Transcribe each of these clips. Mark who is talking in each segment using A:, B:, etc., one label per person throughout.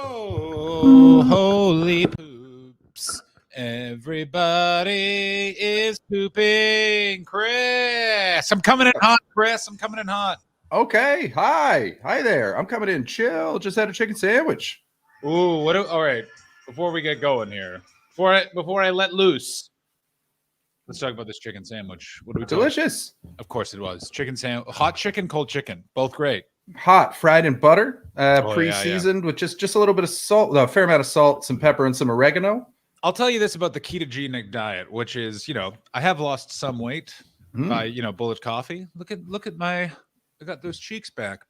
A: Oh, holy poops. Everybody is pooping. Chris, I'm coming in hot, Chris. I'm coming in hot.
B: Okay. Hi there. I'm coming in chill. Just had a chicken sandwich.
A: Ooh, all right. Before we get going here, before I let loose, let's talk about this chicken sandwich. What do we
B: Delicious.
A: Of course it was. Hot chicken, cold chicken. Both great.
B: Hot, fried in butter,
A: yeah.
B: pre-seasoned with just a little bit of salt, a fair amount of salt, some pepper, and some oregano.
A: I'll tell you this about the ketogenic diet, which is, I have lost some weight by, bullet coffee. Look at I got those cheeks back.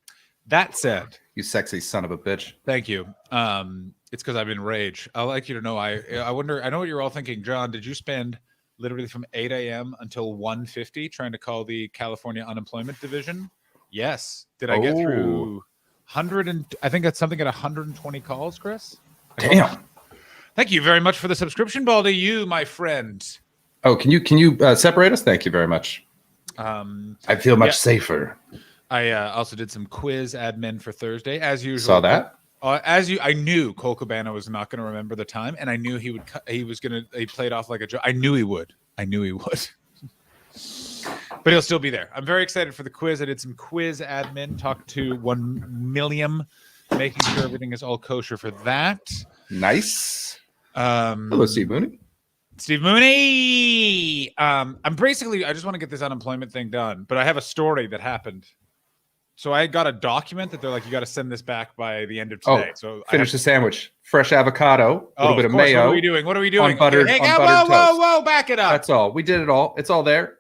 A: That said,
B: you sexy son of a bitch.
A: Thank you. It's because I'm in rage. I'd like you to know, I wonder, I know what you're all thinking. John, did you spend literally from 8 a.m. until 1:50 trying to call the California Unemployment Division? Yes. Did I get through 100 and I think that's something at 120 calls, Chris?
B: Damn.
A: Thank you very much for the subscription, Baldy. You, my friend.
B: Oh, can you separate us? Thank you very much. I feel much safer.
A: I also did some quiz admin for Thursday, as usual.
B: Saw that.
A: I knew Cole Cabana was not going to remember the time, and I knew he played off like a joke. I knew he would. But he'll still be there. I'm very excited for the quiz. I did some quiz admin, talked to 1 million, making sure everything is all kosher for that.
B: Nice. Hello, Steve Mooney.
A: Steve Mooney. I just want to get this unemployment thing done, but I have a story that happened. So I got a document that they're like, you got to send this back by the end of today. So
B: finish the sandwich. Fresh avocado, a little bit of mayo.
A: What are we doing?
B: On buttered toast.
A: Whoa, back it up.
B: That's all. We did it all. It's all there.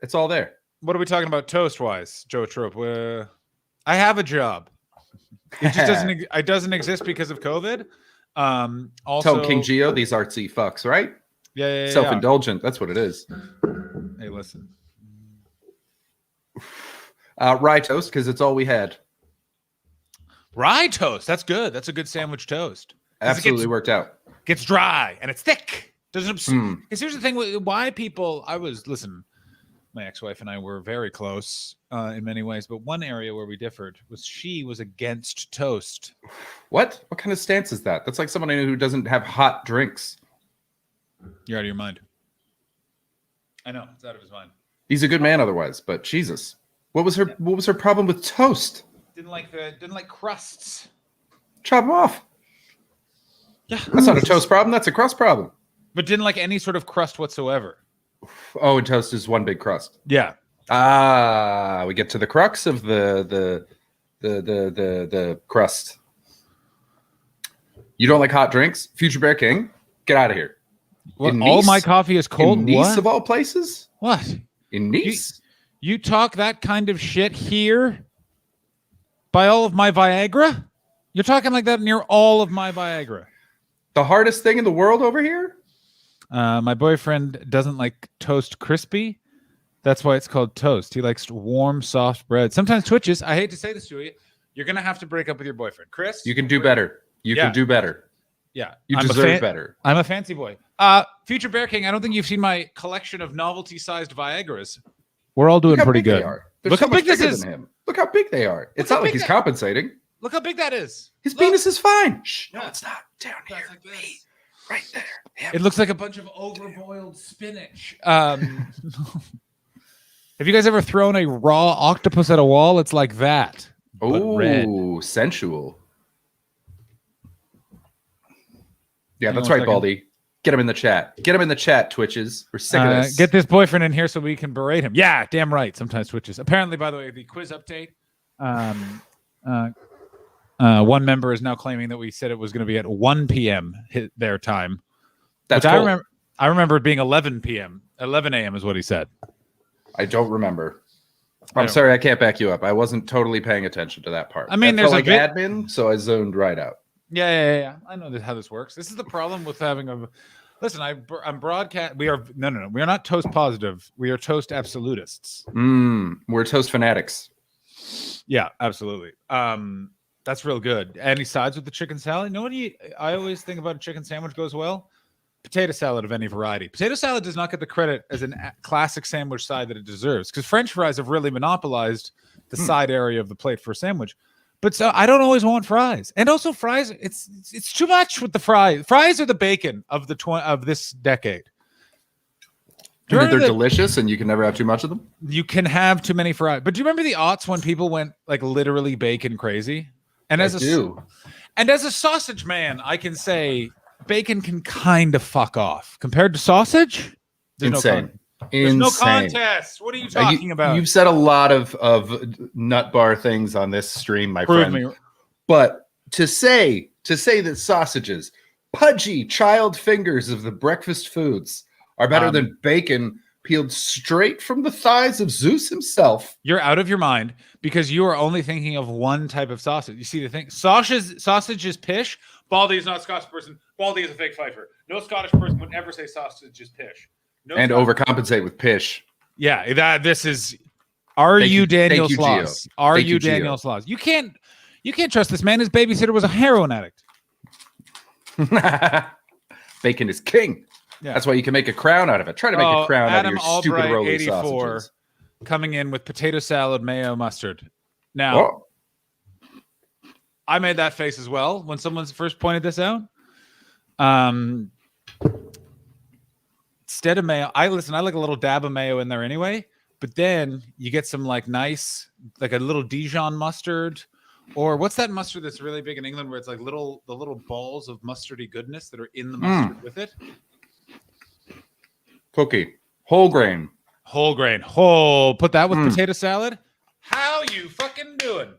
A: What are we talking about toast-wise, Joe Trope? I have a job. It just doesn't exist because of COVID. Also,
B: tell King Geo these artsy fucks, right?
A: Yeah.
B: Self-indulgent. That's what it is.
A: Hey, listen.
B: Rye toast, because it's all we had.
A: Rye toast. That's good. That's a good sandwich toast.
B: Absolutely worked out.
A: Gets dry and it's thick. Doesn't. Because here's the thing: why people? My ex-wife and I were very close in many ways, but one area where we differed was she was against toast.
B: What kind of stance is that? That's like someone I know who doesn't have hot drinks.
A: You're out of your mind. I know, it's out of his mind.
B: He's a good man otherwise, but Jesus. What was her problem with toast?
A: Didn't like crusts.
B: Chop them off.
A: Yeah.
B: That's not a toast problem, that's a crust problem.
A: But didn't like any sort of crust whatsoever.
B: Oh, and toast is one big crust.
A: Yeah.
B: We get to the crux of the crust. You don't like hot drinks? Future Bear King, get out of here.
A: All my coffee is cold.
B: In Nice,
A: what?
B: Of all places?
A: What?
B: In Nice?
A: You talk that kind of shit here by all of my Viagra? You're talking like that near all of my Viagra.
B: The hardest thing in the world over here?
A: My boyfriend doesn't like toast crispy. That's why it's called toast. He likes warm, soft bread. Sometimes twitches. I hate to say this to you. You're going to have to break up with your boyfriend. Chris?
B: You can do better. You can do better.
A: Yeah.
B: You deserve better.
A: I'm a fancy boy. Future Bear King, I don't think you've seen my collection of novelty-sized Viagras. We're all doing pretty good.
B: Look how big this is. Look how big they are. It's not like he's compensating.
A: Look how big that is.
B: His penis is fine. Shh, no, it's not. Down here.
A: Like this.
B: Right there. Yeah.
A: It looks like a bunch of overboiled spinach. Have you guys ever thrown a raw octopus at a wall? It's like that.
B: Oh, sensual. Yeah, that's right, Baldy. Get him in the chat. Get him in the chat, Twitches. We're sick of this.
A: Get this boyfriend in here so we can berate him. Yeah, damn right. Sometimes Twitches. Apparently, by the way, the quiz update. One member is now claiming that we said it was going to be at 1 p.m. their time.
B: That's cool.
A: I remember it being 11 p.m. 11 a.m. is what he said.
B: I don't remember. I'm sorry, I can't back you up. I wasn't totally paying attention to that part.
A: I mean,
B: there's like admin, so I zoned right out.
A: Yeah. I know how this works. This is the problem with having a. Listen, I'm broadcast. We are no. We are not toast positive. We are toast absolutists.
B: We're toast fanatics.
A: Yeah, absolutely. That's real good. Any sides with the chicken salad? You know what I always think about a chicken sandwich goes well? Potato salad of any variety. Potato salad does not get the credit as a classic sandwich side that it deserves because French fries have really monopolized the side area of the plate for a sandwich. But so I don't always want fries, and also fries. It's too much with the fries. Fries are the bacon of of this decade. Do you
B: And they're
A: remember that
B: delicious, and you can never have too much of them.
A: you can have too many fries? But do you remember the aughts when people went like literally bacon crazy? And
B: I do.
A: as a sausage man, I can say bacon can kind of fuck off compared to sausage. There's
B: Insane.
A: There's no
B: Insane.
A: contest. What are you talking about?
B: You've said a lot of nut bar things on this stream, my
A: Prove
B: friend.
A: me.
B: But to say that sausages, pudgy child fingers of the breakfast foods, are better than bacon peeled straight from the thighs of Zeus himself.
A: You're out of your mind because you are only thinking of one type of sausage. You see the thing? Sausage is pish. Baldy is not a Scottish person. Baldy is a fake fifer. No Scottish person would ever say sausage is pish. No
B: And
A: Scottish-
B: overcompensate with pish.
A: Yeah, this is. Are
B: Thank
A: you
B: you-
A: Daniel
B: thank you,
A: Sloss?
B: Gio.
A: Are
B: Thank
A: you
B: you, Gio.
A: Daniel Sloss? You can't trust this man. His babysitter was a heroin addict.
B: Bacon is king.
A: Yeah.
B: That's why you can make a crown out of it. Try to make a crown out of
A: Adam
B: your stupid
A: Albright,
B: rolling
A: 84,
B: sausages.
A: coming in with potato salad, mayo, mustard. Now,
B: Oh,
A: I made that face as well when someone first pointed this out. Instead of mayo, I like a little dab of mayo in there anyway. But then you get some like nice, like a little Dijon mustard, or what's that mustard that's really big in England, where it's like the little balls of mustardy goodness that are in the mustard with it.
B: cookie. Whole grain.
A: Whole grain, put that with potato salad. How you fucking doing?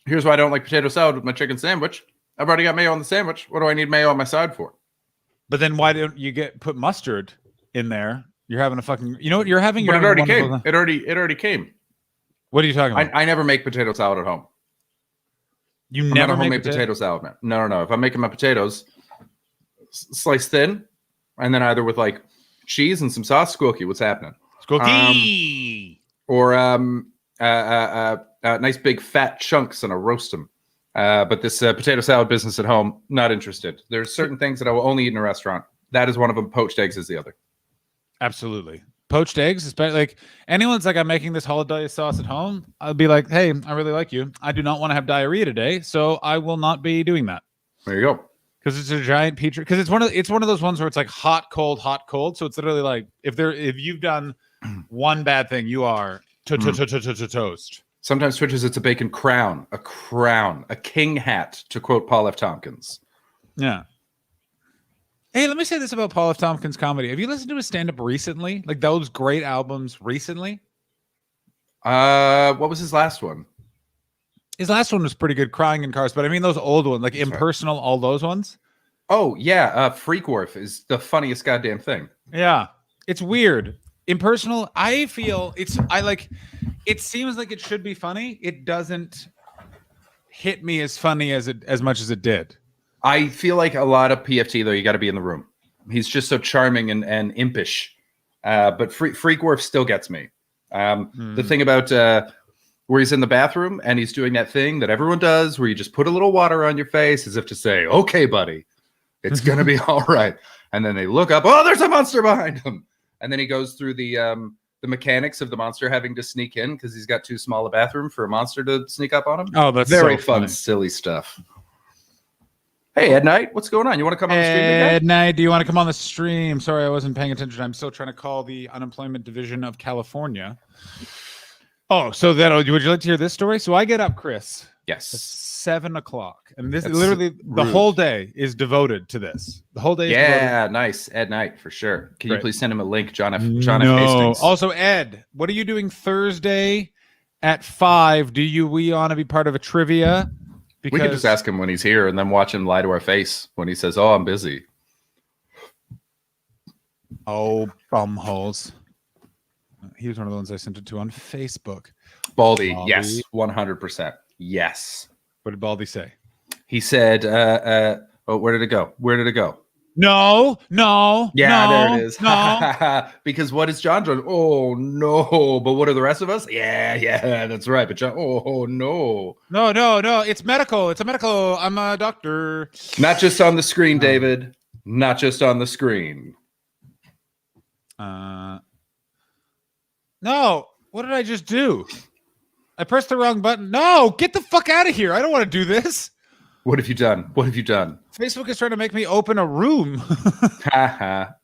B: Here's why I don't like potato salad with my chicken sandwich. I've already got mayo on the sandwich. What do I need mayo on my side for?
A: But then why don't you put mustard in there? You're having a fucking, you know what you're having?
B: But
A: You're
B: it already
A: having a
B: came.
A: wonderful-
B: It already came.
A: What are you talking about?
B: I never make potato salad at home.
A: You
B: I'm
A: never
B: not a
A: make
B: homemade potato salad man. No. If I'm making my potatoes, slice thin, and then either with like cheese and some sauce, squilky. What's happening?
A: Cookie.
B: Or nice big fat chunks and I roast them. But this potato salad business at home, not interested. There's certain things that I will only eat in a restaurant. That is one of them. Poached eggs is the other.
A: Absolutely. Poached eggs, especially like anyone's like, I'm making this holiday sauce at home. I'll be like, hey, I really like you. I do not want to have diarrhea today, so I will not be doing that.
B: There you go.
A: Because it's a giant petri. Because it's one of those ones where it's like hot, cold. So it's literally like if you've done one bad thing, you are toast.
B: Sometimes Twitches, it's a bacon crown, a king hat, to quote Paul F. Tompkins.
A: Yeah. Hey, let me say this about Paul F. Tompkins comedy. Have you listened to his stand-up recently? Like those great albums recently?
B: What was his last one?
A: His last one was pretty good, Crying in Cars. But I mean those old ones, like Impersonal, all those ones.
B: Oh, yeah. Freak Wharf is the funniest goddamn thing.
A: Yeah. It's weird. Impersonal, I feel it seems like it should be funny. It doesn't hit me as funny as much as it did.
B: I feel like a lot of PFT, though, you got to be in the room. He's just so charming and impish. But Freak Wharf still gets me. The thing about where he's in the bathroom and he's doing that thing that everyone does where you just put a little water on your face as if to say, okay, buddy, it's going to be all right. And then they look up, oh, there's a monster behind him. And then he goes through the mechanics of the monster having to sneak in because he's got too small a bathroom for a monster to sneak up on him.
A: Oh, that's
B: very
A: so
B: fun,
A: funny.
B: silly stuff. Hey, Ed Knight, what's going on? You want to come on the stream again?
A: Ed Knight, do you want to come on the stream? Sorry, I wasn't paying attention. I'm still trying to call the unemployment division of California. Oh, so would you like to hear this story? So I get up, Chris,
B: Yes.
A: 7 o'clock, and this
B: That's
A: literally the
B: rude.
A: whole day is devoted to this. The whole day. Is devoted.
B: Yeah, nice. Ed Knight, for sure. Can you
A: Great.
B: please send him a link, John F.
A: No.
B: Hastings?
A: Also, Ed, what are you doing Thursday at 5? Do we want to be part of a trivia? Because
B: We could just ask him when he's here and then watch him lie to our face when he says, oh, I'm busy.
A: oh, bumholes. He was one of the ones I sent it to on Facebook.
B: Baldy,
A: Baldy.
B: yes, 100%. Yes.
A: What did Baldy say?
B: He said, oh, where did it go? Where did it go?
A: No.
B: Yeah,
A: no,
B: there it is.
A: No.
B: Because what is John doing? Oh, no. But what are the rest of us? Yeah, that's right. But John, oh, no.
A: No. It's medical. It's a medical. I'm a doctor.
B: Not just on the screen, David. Not just on the screen.
A: No. What did I just do? I pressed the wrong button. No, get the fuck out of here. I don't want to do this.
B: What have you done? What have you done?
A: Facebook is trying to make me open a room.
B: Ha ha.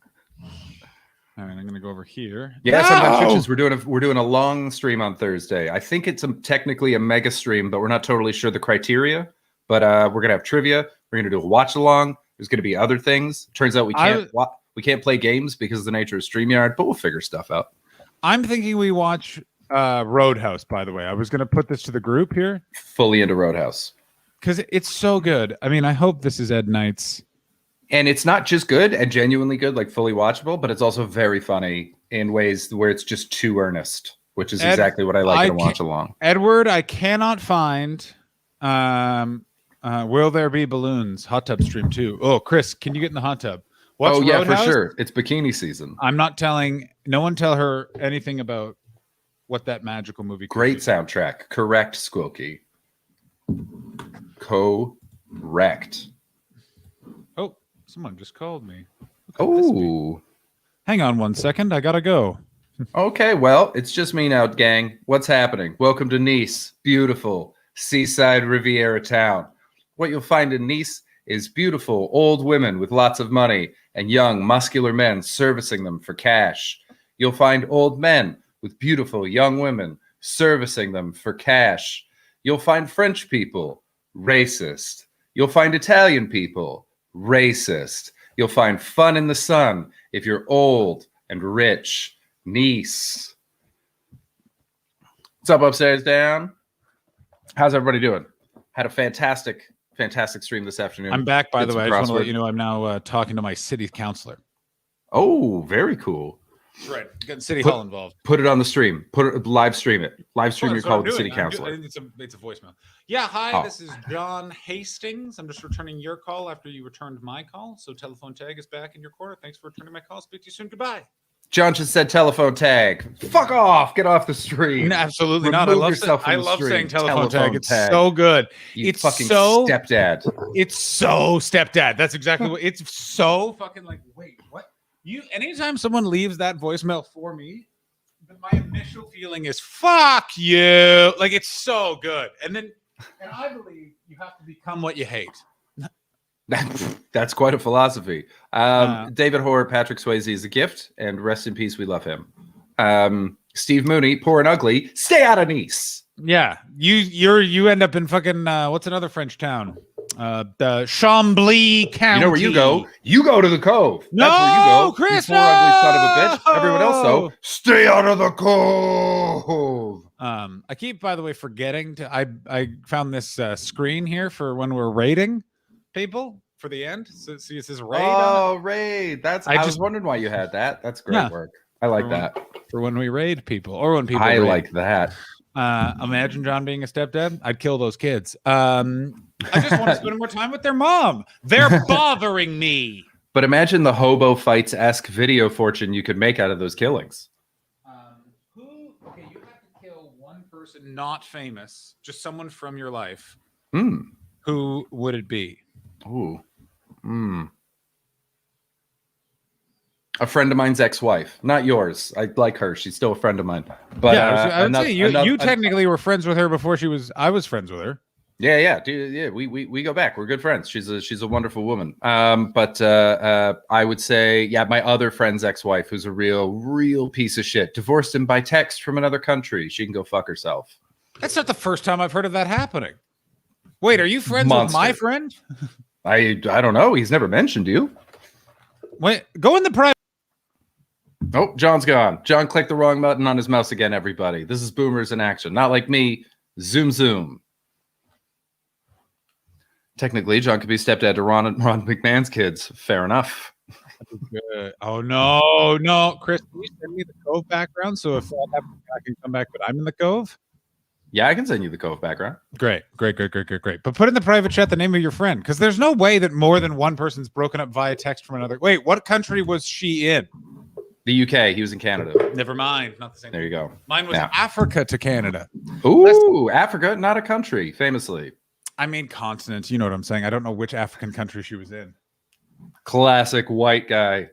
A: All right, I'm going to go over here.
B: Yeah,
A: No!
B: sometimes Churches, we're doing a long stream on Thursday. I think it's technically a mega stream, but we're not totally sure the criteria. But we're gonna have trivia. We're gonna do a watch along. There's gonna be other things. Turns out we can't play games because of the nature of StreamYard, but we'll figure stuff out.
A: I'm thinking we watch Roadhouse. By the way, I was going to put this to the group here
B: Fully into Roadhouse
A: because it's so good. I mean, I hope this is Ed Knight's.
B: And it's not just good and genuinely good, like fully watchable, but it's also very funny in ways where it's just too earnest, which is exactly what I like to watch along.
A: Edward, I cannot find Will There Be Balloons hot tub stream 2. Oh, Chris, can you get in the hot tub? What's
B: yeah,
A: Roadhouse?
B: for sure. It's bikini season.
A: I'm not telling, no one tell her anything about what that magical movie could
B: Great
A: be.
B: soundtrack. Correct, Squilky. Correct.
A: Oh, someone just called me.
B: Oh.
A: Hang on 1 second. I gotta go.
B: Okay, well, it's just me now, gang. What's happening? Welcome to Nice, beautiful seaside Riviera town. What you'll find in Nice is beautiful old women with lots of money and young, muscular men servicing them for cash. You'll find old men with beautiful young women servicing them for cash. You'll find French people, racist. You'll find Italian people, racist. You'll find fun in the sun if you're old and rich. Nice. What's up, upstairs, down? How's everybody doing? Had a fantastic stream this afternoon.
A: I'm back, by the way. I just want to
B: crossword.
A: let you know I'm now talking to my city councilor.
B: Oh, very cool.
A: That's right. Getting City Hall involved.
B: Put it on the stream. Live stream it. Live stream your call with the city councilor.
A: It's a voicemail. Yeah, hi,
B: Oh.
A: This is John Hastings. I'm just returning your call after you returned my call. So telephone tag is back in your corner. Thanks for returning my call. Speak to you soon. Goodbye.
B: John just said telephone tag. Fuck off. Get off the stream.
A: No, absolutely not.
B: Remove yourself from
A: I
B: the
A: love
B: stream.
A: saying telephone tag. It's
B: tag.
A: so good.
B: You
A: It's
B: fucking
A: so
B: stepdad.
A: It's so stepdad. That's exactly what it's so fucking like. Wait, what? Anytime someone leaves that voicemail for me, my initial feeling is fuck you. Like it's so good. And I believe you have to become what you hate.
B: That's quite a philosophy. David Hoare, Patrick Swayze is a gift, and rest in peace. We love him. Steve Mooney, poor and ugly. Stay out of Nice.
A: Yeah, you end up in fucking what's another French town? The Chambly County.
B: You know where you go? You go to the Cove.
A: No,
B: That's where you go.
A: Chris,
B: you poor ugly son of a bitch. Everyone else,
A: no!
B: though, stay out of the Cove.
A: I keep, by the way, forgetting to. I found this screen here for when we're rating people for the end. So see, it says raid.
B: Oh, raid. I was
A: just
B: wondering why you had that. That's great
A: Yeah.
B: work. I like that.
A: For when we raid people, or when people.
B: I
A: raid.
B: like that.
A: Imagine John being a stepdad. I'd kill those kids. I just want to spend more time with their mom. They're bothering me.
B: But imagine the hobo fights-esque video fortune you could make out of those killings.
A: Okay, you have to kill one person not famous, just someone from your life. Who would it be?
B: Ooh. A friend of mine's ex-wife, not yours. I like her; she's still a friend of mine. But
A: yeah, I would say you technically were friends with her before I was friends with her.
B: Yeah, dude, yeah. We go back. We're good friends. She's a wonderful woman. But I would say, yeah, my other friend's ex-wife, who's a real piece of shit, divorced him by text from another country. She can go fuck herself.
A: That's not the first time I've heard of that happening. Wait, are you friends with my friend?
B: I don't know. He's never mentioned you.
A: Wait, go in the private.
B: Oh, John's gone. John clicked the wrong button on his mouse again, everybody. This is boomers in action. Not like me. Zoom. Technically, John could be stepdad to Ron McMahon's kids. Fair enough.
A: Oh, no. Chris, can you send me the Cove background? So if that happens, I can come back, but I'm in the Cove?
B: Yeah, I can send you the Cove background.
A: Great. But put in the private chat the name of your friend, because there's no way that more than one person's broken up via text from another. Wait, what country was she in?
B: The UK. He was in Canada.
A: Never mind. Not the same.
B: There you go.
A: Mine was Africa to Canada.
B: Ooh, Africa, not a country, famously.
A: I mean, continent. You know what I'm saying. I don't know which African country she was in.
B: Classic white guy.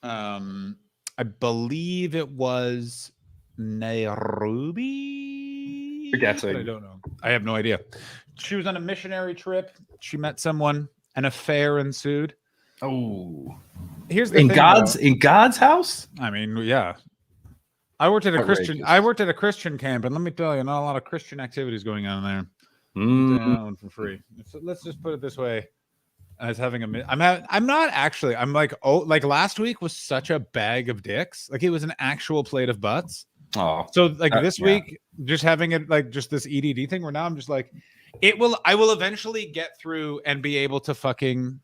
A: I believe it was Nairobi. I
B: guessing.
A: don't know. I have no idea. She was on a missionary trip. She met someone. An affair ensued.
B: Oh,
A: Here's the
B: in
A: thing,
B: God's house.
A: though. I mean, yeah. I worked at a Christian camp, and let me tell you, not a lot of Christian activities going on there.
B: Mm.
A: Down for free. So let's just put it this way: as having I'm not actually. I'm like, oh, like last week was such a bag of dicks. Like it was an actual plate of butts.
B: Oh,
A: So like this
B: yeah.
A: week, just having it like just this EDD thing. Where now I'm just like, I will eventually get through and be able to fucking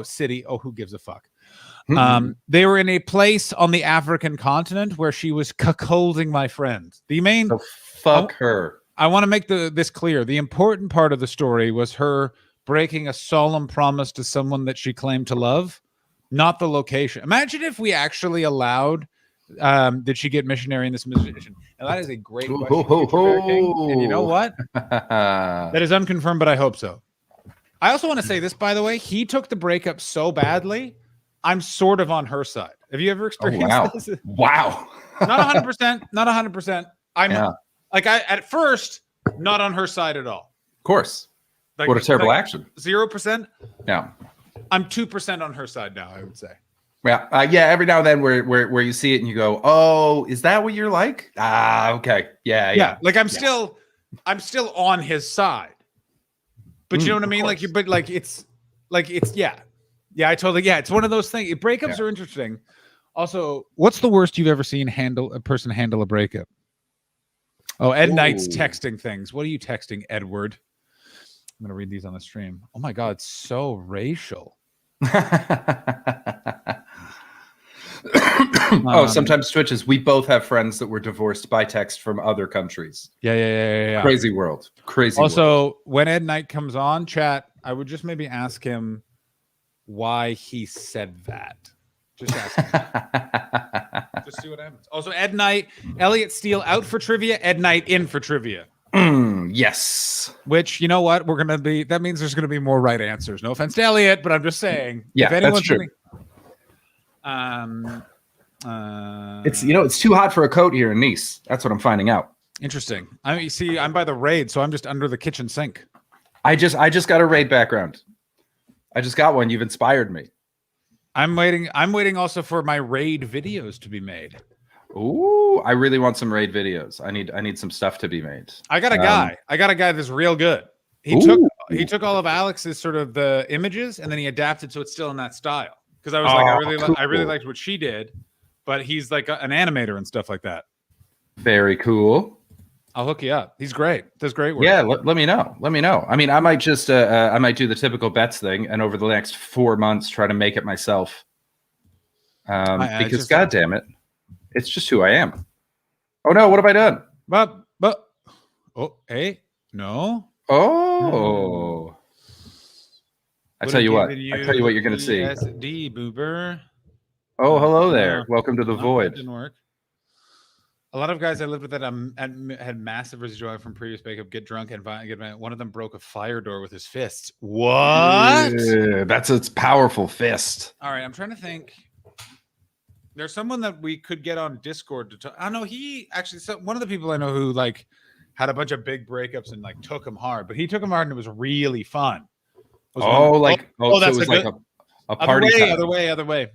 A: city. Oh, who gives a fuck? They were in a place on the African continent where she was cuckolding my friend. The main
B: So fuck her.
A: I want to make this clear. The important part of the story was her breaking a solemn promise to someone that she claimed to love, not the location. Imagine if we actually allowed. Did she get missionary in this position? And that is a great question. Future King. And you know what? That is unconfirmed, but I hope so. I also want to say this, by the way. He took the breakup so badly. I'm sort of on her side. Have you ever experienced this?
B: Wow.
A: Not 100%. Not 100%. I'm at first not on her side at all.
B: Of course.
A: Like,
B: What a terrible action.
A: 0%.
B: Yeah.
A: I'm 2% on her side now, I would say.
B: Yeah. Yeah. Every now and then where you see it and you go, oh, is that what you're like? Ah, okay. Yeah.
A: Like I'm still on his side. But you know what I mean? Like it's yeah, I totally it's one of those things. Breakups are interesting. Also, what's the worst you've ever seen a person handle a breakup? Oh, Ed Knight's texting things. What are you texting, Edward? I'm gonna read these on the stream. Oh my god, so racial.
B: Sometimes switches. We both have friends that were divorced by text from other countries.
A: Yeah.
B: Crazy world.
A: Also, when Ed Knight comes on, chat, I would just maybe ask him why he said that. Just ask him. Just see what happens. Also, Ed Knight, Elliot Steele out for trivia, Ed Knight in for trivia.
B: Yes.
A: Which, you know what? That means there's going to be more right answers. No offense to Elliot, but I'm just saying.
B: Yeah, that's true. It's too hot for a coat here in Nice. That's what I'm finding out.
A: Interesting. You see, I'm by the raid, so I'm just under the kitchen sink.
B: I just got a raid background. I just got one. You've inspired me.
A: I'm waiting also for my raid videos to be made.
B: Ooh, I really want some raid videos. I need some stuff to be made.
A: I got a guy that's real good. He took all of Alex's sort of the images and then he adapted so it's still in that style. Because I was I really liked what she did, but he's like an animator and stuff like that.
B: Very cool.
A: I'll hook you up. He's great. Does great work.
B: Yeah, let me know. Let me know. I mean, I might just I might do the typical bets thing, and over the next 4 months, try to make it myself. Because God damn it, it's just who I am. Oh no, what have I done?
A: But hey, no.
B: Oh. I tell you what you're going to see.
A: SD boober.
B: Oh, hello there. Welcome to the void.
A: Didn't work. A lot of guys I lived with that had massive residual from previous breakup, get drunk and one of them broke a fire door with his fists. What?
B: Yeah, that's its powerful fist.
A: All right, I'm trying to think. There's someone that we could get on Discord to talk. I don't know. He actually, one of the people I know who like had a bunch of big breakups and like took him hard, but he took him hard and it was really fun.
B: So it was like a party.
A: Other way.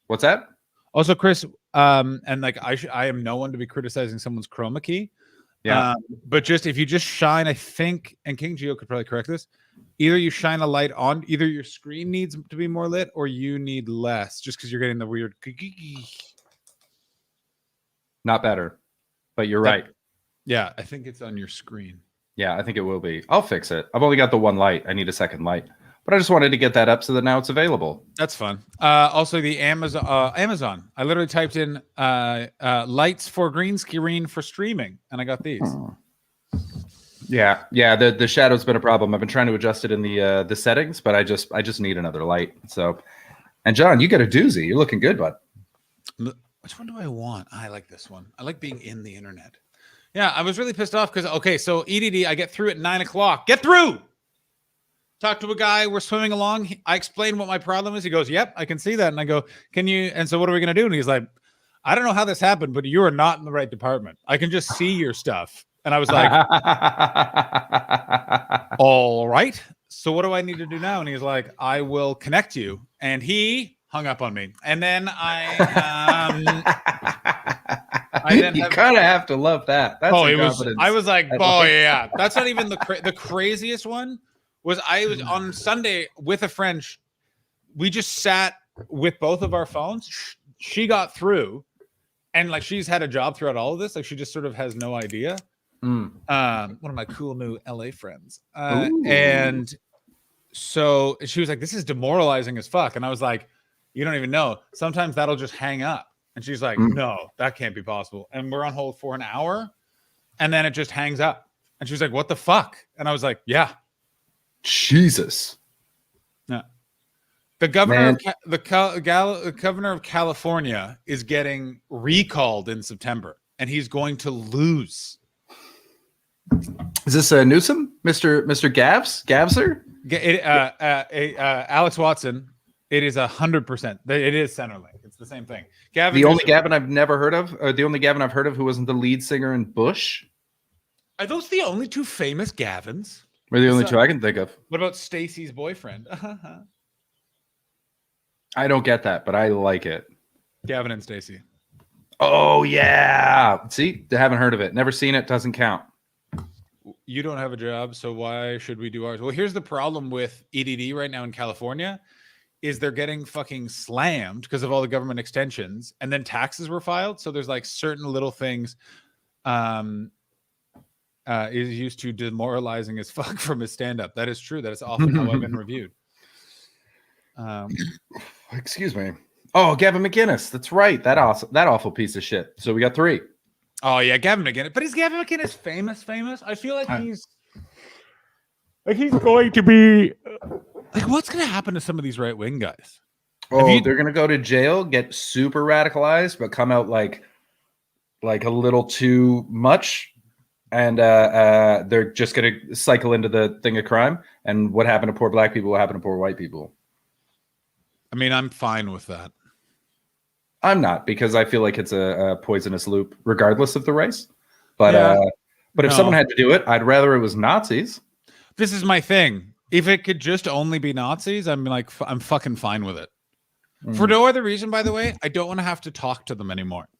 B: What's that?
A: Also, Chris, and like I am no one to be criticizing someone's chroma key.
B: Yeah.
A: But just if you just shine, I think, and King Geo could probably correct this. Either you shine a light on, either your screen needs to be more lit, or you need less, just because you're getting the weird.
B: Not better, but you're right.
A: Yeah, I think it's on your screen.
B: Yeah, I think it will be. I'll fix it. I've only got the one light. I need a second light. But I just wanted to get that up so that now it's available.
A: That's fun. Also, the Amazon. I literally typed in lights for green screen for streaming, and I got these.
B: Yeah. The shadow's been a problem. I've been trying to adjust it in the settings, but I just need another light. So, and John, you got a doozy. You're looking good, bud.
A: Which one do I want? I like this one. I like being in the internet. Yeah, I was really pissed off because so EDD, I get through at 9:00. Get through. Talk to a guy. We're swimming along. I explain what my problem is. He goes, "Yep, I can see that." And I go, "Can you?" And so, what are we gonna do? And he's like, "I don't know how this happened, but you are not in the right department. I can just see your stuff." And I was like, all right. So what do I need to do now? And he's like, I will connect you. And he hung up on me. And then
B: you kind of have to love that. That's
A: it was. I was like, oh yeah. That's not even the craziest one. I was on Sunday with a friend. We just sat with both of our phones. She got through, and like she's had a job throughout all of this. Like she just sort of has no idea. One of my cool new LA friends, and so she was like, "This is demoralizing as fuck," and I was like, "You don't even know. Sometimes that'll just hang up." And she's like, "No, that can't be possible." And we're on hold for an hour, and then it just hangs up. And she was like, "What the fuck?" And I was like, "Yeah,
B: Jesus."
A: Yeah. The governor, the governor of California is getting recalled in September, and he's going to lose.
B: Is this Newsom, Mr. Gavser?
A: Alex Watson. It is 100%. It is Centerlink. It's the same thing. Gavin,
B: the only Gavin I've never heard of, or the only Gavin I've heard of who wasn't the lead singer in Bush.
A: Are those the only two famous Gavins?
B: We're the only two I can think of.
A: What about Stacey's boyfriend?
B: I don't get that, but I like it.
A: Gavin and Stacey.
B: Oh yeah. See, they haven't heard of it. Never seen it. Doesn't count.
A: You don't have a job, so why should we do ours? Well, here's the problem with EDD right now in California is they're getting fucking slammed because of all the government extensions, and then taxes were filed. So there's like certain little things is used to demoralizing as fuck from his stand-up. That is true. That is often how I've been reviewed.
B: Excuse me. Oh, Gavin McInnes. That's right. That awful piece of shit. So we got 3.
A: Oh yeah, Gavin McInnes. But is Gavin McInnes famous? I feel like he's going to be like, what's going to happen to some of these right-wing guys?
B: Oh, they're going to go to jail, get super radicalized, but come out like a little too much. And they're just going to cycle into the thing of crime. And what happened to poor black people will happen to poor white people.
A: I mean, I'm fine with that.
B: I'm not, because I feel like it's a poisonous loop, regardless of the race. But if someone had to do it, I'd rather it was Nazis.
A: This is my thing. If it could just only be Nazis, I'm fucking fine with it. For no other reason, by the way, I don't want to have to talk to them anymore.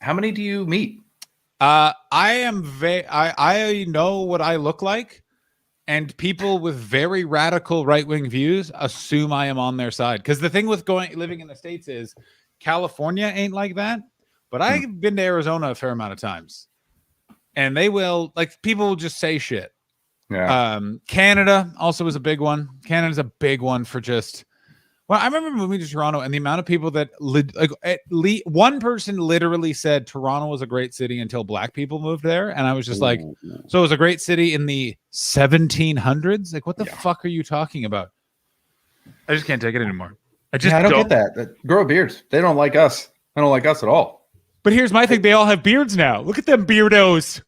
B: How many do you meet?
A: I know what I look like, and people with very radical right-wing views assume I am on their side. Because the thing with living in the States is California ain't like that, but I've been to Arizona a fair amount of times, and they will, like, people will just say shit.
B: Yeah.
A: Canada also is a big one. Canada's a big one for just. Well, I remember moving to Toronto, and the amount of people that one person literally said Toronto was a great city until black people moved there, and I was just like, so it was a great city in the 1700s? Like, what the fuck are you talking about? I just can't take it anymore. I
B: don't get that. Grow a beard. They don't like us. They don't like us at all.
A: But here's my thing: they all have beards now. Look at them beardos.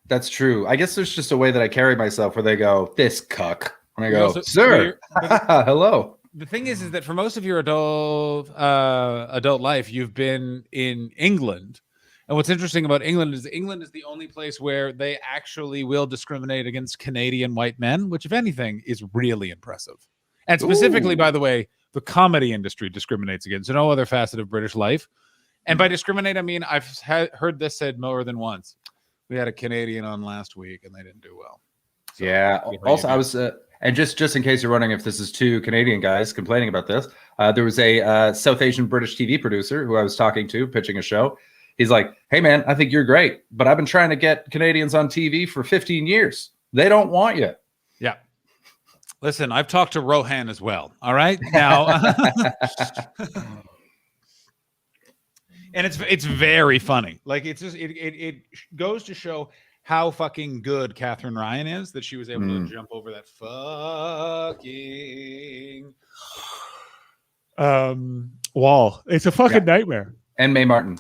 B: That's true. I guess there's just a way that I carry myself where they go, "This cuck," and I go, "Sir, hello."
A: The thing is that for most of your adult life, you've been in England. And what's interesting about England is the only place where they actually will discriminate against Canadian white men, which, if anything, is really impressive. And specifically, by the way, the comedy industry discriminates against no other facet of British life. And by discriminate, I mean, I've heard this said more than once. We had a Canadian on last week, and they didn't do well. So,
B: yeah. Also, I was... and just in case you're wondering if this is 2 Canadian guys complaining about this, there was a South Asian British TV producer who I was talking to, pitching a show. He's like, "Hey, man, I think you're great, but I've been trying to get Canadians on TV for 15 years. They don't want you."
A: Yeah. Listen, I've talked to Rohan as well. All right. Now, and it's very funny. Like, it's just it goes to show how fucking good Catherine Ryan is that she was able to jump over that fucking wall. It's a fucking nightmare.
B: And Mae Martin.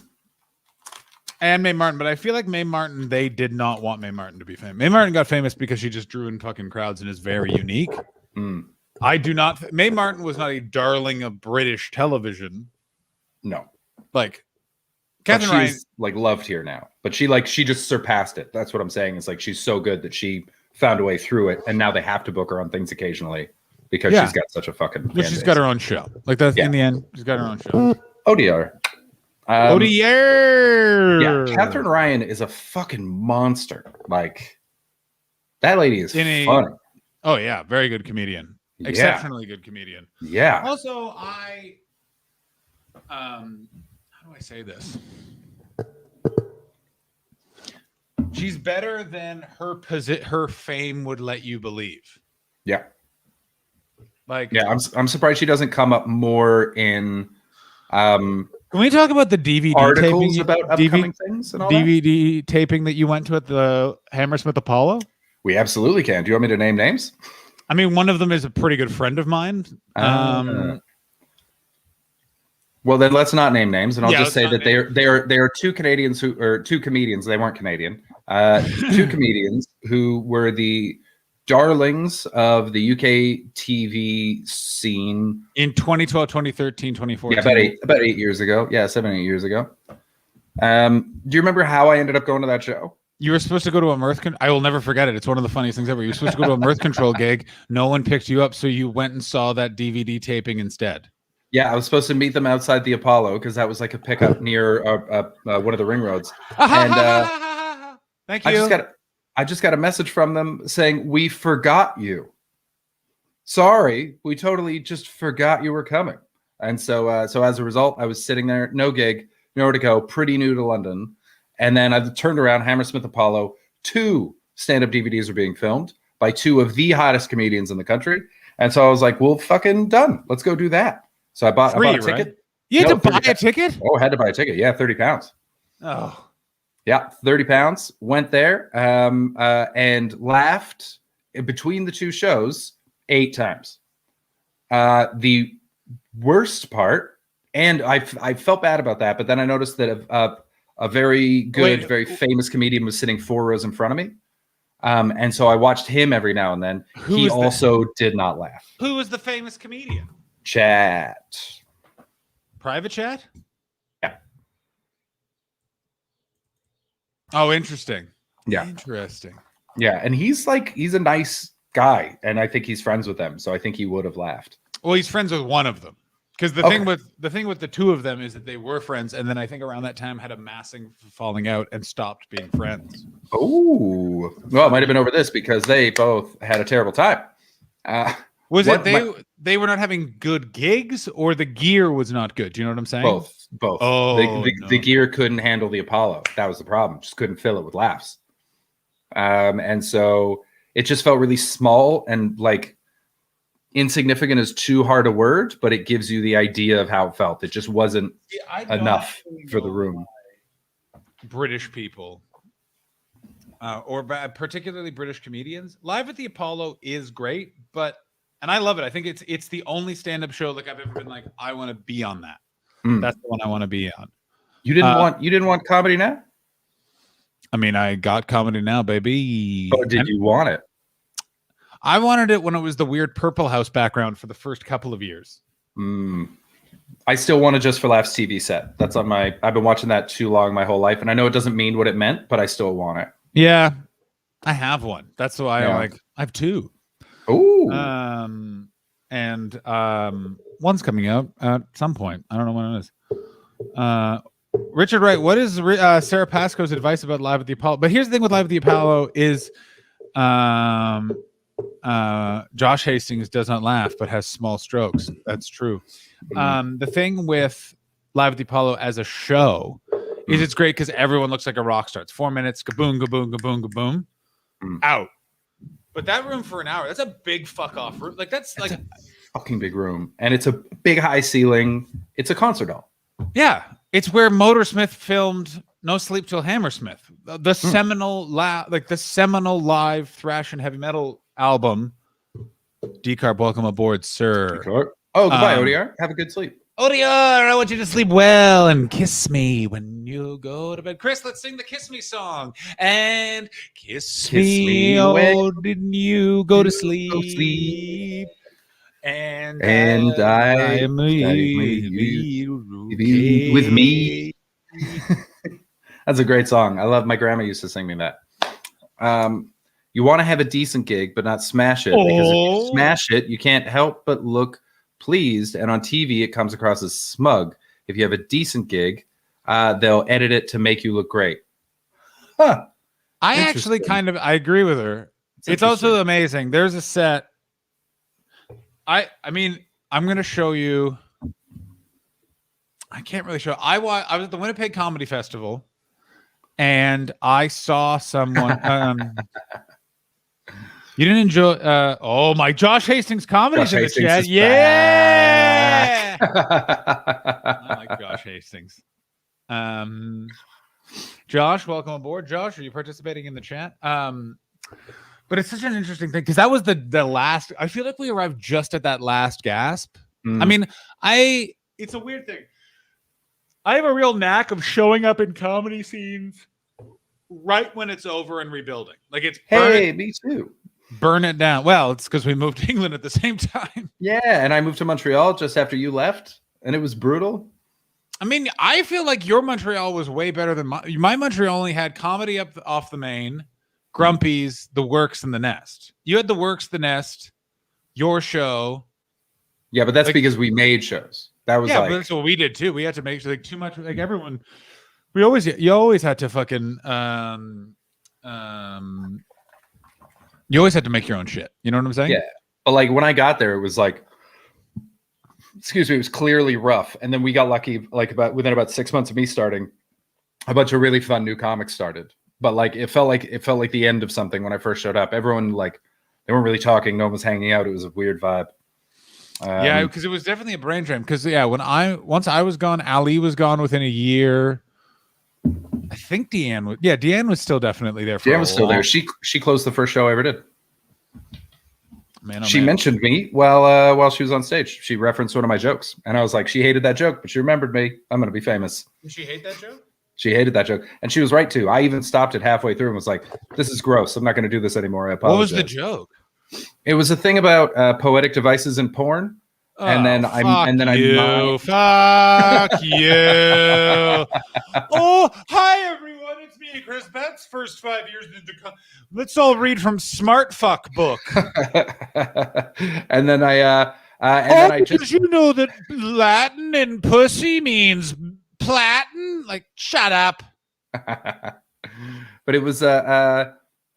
A: But I feel like Mae Martin, they did not want Mae Martin to be famous. Mae Martin got famous because she just drew in fucking crowds and is very unique. I do not. Mae Martin was not a darling of British television.
B: No.
A: Like, Catherine Ryan.
B: She's like loved here now, but she just surpassed it. That's what I'm saying. It's like she's so good that she found a way through it, and now they have to book her on things occasionally because she's got such a fucking.
A: Well, she's got her own show. Like that's in the end, she's got her own show.
B: ODR.
A: ODR.
B: Yeah, Catherine Ryan is a fucking monster. Like that lady is funny.
A: Oh yeah, very good comedian.
B: Yeah.
A: Exceptionally good comedian.
B: Yeah.
A: Also, how do I say this? She's better than her fame would let you believe.
B: Yeah.
A: Like,
B: yeah, I'm surprised she doesn't come up more in
A: can we talk about the DVD
B: articles
A: taping,
B: about upcoming things and all
A: DVD taping that you went to at the Hammersmith Apollo?
B: We absolutely can. Do you want me to name names?
A: I mean, one of them is a pretty good friend of mine.
B: Well, then let's not name names, and I'll just say that they are two comedians. They weren't Canadian. Two comedians who were the darlings of the UK TV scene
A: in 2012, 2013, 2014.
B: Yeah, about 8 years ago. Yeah, 7, 8 years ago. Do you remember how I ended up going to that show?
A: You were supposed to go to a mirth control. I will never forget it. It's one of the funniest things ever. You were supposed to go to a mirth control gig. No one picked you up, so you went and saw that DVD taping instead.
B: Yeah, I was supposed to meet them outside the Apollo because that was like a pickup near one of the ring roads. And
A: thank you.
B: I just got a message from them saying, "We forgot you. Sorry, we totally just forgot you were coming." And so as a result, I was sitting there, no gig, nowhere to go, pretty new to London. And then I turned around, Hammersmith Apollo, 2 stand-up DVDs are being filmed by 2 of the hottest comedians in the country. And so I was like, well, fucking done. Let's go do that. So I bought a ticket.
A: Right? You had to buy a ticket?
B: Oh, I had to buy a ticket. Yeah, £30.
A: Oh.
B: Yeah, £30. Went there and laughed in between the 2 shows 8 times. The worst part, and I felt bad about that, but then I noticed that a very good, very famous comedian was sitting 4 rows in front of me. And so I watched him every now and then. He also did not laugh.
A: Who was the famous comedian?
B: Chat.
A: Private Chat?
B: Yeah.
A: Oh, interesting.
B: Yeah.
A: Interesting.
B: Yeah. And he's a nice guy. And I think he's friends with them. So I think he would have laughed.
A: Well, he's friends with one of them. Because the thing with the 2 of them is that they were friends, and then I think around that time had a massive falling out and stopped being friends.
B: Oh, well, it might have been over this because they both had a terrible time.
A: They were not having good gigs, or the gear was not good? Do you know what I'm saying?
B: Both.
A: Oh,
B: the gear couldn't handle the Apollo. That was the problem. Just couldn't fill it with laughs. And so it just felt really small and like. Insignificant is too hard a word, but it gives you the idea of how it felt. It just wasn't enough for the room.
A: British people, or particularly British comedians, Live at the Apollo is great, and I love it. I think it's the only stand-up show like I've ever been like, I want to be on that. That's the one I want to be on. You
B: didn't want Comedy Now?
A: I mean, I got Comedy Now, baby.
B: Or did you want it?
A: I wanted it when it was the weird Purple House background for the first couple of years.
B: I still want a Just for Laughs TV set. That's on I've been watching that too long my whole life. And I know it doesn't mean what it meant, but I still want it.
A: Yeah, I have one. That's why I have 2.
B: Ooh.
A: And one's coming out at some point. I don't know when it is. Richard Wright, what is Sarah Pascoe's advice about Live at the Apollo? But here's the thing with Live at the Apollo is Josh Hastings does not laugh but has small strokes. That's true. The thing with Live at the Apollo as a show is it's great because everyone looks like a rock star. It's 4 minutes, kaboom, kaboom, kaboom, kaboom, out. But that room for an hour, that's a big fuck off room. Like that's like
B: a fucking big room, and it's a big high ceiling. It's a concert hall.
A: Yeah, it's where Motorsmith filmed No Sleep Till Hammersmith, the seminal live thrash and heavy metal album. Decarb, welcome aboard, sir.
B: Decarb. Oh, goodbye, ODR. Have a good sleep.
A: ODR, I want you to sleep well and kiss me when you go to bed. Chris, let's sing the Kiss Me song. And kiss me, oh, didn't you go to sleep? And I am with me.
B: That's a great song. I love. My grandma used to sing me that. You want to have a decent gig, but not smash it, because if you smash it, you can't help but look pleased, and on TV it comes across as smug. If you have a decent gig, they'll edit it to make you look great. Huh.
A: I actually I agree with her. It's also amazing. There's a set. I mean, I'm going to show you. I can't really show. I was at the Winnipeg Comedy Festival, and I saw someone. You didn't enjoy. Oh my! Josh Hastings comedy's in the chat. Yeah. I like Josh Hastings. Josh, welcome aboard. Josh, are you participating in the chat? But it's such an interesting thing because that was the last. I feel like we arrived just at that last gasp. I mean, it's a weird thing. I have a real knack of showing up in comedy scenes right when it's over and rebuilding. Like it's
B: me too.
A: Burn it down. Well, it's because we moved to England at the same time.
B: Yeah, and I moved to Montreal just after you left, and it was brutal.
A: I mean, I feel like your Montreal was way better than my Montreal. Only had comedy off the main, Grumpy's, The Works, and The Nest. You had The Works, The Nest, your show.
B: Yeah, but that's because we made shows. That was
A: but that's what we did too. We had to make sure too much. Like everyone, you always had to fucking you always had to make your own shit. You know what I'm saying?
B: Yeah. But like when I got there, it was like, excuse me, it was clearly rough. And then we got lucky, like within about 6 months of me starting, a bunch of really fun new comics started. But like it felt like the end of something when I first showed up. Everyone they weren't really talking, no one was hanging out. It was a weird vibe.
A: Yeah, because it was definitely a brain drain. Because once I was gone, Ali was gone within a year. I think Deanne was. Yeah, Deanne was still definitely there.
B: Deanne was still there. She closed the first show I ever did.
A: Man,
B: she mentioned me while she was on stage. She referenced one of my jokes, and I was like, she hated that joke, but she remembered me. I'm gonna be famous.
A: Did she hate that joke?
B: She hated that joke, and she was right too. I even stopped it halfway through and was like, "This is gross. I'm not going to do this anymore." I apologize.
A: What was the joke?
B: It was a thing about poetic devices in porn. And then
A: fuck you. Oh, hi everyone, it's me, Chris Betts. First 5 years into let's all read from Smart Fuck book.
B: And then
A: did you know that Latin and pussy means platin? Like, shut up.
B: But it was I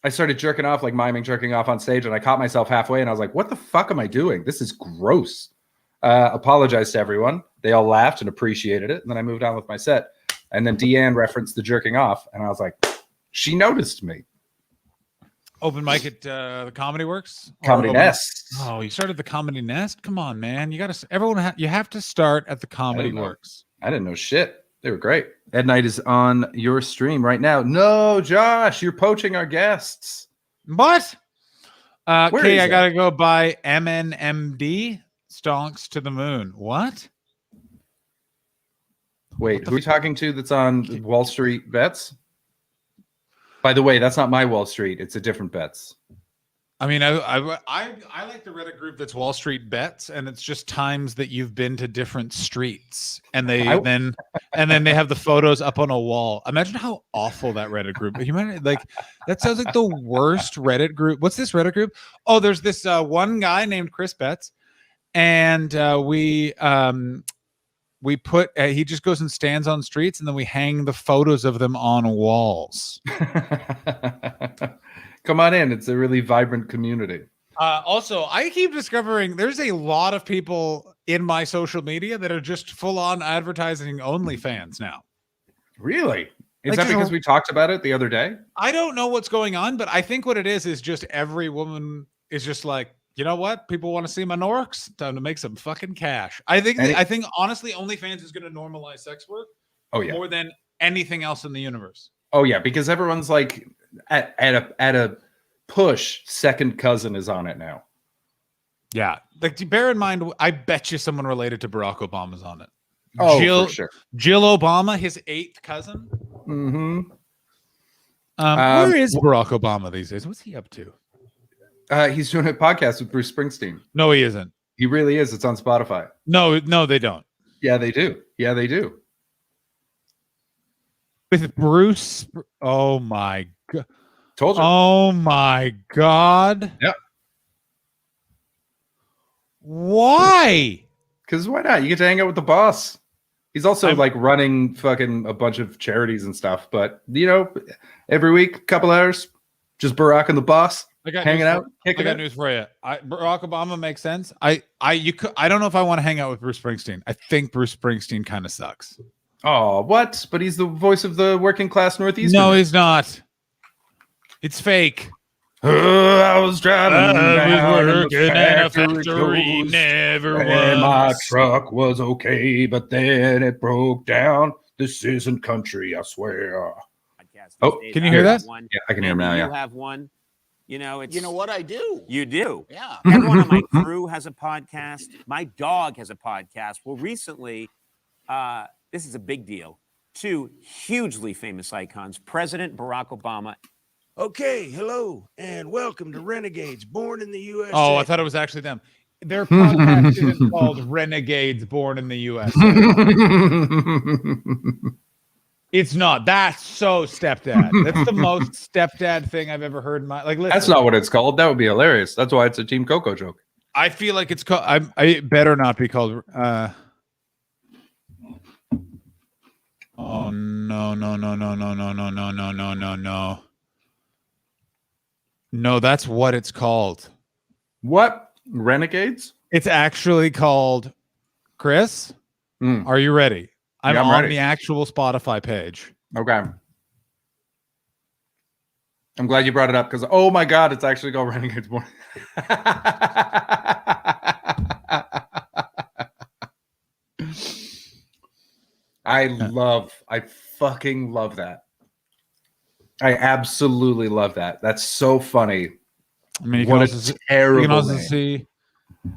B: started jerking off, like miming jerking off on stage, and I caught myself halfway, and I was like, "What the fuck am I doing? This is gross." Apologized to everyone. They all laughed and appreciated it. And then I moved on with my set. And then Deanne referenced the jerking off. And I was like, she noticed me.
A: Open mic at the Comedy Works?
B: Comedy Nest.
A: Oh, you started the Comedy Nest? Come on, man. You got to, you have to start at the Comedy Works.
B: I didn't know shit. They were great. Ed Knight is on your stream right now. No, Josh, you're poaching our guests.
A: What? Okay, I got to go buy MNMD. Stonks to the moon. What?
B: Wait, who are we talking to that's on Wall Street Bets? By the way, that's not my Wall Street. It's a different Bets.
A: I mean, I like the Reddit group that's Wall Street Bets, and it's just times that you've been to different streets, and then they have the photos up on a wall. Imagine how awful that Reddit group. You might that sounds like the worst Reddit group. What's this Reddit group? Oh, there's this one guy named Chris Betts. And we put he just goes and stands on streets, and then we hang the photos of them on walls.
B: Come on in. It's a really vibrant community.
A: Also, I keep discovering there's a lot of people in my social media that are just full on advertising OnlyFans now.
B: Really? Is that because we talked about it the other day? I
A: don't know what's going on, but I think what it is just every woman is just like, you know what? People want to see my Norks. Time to make some fucking cash. I think honestly, OnlyFans is going to normalize sex work.
B: Oh yeah,
A: more than anything else in the universe.
B: Oh yeah, because everyone's like at a push. Second cousin is on it now.
A: Yeah, like bear in mind, I bet you someone related to Barack Obama's on it.
B: Oh, for sure.
A: Jill Obama, his 8th cousin.
B: Mm-hmm.
A: Where is Barack Obama these days? What's he up to?
B: He's doing a podcast with Bruce Springsteen.
A: No, he isn't.
B: He really is. It's on Spotify.
A: No, they don't.
B: Yeah, they do.
A: with Bruce. Oh my god!
B: Told you.
A: Oh my god!
B: Yeah.
A: Why?
B: Because why not? You get to hang out with the boss. He's also
A: I'm-
B: like running fucking a bunch of charities and stuff. But every week, couple hours, just Barack and the boss hanging out,
A: I
B: kicking
A: got
B: it.
A: news for you. Barack Obama makes sense. I don't know if I want to hang out with Bruce Springsteen. I think Bruce Springsteen kind of sucks.
B: Oh, what? But he's the voice of the working class Northeastern.
A: No, he's not. It's fake.
B: I was driving down in the factory close,
A: never
B: and my truck was okay, but then it broke down. This isn't country, I swear. Oh,
A: can you hear that?
B: Yeah, I can hear him now.
C: You
B: Yeah.
C: have one. It's
D: You know what I do?
C: You do.
D: Yeah.
C: Everyone on my crew has a podcast. My dog has a podcast. Well, recently, this is a big deal. Two hugely famous icons, President Barack Obama.
D: Okay, hello, and welcome to Renegades, born in the USA.
A: Oh, I thought it was actually them. Their podcast isn't called Renegades Born in the US. It's not. That's so stepdad. That's the most stepdad thing I've ever heard in my listen,
B: That's not what it's called. That would be hilarious. That's why it's a Team Coco joke.
A: I feel like it's called I better not be called oh no. No, that's what it's called.
B: What? Renegades?
A: It's actually called Chris.
B: Mm.
A: Are you ready? I'm
B: Yeah, I'm
A: on
B: ready.
A: the actual Spotify page.
B: Okay. I'm glad you brought it up because, oh my God, it's actually called Renegades Born. I fucking love that. I absolutely love that. That's so funny.
A: I mean, you
B: What
A: can
B: a
A: also,
B: terrible
A: you can also
B: name.
A: see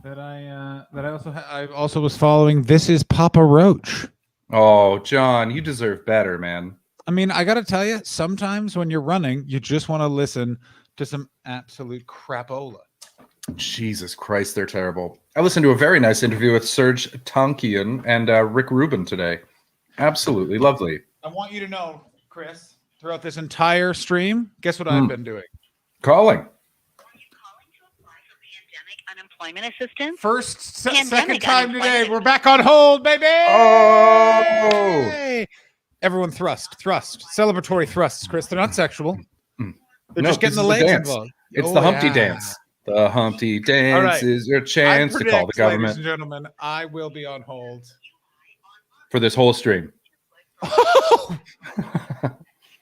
A: that I also was following. This is Papa Roach.
B: Oh, John, you deserve better, man.
A: I mean, I got to tell you, sometimes when you're running, you just want to listen to some absolute crapola.
B: Jesus Christ, they're terrible. I listened to a very nice interview with Serge Tankian and Rick Rubin today. Absolutely lovely.
A: I want you to know, Chris, throughout this entire stream, guess what I've been doing?
B: Calling.
E: Calling to apply for pandemic unemployment assistance.
A: Second
E: Pandemic
A: time today.
E: unemployment.
A: We're back on hold, baby.
B: Oh!
A: Hey! Everyone thrust, celebratory thrusts, Chris. They're not sexual. They're
B: No,
A: just getting
B: this
A: the
B: is the
A: legs
B: dance.
A: involved.
B: It's
A: Oh,
B: the Humpty
A: yeah.
B: Dance. The Humpty Dance
A: right.
B: is your
A: I
B: chance to call the
A: predict, ladies
B: government
A: and gentlemen, I will be on hold.
B: for this whole stream.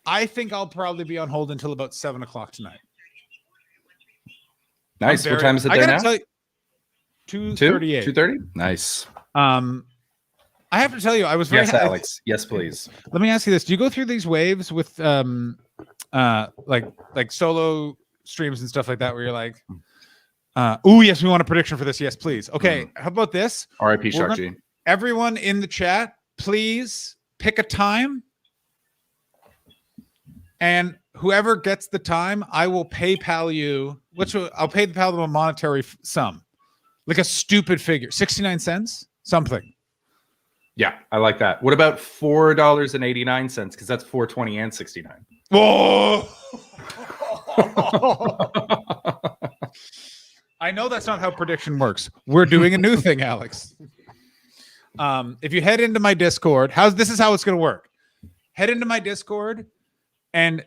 A: I think I'll probably be on hold until about 7:00 tonight.
B: Nice. What time is it
A: I
B: there
A: gotta
B: now?
A: tell you, 2:38.
B: 2:30? Nice.
A: I have to tell you, I was very
B: Yes, Alex. Yes, please.
A: Let me ask you this: do you go through these waves with like solo streams and stuff like that, where you're like, "Oh yes, we want a prediction for this. Yes, please." Okay, how about this?
B: R.I.P.
A: We're
B: Shark
A: gonna-
B: G.
A: Everyone in the chat, please pick a time, and whoever gets the time, I will PayPal you. I'll pay the PayPal them a monetary sum, like a stupid figure, 69 cents, something.
B: Yeah, I like that. What about $4.89? Because that's 4.20 and 69.
A: Whoa! I know that's not how prediction works. We're doing a new thing, Alex. If you head into my Discord, this is how it's going to work. Head into my Discord and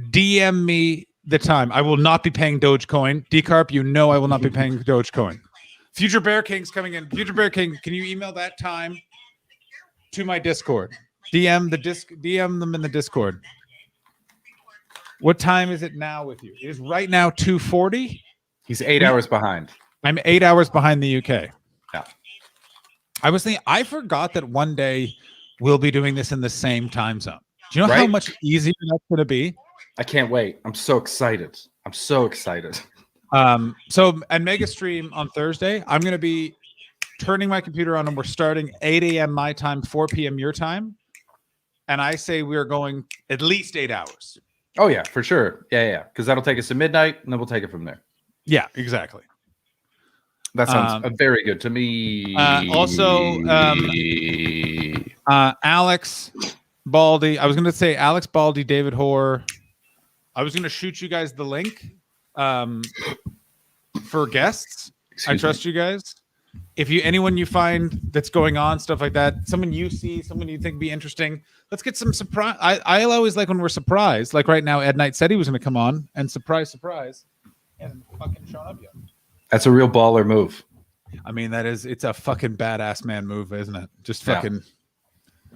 A: DM me the time. I will not be paying Dogecoin. Decarp, you know I will not be paying Dogecoin. Future Bear King's coming in. Future Bear King, can you email that time to my Discord? DM them in the Discord. What time is it now with you? It is right now 2:40.
B: He's 8 hours behind.
A: I'm 8 hours behind the UK.
B: Yeah.
A: I was thinking, I forgot that one day we'll be doing this in the same time zone. Do you know how
B: Right?
A: much easier that's going to be?
B: I can't wait. I'm so excited. I'm so excited.
A: So at Mega Stream on Thursday, I'm going to be turning my computer on and we're starting 8 a.m. my time, 4 p.m. your time. And I say we're going at least 8 hours.
B: Oh, yeah, for sure. Yeah. Because that'll take us to midnight, and then we'll take it from there.
A: Yeah, exactly.
B: That sounds very good to me.
A: Also, Alex Baldy. I was going to say Alex Baldy, David Hoare. I was going to shoot you guys the link for guests. I trust you guys. If anyone you find that's going on, stuff like that, someone you see, someone you think be interesting, let's get some surprise. I always like when we're surprised. Like right now, Ed Knight said he was going to come on, and surprise, and fucking shown up yet.
B: That's a real baller move.
A: I mean, it's a fucking badass man move, isn't it? Just fucking. Yeah.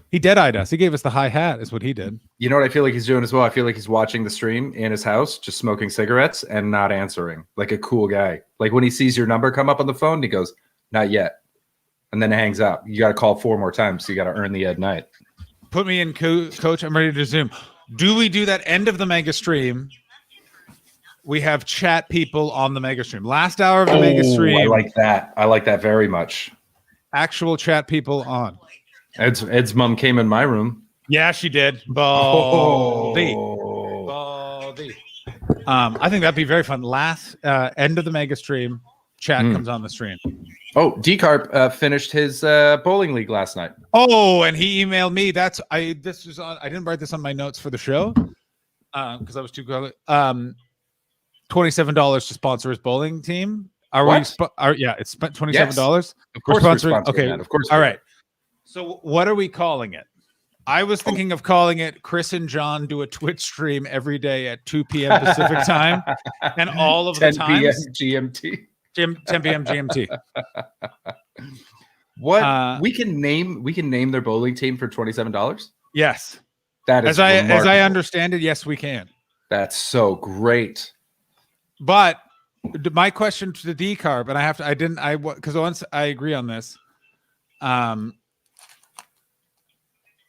A: He dead-eyed us. He gave us the high hat, is what he did.
B: You know what I feel like he's doing as well? I feel like he's watching the stream in his house, just smoking cigarettes and not answering, like a cool guy. Like when he sees your number come up on the phone, he goes, "Not yet," and then it hangs up. You got to call 4 more times, so you got to earn the Ed Knight.
A: Put me in, coach. I'm ready to zoom. Do we do that end of the mega stream? We have chat people on the mega stream. Last hour of the mega stream.
B: I like that. I like that very much.
A: Actual chat people on.
B: Ed's mom came in my room.
A: Yeah, she did. Baldy. Baldy. I think that'd be very fun. Last end of the mega stream, chat comes on the stream.
B: Oh, Decarp finished his bowling league last night.
A: Oh, and he emailed me. I didn't write this on my notes for the show because I was too good. $27 to sponsor his bowling team. It's spent $27.
B: Yes. Of course, we're sponsoring
A: okay,
B: that. Of course.
A: All right. So what are we calling it? I was thinking of calling it Chris and John do a Twitch stream every day at 2 p.m. Pacific time, and all of the times
B: 10 p.m. GMT.
A: 10 p.m. GMT.
B: What we can name their bowling team for $27?
A: Yes.
B: That is
A: as I understand it, yes, we can.
B: That's so great.
A: But my question to the Decarb, and because once I agree on this,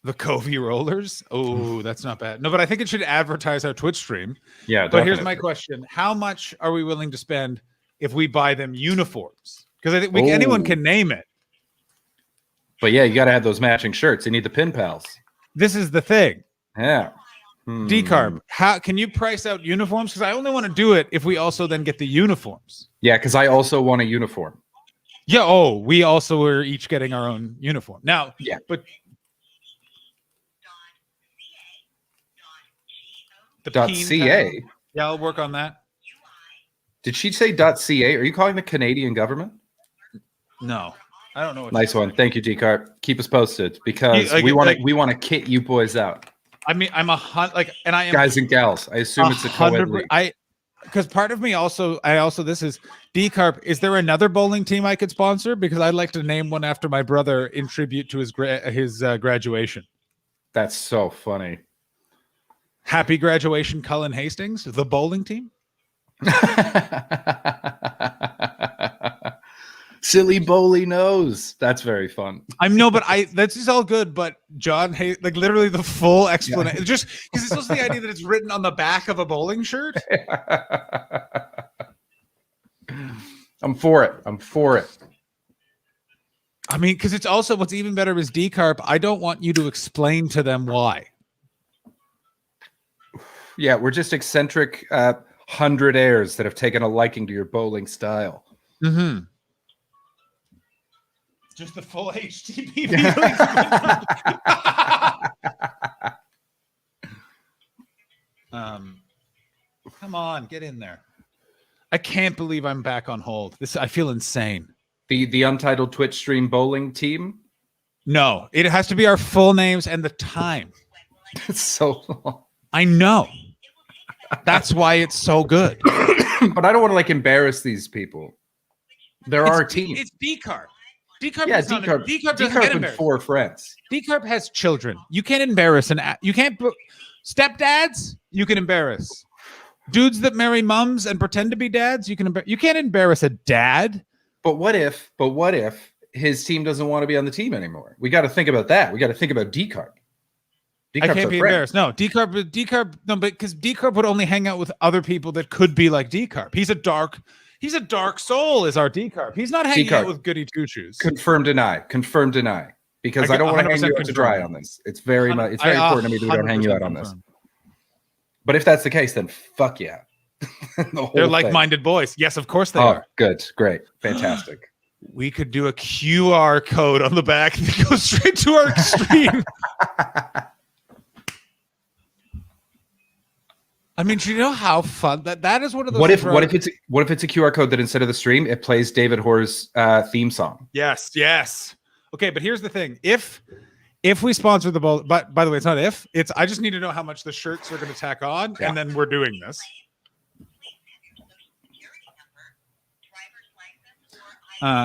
A: the Covey rollers. Oh, that's not bad. No, but I think it should advertise our Twitch stream.
B: Yeah.
A: But here's my question: how much are we willing to spend if we buy them uniforms? Because I think anyone can name it.
B: But yeah, you got to have those matching shirts. You need the pin pals.
A: This is the thing.
B: Yeah.
A: Decarb, how can you price out uniforms? Because I only want to do it if we also then get the uniforms.
B: Yeah, because I also want a uniform.
A: Yeah. Oh, we also are each getting our own uniform now.
B: Yeah,
A: but
B: the .ca.
A: Yeah, I'll work on that.
B: Did she say .ca? Are you calling the Canadian government?
A: No, I don't know. What
B: nice one. Thank you, Decarb. Keep us posted because we want to kit you boys out.
A: I mean, I'm and I am
B: guys and gals. I assume it's a co-ed league.
A: Because part of me also, this is Decarb. Is there another bowling team I could sponsor? Because I'd like to name one after my brother in tribute to his graduation. That's
B: so funny.
A: Happy graduation, Cullen Hastings, the bowling team.
B: Silly Bowley knows. That's very fun.
A: That's just all good. But John, like literally the full explanation, just because it's also the idea that it's written on the back of a bowling shirt.
B: I'm for it.
A: I mean, because it's also what's even better is Decarb. I don't want you to explain to them why.
B: Yeah, we're just eccentric 100 heirs that have taken a liking to your bowling style.
A: Mm-hmm. Just the full HTTP. Come on, get in there. I can't believe I'm back on hold. I feel insane.
B: The untitled Twitch stream bowling team?
A: No, it has to be our full names and the time.
B: It's so long.
A: I know. That's why it's so good.
B: But I don't want to embarrass these people. They're our team.
A: It's Decarb.
B: Decarb doesn't get embarrassed. 4 friends.
A: Decarb has children. You can't embarrass stepdads. You can embarrass dudes that marry mums and pretend to be dads. You can't embarrass a dad.
B: But what if his team doesn't want to be on the team anymore? We got to think about that. We got to think about Decarb.
A: I can't be embarrassed. No, Decarb. No, but because Decarb would only hang out with other people that could be like Decarb. He's a dark soul. Is our Decarb? He's not hanging out with goody two shoes.
B: Confirm, deny. Because I don't want to hang you out to dry on this. It's very important to me that we don't hang you out on this. But if that's the case, then fuck yeah.
A: They're like-minded boys. Yes, of course they are.
B: Good, great, fantastic.
A: We could do a QR code on the back that goes straight to our stream. I mean, do you know how fun that is? One of those.
B: What if
A: things where
B: what if it's a QR code that instead of the stream it plays David Hoare's theme song?
A: Yes. Okay, but here's the thing: if we sponsor the bowl, but by the way, it's not if. It's I just need to know how much the shirts are going to tack on,
B: Yeah.
A: and then we're doing this.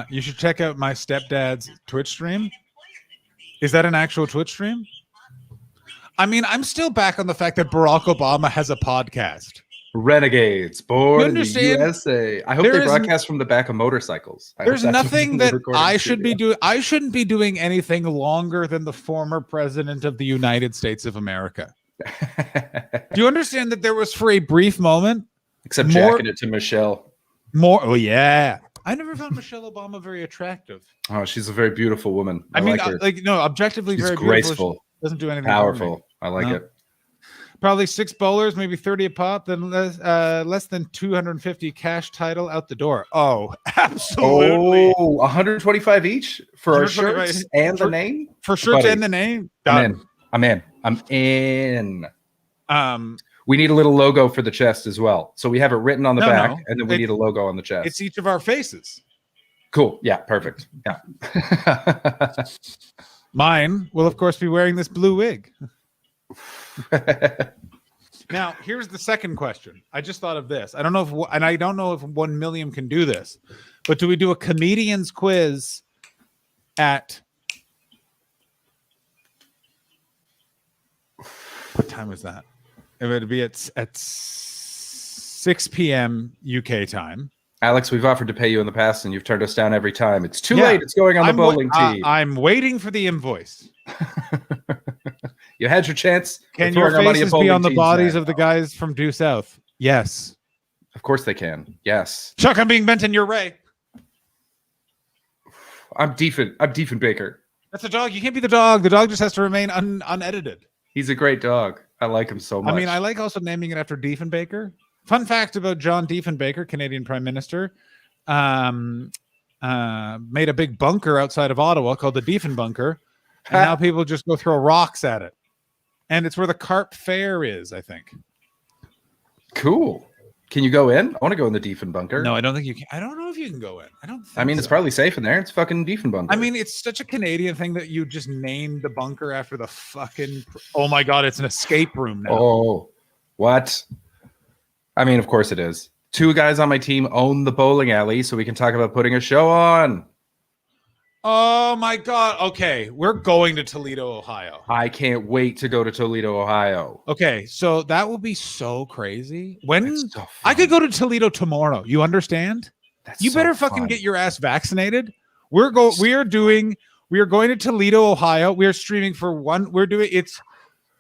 A: You should check out my stepdad's Twitch stream. Is that an actual Twitch stream? I mean, I'm still back on the fact that Barack Obama has a podcast.
B: Renegades, born
A: You
B: in the
A: understand?
B: USA. I hope
A: There
B: they
A: is
B: broadcast from the back of motorcycles. I hope
A: There's
B: that's what
A: nothing
B: they
A: that
B: record in
A: I
B: the
A: should be
B: studio.
A: doing. I shouldn't be doing anything longer than the former president of the United States of America. Do you understand that there was for a brief moment
B: Except
A: more-
B: jacking it to Michelle.
A: more? Oh yeah, I never found Michelle Obama very attractive.
B: Oh, she's a very beautiful woman.
A: I mean,
B: like her.
A: no, objectively
B: She's
A: very beautiful.
B: graceful,
A: She doesn't do anything. for me.
B: powerful. I like
A: No.
B: it.
A: Probably 6 bowlers, maybe 30 a pop, then less than 250 cash title out the door. Oh, absolutely.
B: Oh, 125 each for our
A: 125
B: shirts and the
A: for-
B: name.
A: For shirts
B: buddy.
A: and the name.
B: I'm
A: Done.
B: in.
A: Um,
B: We need a little logo for the chest as well. So we have it written on the
A: No,
B: back,
A: no.
B: and then we
A: It-
B: need a logo on the chest.
A: it's each of our faces.
B: Cool. Yeah, perfect. Yeah.
A: Mine will, of course, be wearing this blue wig. Now, here's the second question. I just thought of this. I don't know if, and I don't know if 1 million can do this, but do we do a comedian's quiz at what time is that? It would be at 6 p.m. UK time.
B: Alex, we've offered to pay you in the past, and you've turned us down every time. It's too
A: Yeah.
B: late. It's going on the
A: I'm wa-
B: bowling tee.
A: I'm waiting for the invoice.
B: You had your chance.
A: Can
B: We're
A: your
B: throwing our money at
A: faces be
B: bowling
A: on the
B: tees
A: bodies
B: now.
A: of the guys from Due South? Yes.
B: Of course they can. Yes.
A: Chuck, I'm being bent in your Ray.
B: I'm Diefenbaker.
A: That's a dog. You can't be the dog. The dog just has to remain unedited.
B: He's a great dog. I like him so much.
A: I mean, I like also naming it after Diefenbaker. Fun fact about John Diefenbaker, Canadian Prime Minister, made a big bunker outside of Ottawa called the Diefenbunker, and now people just go throw rocks at it. And it's where the Carp Fair is, I think.
B: Cool. Can you go in? I want to go in the Diefenbunker.
A: No, I don't think you can. I don't know if you can go in. I don't. Think
B: I mean, it's
A: so.
B: probably safe in there. It's fucking Diefenbunker.
A: I mean, it's such a Canadian thing that you just named the bunker after the fucking. Oh my god, it's an escape room now.
B: oh, what? I mean, of course it is. 2 guys on my team own the bowling alley, so we can talk about putting a show on.
A: Oh my god. Okay, we're going to Toledo, Ohio.
B: I can't wait to go to Toledo, Ohio.
A: Okay, so that will be so crazy. When
B: That's so
A: I
B: fun.
A: could go to Toledo tomorrow. You understand?
B: That's
A: You
B: so
A: better fucking
B: fun.
A: get your ass vaccinated. We are going to Toledo, Ohio. We are streaming for one. We're doing it's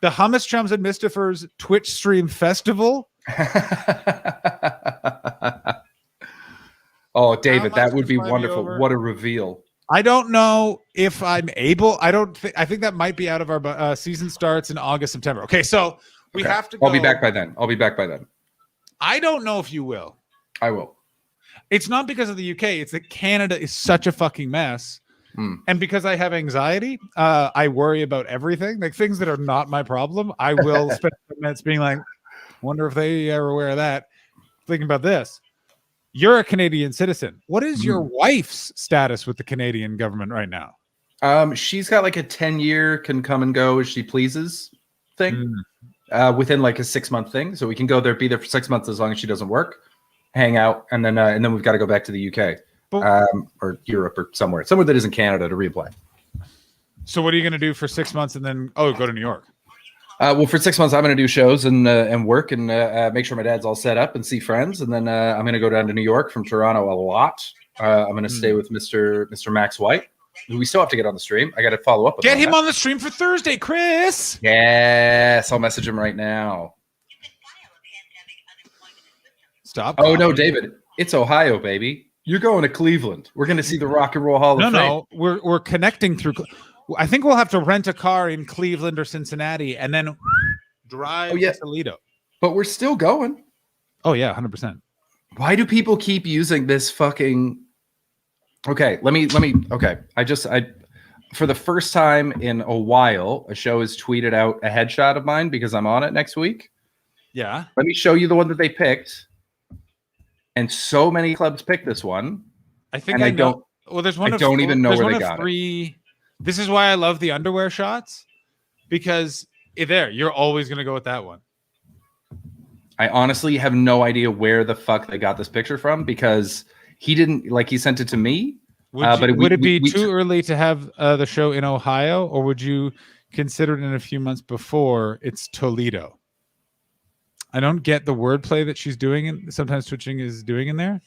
A: the Hummus Chums and Mistafers Twitch stream festival.
B: Oh, David,
A: much
B: that would
A: to
B: be
A: fly me
B: wonderful.
A: over?
B: What a reveal.
A: I don't know if I'm able. I think that might be out of our season starts in August, September. Okay, so we
B: Okay.
A: have to go.
B: I'll be back by then.
A: I don't know if you will.
B: I will.
A: It's not because of the UK. It's that Canada is such a fucking mess.
B: Hmm.
A: And because I have anxiety, I worry about everything, like things that are not my problem. I will spend minutes being like, wonder if they are aware of that. Thinking about this. You're a Canadian citizen. What is your wife's status with the Canadian government right now?
B: She's got like a 10-year can come and go as she pleases thing within like a 6-month thing. So we can go there, be there for 6 months as long as she doesn't work, hang out, and then we've got to go back to the UK or Europe or somewhere that isn't Canada to reapply.
A: So what are you going to do for 6 months and then go to New York?
B: Well, for 6 months, I'm going to do shows and work and make sure my dad's all set up and see friends. And then I'm going to go down to New York from Toronto a lot. I'm going to stay with Mr. Max White, who we still have to get on the stream. I got to follow up with
A: Get him
B: that.
A: on the stream for Thursday, Chris.
B: Yes, I'll message him right now.
A: Stop.
B: Oh, no,
A: coughing.
B: David, it's Ohio, baby. You're going to Cleveland. We're going to see the Rock and Roll Hall of Fame.
A: No, we're connecting through. I think we'll have to rent a car in Cleveland or Cincinnati and then drive to Toledo.
B: But we're still going.
A: Oh yeah, 100%.
B: Why do people keep using this fucking? Okay, let me. Okay, I for the first time in a while, a show has tweeted out a headshot of mine because I'm on it next week.
A: Yeah.
B: Let me show you the one that they picked. And so many clubs picked this one.
A: I think
B: And
A: I
B: I
A: know.
B: don't-
A: Well, there's
B: I
A: one.
B: don't even know
A: there's
B: where
A: one
B: they
A: of
B: got it.
A: 3. This is why I love the underwear shots, because there you're always going to go with that one.
B: I honestly have no idea where the fuck they got this picture from because he didn't he sent it to me.
A: Would it be too early to have the show in Ohio, or would you consider it in a few months before it's Toledo? I don't get the wordplay that she's doing, and sometimes switching is doing in there.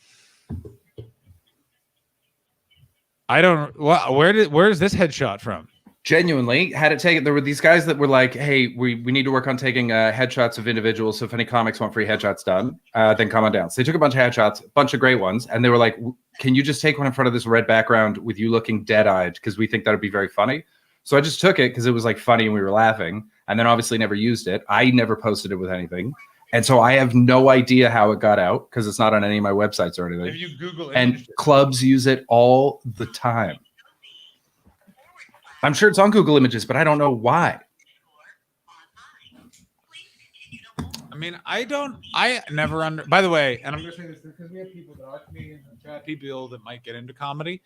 A: I don't. Where's this headshot from?
B: Genuinely had it taken. There were these guys that were like, "Hey, we need to work on taking headshots of individuals. So if any comics want free headshots done, then come on down." So they took a bunch of headshots, a bunch of great ones, and they were like, "Can you just take one in front of this red background with you looking dead-eyed? Because we think that would be very funny." So I just took it because it was like funny and we were laughing, and then obviously never used it. I never posted it with anything, and so I have no idea how it got out because it's not on any of my websites or anything.
A: If you Google
B: And
A: image-
B: clubs use it all the time. I'm sure it's on Google Images, but I don't know why.
A: I mean, I never under. By the way, and I'm going to say this because we have people that are comedians in the chat, people that might get into comedy.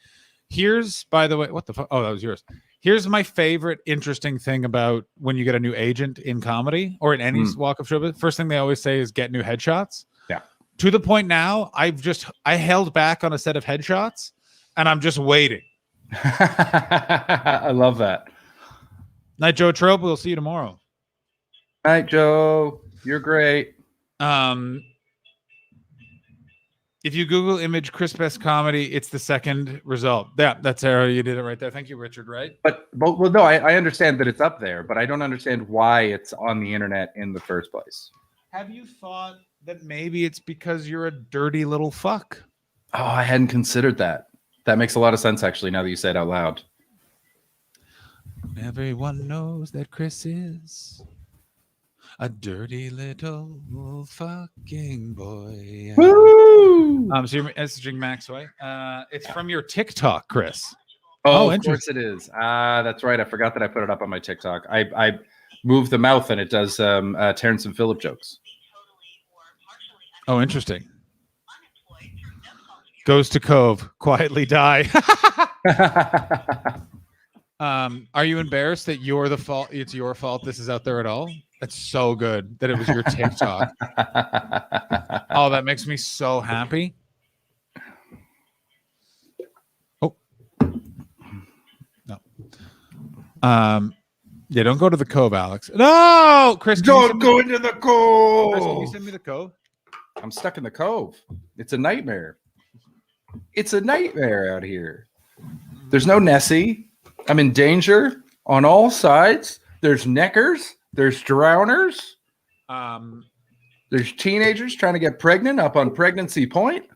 A: Here's, by the way, what the fuck? Oh, that was yours. Here's my favorite interesting thing about when you get a new agent in comedy or in any walk of showbiz. First thing they always say is get new headshots.
B: Yeah.
A: To the point now, I held back on a set of headshots, and I'm just waiting.
B: I love that.
A: Night, Joe Trope. We'll see you tomorrow.
B: Night, Joe. You're great.
A: If you Google image Chris Best comedy, it's the second result. Yeah, that's Sarah. You did it right there. Thank you, Richard. Right?
B: But well, no, I understand that it's up there, but I don't understand why it's on the internet in the first place.
A: Have you thought that maybe it's because you're a dirty little fuck?
B: Oh, I hadn't considered that. That makes a lot of sense, actually, now that you say it out loud.
A: Everyone knows that Chris is a dirty little fucking boy.
B: Woo!
A: So you're messaging Maxway. It's from your TikTok, Chris.
B: Oh, of
A: interesting.
B: course it is. That's right. I forgot that I put it up on my TikTok. I moved the mouth and it does Terrence and Phillip jokes.
A: Oh, interesting. Goes to Cove, quietly die. Are you embarrassed that you're the fault? It's your fault this is out there at all? That's so good that it was your TikTok. Oh, that makes me so happy. Oh. No. Yeah, don't go to the Cove, Alex. No, Chris.
B: Don't go into the Cove.
A: Chris, can you send me the Cove?
B: I'm stuck in the Cove. It's a nightmare. It's a nightmare out here. There's no Nessie. I'm in danger on all sides. There's neckers. There's drowners. There's teenagers trying to get pregnant up on Pregnancy Point.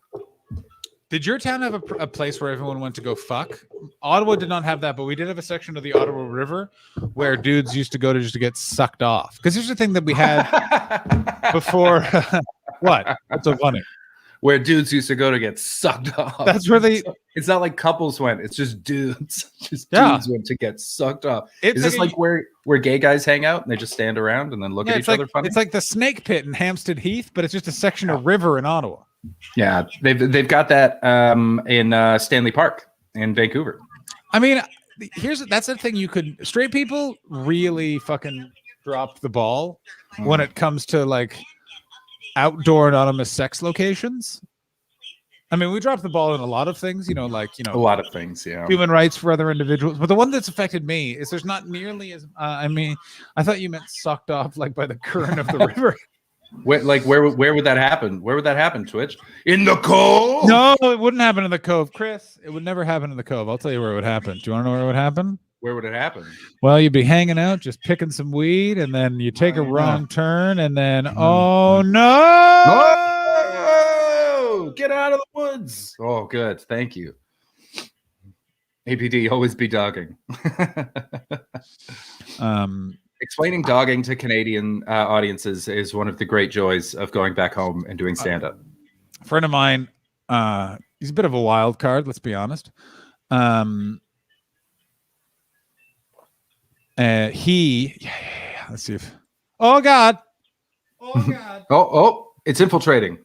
A: Did your town have a place where everyone went to go fuck? Ottawa did not have that, but we did have a section of the Ottawa River where dudes used to go to just to get sucked off. Because here's the thing that we had before. What? What's so funny?
B: Where dudes used to go to get sucked off.
A: That's where they.
B: It's not like couples went. It's just dudes. Just
A: Yeah.
B: dudes went to get sucked off.
A: It's
B: Is this like where gay guys hang out and they just stand around and then look at
A: it's
B: each other
A: like
B: funny?
A: it's like the Snake Pit in Hampstead Heath, but it's just a section of river in Ottawa.
B: Yeah, they've got that in Stanley Park in Vancouver.
A: I mean, that's the thing. You could straight people really fucking drop the ball when it comes to like outdoor anonymous sex locations. I mean, we dropped the ball in a lot of things,
B: A lot of things, yeah.
A: human rights for other individuals. But the one that's affected me is there's not nearly as. I mean, I thought you meant sucked off like by the current of the river.
B: Where would that happen? Where would that happen? Twitch in the Cove?
A: No, it wouldn't happen in the Cove, Chris. It would never happen in the Cove. I'll tell you where it would happen. Do you want to know where it would happen?
B: Where would it happen?
A: Well, you'd be hanging out, just picking some weed, and then you take a wrong turn, and then oh no!
B: Oh, get out of the woods! Oh, good. Thank you. APD, always be dogging. Explaining dogging to Canadian audiences is one of the great joys of going back home and doing stand-up.
A: A friend of mine, he's a bit of a wild card, let's be honest. Let's see if. Oh God! Oh God.
B: Oh, it's infiltrating.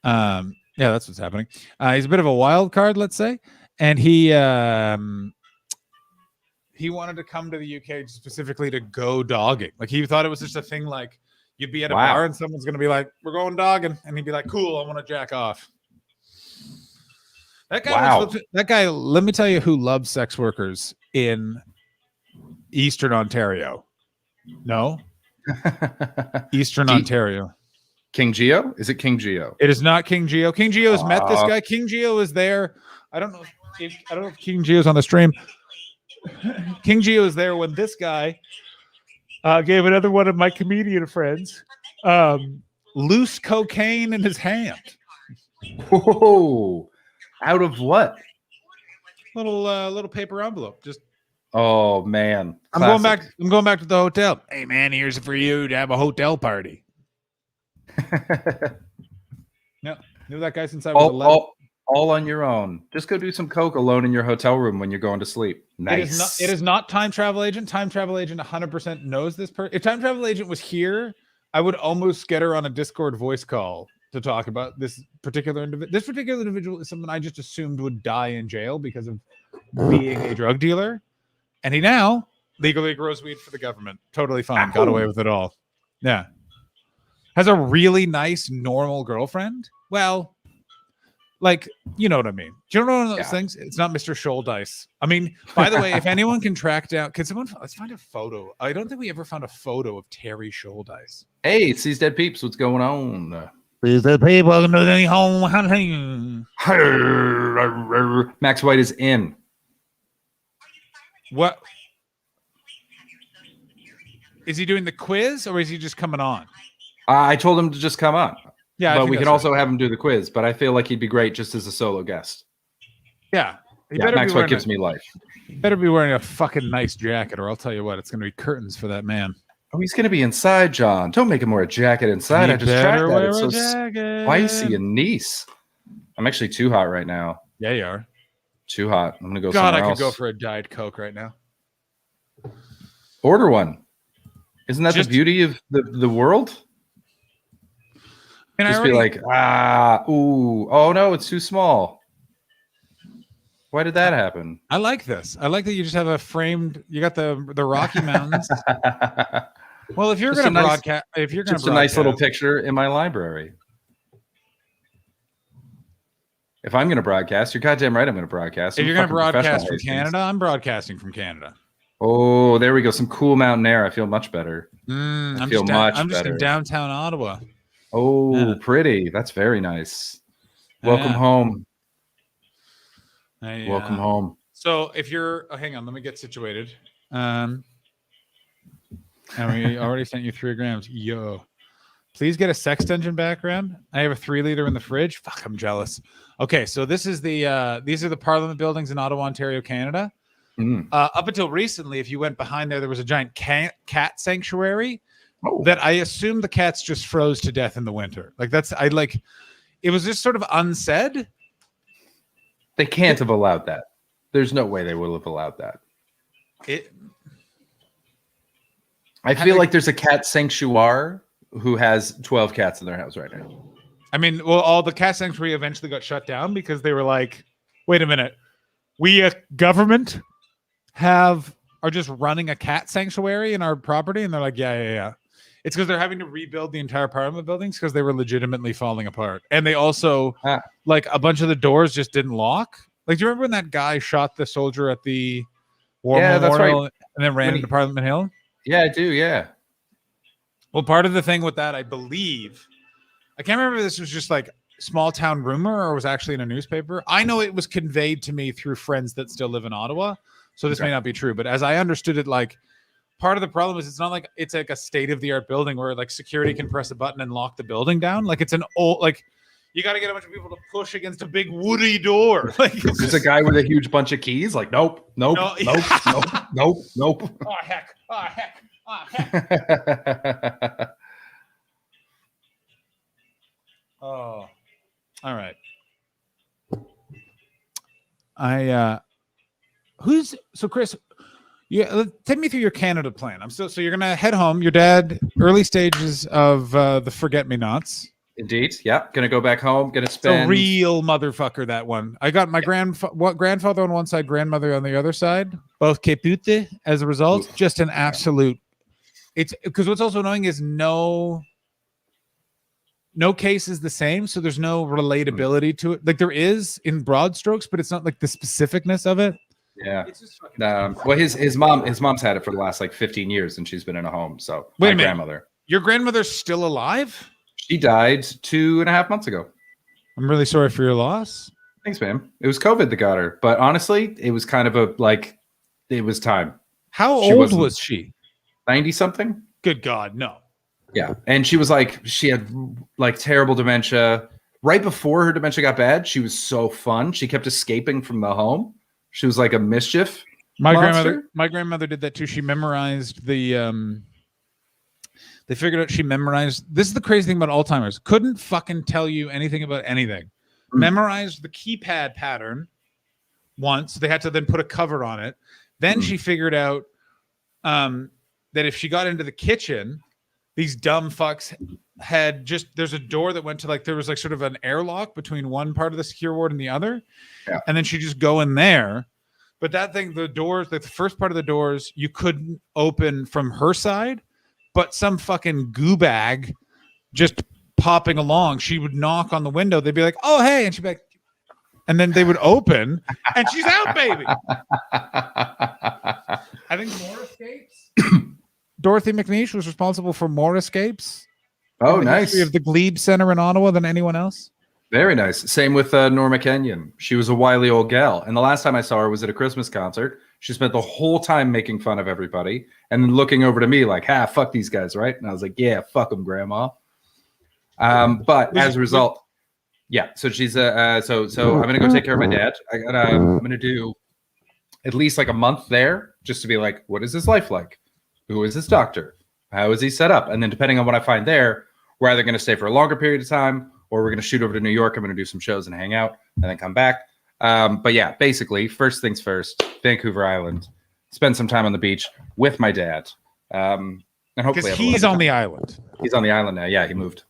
A: Yeah, that's what's happening. He's a bit of a wild card, let's say, and he wanted to come to the UK specifically to go dogging. Like he thought it was just a thing like you'd be at a
B: Wow.
A: bar and someone's gonna be like, "We're going dogging," and he'd be like, "Cool, I want to jack off." That guy.
B: Wow.
A: That guy. Let me tell you who loves sex workers in Eastern Ontario. No, Eastern
B: G-
A: Ontario.
B: King Geo? Is it King Geo?
A: It is not King Geo. King Geo has met this
B: Aw.
A: guy. King Geo is there. I don't know if King Geo's on the stream. King Geo is there when this guy gave another one of my comedian friends loose cocaine in his hand.
B: Whoa. Out of what?
A: Little paper envelope. Just
B: Oh man.
A: I'm going back to the hotel. Hey man, here's for you to have a hotel party. No, knew that guy since I was 11.
B: all on your own. Just go do some coke alone in your hotel room when you're going to sleep. Nice.
A: It is not Time Travel Agent. Time Travel Agent 100% knows this person. If Time Travel Agent was here, I would almost get her on a Discord voice call to talk about this particular individual. This particular individual is someone I just assumed would die in jail because of being a drug dealer. And he now legally grows weed for the government. Totally fine. Got away with it all. Yeah. Has a really nice, normal girlfriend. Well, like, you know what I mean. Do you know one of those things? It's not Mr. Shouldice. I mean, by the way, if anyone can track down, let's find a photo. I don't think we ever found a photo of Terry Shouldice.
B: Hey, it's these dead peeps. What's going on?
A: Please, the people to the home hunting.
B: Max White is in.
A: What? Is he doing the quiz or is he just coming on?
B: I told him to just come on.
A: Yeah,
B: but we can also have him do the quiz. But I feel like he'd be great just as a solo guest.
A: Yeah.
B: Max White gives me life.
A: Better be wearing a fucking nice jacket, or I'll tell you what, it's going to be curtains for that man.
B: Oh, he's going to be inside, John. Don't make him wear a jacket inside. I just tracked that. It's so spicy and nice. I'm actually too hot right now.
A: Yeah, you are.
B: Too hot. I'm going to go
A: God,
B: somewhere
A: I could
B: else.
A: go for a Diet Coke right now.
B: Order one. Isn't that the beauty of the world?
A: And
B: just be like, oh no, it's too small. Why did that happen?
A: I like this. I like that you just have a framed. You got the Rocky Mountains. Well, if you're going to broadcast,
B: just a nice little picture in my library. If I'm going to broadcast, you're goddamn right. I'm going to broadcast.
A: If you're going to broadcast from Canada, I'm broadcasting from Canada.
B: Oh, there we go. Some cool mountain air. I feel much better.
A: I'm just in downtown Ottawa.
B: Oh, yeah. Pretty. That's very nice. Welcome home. Welcome home.
A: So if you're, hang on, let me get situated. And we already sent you 3 grams. Yo, please get a sex dungeon background. I have a 3-liter in the fridge. Fuck, I'm jealous. Okay, so this is these are the Parliament buildings in Ottawa, Ontario, Canada. Up until recently, if you went behind there was a giant cat sanctuary. That I assume the cats just froze to death in the winter. It was just sort of unsaid.
B: They can't have allowed that. There's no way they would have allowed that. I feel like there's a cat sanctuary who has 12 cats in their house right now.
A: I mean, well, all the cat sanctuary eventually got shut down because they were like, wait a minute, we government are just running a cat sanctuary in our property? And they're like, yeah. It's because they're having to rebuild the entire Parliament buildings because they were legitimately falling apart. And they also, like, a bunch of the doors just didn't lock. Like, do you remember when that guy shot the soldier at the War Memorial and then ran into Parliament Hill?
B: Yeah, I do, yeah.
A: Well, part of the thing with that, I believe, I can't remember if this was just like small town rumor or was actually in a newspaper. I know it was conveyed to me through friends that still live in Ottawa. So this may not be true. But as I understood it, like, part of the problem is it's not like it's like a state-of-the-art building where like security can press a button and lock the building down. Like it's an old, like you got to get a bunch of people to push against a big woody door. Like
B: there's a guy with a huge bunch of keys. Like nope.
A: Oh heck! Oh, all right. Chris? Yeah, take me through your Canada plan. So you're gonna head home. Your dad, early stages of the forget me nots.
B: Indeed. Yeah. Gonna go back home. Gonna
A: It's a
B: spend.
A: real motherfucker, that one. I got my grandfather on one side, grandmother on the other side, both capute as a result. Just an absolute. It's because what's also annoying is no case is the same, so there's no relatability to it. Like there is in broad strokes, but it's not like the specificness of it.
B: Yeah.
A: It's just fucking.
B: Well, his mom's had it for the last like 15 years, and she's been in a home. So
A: Wait a
B: my
A: minute.
B: grandmother.
A: Your grandmother's still alive?
B: She died 2.5 months ago.
A: I'm really sorry for your loss.
B: Thanks, man. It was COVID that got her, but honestly, it was kind of it was time.
A: How
B: She
A: old
B: wasn't-
A: was she?
B: 90 something.
A: Good God, no.
B: Yeah, and she was like, she had like terrible dementia. Right before her dementia got bad, she was so fun. She kept escaping from the home. She was like a mischief.
A: My
B: monster?
A: grandmother did that too. She memorized the they figured out she memorized. This is the crazy thing about Alzheimer's. Couldn't fucking tell you anything about anything. Memorized the keypad pattern once. They had to then put a cover on it. Then she figured out that if she got into the kitchen, these dumb fucks had just there's a door that went to like there was like sort of an airlock between one part of the secure ward and the other.
B: Yeah.
A: And then she just go in there. But that thing, the doors, like the first part of the doors, you couldn't open from her side, but some fucking goo bag just popping along. She would knock on the window. They'd be like, "Oh, hey," and she'd be like, and then they would open, and she's out, baby. I think more escapes. Dorothy McNeish was responsible for more escapes.
B: Oh,
A: in the
B: nice.
A: history of the Glebe Center in Ottawa than anyone else.
B: Very nice. Same with Norma Kenyon. She was a wily old gal. And the last time I saw her was at a Christmas concert. She spent the whole time making fun of everybody and then looking over to me like, fuck these guys, right? And I was like, yeah, fuck them, Grandma. But as a result, yeah. So she's so I'm gonna go take care of my dad. I'm gonna do at least like a month there just to be like, what is his life like? Who is his doctor? How is he set up? And then depending on what I find there, we're either going to stay for a longer period of time or we're going to shoot over to New York. I'm going to do some shows and hang out and then come back. But yeah, basically, first things first, Vancouver Island, spend some time on the beach with my dad. And hopefully
A: Because
B: have a
A: he's
B: lovely
A: on the
B: time.
A: island.
B: He's on the island now. Yeah, he moved.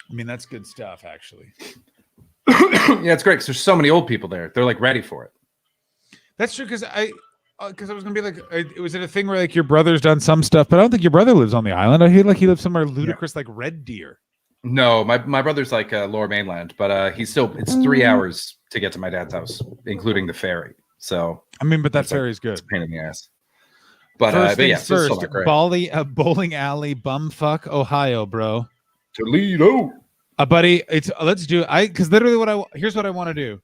A: I mean, that's good stuff, actually.
B: Yeah, it's great because there's so many old people there. They're like ready for it.
A: That's true. Because I was gonna be like, was it a thing where like your brother's done some stuff, but I don't think your brother lives on the island. I feel like he lives somewhere ludicrous, like Red Deer.
B: No, my brother's like lower mainland, but it's 3 hours to get to my dad's house, including the ferry. So
A: I mean, but that
B: It's like-
A: ferry's good.
B: it's a pain in the ass. But
A: First
B: yeah,
A: things
B: so it's still
A: first,
B: not great.
A: bowling alley, bumfuck, Ohio, bro.
B: Toledo.
A: Buddy, let's do it. Because literally here's what I want to do.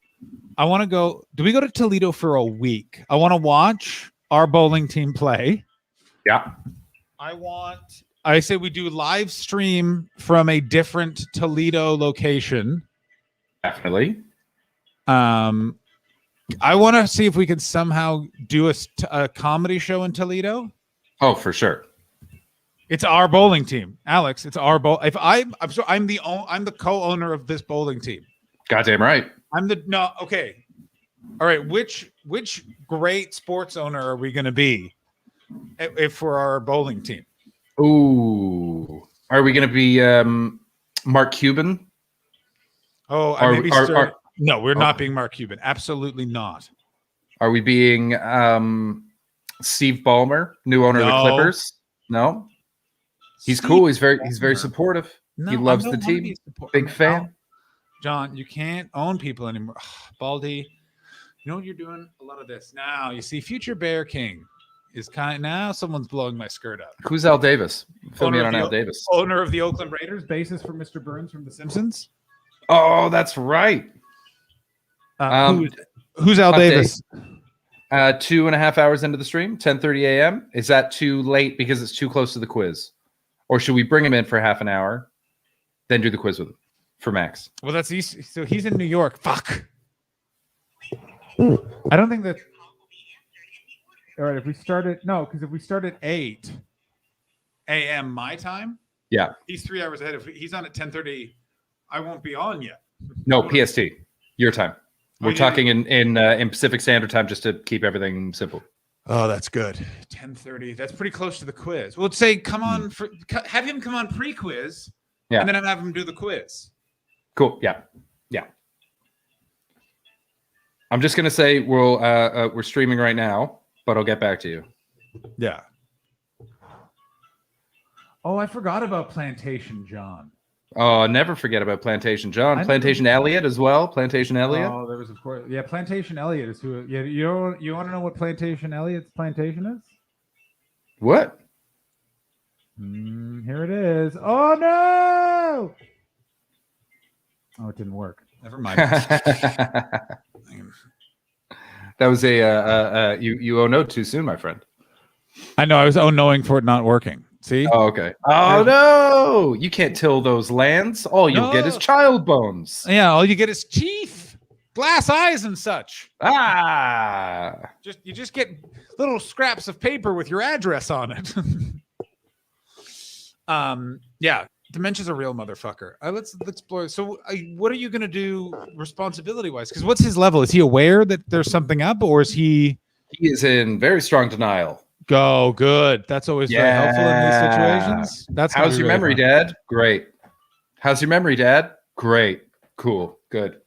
A: I want to go. Do we go to Toledo for a week? I want to watch our bowling team play.
B: Yeah.
A: I say we do live stream from a different Toledo location.
B: Definitely.
A: I want to see if we can somehow do a comedy show in Toledo.
B: Oh, for sure.
A: It's our bowling team, Alex. It's our bowl. If I'm the co-owner of this bowling team.
B: Goddamn right.
A: Okay. All right. Which great sports owner are we going to be if for our bowling team?
B: Ooh. Are we going to be Mark Cuban?
A: Oh, no, we're not being Mark Cuban. Absolutely not.
B: Are we being Steve Ballmer, new owner of
A: No.
B: the Clippers? No. He's cool. He's very supportive.
A: No,
B: He
A: I
B: loves
A: don't
B: the
A: wanna
B: team.
A: be support-
B: Big fan.
A: No. John, you can't own people anymore. Ugh, Baldy, you know what you're doing? A lot of this. Now, you see, future Bear King is now someone's blowing my skirt up.
B: Who's Al Davis? Fill me
A: Owner
B: in
A: of
B: on
A: the-
B: Al Davis.
A: Owner of the Oakland Raiders, basis for Mr. Burns from The Simpsons.
B: Oh, that's right.
A: Who's Al
B: update.
A: Davis?
B: 2.5 hours into the stream, 10:30 a.m. Is that too late because it's too close to the quiz? Or should we bring him in for half an hour, then do the quiz with him for Max?
A: Well, that's easy. So he's in New York. Fuck. I don't think that. All right, if we start at 8 a.m. my time,
B: Yeah.
A: he's 3 hours ahead. If he's on at 10:30, I won't be on yet.
B: No, PST. Your time. We're
A: yeah.
B: talking in Pacific Standard Time just to keep everything simple.
D: Oh, that's good.
A: 10:30. That's pretty close to the quiz. Well, say come on have him come on pre-quiz,
B: Yeah.
A: and then have him do the quiz.
B: Cool. Yeah. Yeah. I'm just gonna say we're streaming right now, but I'll get back to you.
A: Yeah. Oh, I forgot about Plantation John.
B: Oh, never forget about Plantation John.
A: I
B: Plantation Elliot as well. Plantation Elliot.
A: Oh, there was of course. Yeah, Plantation Elliot is who. Yeah, you want to know what Plantation Elliot's plantation is?
B: What?
A: Here it is. Oh no! Oh, it didn't work. Never mind.
B: That was you owe no too soon, my friend.
A: I know. I was knowing for it not working. See?
B: Oh, okay. Oh no! You can't till those lands. All you'll get is
A: No.
B: child bones.
A: Yeah. All you get is teeth, glass eyes, and such.
B: Ah.
A: You just get little scraps of paper with your address on it. Yeah. Dementia's a real motherfucker. Let's explore. So, what are you gonna do responsibility wise? Because what's his level? Is he aware that there's something up, or is he?
B: He is in very strong denial.
A: Go good. That's always very helpful in these
B: Yeah.
A: situations. That's gonna
B: How's
A: be
B: your
A: really
B: memory,
A: fun.
B: Dad? Great. How's your memory, Dad? Great. Cool. Good.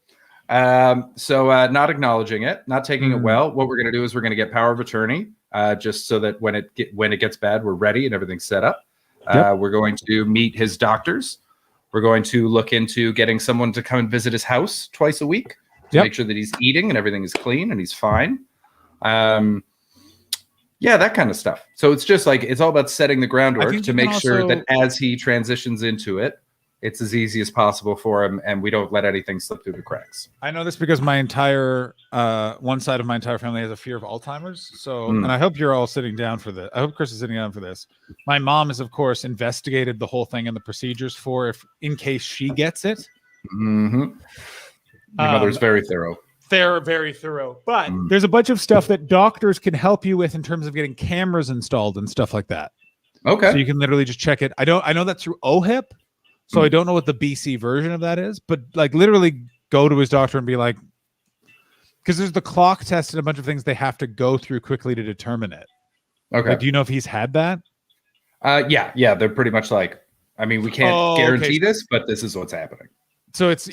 B: So not acknowledging it, not taking it well. What we're going to do is we're going to get power of attorney, just so that when it gets bad, we're ready and everything's set up.
A: Yep.
B: We're going to meet his doctors. We're going to look into getting someone to come and visit his house twice a week to
A: Yep.
B: make sure that he's eating and everything is clean and he's fine. Yeah, that kind of stuff. So it's just like it's all about setting the groundwork
A: think
B: to
A: you
B: make
A: can
B: sure
A: also-
B: that as he transitions into it, it's as easy as possible for him, and we don't let anything slip through the cracks.
A: I know this because my entire one side of my entire family has a fear of Alzheimer's. So,
B: Mm.
A: and I hope you're all sitting down for this. I hope Chris is sitting down for this. My mom has, of course, investigated the whole thing and the procedures for if in case she gets it.
B: Mm-hmm. Your mother's very thorough.
A: They're very thorough, but
B: Mm.
A: there's a bunch of stuff that doctors can help you with in terms of getting cameras installed and stuff like that.
B: Okay.
A: So you can literally just check it. I know that through OHIP, so
B: Mm.
A: I don't know what the BC version of that is, but like literally go to his doctor and be like, because there's the clock test and a bunch of things they have to go through quickly to determine it.
B: Okay.
A: Like, do you know if he's had that?
B: Yeah. They're pretty much like, I mean, we can't
A: Oh, okay.
B: guarantee this, but this is what's happening.
A: So it's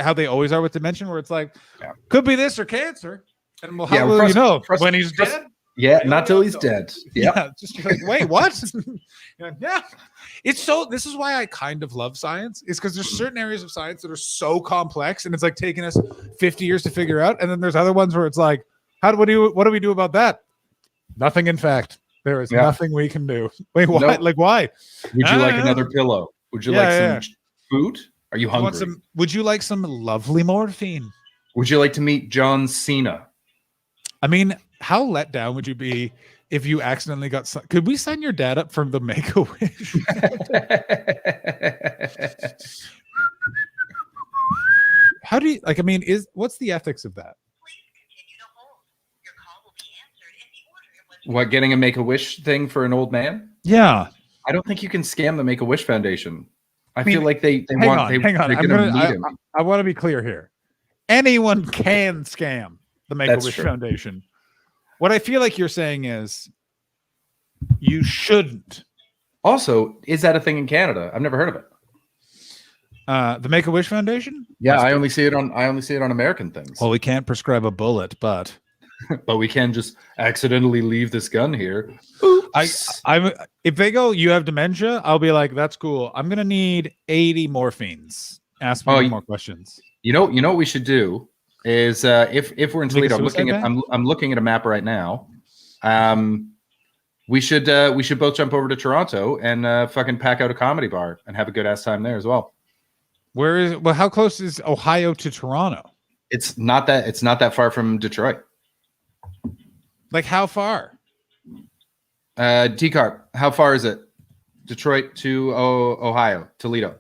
A: how they always are with dementia, where it's like
B: Yeah.
A: could be this or cancer, and well, how
B: Yeah,
A: will
B: frust-
A: you know
B: frust-
A: when he's
B: frust-
A: dead?
B: Yeah,
A: You
B: not
A: don't
B: till
A: know,
B: he's
A: so-
B: dead. Yeah.
A: Just like, wait, what? You're like, yeah, it's so. This is why I kind of love science, is because there's certain areas of science that are so complex, and it's like taking us 50 years to figure out, and then there's other ones where it's like, what do we do about that? Nothing. In fact, there is
B: Yeah.
A: nothing we can do. Wait, why?
B: Nope.
A: Like, why?
B: Would you like
A: Ah.
B: another pillow? Would you
A: Yeah,
B: like
A: yeah.
B: some food? Are you
A: You want
B: hungry?
A: would you like some lovely morphine?
B: Would you like to meet John Cena?
A: I mean, how let down would you be if you accidentally got? Could we sign your dad up for the Make a Wish? How do you like? I mean, what's the ethics of that?
E: Please continue to hold. Your call will be answered in the order it was.
B: What, getting a Make-A-Wish thing for an old man?
A: Yeah,
B: I don't think you can scam the Make-A-Wish Foundation. I
A: mean,
B: feel like they
A: hang
B: want
A: on.
B: they're
A: I'm
B: gonna
A: gonna-
B: meet him.
A: I want to be clear here. Anyone can scam the Make a
B: That's
A: Wish
B: true.
A: Foundation. What I feel like you're saying is you shouldn't.
B: Also, is that a thing in Canada? I've never heard of it.
A: The Make a Wish Foundation?
B: Yeah, I only see it on American things.
A: Well, we can't prescribe a bullet, but
B: But we can just accidentally leave this gun here.
A: I'm if they go, you have dementia, I'll be like, that's cool. I'm gonna need 80 morphines. Ask me
B: Oh,
A: no
B: you-
A: more questions.
B: You know what we should do is if we're in
A: Make a
B: Toledo, I'm looking at a map right now. We should both jump over to Toronto and fucking pack out a comedy bar and have a good ass time there as well.
A: Where is well, how close is Ohio to Toronto?
B: It's not that far from Detroit.
A: Like how far?
B: T-Carp, how far is it? Detroit to Ohio, Toledo.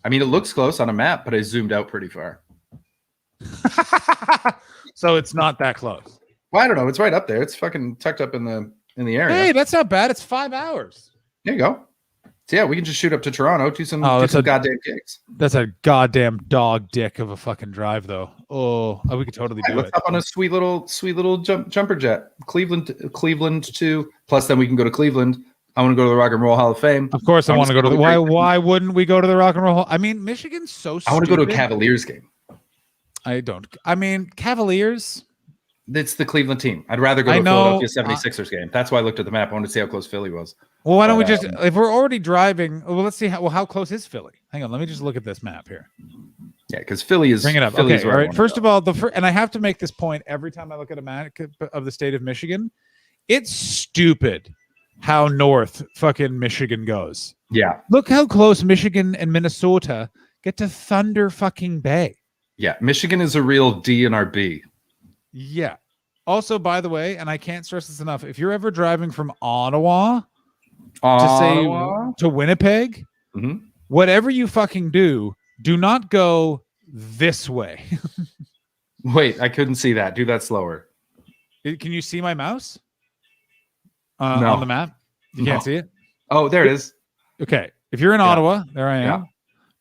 B: I mean, it looks close on a map, but I zoomed out pretty far.
A: So it's not that close.
B: Well, I don't know. It's right up there. It's fucking tucked up in the area.
A: Hey, that's not bad. It's 5 hours.
B: There you go. So yeah, we can just shoot up to Toronto, do some,
A: Oh,
B: do
A: that's
B: some
A: a-
B: goddamn gigs.
A: That's a goddamn dog dick of a fucking drive, though. Oh, we could totally
B: Hey,
A: do
B: let's
A: it.
B: hop on a sweet little jumper jet. Cleveland to. Plus, then we can go to Cleveland. I want to go to the Rock and Roll Hall of Fame.
A: Of course, I want to go to the.
B: Great-
A: Why wouldn't we go to the Rock and Roll Hall? I mean, Michigan's so stupid.
B: I want to go to a Cavaliers game.
A: I don't. I mean, Cavaliers.
B: It's the Cleveland team. I'd rather go to
A: I
B: a
A: know,
B: Philadelphia 76ers game. That's why I looked at the map. I wanted to see how close Philly was.
A: Well, why don't we
B: But,
A: just, if we're already driving, well, let's see how close is Philly? Hang on, let me just look at this map here.
B: Yeah, because Philly is.
A: Bring it up.
B: Philly's
A: Okay,
B: where
A: all
B: I
A: right.
B: wanna
A: First
B: go.
A: of all, and I have to make this point every time I look at a map of the state of Michigan. It's stupid how north fucking Michigan goes.
B: Yeah,
A: Look how close Michigan and Minnesota get to Thunder fucking Bay.
B: yeah. Michigan is a real DNRB.
A: Yeah. Also, by the way, and I can't stress this enough, if you're ever driving from Ottawa
B: Ottawa?
A: to Winnipeg,
B: Mhm.
A: whatever you fucking do not go this way.
B: Wait, I couldn't see that. Do that slower.
A: Can you see my mouse
B: No.
A: on the map? You
B: No.
A: can't see it?
B: Oh, there it is.
A: Okay. If you're in
B: Yeah.
A: Ottawa, there I am.
B: Yeah.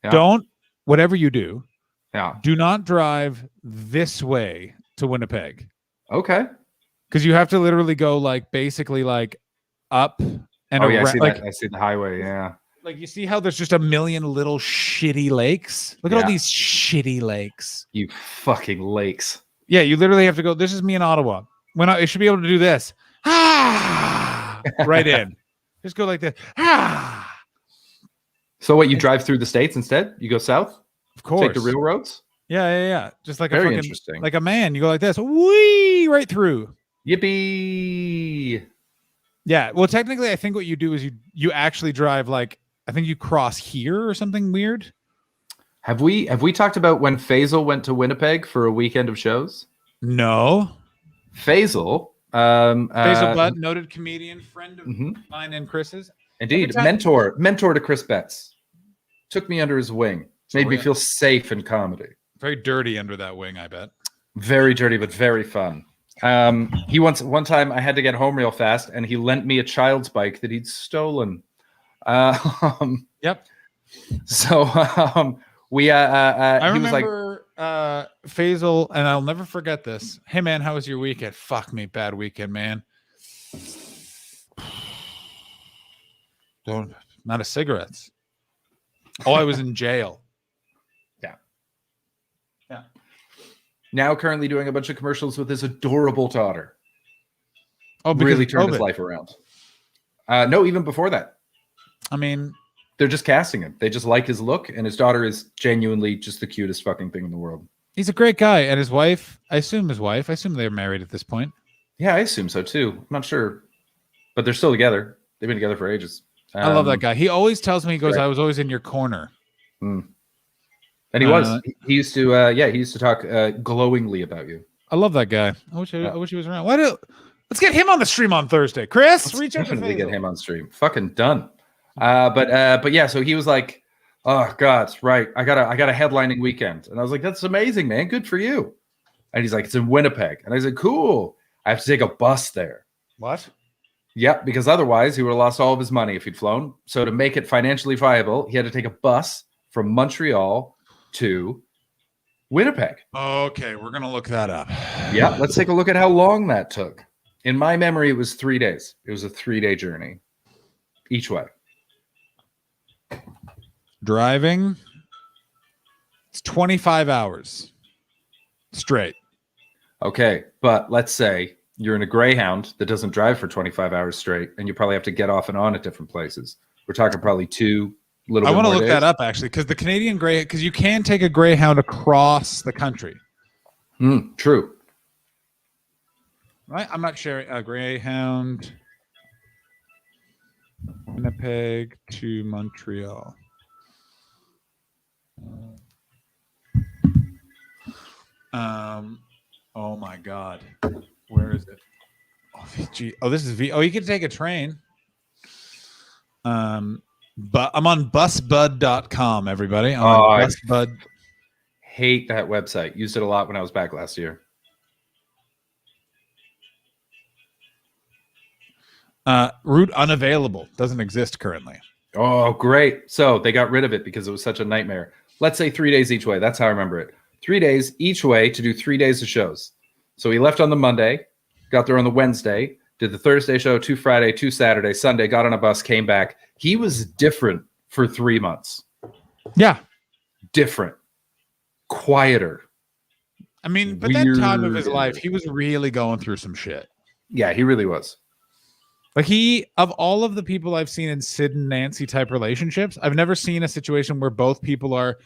B: Yeah.
A: Don't, whatever you do,
B: Yeah.
A: do not drive this way to Winnipeg.
B: Okay.
A: Because you have to literally go like basically like up and
B: Oh yeah, I
A: around.
B: see
A: Like,
B: that. I see the highway. Yeah.
A: like you see how there's just a million little shitty lakes? Look at all
B: Yeah.
A: these shitty lakes.
B: You fucking lakes.
A: Yeah, you literally have to go. This is me in Ottawa. When I should be able to do this. Ah, right in. Just go like this. Ah,
B: So what? You drive through the states instead? You go south?
A: of course.
B: Take the real roads?
A: Yeah. Just like a
B: Very
A: fucking,
B: interesting.
A: like a man. You go like this. Wee right through.
B: Yippee!
A: Yeah. Well, technically, I think what you do is you actually drive like I think you cross here or something weird.
B: Have we talked about when Faisal went to Winnipeg for a weekend of shows?
A: No.
B: Faisal,
A: Basil Butt, noted comedian, friend of
B: mhm.
A: mine and Chris's.
B: Indeed,
A: Every time-
B: mentor to Chris Betts. Took me under his wing, made me
A: yeah.
B: feel safe in comedy.
A: Very dirty under that wing, I bet.
B: Very dirty, but very fun. One time I had to get home real fast, and he lent me a child's bike that he'd stolen.
A: Yep.
B: So we
A: I
B: he was like,
A: remember Faisal, and I'll never forget this. Hey man, how was your weekend? Fuck me, bad weekend, man. Don't not a cigarettes. Oh, I was in jail.
B: now currently doing a bunch of commercials with his adorable daughter.
A: Oh, because
B: Really
A: of
B: turned his
A: COVID.
B: life around. No, even before that.
A: I mean,
B: They're just casting him. They just like his look, and his daughter is genuinely just the cutest fucking thing in the world.
A: he's a great guy, and his wife. I assume they're married at this point.
B: Yeah, I assume so too. I'm not sure, but they're still together. They've been together for ages.
A: I love that guy. He always tells me, he goes,
B: right.
A: "I was always in your corner."
B: And he was. He used to. He used to talk glowingly about you.
A: I love that guy. I wish he was around. Let's get him on the stream on Thursday. Chris,
B: Let's
A: reach out to
B: definitely get
A: Faisal.
B: him on stream. Fucking done. But yeah. So he was like, "Oh God, right. I got a headlining weekend," and I was like, "That's amazing, man. Good for you." And he's like, "It's in Winnipeg," and I said, "Cool. I have to take a bus there."
A: What?
B: Yep, because otherwise he would have lost all of his money if he'd flown. So to make it financially viable, he had to take a bus from Montreal to Winnipeg.
A: Okay, we're gonna look that up.
B: Yeah, let's take a look at how long that took. In my memory, it was 3 days. It was a 3-day journey each way.
A: Driving. It's 25 hours straight.
B: Okay, but let's say you're in a Greyhound that doesn't drive for 25 hours straight, and you probably have to get off and on at different places. We're talking probably
A: I want to look that up actually, because the Canadian Greyhound, because you can take a Greyhound across the country,
B: True.
A: right? I'm not sharing a Greyhound, Winnipeg to Montreal. Oh my God, where is it? Oh, this is V. Oh, you can take a train. But I'm on busbud.com, everybody. I'm on
B: I-
A: Busbud.
B: Hate that website. Used it a lot when I was back last year.
A: Route unavailable. Doesn't exist currently.
B: Oh, great. So they got rid of it because it was such a nightmare. Let's say 3 days each way. That's how I remember it. 3 days each way to do 3 days of shows. So he left on the Monday, got there on the Wednesday, did the Thursday show, 2 Friday, 2 Saturday, Sunday, got on a bus, came back. He was different for 3 months.
A: Yeah.
B: Different. Quieter.
A: I mean, but that time of his
B: Weird.
A: life, he was really going through some shit.
B: Yeah, he really was.
A: Like of all of the people I've seen in Sid and Nancy type relationships, I've never seen a situation where both people are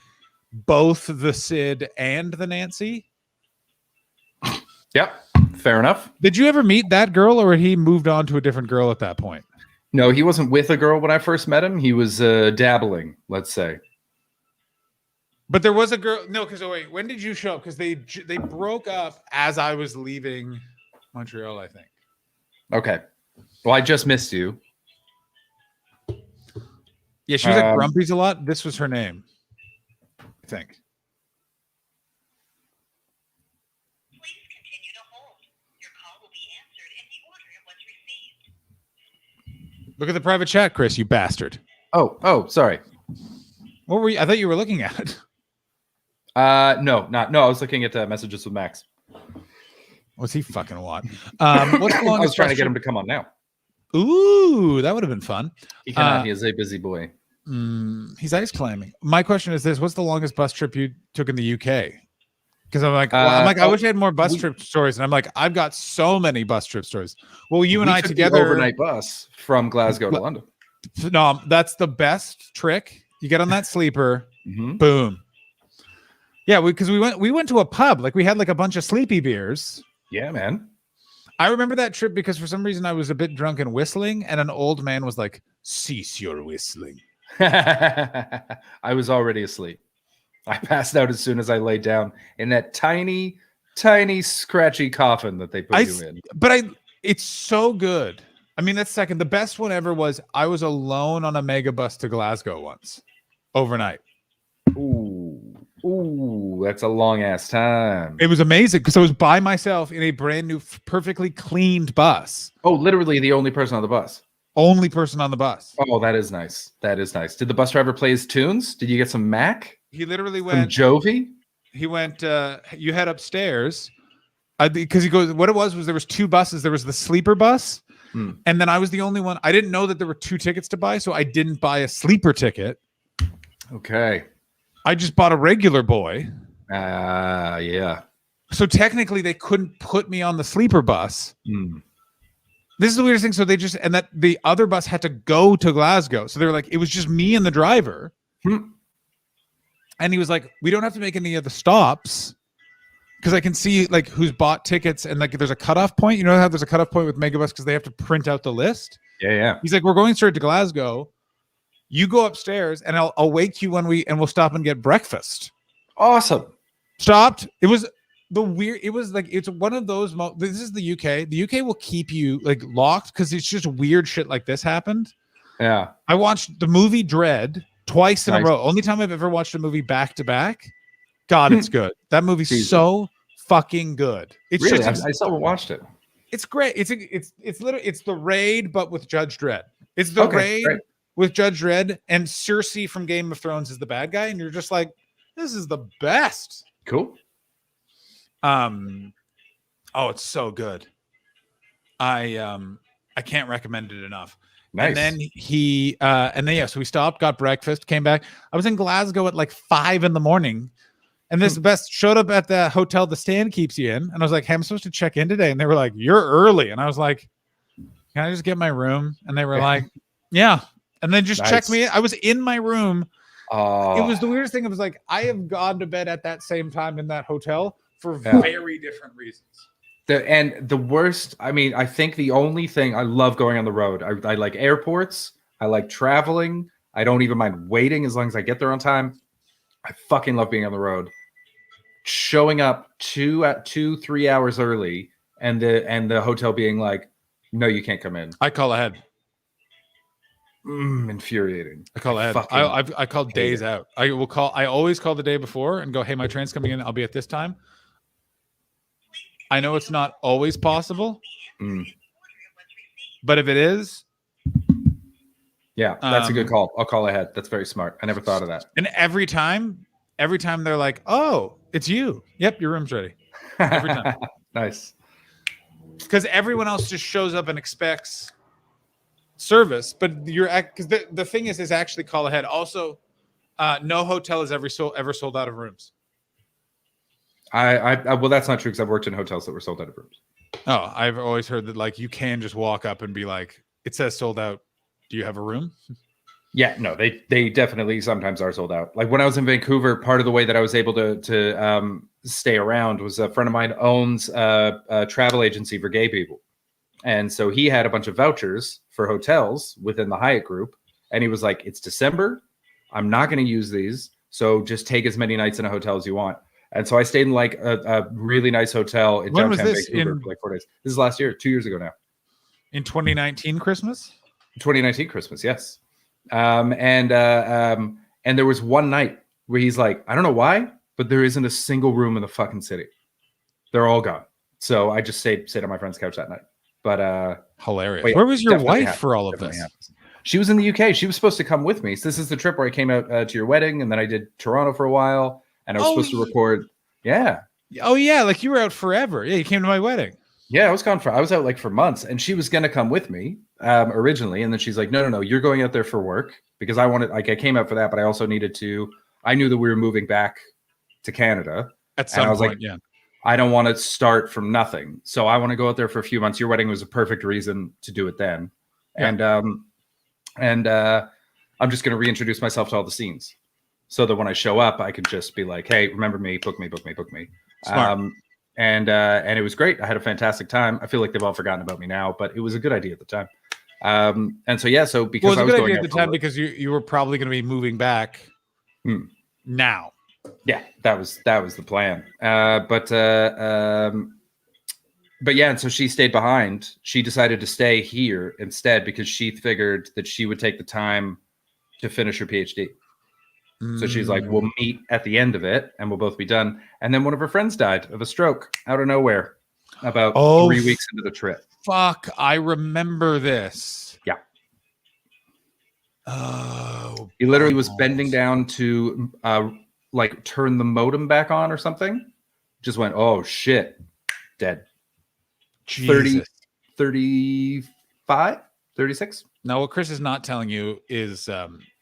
A: both the Sid and the Nancy.
B: Yep. Fair enough.
A: Did you ever meet that girl, or had he moved on to a different girl at that point?
B: No, he wasn't with a girl when I first met him. He was dabbling, let's say.
A: But there was a girl. No, because wait, when did you show up? Because they broke up as I was leaving Montreal, I think.
B: Okay. Well, I just missed you.
A: Yeah, she was at Grumpy's a lot. This was her name, I think.
E: Please continue to hold. Your call will be answered in the order it was received.
A: Look at the private chat, Chris, you bastard.
B: Oh, sorry.
A: What were you? I thought you were looking at it.
B: No. I was looking at messages with Max.
A: What's he fucking want? What's the
B: I
A: longest
B: was trying to
A: bus
B: get him to come on now.
A: trip? Ooh, that would have been fun.
B: He cannot. He is a busy boy.
A: He's ice climbing. My question is this: what's the longest bus trip you took in the UK? Because I wish I had more bus trip stories, and I'm like, I've got so many bus trip stories. Well, you and
B: We
A: I
B: took the
A: together
B: overnight bus from Glasgow to London.
A: No, that's the best trick. You get on that sleeper,
B: Mhm.
A: boom. Yeah, because we went to a pub, like we had like a bunch of sleepy beers.
B: Yeah, man.
A: I remember that trip because for some reason I was a bit drunk and whistling, and an old man was like, "Cease your whistling."
B: I was already asleep. I passed out as soon as I laid down in that tiny, scratchy coffin that they put you in.
A: But it's so good. I mean, that's second. The best one ever was I was alone on a megabus to Glasgow once, overnight.
B: Ooh, that's a long ass time.
A: It was amazing because I was by myself in a brand new, perfectly cleaned bus.
B: Oh, literally the only person on the bus.
A: Only person on the bus.
B: Oh, that is nice. That is nice. Did the bus driver play his tunes? Did you get some Mac?
A: He literally
B: Some
A: went.
B: Jovi?
A: He went. You head upstairs, because he goes. What it was there was two buses. There was the sleeper bus, and then I was the only one. I didn't know that there were two tickets to buy, so I didn't buy a sleeper ticket.
B: Okay.
A: I just bought a regular boy.
B: Yeah.
A: So technically, they couldn't put me on the sleeper bus. This is the weirdest thing. So and that the other bus had to go to Glasgow. So they were like, it was just me and the driver. And he was like, we don't have to make any of the stops because I can see like who's bought tickets and like there's a cutoff point. You know how there's a cutoff point with Megabus because they have to print out the list.
B: Yeah.
A: He's like, we're going straight to Glasgow. You go upstairs and I'll wake you we'll stop and get breakfast.
B: Awesome.
A: Stopped. It was it's one of those this is the UK. The UK will keep you like locked because it's just weird shit like this happened.
B: Yeah.
A: I watched the movie Dread twice in
B: Nice.
A: a row. Only time I've ever watched a movie back to back. God, it's good. That movie's
B: Jesus.
A: so fucking good. It's
B: Really?
A: just
B: I still watched it.
A: it's great. It's literally it's the Raid but with Judge Dredd. It's the Raid
B: great.
A: with Judge Dredd, and Cersei from Game of Thrones is the bad guy, and you're just like, this is the best.
B: Cool.
A: It's so good. I can't recommend it enough.
B: Nice.
A: And then so we stopped, got breakfast, came back. I was in Glasgow at like 5 a.m. And this best showed up at the hotel the stand keeps you in. And I was like, hey, I'm supposed to check in today. And they were like, you're early. And I was like, can I just get my room? And they were like, yeah. And then just checked me in. I was in my room. It was the weirdest thing. It was like, I have gone to bed at that same time in that hotel for very different reasons.
B: The worst, I mean, I think the only thing I love going on the road, I like airports. I like traveling. I don't even mind waiting as long as I get there on time. I fucking love being on the road. Showing up 2-3 hours early and the hotel being like, no, you can't come in.
A: I call ahead.
B: Infuriating.
A: I call ahead. I call days out. I always call the day before and go, hey, my train's coming in. I'll be at this time. I know it's not always possible, but if it is,
B: Yeah, that's a good call. I'll call ahead. That's very smart. I never thought of that.
A: And every time they're like, "Oh, it's you. Yep, your room's ready." Every time.
B: Nice.
A: Because everyone else just shows up and expects service, but because the thing is actually call ahead. Also, no hotel has ever sold out of rooms.
B: Well, that's not true because I've worked in hotels that were sold out of rooms.
A: Oh, I've always heard that like you can just walk up and be like, "It says sold out. Do you have a room?"
B: Yeah, no, they definitely sometimes are sold out. Like when I was in Vancouver, part of the way that I was able to stay around was a friend of mine owns a travel agency for gay people. And so he had a bunch of vouchers for hotels within the Hyatt group. And he was like, it's December. I'm not going to use these. So just take as many nights in a hotel as you want. And so I stayed in like a really nice hotel in
A: When was
B: downtown
A: this?
B: Vancouver for like 4 days. This is last year, 2 years ago now.
A: In 2019 Christmas?
B: 2019 Christmas, yes. And there was one night where he's like, I don't know why, but there isn't a single room in the fucking city. They're all gone. So I just stayed on my friend's couch that night. But
A: Hilarious.
B: wait,
A: Where was your
B: definitely
A: wife
B: happens.
A: for all of
B: Definitely
A: this?
B: happens. She was in the UK. She was supposed to come with me. So this is the trip where I came out to your wedding, and then I did Toronto for a while, and I was supposed to record. Yeah.
A: Oh yeah, like you were out forever. Yeah, you came to my wedding.
B: Yeah, I was out like for months, and she was gonna come with me originally, and then she's like, no, you're going out there for work because I wanted, like, I came out for that, but I also needed to. I knew that we were moving back to Canada
A: At some
B: I was
A: point,
B: like,
A: yeah.
B: I don't want to start from nothing, so I want to go out there for a few months. Your wedding was a perfect reason to do it then,
A: Yeah.
B: and I'm just gonna reintroduce myself to all the scenes, so that when I show up, I can just be like, hey, remember me, book me.
A: Smart.
B: And it was great. I had a fantastic time. I feel like they've all forgotten about me now, but it was a good idea at the time. And so because
A: Well, it was
B: I
A: a
B: was
A: good
B: going
A: idea
B: out
A: at the
B: for
A: time
B: work-
A: because you were probably going to be moving back now.
B: yeah, that was the plan. But yeah, and so she stayed behind. She decided to stay here instead because she figured that she would take the time to finish her PhD. So she's like, we'll meet at the end of it and we'll both be done. And then one of her friends died of a stroke out of nowhere about 3 weeks into the trip.
A: Fuck, I remember this.
B: Yeah.
A: Oh.
B: He literally was bending down to like turn the modem back on or something. Just went, oh shit, dead. 30,
A: Jesus.
B: 35, 36.
A: Now, what Chris is not telling you is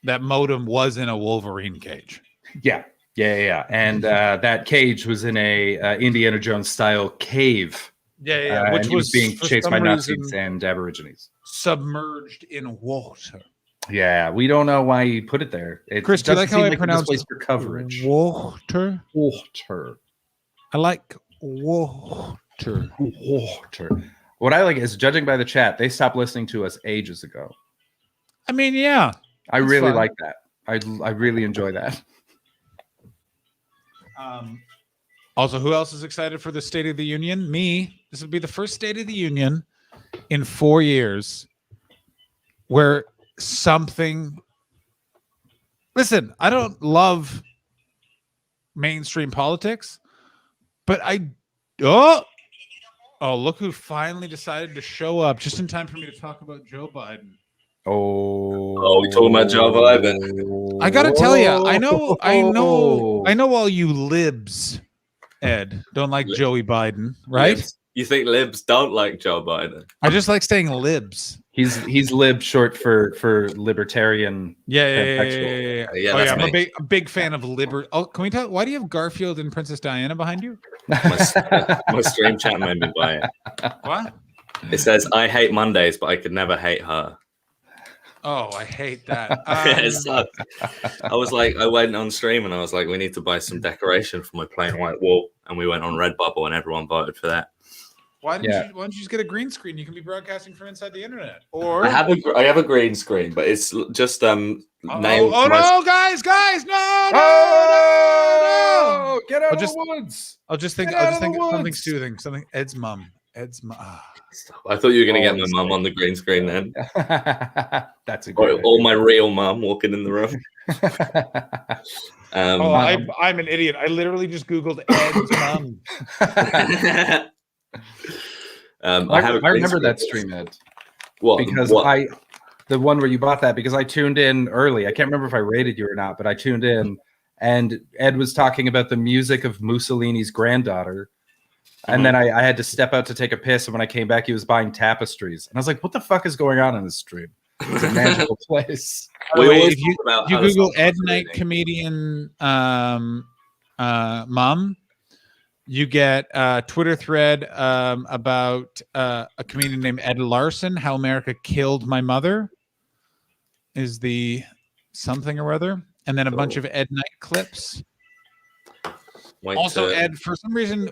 A: that modem was in a Wolverine cage.
B: Yeah. And that cage was in a Indiana Jones style cave.
A: Yeah.
B: Which was being
A: for
B: chased
A: some
B: by
A: reason,
B: Nazis and Aborigines.
A: submerged in water.
B: Yeah, we don't know why he put it there. It
A: Chris, do you like
B: doesn't
A: how
B: seem
A: I
B: a
A: pronounce
B: place for coverage?
A: water?
B: Water.
A: I like water.
B: Water. What I like is, judging by the chat, they stopped listening to us ages ago.
A: I mean, yeah.
B: I
A: That's
B: really
A: fun.
B: like that. I really enjoy that.
A: Also, who else is excited for the State of the Union? Me. This will be the first State of the Union in 4 years where something. Listen, I don't love mainstream politics, but Oh, look who finally decided to show up just in time for me to talk about Joe Biden.
B: Oh,
F: we talking about Joe Biden?
A: I gotta tell you, I know all you libs, Ed, don't like Joey Biden, right?
F: Libs. You think libs don't like Joe Biden?
A: I just like saying libs.
B: He's lib short for libertarian.
A: Yeah.
F: Yeah,
A: Oh,
F: that's
A: yeah, I'm
F: me.
A: a big fan of liber. Oh, can we talk? Why do you have Garfield and Princess Diana behind you?
F: My stream chat made me buy it.
A: What?
F: It says, I hate Mondays, but I could never hate her.
A: Oh, I hate that.
F: It sucked. I was like, I went on stream and I was like, we need to buy some decoration for my plain white wall. And we went on Redbubble and everyone voted for that.
A: Why don't you just get a green screen? You can be broadcasting from inside the internet. Or
F: I have a green screen, but it's just named.
A: no, guys, no.
B: Oh, get out of
A: just-
B: the woods!
A: I'll just think
B: Get out
A: of
B: of the
A: something
B: woods.
A: soothing. Something Ed's mom.
F: I thought you were gonna
B: Oh,
F: get my
B: it's
F: mum
B: like-
F: on the green screen then,
B: That's a
F: or,
B: good.
F: or my real mum walking in the room.
A: I'm an idiot. I literally just Googled Ed's mom.
F: I
B: I remember that stream, Ed,
F: What?
B: because
F: what?
B: the one where you bought that because I tuned in early. I can't remember if I rated you or not, but I tuned in, and Ed was talking about the music of Mussolini's granddaughter. And then I had to step out to take a piss, and when I came back, he was buying tapestries, and I was like, "What the fuck is going on in this stream? It's a magical place."
A: By the way,
F: always
A: if you,
F: talk about
A: if you
F: how the
A: Google
F: songs
A: Ed
F: are
A: Night
F: reading.
A: comedian mom, you get a Twitter thread about a comedian named Ed Larson. How America Killed My Mother is the something or other, and then a bunch
F: Cool.
A: of Ed Night clips.
F: Wait
A: Also,
F: to-
A: Ed, for some reason,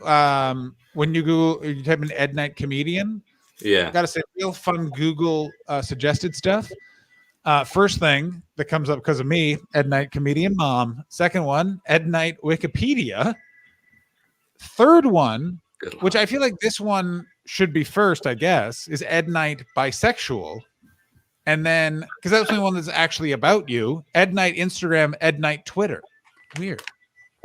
A: when you type in Ed Night comedian,
F: yeah.
A: I gotta say, real fun Google suggested stuff. First thing that comes up because of me, Ed Night comedian mom. Second one, Ed Night Wikipedia. Third one,
F: Good luck.
A: which I feel like this one should be first, I guess, is Ed Night bisexual. And then, because that's the only one that's actually about you, Ed Night Instagram, Ed Night Twitter. Weird.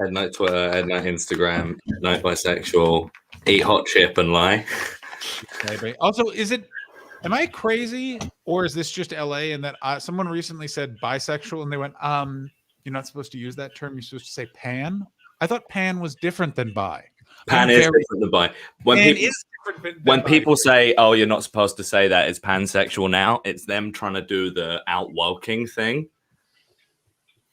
F: Ed Night Twitter, Ed Night Instagram, Ed Night Bisexual, eat hot chip and lie.
A: Also, am I crazy or is this just LA and that someone recently said bisexual and they went, you're not supposed to use that term. You're supposed to say pan. I thought pan was different than bi.
F: Pan
A: I'm
F: is
A: very-
F: different than bi. When
A: Pan
F: people,
A: is different than
G: When
A: bi.
G: people say, "Oh, you're not supposed to say that," it's pansexual now. It's them trying to do the outwoking thing.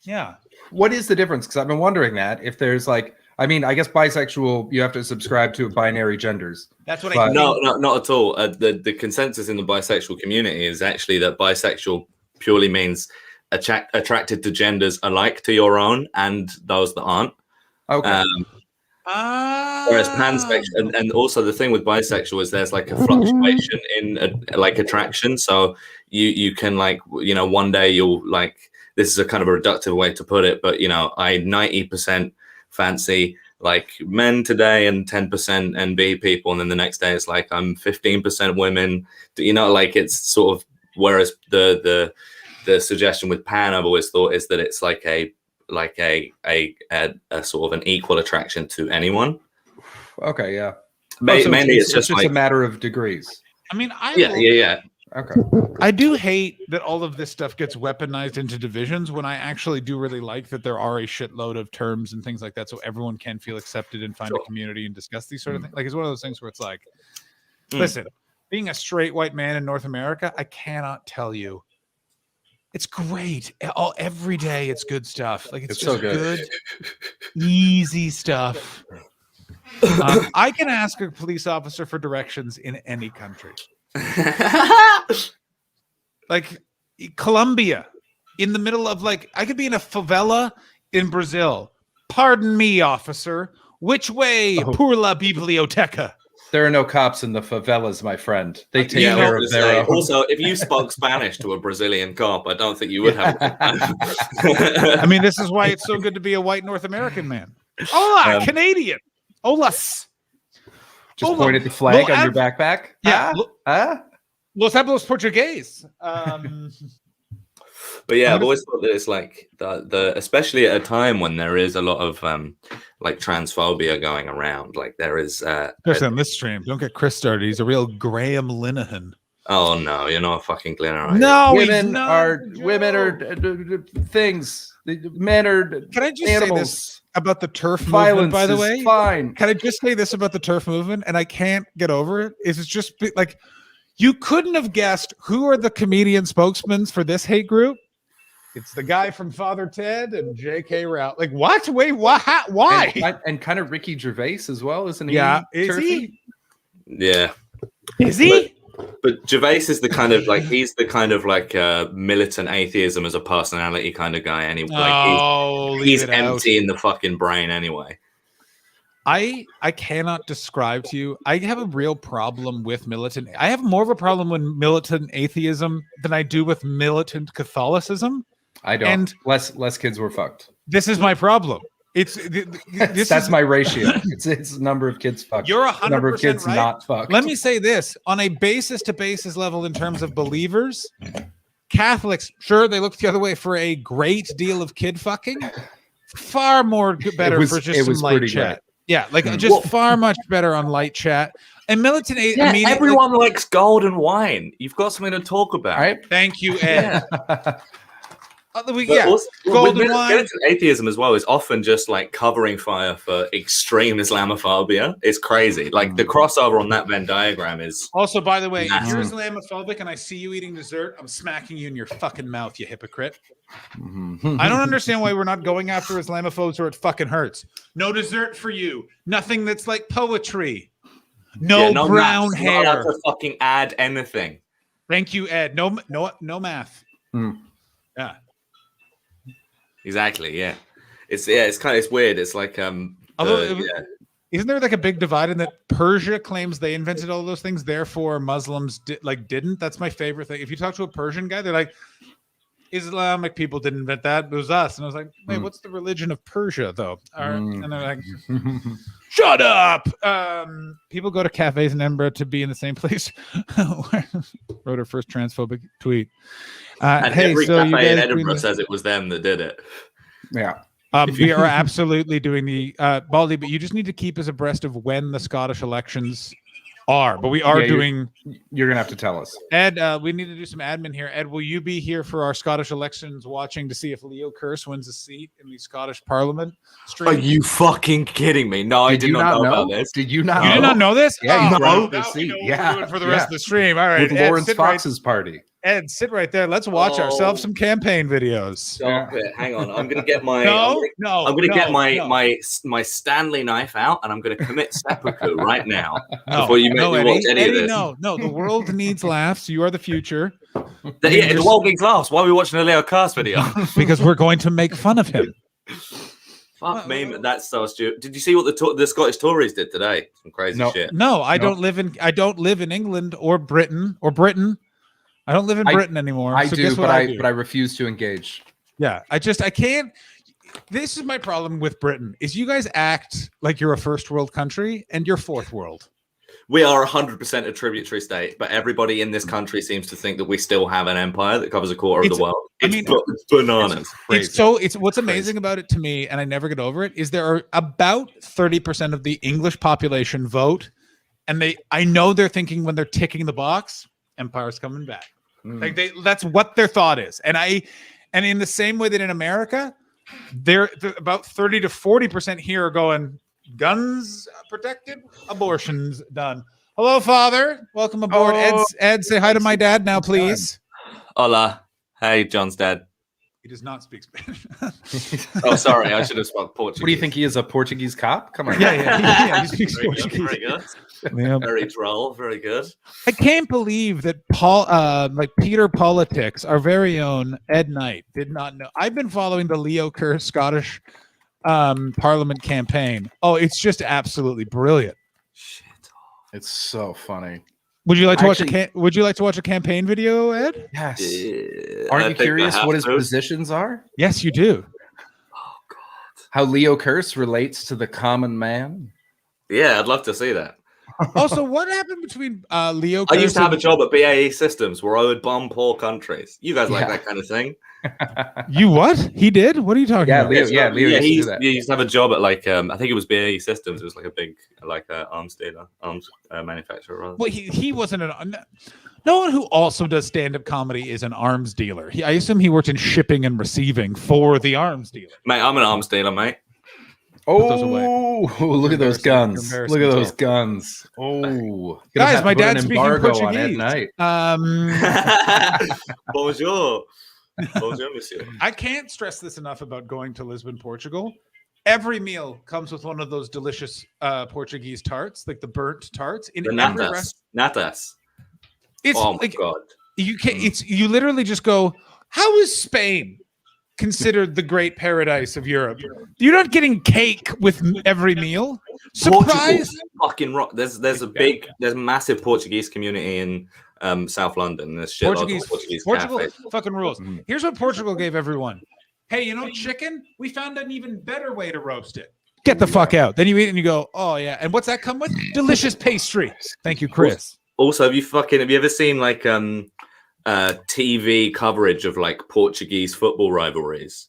A: Yeah.
B: What is the difference? Because I've been wondering that if there's like, I mean, I guess bisexual, you have to subscribe to binary genders.
A: That's what
B: But-
A: I
F: no, not at all. The consensus in the bisexual community is actually that bisexual purely means attracted to genders alike to your own and those that aren't.
B: Okay.
F: Whereas pansexual, and also the thing with bisexual is there's like a fluctuation in like attraction. So you can like, you know, one day you'll like, this is a kind of a reductive way to put it, but you know, I 90% fancy like men today and 10% NB people, and then the next day it's like I'm 15% women. You know, like it's sort of, whereas the suggestion with pan I've always thought is that it's like a sort of an equal attraction to anyone.
B: Okay. Yeah.
F: Mainly it's just
B: a
F: like
B: matter of degrees.
A: I mean,
F: yeah.
B: Okay.
A: I do hate that all of this stuff gets weaponized into divisions when I actually do really like that there are a shitload of terms and things like that so everyone can feel accepted and find a community and discuss these sort of things. Like it's one of those things where it's like, listen, being a straight white man in North America, I cannot tell you. It's great. Every day it's good stuff. Like it's
B: It's so
A: just
B: good.
A: easy stuff. I can ask a police officer for directions in any country. Like Colombia, in the middle of like, I could be in a favela in Brazil. Pardon me, officer. Which way, por la biblioteca?
B: There are no cops in the favelas, my friend. They take
F: Yeah, I
B: care
F: was
B: of
F: gonna
B: their
F: say,
B: own.
F: also, if you spoke Spanish to a Brazilian cop, I don't think you would have.
A: I mean, this is why it's so good to be a white North American man. Hola, Canadian. Olas.
B: Just
A: Hola.
B: point at the flag
A: Lo
B: on your
A: hab-
B: backpack.
A: Yeah.
B: Ah?
A: Los hablos portugués.
F: But yeah, I've always thought that it's like the especially at a time when there is a lot of like transphobia going around. Like there is.
A: Especially on this stream. Don't get Chris started. He's a real Graham Linehan.
F: Oh no, you're not a fucking Glenn. Are you?
A: No,
B: women are things. Men are
A: Can I just
B: animals.
A: say this about the turf
B: Violence
A: movement, by the
B: is
A: way?
B: fine.
A: Can I just say this about the turf movement? And I can't get over it. It's just like you couldn't have guessed who are the comedian spokesmen for this hate group. It's the guy from Father Ted and J.K. Rowling. Like what? Wait, what? Why?
B: And kind of Ricky Gervais as well, isn't he?
A: Yeah, is
B: turfy?
A: he?
F: Yeah,
A: Is he?
F: but Gervais is the kind of like he's the kind of like militant atheism as a personality kind of guy. Anyway,
A: Oh,
F: he's
A: leave it out.
F: empty in the fucking brain anyway.
A: I cannot describe to you. I have a real problem with militant. I have more of a problem with militant atheism than I do with militant Catholicism.
B: I don't.
A: And-
B: less kids were fucked.
A: This is my problem.
B: That's my ratio. It's number of kids fucked.
A: You're
B: The number of
A: 100%
B: kids
A: right.
B: not fucked.
A: Let me say this on a basis to basis level in terms of believers, Catholics, sure, they look the other way for a great deal of kid fucking. Far more better
B: was-
A: for
B: it
A: just some
B: was
A: light
B: pretty
A: chat.
B: great.
A: Yeah, like just far much better on light chat. And militant aid
G: Yeah,
A: immediately.
G: everyone likes gold and wine. You've got something to talk about.
B: All right.
A: Thank you, Ed.
G: But
A: Yeah,
G: also,
A: gold
G: with
A: and wine.
G: militant atheism as well is often just like covering fire for extreme Islamophobia. It's crazy. Like the crossover on that Venn diagram is
A: Also, by the way, if you're
G: Massive.
A: Islamophobic and I see you eating dessert, I'm smacking you in your fucking mouth, you hypocrite.
B: Mhm.
A: I don't understand why we're not going after Islamophobes, or it fucking hurts. No dessert for you. Nothing that's like poetry. No,
G: yeah,
A: brown
G: math. You're not allowed
A: hair.
G: to fucking add anything.
A: Thank you, Ed. No math.
B: Mm.
A: Yeah.
G: Exactly. Yeah. It's weird. It's like
A: Although
G: the- yeah.
A: Isn't there like a big divide in that Persia claims they invented all those things, therefore Muslims didn't? That's my favorite thing. If you talk to a Persian guy, they're like, Islamic people didn't invent that, it was us. And I was like, wait, what's the religion of Persia though? And they're like, shut up. People go to cafes in Edinburgh to be in the same place. Wrote her first transphobic tweet.
G: And
A: Hey,
G: every
A: so you
G: cafe in
A: guys
G: Edinburgh
A: doing
G: says it was them that did it.
B: Yeah.
A: we are absolutely doing the Baldy, but you just need to keep us abreast of when the Scottish elections are. But we are
B: Yeah,
A: doing.
B: You're gonna have to tell us.
A: Ed, we need to do some admin here. Ed, will you be here for our Scottish elections, watching to see if Leo Kearse wins a seat in the Scottish Parliament? Stream?
G: Are you fucking kidding me? No, I did
B: you
G: not know about this.
B: Did you not?
A: You did not know this?
B: Yeah, he's running for
A: now
B: the
A: we
B: seat.
A: know what
B: Yeah,
A: we're doing for the rest
B: yeah.
A: of the stream. All right,
B: With
A: Ed,
B: Lawrence
A: sit
B: Fox's party.
A: Ed, sit right there. Let's watch ourselves some campaign videos.
G: Stop it. Hang on. I'm gonna get my
A: I'm
G: I'm gonna get my Stanley knife out and I'm gonna commit seppuku right now before you make me watch any of
A: Eddie,
G: this.
A: no. The world needs laughs. You are the future.
G: Yeah, the world needs laughs. Why are we watching a Leo Cast video?
A: Because we're going to make fun of him.
G: Fuck me, man, that's so stupid. Did you see what the Scottish Tories did today? Some crazy
B: No.
G: shit.
A: No, I
B: No.
A: don't live in England or Britain. I don't live in Britain anymore.
B: I
A: so
B: do,
A: guess
B: but
A: what
B: I
A: do?
B: but I refuse to engage.
A: Yeah, I can't. This is my problem with Britain: is you guys act like you're a first world country and you're fourth world.
G: We are 100% a tributary state, but everybody in this country seems to think that we still have an empire that covers a quarter of
A: It's-
G: the world.
A: I
G: It's
A: mean,
G: bananas.
A: It's what's amazing about it to me, and I never get over it, is there are about 30% of the English population vote, and I know they're thinking when they're ticking the box, empire's coming back. Like that's what their thought is. And in the same way that in America, they're about 30 to 40% here are going, guns protected, abortions done. Hello, Father. Welcome aboard.
B: Oh.
A: Ed, say hi to my dad now, please.
G: Hola. Hey, John's dad.
A: He does not speak Spanish.
G: Oh, sorry. I should have spoke Portuguese.
B: What do you think he is, a Portuguese cop? Come on.
A: Yeah, he speaks
G: Very good.
A: Portuguese.
G: Very good.
A: Yeah.
G: Very droll. Very good.
A: I can't believe that Peter Politics, our very own Ed Knight, did not know. I've been following the Leo Kearse Scottish Parliament campaign. Oh, it's just absolutely brilliant.
G: Shit.
B: It's so funny.
A: Would you like to watch
B: Actually-
A: Would you like to watch a campaign video, Ed?
B: Yes.
G: I
B: Aren't you
G: think I
B: curious
G: have
B: what his
G: to.
B: positions are?
A: Yes, you do.
B: How Leo Kearse relates to the common man?
G: Yeah, I'd love to see that.
A: Also, what happened between Leo?
G: I used to
A: Kearse
G: have a
A: and-
G: job at BAE Systems where I would bomb poor countries. You guys like
B: Yeah.
G: that kind of thing?
A: You what? He did? What are you talking
B: Yeah,
A: about?
B: Leo. Yeah, Leo used to
G: he
B: do
G: used,
B: that.
G: he used to have a job at like I think it was BAE Systems. It was like a big arms dealer, arms manufacturer. Rather.
A: Well, he wasn't no one who also does stand-up comedy is an arms dealer. I assume he worked in shipping and receiving for the arms dealer.
G: Mate, I'm an arms dealer, mate.
A: those away.
B: Oh, look at those
A: Embarrassing.
B: guns!
A: Embarrassing
B: Look at those
A: talk.
B: guns! Oh, Gonna
A: Guys,
B: have to
A: my
B: put an
A: dad's speaking
B: embargo on Ed
A: Portuguese.
B: Knight.
G: Bonjour. Bonjour, monsieur.
A: I can't stress this enough about going to Lisbon, Portugal. Every meal comes with one of those delicious Portuguese tarts, like the burnt tarts. In
G: The
A: every
G: natas.
A: restaurant,
G: Natas.
A: it's
G: Oh my
A: like
G: god.
A: you can. It's you literally just go. How is Spain considered the great paradise of Europe? You're not getting cake with every meal. Surprise!
G: Portugal's fucking rock. There's a massive Portuguese community in South London. There's shit Portuguese
A: Portugal
G: cafes.
A: fucking rules.
B: Mhm.
A: Here's what Portugal gave everyone. Hey, you know chicken? We found an even better way to roast it. Get the fuck out. Then you eat it and you go, oh yeah. And what's that come with? Delicious pastry. Thank you, Chris.
G: Also, have you ever seen like TV coverage of like Portuguese football rivalries?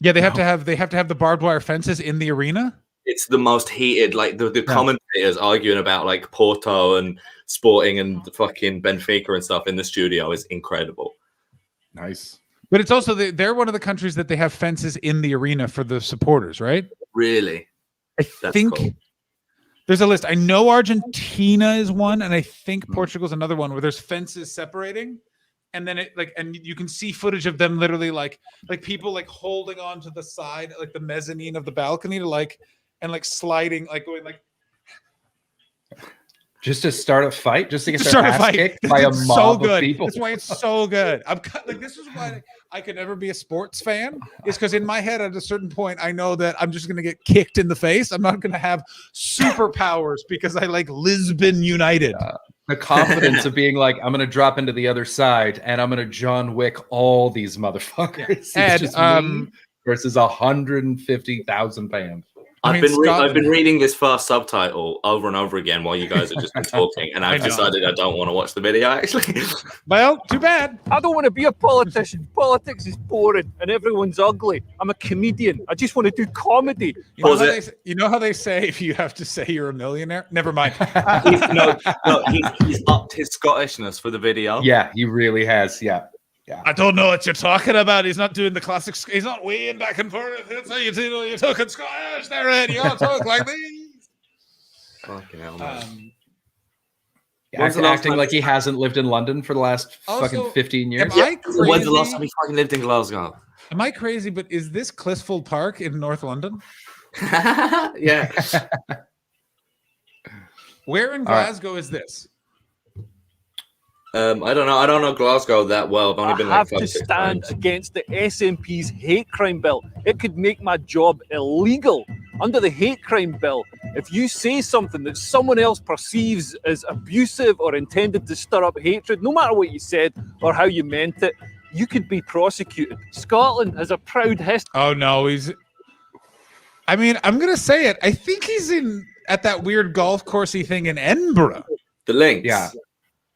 A: Yeah, they have to have the barbed wire fences in the arena.
F: it's the most heated. Like the commentators arguing about like Porto and Sporting and fucking Benfica and stuff in the studio is incredible.
B: Nice.
A: But it's also they're one of the countries that they have fences in the arena for the supporters, right?
F: Really,
A: I think
F: cool.
A: there's a list. I know Argentina is one, and I think Portugal's another one where there's fences separating, and then and you can see footage of them literally like people like holding on to the side, like the mezzanine of the balcony to and sliding, like going like.
B: Just to start a fight, just to get
A: To
B: their
A: start a
B: ass
A: fight.
B: kicked by a
A: It's
B: mob
A: so
B: of people.
A: That's why it's so good. This is why I could never be a sports fan, is because in my head at a certain point I know that I'm just going to get kicked in the face. I'm not going to have superpowers because I like Lisbon United.
B: The confidence of being like, I'm going to drop into the other side and I'm going to John Wick all these motherfuckers. It's
A: And,
B: just me versus 150,000 fans.
F: I've been reading this first subtitle over and over again while you guys have just been talking, and I've decided I don't want to watch the video. Actually,
A: Well, too bad.
H: I don't want to be a politician. Politics is boring and everyone's ugly. I'm a comedian. I just want to do comedy.
A: You know how they say if you have to say you're a millionaire? Never mind.
F: he's upped his Scottishness for the video.
B: Yeah, he really has. Yeah.
A: I don't know what you're talking about. He's not doing the classic. He's not weighing back and forth. That's how you do. You're talking Scottish there, Ed. You all talk like these.
F: Fucking hell, man.
B: Acting like he hasn't lived in London for the last
A: Also,
B: fucking 15 years.
A: Am I crazy?
F: When's the last time he fucking lived in Glasgow?
A: Am I crazy? But is this Clissold Park in North London?
F: Yeah.
A: Where in Glasgow is this?
F: I don't know. I don't know Glasgow that well. I've only been
H: I have
F: like
H: to
F: 5-6
H: stand
F: times.
H: against the SNP's hate crime bill. It could make my job illegal. Under the hate crime bill, if you say something that someone else perceives as abusive or intended to stir up hatred, no matter what you said or how you meant it, you could be prosecuted. Scotland has a proud history.
A: Oh no, I mean, I'm gonna say it. I think he's at that weird golf coursey thing in Edinburgh.
F: The links.
B: Yeah.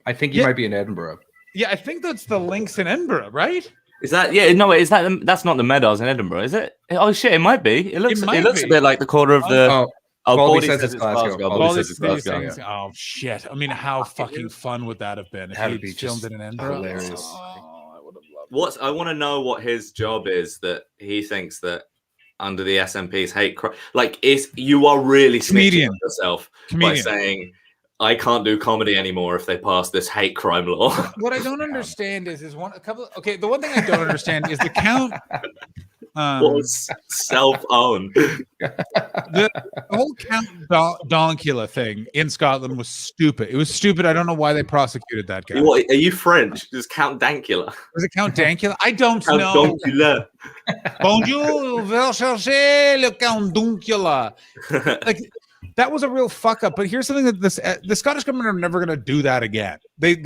B: I think he might be in Edinburgh.
A: Yeah, I think that's the links in Edinburgh, right?
F: Is that? Yeah. No. Is that? That's not the Meadows in Edinburgh, is it? Oh shit! It might be. It looks a bit like the corner of the.
B: Oh,
F: Baldy
B: says
F: says
B: it's Glasgow.
F: Baldy says it's Glasgow.
A: Oh shit! I mean, how fucking fun would that have been if
B: That would
A: he
B: be
A: filmed
B: just
A: it in Edinburgh?
B: hilarious.
A: Oh, I would have loved
F: I want to know what his job is that he thinks that under the SNP's hate crime, like you are really snitching on yourself by saying I can't do comedy anymore if they pass this hate crime law.
A: What I don't understand is the one thing I don't understand is the count.
F: Self-own.
A: The whole Count Dankula thing in Scotland was stupid. It was stupid. I don't know why they prosecuted that guy.
F: What, are you French? Just Count Dankula.
A: Was it Count Dankula? I don't
F: Count
A: know.
F: Dankula.
A: Bonjour, va chercher le Count Dankula. Like that was a real fuck up. But here's something that the Scottish government are never going to do that again. They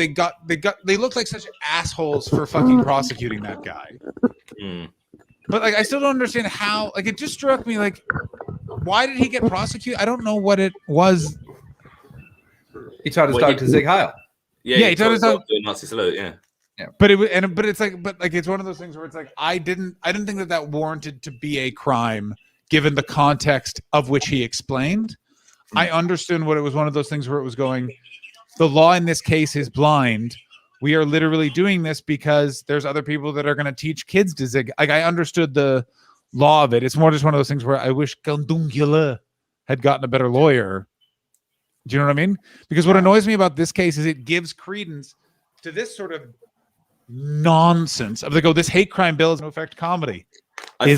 A: looked like such assholes for fucking prosecuting that guy.
F: Mm.
A: But like, I still don't understand how. Like, it just struck me like, why did he get prosecuted? I don't know what it was.
B: He taught his dog to Zig Heil.
F: Yeah,
A: he taught his dog
F: to do a Nazi salute. Yeah.
A: But it's one of those things where it's like I didn't think that warranted to be a crime given the context of which he explained. I understood what it was. One of those things where it was going. The law in this case is blind. We are literally doing this because there's other people that are going to teach kids to zig. Like I understood the law of it. It's more just one of those things where I wish Gandungula had gotten a better lawyer. Do you know what I mean? Because what annoys me about this case is it gives credence to this sort of nonsense of this hate crime bill is no affect comedy.
F: I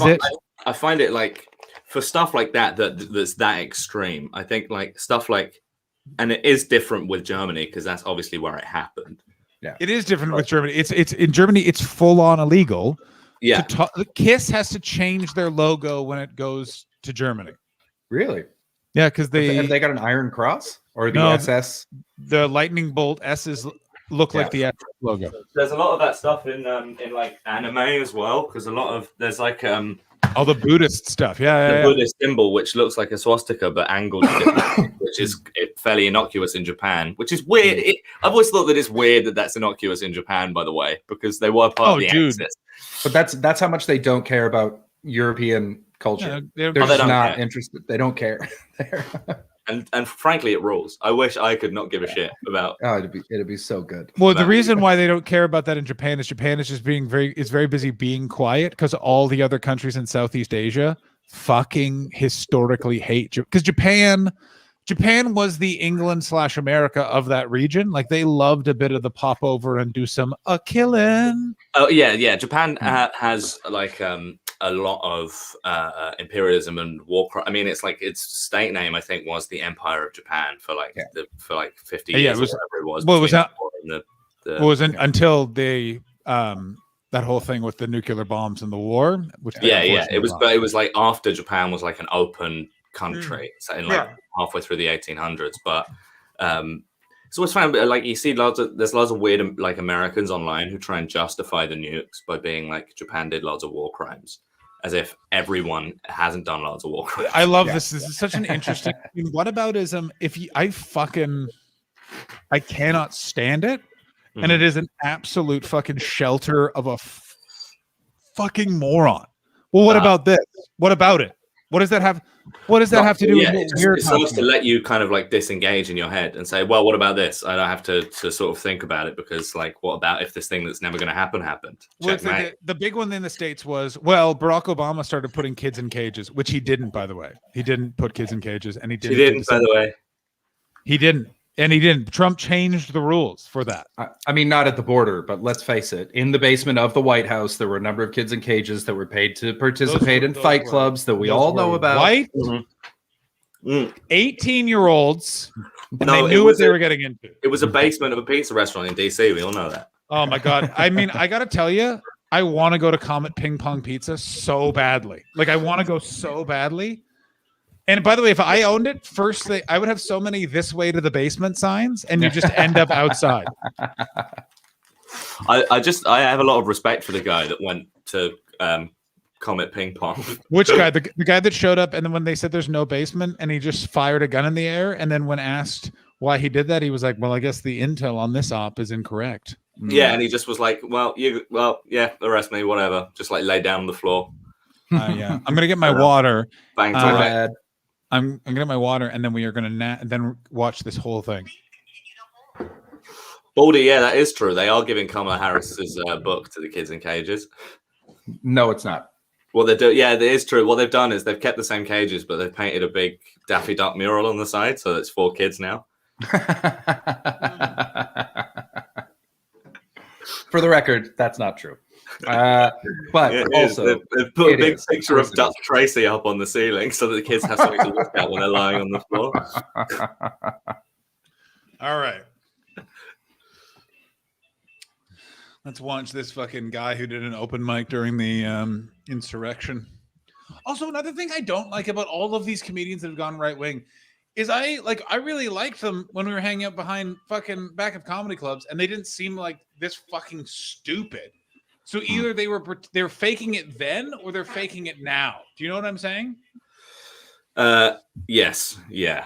F: find it like for stuff like that's that extreme. I think like stuff like, and it is different with Germany because that's obviously where it happened.
A: Yeah, it is different with Germany. It's in Germany. It's full on illegal.
F: Yeah,
A: KISS has to change their logo when it goes to Germany.
B: Really?
A: Yeah, because
B: have they got an Iron Cross or the SS?
A: The lightning bolt S's look like the SS logo.
F: There's a lot of that stuff in like anime as well because there's like
A: all the Buddhist stuff.
F: The Buddhist symbol which looks like a swastika but angled, which is fairly innocuous in Japan, which is weird. I've always thought that it's weird that that's innocuous in Japan, by the way, because they were part of the Axis.
B: But that's how much they don't care about European culture.
A: they're
B: They're
G: Oh, they
B: just
G: don't
B: not
G: care.
B: interested. They don't care.
G: And frankly, it rules. I wish I could not give a shit about.
B: Oh, it'd be so good.
A: Well, the
G: That-
A: reason why they don't care about that in Japan is just being very busy being quiet because all the other countries in Southeast Asia fucking historically hate because Japan was the England/America of that region. Like they loved a bit of the pop over and do some killing.
G: Oh yeah. Japan has like a lot of imperialism and war crime. I mean, it's like its state name, I think, was the Empire of Japan for like 50 years.
A: Yeah, it was-
G: or whatever it was.
A: well, it was
G: between
A: not-
G: the war and the
A: It wasn't until they that whole thing with the nuclear bombs and the war. Which they
G: yeah.
A: unfortunately
G: It was,
A: lost.
G: but it was like after Japan was like an open country, so in like
A: Yeah.
G: halfway through the 1800s. But it's always fun. Like you see there's lots of weird like Americans online who try and justify the nukes by being like Japan did lots of war crimes, as if everyone hasn't done lots of war crimes.
A: I love this. This is such an interesting. Whataboutism? I cannot stand it, and it is an absolute fucking shelter of a fucking moron. Well, what about this? What about it? What does that have? What does that have to do
G: Yeah,
A: with
G: it's
A: what we're
G: it starts to
A: talking about?
G: let you kind of like disengage in your head and say, well, what about this? I don't have to sort of think about it because like, what about if this thing that's never going to happen happened?
A: Well, it's like
G: Checkmate.
A: the big one in the States was, well, Barack Obama started putting kids in cages, which he didn't, by the way. He didn't put kids in cages, and he
G: She
A: didn't.
G: didn't, by the way.
A: He didn't. And he didn't. Trump changed the rules for that.
B: I mean, not at the border, but let's face it. In the basement of the White House, there were a number of kids in cages that were paid to participate in fight clubs that we all know about.
A: White
G: Mm.
A: 18-year-olds, and
G: No,
A: they
G: it
A: knew what
G: was
A: they
G: a-
A: were getting into.
G: It was a basement of a pizza restaurant in DC. We all know that.
A: Oh my god! I mean, I gotta tell you, I want to go to Comet Ping Pong Pizza so badly. Like, I want to go so badly. And by the way, if I owned it, I would have so many "this way to the basement" signs, and you just end up outside.
G: I have a lot of respect for the guy that went to Comet Ping Pong.
A: Which guy? The guy that showed up, and then when they said there's no basement, and he just fired a gun in the air, and then when asked why he did that, he was like, "Well, I guess the intel on this op is incorrect."
G: Yeah, and he just was like, well, yeah, arrest me, whatever. Just like lay down on the floor,
A: Yeah, I'm gonna get my water.
G: bang to
A: Uh,
G: it.
A: I'm gonna get my water, and then we are gonna then watch this whole thing.
G: Baldy, yeah, that is true. They are giving Kamala Harris's book to the kids in cages.
B: No, it's not.
G: Well, they do. Yeah, it is true. What they've done is they've kept the same cages, but they've painted a big Daffy Duck mural on the side, so it's 4 kids now.
B: For the record, that's not true. But
G: It is.
B: also,
G: They've put a
B: it
G: big
B: is.
G: picture
B: Of
G: of
B: course it
G: Duck
B: is.
G: Tracy up on the ceiling so that the kids have something to look at when they're lying on the floor.
A: All right. Let's watch this fucking guy who did an open mic during the insurrection. Also, another thing I don't like about all of these comedians that have gone right wing is I really liked them when we were hanging out behind fucking back of comedy clubs, and they didn't seem like this fucking stupid. So either they're faking it then or they're faking it now. Do you know what I'm saying?
G: Yes, yeah.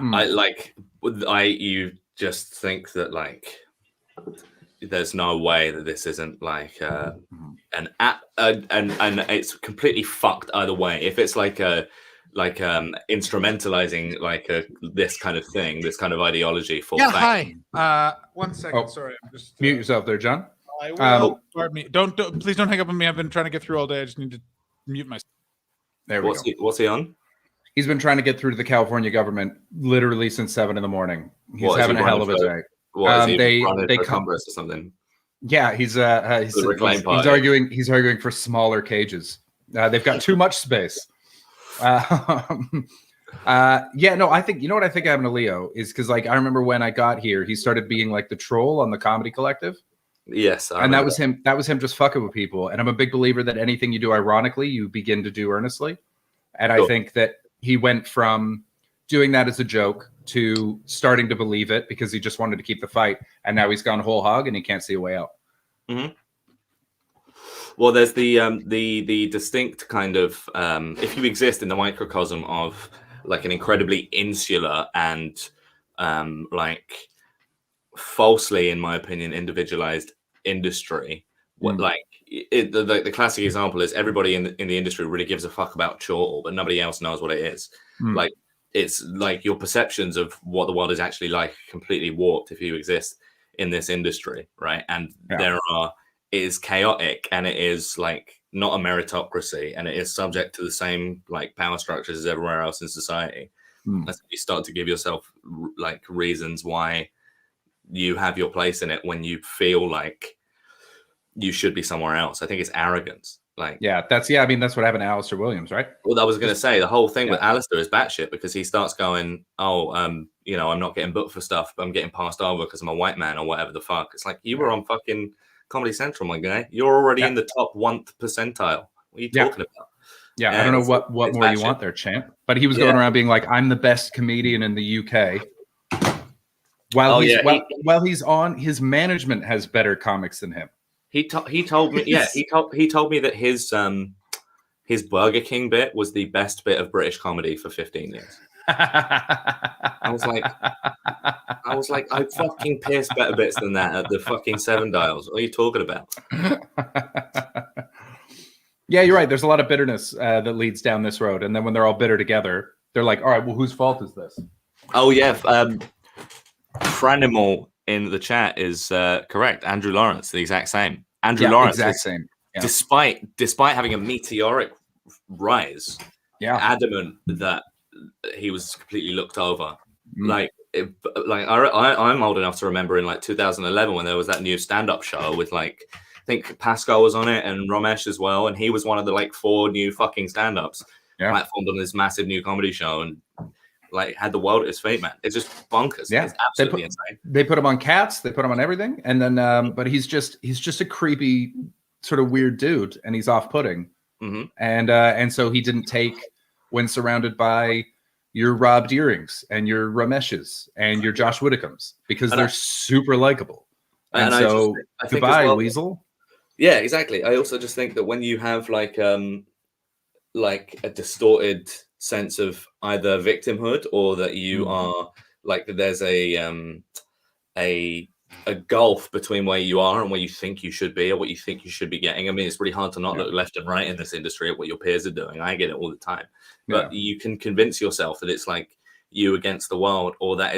G: You just think that like there's no way that this isn't like and it's completely fucked either way. If it's like instrumentalizing like this kind of thing, this kind of ideology for
A: Hi. 1 second.
B: Oh.
A: Sorry. I'm just
B: mute yourself there, John.
A: I will. Pardon me. Please don't hang up on me. I've been trying to get through all day. I just need to mute myself.
B: There we go.
G: What's he on?
B: He's been trying to get through to the California government literally since 7 a.m. He's
G: What, is
B: having
G: he
B: a hell of a
G: running
B: day.
G: What is he
B: they
G: running
B: they
G: for
B: come.
G: Congress or something?
B: Yeah, he's
G: Reclaim
B: he's
G: Party.
B: arguing. He's arguing for smaller cages. They've got too much space. Yeah, no, I think what I think happened to Leo is because like I remember when I got here, he started being like the troll on the Comedy Collective.
G: Yes, I
B: And that
G: remember
B: was him. That was him just fucking with people. And I'm a big believer that anything you do ironically, you begin to do earnestly. And I
G: Sure.
B: think that he went from doing that as a joke to starting to believe it because he just wanted to keep the fight. And now he's gone whole hog and he can't see a way out.
G: Well, there's the distinct kind of if you exist in the microcosm of like an incredibly insular and like falsely, in my opinion, individualized industry What like the classic example is everybody in the industry really gives a fuck about chortle, but nobody else knows what it is. Like it's like your perceptions of what the world is actually like completely warped if you exist in this industry, right? And it is chaotic, and it is like not a meritocracy, and it is subject to the same like power structures as everywhere else in society. That's you start to give yourself like reasons why you have your place in it when you feel like you should be somewhere else. I think it's arrogance. Like,
B: that's what happened to Alistair Williams, right?
G: Well, I was going to say the whole thing with Alistair is batshit because he starts going, I'm not getting booked for stuff, but I'm getting passed over because I'm a white man or whatever the fuck. It's like you were on fucking Comedy Central, my guy. You're already in the top 1th percentile. What are you talking about?
B: Yeah, I don't know what more you want there, champ. But he was going around being like, I'm the best comedian in the UK. While he's on, his management has better comics than him.
G: He told me, he told me that his Burger King bit was the best bit of British comedy for 15 years. I was like, I fucking pissed better bits than that at the fucking Seven Dials. What are you talking about?
B: Yeah, you're right. There's a lot of bitterness that leads down this road, and then when they're all bitter together, they're like, all right, well, whose fault is this?
G: Oh yeah, Franimal in the chat is correct. Andrew Lawrence, the exact same. Andrew Lawrence,
B: exact same. Yeah.
G: Despite having a meteoric rise, adamant that he was completely looked over. I'm old enough to remember in like 2011 when there was that new stand-up show with like I think Pascal was on it and Ramesh as well, and he was one of the like 4 new fucking stand-ups platformed on this massive new comedy show and like had the world at his feet, man. It's just bonkers.
B: Yeah,
G: it's absolutely insane.
B: They put him on Cats, they put him on everything, and then but he's just a creepy sort of weird dude, and he's off-putting. And so he didn't take when surrounded by your Rob Deerings and your Rameshes and your Josh Whitcombs because they're super likable. And so
G: I think
B: goodbye,
G: well,
B: Weasel.
G: Yeah, exactly. I also just think that when you have like a distorted sense of either victimhood or that you are like that there's a gulf between where you are and where you think you should be or what you think you should be getting. I mean, it's really hard to not look left and right in this industry at what your peers are doing. I get it all the time. But you can convince yourself that it's like you against the world, or that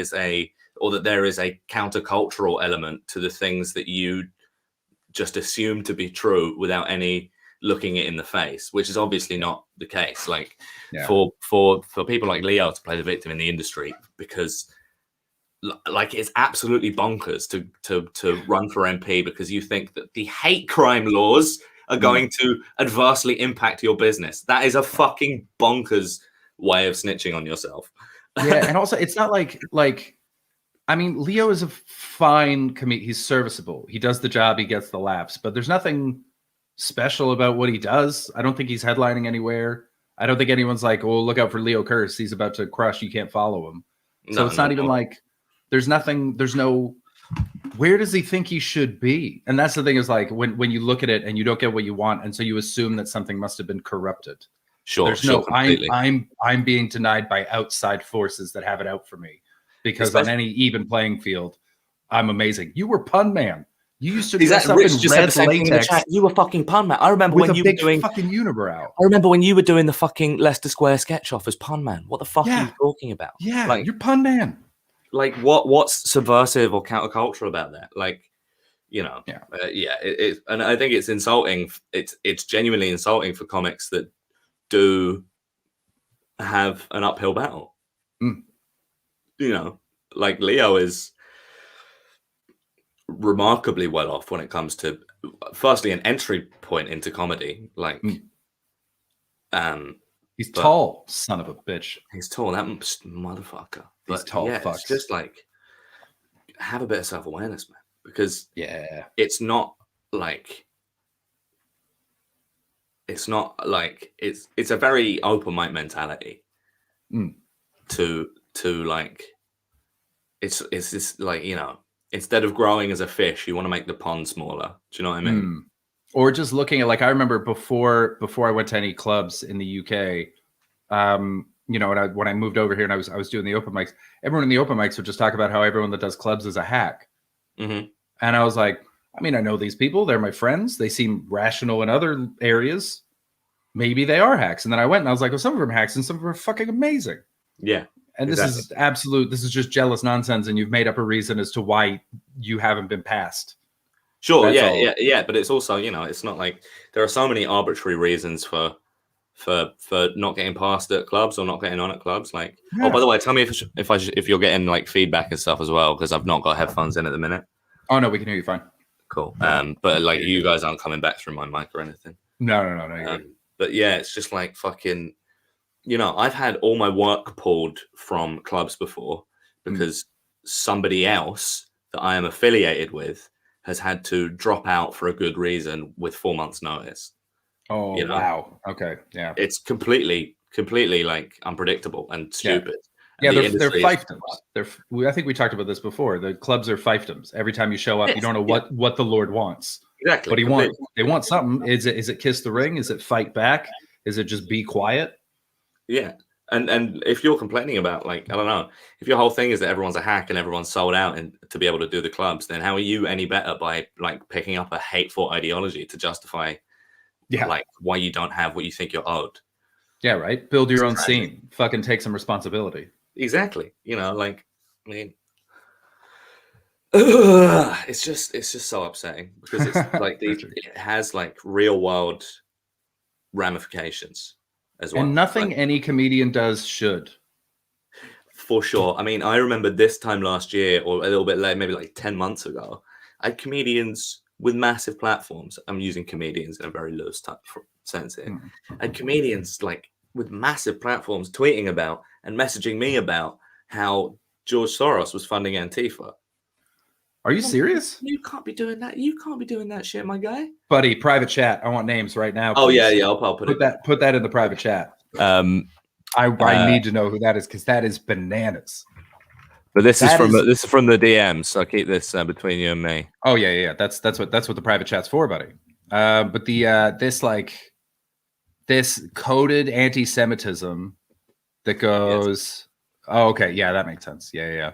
G: there is a countercultural element to the things that you just assume to be true without any looking it in the face, which is obviously not the case. Like for people like Leo to play the victim in the industry, because like it's absolutely bonkers to run for MP because you think that the hate crime laws are going to adversely impact your business. That is a fucking bonkers way of snitching on yourself.
B: Yeah, and also it's not like I mean, Leo is a fine comedian. He's serviceable. He does the job. He gets the laughs. But there's nothing special about what he does. I don't think he's headlining anywhere. I don't think anyone's like, oh, look out for Leo Curse. He's about to crush. You can't follow him. So it's not even like there's nothing. There's no. Where does he think he should be? And that's the thing is like when you look at it and you don't get what you want, and so you assume that something must have been corrupted.
G: There's
B: no. I'm being denied by outside forces that have it out for me. Because on any even playing field, I'm amazing. You were Pun Man. You used to dress up in red latex.
G: You were fucking Pun Man. I remember
B: with
G: when you were doing
B: fucking unibrow.
G: I remember when you were doing the fucking Leicester Square sketch off as Pun Man. What the fuck are you talking about?
B: Yeah,
G: like
B: you're Pun Man.
G: Like what's subversive or countercultural about that? Like, and I think it's insulting. It's genuinely insulting for comics that do have an uphill battle. Like Leo is remarkably well off when it comes to, firstly, an entry point into comedy. Like,
B: he's tall, son of a bitch.
G: He's tall, that motherfucker. But
B: he's tall.
G: It's just like have a bit of self-awareness, man. Because it's not like it's a very open mic mentality to like it's this like instead of growing as a fish you want to make the pond smaller. Do you know what I mean?
B: Or just looking at, like, I remember before I went to any clubs in the UK, when I moved over here and I was doing the open mics, everyone in the open mics would just talk about how everyone that does clubs is a hack. And I was like, I mean, I know these people. They're my friends. They seem rational in other areas. Maybe they are hacks. And then I went and I was like, well, some of them are hacks and some of them are fucking amazing.
F: Yeah.
B: And this is this is just jealous nonsense. And you've made up a reason as to why you haven't been passed.
F: Sure.
B: That's all.
F: Yeah. But it's also, you know, it's not like there are so many arbitrary reasons for not getting passed at clubs or not getting on at clubs. Like,
B: Yeah.
F: oh, by the way, tell me if you're getting like feedback and stuff as well, because I've not got headphones in at the minute.
B: Oh, no, we can hear you fine.
F: Cool. But like you guys aren't coming back through my mic or anything.
B: No. You're good.
F: But yeah, it's just like fucking, you know, I've had all my work pulled from clubs before because somebody else that I am affiliated with has had to drop out for a good reason with 4 months notice.
B: Oh,
F: you know?
B: wow. Okay. Yeah.
F: It's completely like unpredictable and stupid.
B: Yeah,
F: And
B: they're
F: industry is-
B: fiefdoms. I think we talked about this before. The clubs are fiefdoms. Every time you show up, you don't know what the Lord wants.
F: Exactly.
B: But they want something. Is it kiss the ring? Is it fight back? Is it just be quiet?
F: Yeah. And if you're complaining about, like, I don't know, if your whole thing is that everyone's a hack and everyone's sold out and to be able to do the clubs, then how are you any better by like picking up a hateful ideology to justify like why you don't have what you think you're owed?
B: Yeah, right. Build your own scene. Fucking take some responsibility.
F: Exactly. You know, like, I mean, it's just so upsetting because it's like it has like real world ramifications as well.
B: And nothing
F: like,
B: any comedian does should.
F: for sure. I mean, I remember this time last year or a little bit later, maybe like 10 months ago, I had comedians with massive platforms. I'm using comedians in a very loose sense here. I had comedians like with massive platforms tweeting about and messaging me about how George Soros was funding Antifa.
B: Are you serious?
F: You can't be doing that. You can't be doing that shit, my guy.
B: Buddy, private chat. I want names right now.
F: Oh,
B: please.
F: yeah. I'll put it.
B: Put that in the private chat. I need to know who that is because that is bananas.
F: But this is from the DMs. So I'll keep this between you and me.
B: Oh yeah. That's what the private chat's for, buddy. But this coded anti-Semitism that goes. Oh, okay, yeah, that makes sense. Yeah.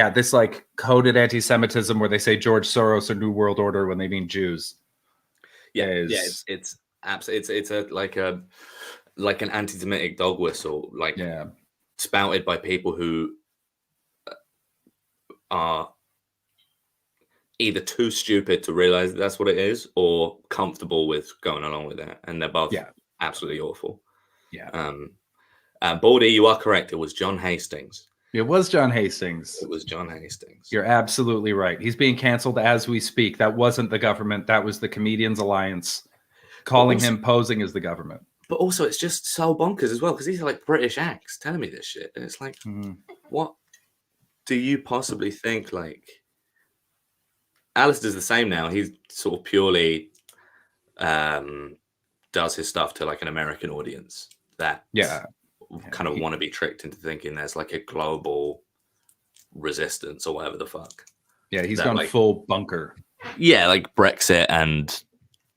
B: This like coded anti-Semitism where they say George Soros or New World Order when they mean Jews.
F: It's absolutely it's like an anti-Semitic dog whistle, like spouted by people who are either too stupid to realize that's what it is or comfortable with going along with it, and they're both absolutely awful. Baldy, you are correct. It was John Hastings.
B: It was John Hastings.
F: It was John Hastings.
B: You're absolutely right. He's being canceled as we speak. That wasn't the government. That was the Comedians Alliance calling him posing as the government.
F: But also, it's just so bonkers as well because these are like British acts telling me this shit, and it's like, what do you possibly think? Like, Alistair's the same now. He's sort of purely does his stuff to like an American audience that kind of want to be tricked into thinking there's like a global resistance or whatever the fuck.
B: Yeah, he's gone like, full bunker.
F: Yeah, like Brexit and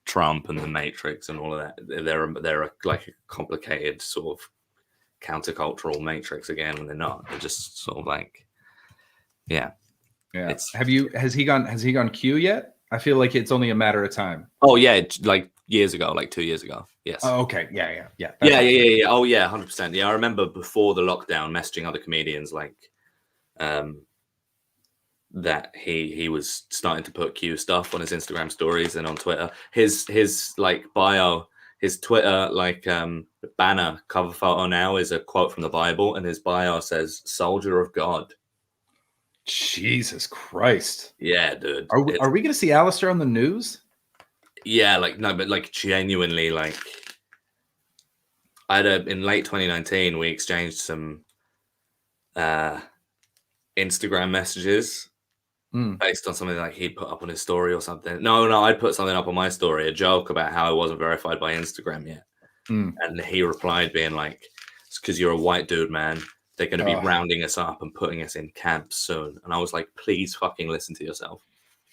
F: Trump and the Matrix and all of that. They're like a complicated sort of countercultural matrix again, and they're not. They're just sort of like, yeah. Has he gone Q yet? I feel like it's only a matter of time.
B: Oh
F: yeah, like years ago, like 2 years ago. Yes.
B: Oh, okay. Yeah.
F: Yeah. Oh yeah, 100%. Yeah, I remember before the lockdown, messaging other comedians like, that he was starting to put Q stuff on his Instagram stories and on Twitter. His like bio, his Twitter like banner cover photo now is a quote from the Bible, and his bio says "Soldier of God."
B: Jesus Christ!
F: Yeah, dude.
B: Are we going to see Alistair on the news?
F: Yeah, like no, but like genuinely, like in late 2019 we exchanged some Instagram messages based on something like he'd put up on his story or something. No, I'd put something up on my story, a joke about how I wasn't verified by Instagram yet. And he replied being like, it's because you're a white dude, man. They're going to be rounding us up and putting us in camps soon. And I was like, please fucking listen to yourself.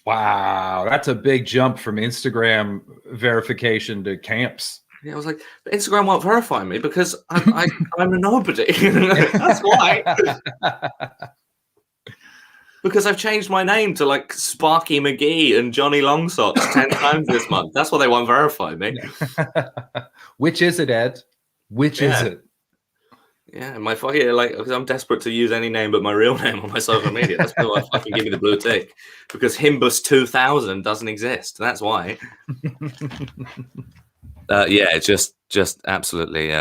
B: Wow. That's a big jump from Instagram verification to camps.
F: Yeah, I was like, but Instagram won't verify me because I'm a nobody. That's why.
G: Because I've changed my name to like Sparky McGee and Johnny Longsocks 10 times this month. That's why they won't verify me.
B: Which is it, Ed? Which is
G: Yeah.
B: it?
G: Yeah, my fucking like because I'm desperate to use any name but my real name on my social media. That's why I fucking give me the blue tick. Because Himbus 2000 doesn't exist. That's why. Yeah, it's just absolutely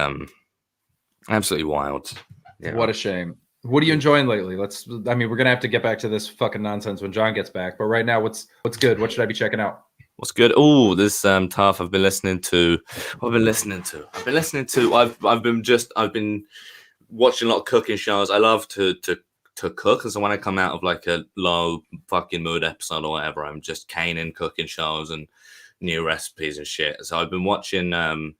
G: absolutely wild. Yeah.
B: What a shame. What are you enjoying lately? I mean, we're gonna have to get back to this fucking nonsense when John gets back. But right now, what's good? What should I be checking out?
G: What's good? Oh, this tough. I've been listening to. I've been watching a lot of cooking shows. I love to cook, and so when I come out of like a low fucking mood episode or whatever, I'm just caning cooking shows and new recipes and shit. So I've been watching a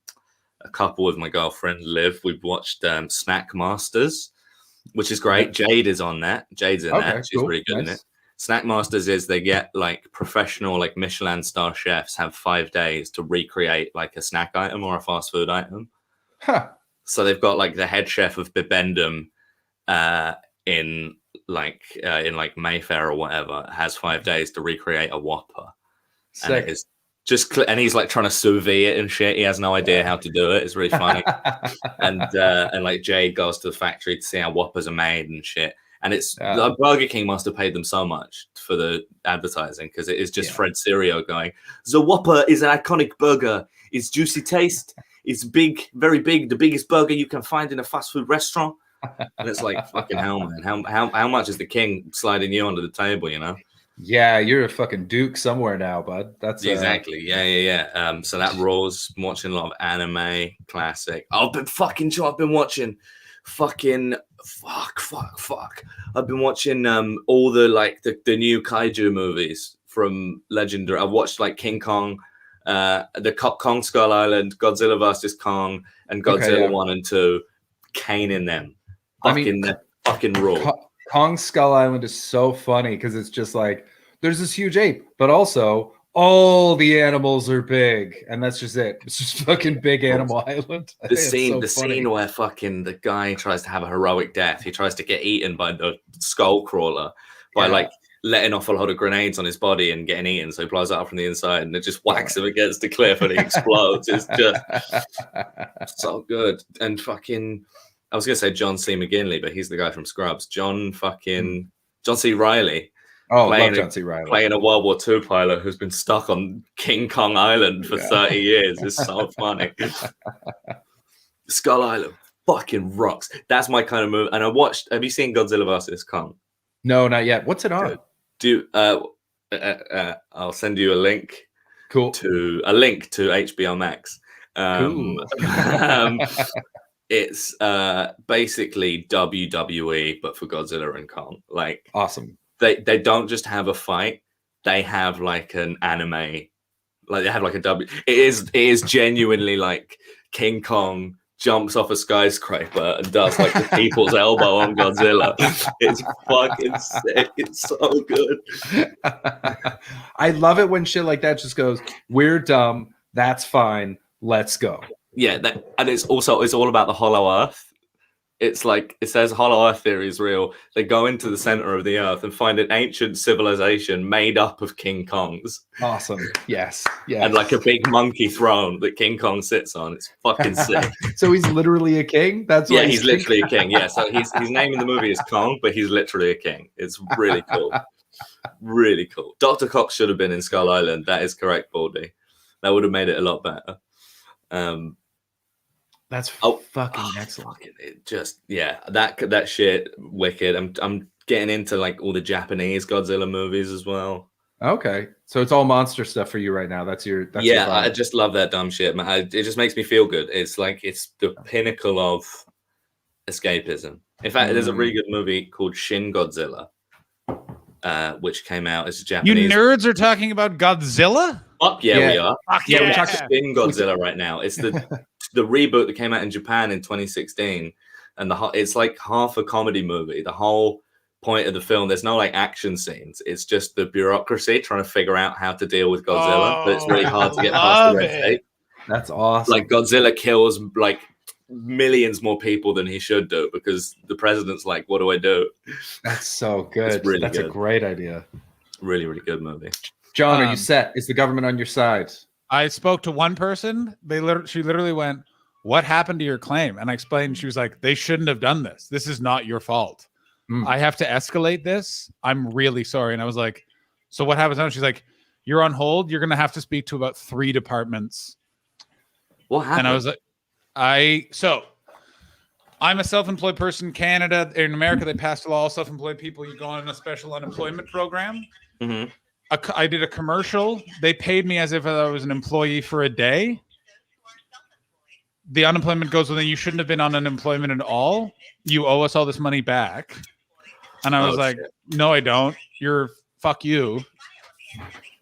G: couple with my girlfriend Liv. We've watched Snack Masters, which is great. Jade is on that. Jade's in that. She's
B: cool.
G: really good in
B: Nice.
G: it. Snack Masters is they get like professional like Michelin star chefs have 5 days to recreate like a snack item or a fast food item.
B: Huh.
G: So they've got like the head chef of Bibendum in Mayfair or whatever has 5 days to recreate a Whopper. And it
B: Sick.
G: is just and he's like trying to sous vide it and shit. He has no idea how to do it. It's really funny. and like Jade goes to the factory to see how Whoppers are made and shit. And it's like Burger King must have paid them so much for the advertising because it is just Fred Serio going, "The Whopper is an iconic burger. It's juicy taste. It's big, very big, the biggest burger you can find in a fast food restaurant." And it's like, fucking hell, man. How much is the king sliding you onto the table, you know?
B: Yeah, you're a fucking duke somewhere now, bud. That's
G: Exactly. Yeah. So that rules. I'm watching a lot of anime, classic. I've been watching fucking fuck. I've been watching all the like the new kaiju movies from Legendary. I've watched like King Kong, the Kong Skull Island, Godzilla vs Kong, and Godzilla 1 and 2. Caning them. They're fucking raw.
B: Kong Skull Island is so funny because it's just like there's this huge ape, but also all the animals are big, and that's just it. It's just fucking big animal island.
G: The scene where fucking the guy tries to have a heroic death. He tries to get eaten by the skull crawler by like letting off a lot of grenades on his body and getting eaten. So he blows up from the inside, and it just whacks him against the cliff, and he explodes. It's just so good. And fucking, I was gonna say John C. McGinley, but he's the guy from Scrubs. John C. Reilly.
B: Oh, love John C. Reilly.
G: Playing a World War II pilot who's been stuck on King Kong Island for 30 years. It's so funny. Skull Island fucking rocks. That's my kind of movie. And have you seen Godzilla vs. Kong?
B: No, not yet. What's it on?
G: I'll send you a link.
B: Cool.
G: To HBO Max.
B: Cool.
G: It's basically WWE, but for Godzilla and Kong. Like,
B: awesome.
G: They don't just have a fight; they have like an anime, like they have like a It is genuinely like King Kong jumps off a skyscraper and does like the people's elbow on Godzilla. It's fucking sick. It's so good.
B: I love it when shit like that just goes, "We're dumb. That's fine. Let's go."
G: Yeah, and it's all about the Hollow Earth. It's like it says Hollow Earth theory is real. They go into the center of the earth and find an ancient civilization made up of King Kongs.
B: Awesome. Yes.
G: And like a big monkey throne that King Kong sits on. It's fucking sick.
B: So he's literally a king?
G: He's literally a king. Yeah. So his name in the movie is Kong, but he's literally a king. It's really cool. Really cool. Dr. Cox should have been in Skull Island. That is correct, Baldy. That would have made it a lot better.
B: That's fucking excellent.
G: That shit wicked. I'm getting into like all the Japanese Godzilla movies as well.
B: Okay, so it's all monster stuff for you right now. That's your
G: I just love that dumb shit, man. It just makes me feel good. It's like it's the pinnacle of escapism. In fact, there's a really good movie called Shin Godzilla, which came out as a Japanese.
A: You nerds are talking about Godzilla?
G: Fuck yeah, we are.
A: Fuck
G: Yeah,
A: yeah.
G: we're talking Shin Godzilla right now. It's the reboot that came out in Japan in 2016, and it's like half a comedy movie. The whole point of the film, there's no like action scenes. It's just the bureaucracy trying to figure out how to deal with Godzilla. But it's really hard to get past the red tape.
B: That's awesome.
G: Like Godzilla kills like millions more people than he should do because the president's like, what do I do?
B: That's so good.
G: It's really
B: That's a
G: good.
B: great idea.
G: Really, really good movie.
B: John, are you set? Is the government on your side?
A: I spoke to one person. She literally went, "What happened to your claim?" And I explained. She was like, "They shouldn't have done this. This is not your fault. I have to escalate this. I'm really sorry." And I was like, "So what happens now?" She's like, "You're on hold. You're going to have to speak to about 3 departments."
G: What happened?
A: And I was like, I'm a self-employed person in Canada. In America, they passed a law, self-employed people, you go on a special unemployment program.
G: Mhm.
A: I did a commercial. They paid me as if I was an employee for a day. The unemployment goes, well, then you shouldn't have been on unemployment at all. You owe us all this money back. And I was like,
G: shit.
A: no, I don't. Fuck you.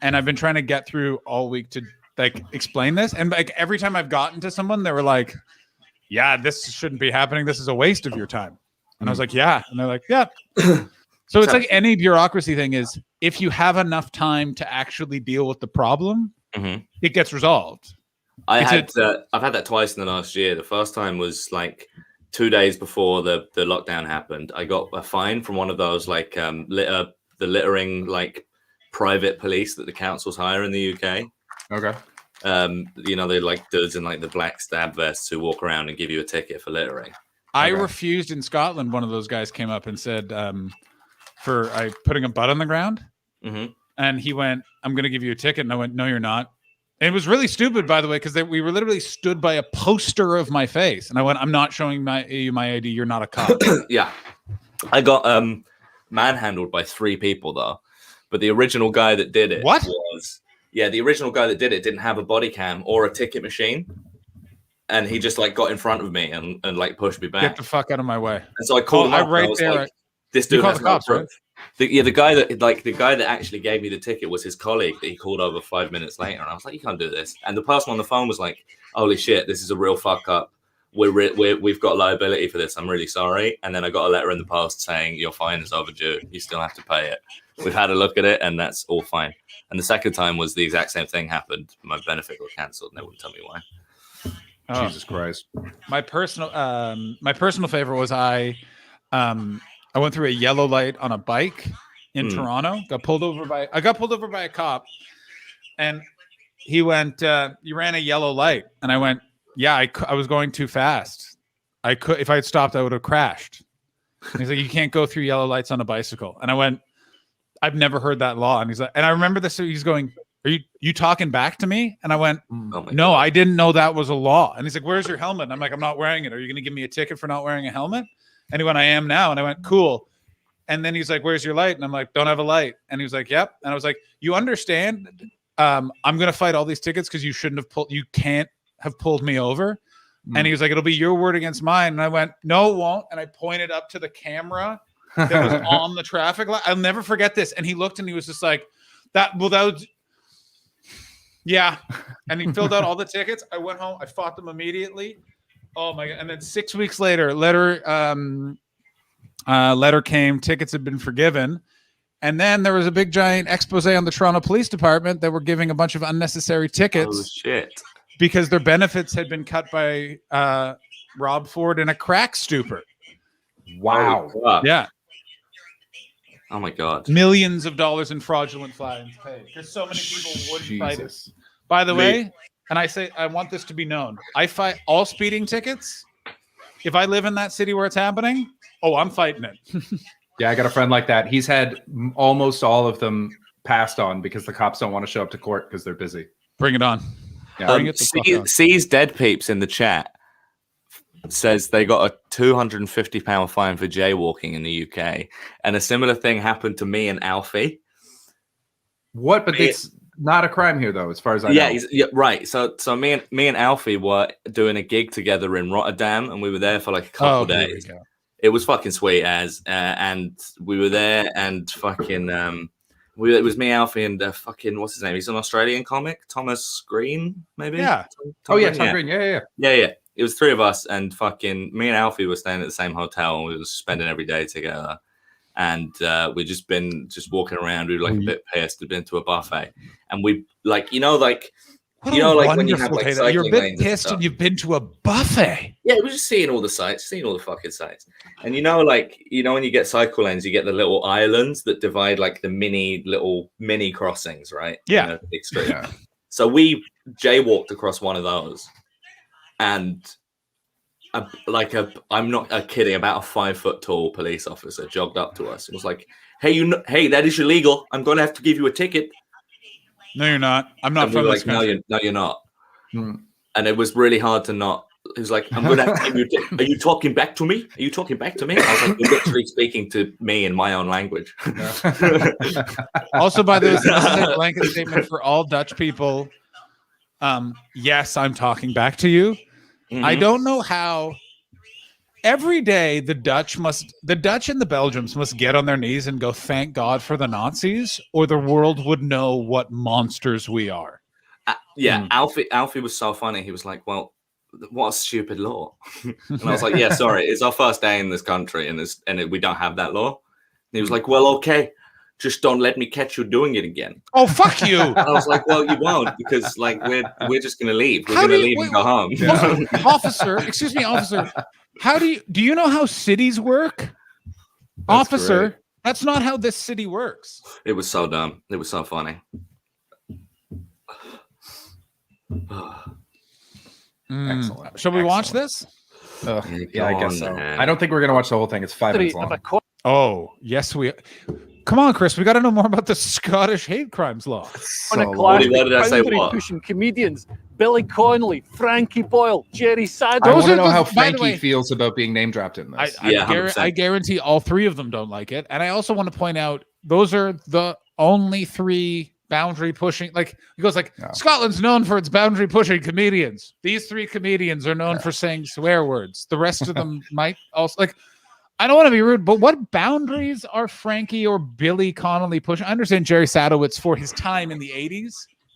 A: And I've been trying to get through all week to like explain this. And like every time I've gotten to someone, they were like, yeah, this shouldn't be happening. This is a waste of your time. And I was like, yeah. And they're like, yeah. So it's like any bureaucracy thing is if you have enough time to actually deal with the problem, it gets resolved.
G: I've had that twice in the last year. The first time was like 2 days before the lockdown happened. I got a fine from one of those like the littering like private police that the councils hire in the UK.
B: Okay.
G: You know, they're like dudes in like the black stab vests who walk around and give you a ticket for littering.
A: I refused in Scotland. One of those guys came up and said, for putting a butt on the ground. And he went, I'm going to give you a ticket. And I went, no, you're not. And it was really stupid, by the way, because we were literally stood by a poster of my face. And I went, I'm not showing you my ID. You're not a cop.
G: Yeah. I got manhandled by 3 people, though. But the original guy that did it the original guy that did it didn't have a body cam or a ticket machine. And he just like got in front of me and like pushed me back.
A: Get the fuck out of my way.
G: And so I called him up.
A: right
G: I was
A: there.
G: Like, this dude has
A: the
G: no
A: cops,
G: proof.
A: right?
G: The guy that actually gave me the ticket was his colleague that he called over 5 minutes later. And I was like, you can't do this. And the person on the phone was like, holy shit, this is a real fuck up. We've got liability for this. I'm really sorry. And then I got a letter in the post saying your fine is overdue. You still have to pay it. We've had a look at it and that's all fine. And the second time was the exact same thing happened. My benefit got cancelled and they wouldn't tell me why.
A: Oh.
B: Jesus Christ.
A: My personal favorite was I went through a yellow light on a bike in Toronto. I got pulled over by a cop, and he went, "You ran a yellow light," and I went, "Yeah, I was going too fast. If I had stopped, I would have crashed." And he's like, "You can't go through yellow lights on a bicycle," and I went, "I've never heard that law." And he's like, and I remember this. He's going, "Are you talking back to me?" And I went, "No,
G: God.
A: I didn't know that was a law." And he's like, "Where's your helmet?" And I'm like, "I'm not wearing it. Are you going to give me a ticket for not wearing a helmet?" And he went, "I am now." And I went, "Cool." And then he's like, "Where's your light?" And I'm like, "Don't have a light." And he was like, "Yep." And I was like, "You understand? I'm going to fight all these tickets because you can't have pulled me over." And he was like, "It'll be your word against mine." And I went, "No, it won't." And I pointed up to the camera that was on the traffic light. I'll never forget this. And he looked and he was just like, that was, yeah. And he filled out all the tickets. I went home. I fought them immediately. Oh my God. And then 6 weeks later, letter came, tickets had been forgiven. And then there was a big giant expose on the Toronto Police Department that were giving a bunch of unnecessary tickets.
G: Oh, shit.
A: Because their benefits had been cut by Rob Ford in a crack stupor.
B: Wow.
A: Yeah.
G: Oh my God.
A: Millions of dollars in fraudulent fines paid. Because so many people wouldn't fight it. By the way, and I want this to be known. I fight all speeding tickets. If I live in that city where it's happening, I'm fighting it.
B: Yeah, I got a friend like that. He's had almost all of them passed on because the cops don't want to show up to court because they're busy.
A: Bring it on.
B: Yeah.
A: Bring it the fuck on.
G: C's Dead Peeps in the chat says they got a £250 fine for jaywalking in the UK. And a similar thing happened to me and Alfie.
B: What? But it's not a crime here, though, as far as I know.
G: Yeah, right. So me and Alfie were doing a gig together in Rotterdam, and we were there for like a couple days. It was fucking sweet and we were there and fucking it was me, Alfie, and fucking what's his name? He's an Australian comic, Thomas Green, maybe.
A: Yeah.
B: Tom Green. Yeah.
G: It was 3 of us, and fucking me and Alfie were staying at the same hotel, and we were spending every day together. And we been walking around. We were like a bit pissed. We'd been to a buffet, and we like
A: What
G: You
A: a
G: know, like when you have,
A: wonderful
G: like,
A: day. You're a
G: cycling
A: bit
G: lanes and
A: pissed
G: stuff.
A: and you've been to a buffet.
G: Yeah, we're just seeing all the sites, seeing all the fucking sites. And you know, like, you know, when you get cycle lanes, you get the little islands that divide like the little mini crossings, right?
A: Yeah.
G: In a big street.
B: Yeah.
G: So we jaywalked across one of those, and I'm not kidding. About a 5 foot tall police officer jogged up to us and was like, "Hey, hey, that is illegal. I'm going to have to give you a ticket."
A: No, you're not. I'm not
G: And we
A: from
G: were
A: this
G: like,
A: country.
G: no, you're not.
B: Hmm.
G: And it was really hard to not. He was like, "I'm going to have to give you. Are you talking back to me? Are you talking back to me?" I was like, "You're literally speaking to me in my own language."
A: Also, by the way, this is a blanket statement for all Dutch people. Yes, I'm talking back to you. I
G: Mhm.
A: don't know how. Every day, the Dutch and the Belgians must get on their knees and go, "Thank God for the Nazis," or the world would know what monsters we are.
G: Yeah, Alfie was so funny. He was like, "Well, what a stupid law," and I was like, "Yeah, sorry, it's our first day in this country, and we don't have that law." And he was like, "Well, okay, just don't let me catch you doing it again."
A: Oh, fuck you!
G: And I was like, "Well, you won't, because like we're just gonna leave. We're
A: How
G: gonna
A: do you-
G: leave and
A: wait,
G: go home."
A: Officer, excuse me, officer. How do you know how cities work? Officer,
B: great.
A: that's not how this city works.
G: It was so dumb. It was so funny.
B: Excellent.
A: Shall we watch
B: Excellent.
A: this?
B: Ugh,
G: Yeah,
B: yeah, I
G: go
B: guess
G: on
B: so.
G: then.
B: I don't think we're gonna watch the whole thing. It's 5 minutes
H: Of
B: long.
H: a co-
A: Oh, yes, we. Come on, Chris. We got to know more about the Scottish hate crimes law.
H: on a
B: So
H: clash
G: What did I say,
H: boundary
G: what?
H: pushing comedians. Billy Connolly, Frankie Boyle, Jerry
B: I
H: Sadler.
A: Those
B: want to
A: are
B: know
A: the-
B: how
A: by the
B: Frankie
A: way-
B: feels about being name dropped in this.
G: Yeah, 100%.
A: I guarantee all three of them don't like it. And I also want to point out those are the only three boundary pushing. Like he goes like
B: No.
A: Scotland's known for its boundary pushing comedians. These three comedians are known for saying swear words. The rest of them might also like. I don't want to be rude, but what boundaries are Frankie or Billy Connolly pushing? I understand Jerry Sadowitz for his time in the 80s.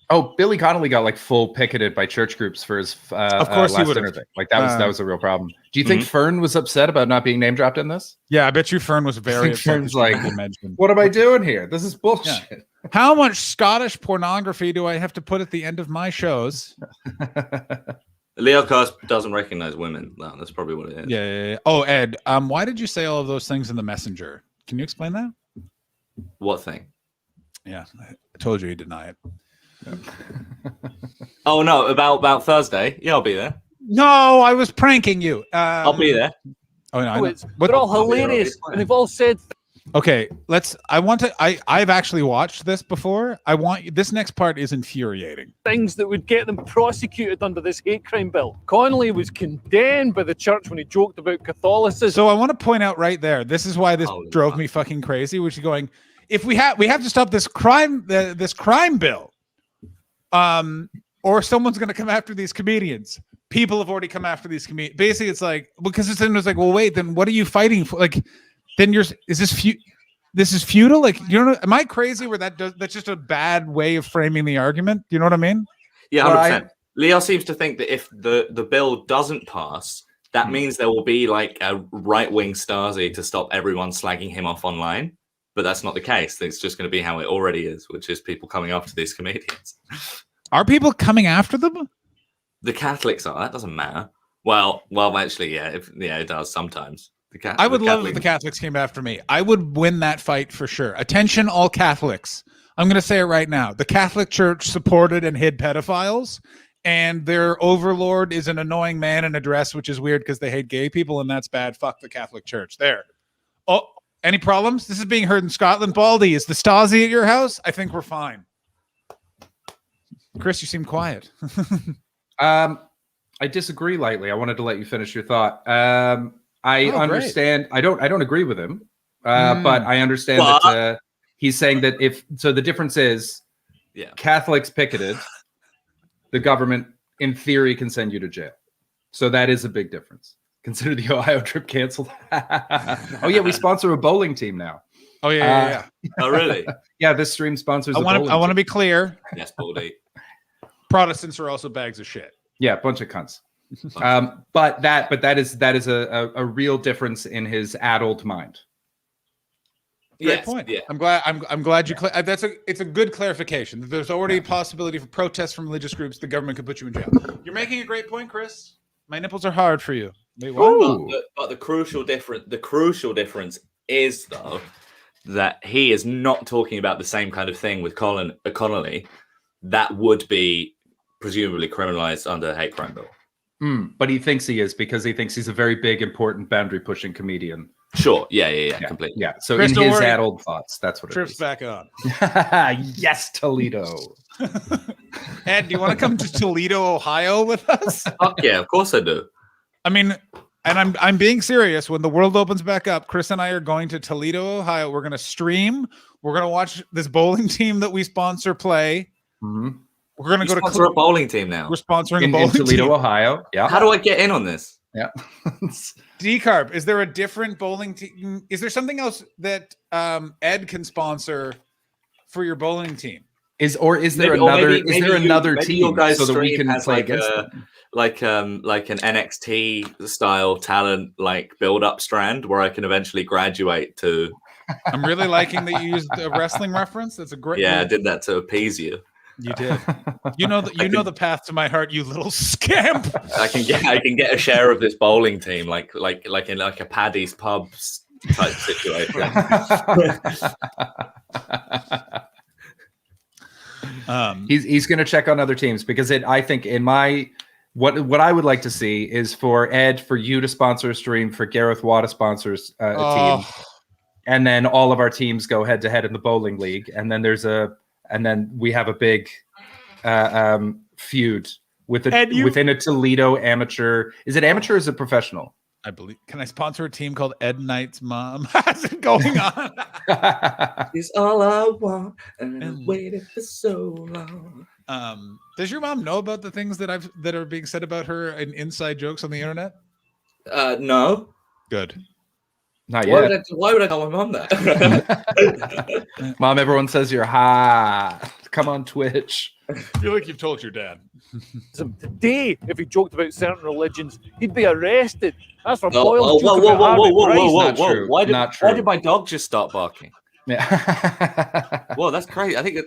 B: Oh, Billy Connolly got like full picketed by church groups for his
A: Of course he
B: last
A: would've.
B: dinner thing. Like that was a real problem. Do you think
G: Mm-hmm.
B: Fern was upset about not being name dropped in this?
A: Yeah, I bet you Fern was very
B: think
A: upset.
B: Fern's
A: that she
B: like,
A: didn't mention.
B: What am I doing here? This is bullshit.
A: How much Scottish pornography do I have to put at the end of my shows?
G: Leo Curse doesn't recognize women. No, that's probably what it is.
A: Yeah. Oh, Ed, why did you say all of those things in the messenger? Can you explain that?
G: What thing?
A: Yeah, I told you he'd deny it.
G: Oh no, about Thursday. Yeah, I'll be there.
A: No, I was pranking you.
G: I'll be there.
A: Oh, no, I
H: Oh,
A: know.
H: it's,
A: What-
H: they're all
G: I'll be there,
H: hilarious,
G: I'll be
H: and they've all said
A: Okay, I've actually watched this before. This next part is infuriating.
H: things that would get them prosecuted under this hate crime bill. Connolly was condemned by the church when he joked about Catholicism.
A: So I want to point out right there. This is why this
G: Holy
A: drove
G: fuck.
A: me fucking crazy. Which is going, if we have to stop this crime, this crime bill, or someone's going to come after these comedians. People have already come after these comedians. Basically, it's like because it's like, well, wait, then what are you fighting for? Like, then this is futile. Like, you know, am I crazy? Where that's just a bad way of framing the argument. You know what I mean?
G: Yeah,
B: Well,
G: 100%. Leo seems to think that if the bill doesn't pass, that means there will be like a right-wing Stasi to stop everyone slagging him off online. But that's not the case. It's just going to be how it already is, which is people coming after these comedians.
A: Are people coming after them?
G: The Catholics are. That doesn't matter. Well, actually, yeah, it does sometimes.
A: I would love if the Catholics came after me. I would win that fight for sure. Attention, all Catholics. I'm going to say it right now. The Catholic Church supported and hid pedophiles, and their overlord is an annoying man in a dress, which is weird because they hate gay people, and that's bad. Fuck the Catholic Church. There. Oh, any problems? This is being heard in Scotland. Baldy, is the Stasi at your house? I think we're fine. Chris, you seem quiet.
B: I disagree lightly. I wanted to let you finish your thought. I
A: Oh,
B: understand. I don't agree with him, but I understand that he's saying that the difference is,
G: Yeah.
B: Catholics picketed, the government in theory can send you to jail. So that is a big difference. Consider the Ohio trip canceled. Oh yeah, we sponsor a bowling team now.
A: Oh yeah.
G: Oh, really?
B: Yeah, this stream sponsors.
A: I want to
B: team.
A: be clear.
G: Yes, Baldy.
A: Protestants are also bags of shit.
B: Yeah, bunch of cunts. But that is a real difference in his adult mind.
A: Great
G: Yes,
A: point.
G: yeah.
A: I'm glad. I'm glad you. It's a good clarification. There's already a possibility for protests from religious groups. The government could put you in jail. You're making a great point, Chris. My nipples are hard for you. Wait, what?
B: Ooh.
G: But the crucial difference is though that he is not talking about the same kind of thing with Connolly that would be presumably criminalized under the hate crime bill.
B: But he thinks he is because he thinks he's a very big, important, boundary-pushing comedian.
G: Sure. Yeah. Completely.
B: Yeah. So
A: Chris,
B: in
A: don't
B: his
A: worry.
B: adult thoughts, that's what it
A: Trips
B: is.
A: back on.
B: Yes, Toledo.
A: Ed, do you want to come to Toledo, Ohio with us?
G: Fuck yeah, of course I do.
A: I mean, and I'm being serious. When the world opens back up, Chris and I are going to Toledo, Ohio. We're going to stream. We're going to watch this bowling team that we sponsor play.
B: Mhm.
A: We're going to go to
G: Sponsor a bowling team now.
A: We're sponsoring a
B: In
A: bowling
B: Toledo,
A: team.
B: Ohio. Yeah.
G: How do I get in on this?
B: Yeah.
A: Decarb, is there a different bowling team? Is there something else that Ed can sponsor for your bowling team?
B: Is there
G: Maybe- or
B: another?
G: maybe-
B: is there
G: maybe
B: another
G: maybe your
B: team
G: guys'
B: so that we
G: stream
B: can
G: has
B: play
G: like
B: against
G: a-
B: them?
G: like an NXT style talent like build up strand where I can eventually graduate to.
A: I'm really liking that you used a wrestling reference. That's a great.
G: Yeah, I did that to appease you.
A: You did. You know the path to my heart, you little scamp.
G: I can get a share of this bowling team, like in like a Paddy's pubs type situation.
B: He's going to check on other teams because I think in my what I would like to see is for Ed, for you to sponsor a stream, for Gareth Watt to sponsor a team, and then all of our teams go head to head in the bowling league, and then we have a big feud with within a Toledo amateur. Is it amateur or is it professional?
A: I believe. Can I sponsor a team called Ed Knight's Mom? How's it going on?
G: It's all I want, and I waited for so long.
A: Does your mom know about the things that are being said about her and inside jokes on the internet?
G: No.
A: Good.
B: Not
G: Why
B: yet.
G: would I tell my mom that?
B: Mom, everyone says you're hot. Come on Twitch.
A: I feel like you've told your dad.
H: Today, if he joked about certain religions, he'd be arrested. That's for
G: Whoa,
H: Boyle.
B: Not true.
G: Why
B: Not true.
G: did my dog just start barking?
B: Yeah.
G: Whoa, that's crazy. I think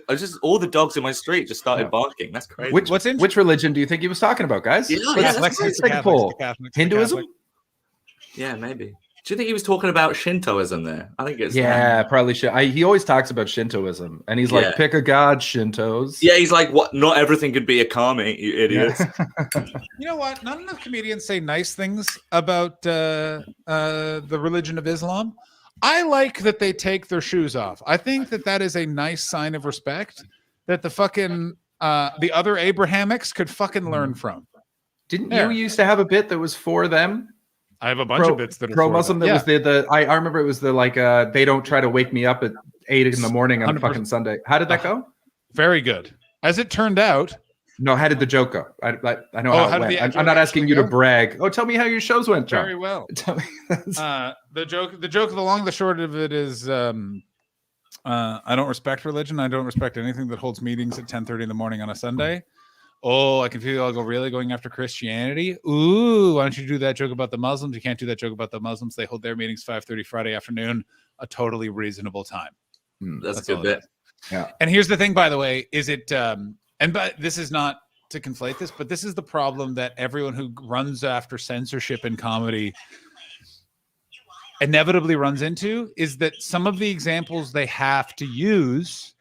G: all the dogs in my street just started barking. That's crazy.
B: Which religion do you think he was talking about, guys?
G: Yeah,
B: Let's
G: that's
A: Catholics,
B: take a poll.
A: Catholics,
B: Hinduism?
A: Catholic.
G: Yeah, maybe. Do you think he was talking about Shintoism there? I think it's
B: Yeah, probably should. He always talks about Shintoism, and he's
G: Yeah.
B: like, "Pick a god, Shintos."
G: Yeah, he's like, "What? Not everything could be a kami, you idiots."
A: You know what? Not enough comedians say nice things about the religion of Islam. I like that they take their shoes off. I think that is a nice sign of respect that the fucking the other Abrahamics could fucking learn from.
B: Didn't
A: Yeah.
B: you used to have a bit that was for them?
A: I have a bunch of bits that are
B: pro-Muslim.
A: for
B: That
A: them.
B: was I remember it was the like they don't try to wake me up at 8 in the morning on a
A: 100%.
B: fucking Sunday. How did that go?
A: Very good. As it turned out,
B: No, how did the joke go? I know
A: Oh,
B: how
A: how
B: it
A: did the
B: went.
A: actual
B: I'm not asking you
A: actually
B: to
A: go?
B: brag. Oh, tell me how your shows went, John.
A: very well.
B: Tell me.
A: The joke, the long, the short of it is, I don't respect religion. I don't respect anything that holds meetings at 10:30 in the morning on a Sunday. Oh, I can feel y'all really going after Christianity. Ooh, why don't you do that joke about the Muslims? You can't do that joke about the Muslims. They hold their meetings 5:30 Friday afternoon, a totally reasonable time.
G: That's a
A: That's
G: good
A: all it
G: bit.
A: And here's the thing, by the way, is it but this is not to conflate this, but this is the problem that everyone who runs after censorship in comedy inevitably runs into, is that some of the examples they have to use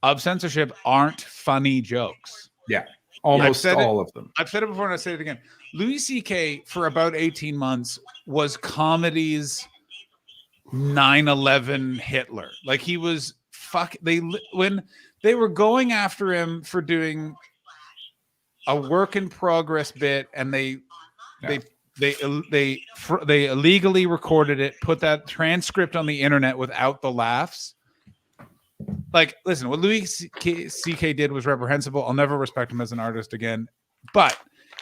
A: of censorship aren't funny jokes.
B: Yeah, almost
A: said it.
B: all of them.
A: I've said it before and I'll say it again. Louis C.K. for about 18 months was comedy's 9/11 Hitler. Like he was when they were going after him for doing a work in progress bit, and they illegally recorded it, put that transcript on the internet without the laughs. Like, listen, what Louis C.K. did was reprehensible. I'll never respect him as an artist again. But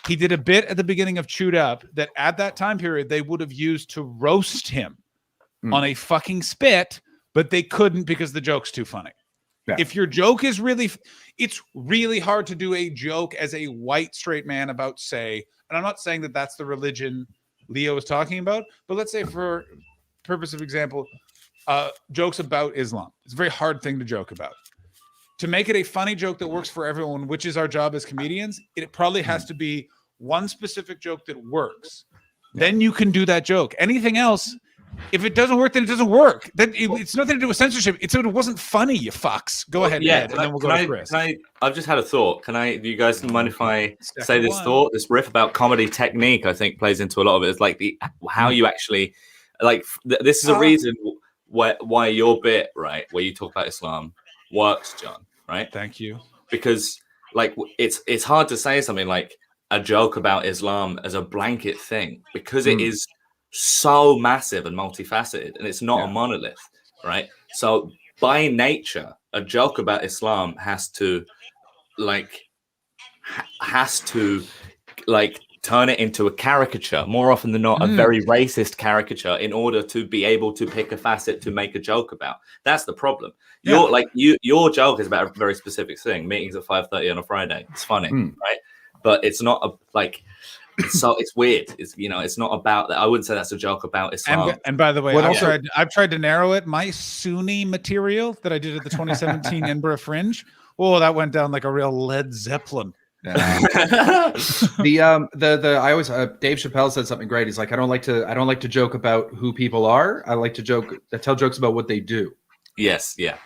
A: he did a bit at the beginning of Chewed Up that at that time period they would have used to roast him on a fucking spit, but they couldn't because the joke's too funny.
B: Yeah.
A: If your joke is it's really hard to do a joke as a white straight man about, say, and I'm not saying that that's the religion Leo is talking about, but let's say for purpose of example, jokes about Islam. It's a very hard thing to joke about. To make it a funny joke that works for everyone, which is our job as comedians, it probably has to be one specific joke that works. Then you can do that joke. Anything else, if it doesn't work, then it doesn't work. It's nothing to do with censorship. It wasn't funny, you fucks. Go ahead, Ed, and then we'll go to Chris.
G: I've just had a thought. Do you guys mind if I
A: Second
G: say this
A: one.
G: thought? This riff about comedy technique, I think, plays into a lot of it. It's like how you actually this is a reason why your bit, right, where you talk about Islam, works, John. Right?
A: Thank you.
G: Because it's hard to say something like a joke about Islam as a blanket thing because it is so massive and multifaceted, and it's not a monolith, right? So by nature, a joke about Islam has to turn it into a caricature, more often than not, a very racist caricature, in order to be able to pick a facet to make a joke about. That's the problem. Your joke is about a very specific thing. Meetings at 5:30 on a Friday. It's funny, right? But it's not it's weird. It's not about that. I wouldn't say that's a joke about Islam.
A: And by the way, I've tried to narrow it. My Sunni material that I did at the 2017 Edinburgh Fringe. Oh, that went down like a real Led Zeppelin.
B: I always Dave Chappelle said something great. He's like, I don't like to joke about who people are. I like to tell jokes about what they do.
G: Yes, yeah.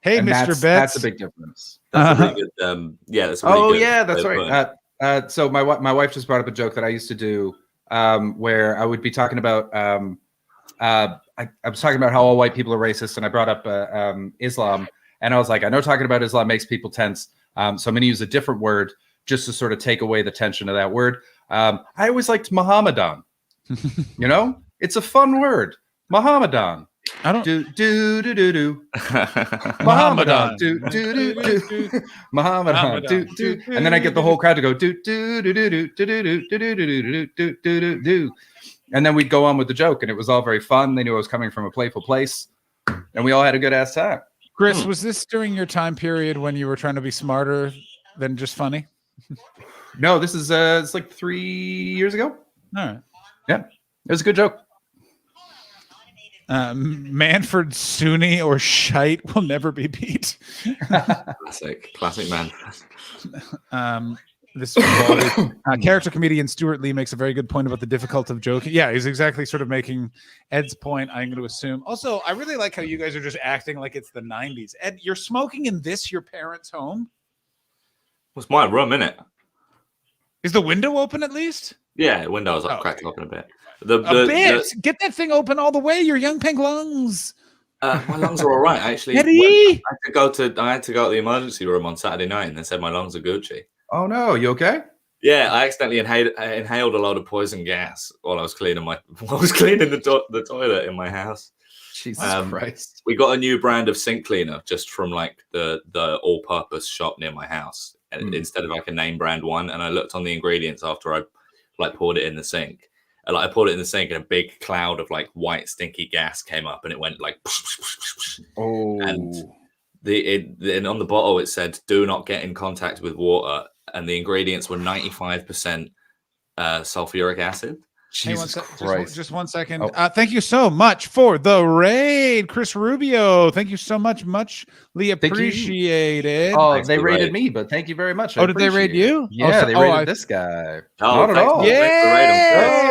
A: Hey,
B: And
A: Mr.
B: that's
A: Betts.
B: a big difference.
G: That's a really good. That's a really good.
B: That's right. So my wife just brought up a joke that I used to do, where I would be talking about. I was talking about how all white people are racist, and I brought up Islam, and I was like, I know talking about Islam makes people tense, so I'm going to use a different word just to sort of take away the tension of that word. I always liked Mohammedan. It's a fun word, Mohammedan.
A: I don't
B: do Mohammedan do Mohammedan do, and then I get the whole crowd to go do, and then we'd go on with the joke, and it was all very fun. They knew I was coming from a playful place, and we all had a good ass time.
A: Chris, was this during your time period when you were trying to be smarter than just funny?
B: No, this is it's like 3 years ago.
A: All right.
B: Yeah, it was a good joke.
A: Manfred Sunni or shite will never be beat.
G: Classic man.
A: This character comedian Stuart Lee makes a very good point about the difficulty of joking. Yeah, he's exactly sort of making Ed's point, I'm going to assume. Also, I really like how you guys are just acting like it's the 90s. Ed, you're smoking in your parents' home?
G: It's my room, innit?
A: Is the window open at least?
G: Yeah, the window's cracked open a bit.
A: Get that thing open all the way. Your young pink lungs.
G: My lungs are all right, actually.
A: Eddie!
G: I had to go to the emergency room on Saturday night, and they said my lungs are Gucci.
B: Oh no, you okay?
G: Yeah, I accidentally inhaled a load of poison gas while I was cleaning the toilet in my house.
B: Jesus Christ!
G: We got a new brand of sink cleaner just from like the all-purpose shop near my house, and instead of like a name brand one. And I looked on the ingredients after I poured it in the sink. And I poured it in the sink, and a big cloud of like white stinky gas came up, and it went like.
B: Oh.
G: And and on the bottle it said, "Do not get in contact with water," and the ingredients were 95% sulfuric acid.
B: Jesus Christ!
A: Just 1 second. Thank you so much for the raid, Chris Rubio. Thank you so much, muchly appreciated.
B: Oh, they raided me, but thank you very much.
A: Did they raid you?
B: Yeah, they raided this guy.
G: Oh,
B: not at all.
A: Yeah.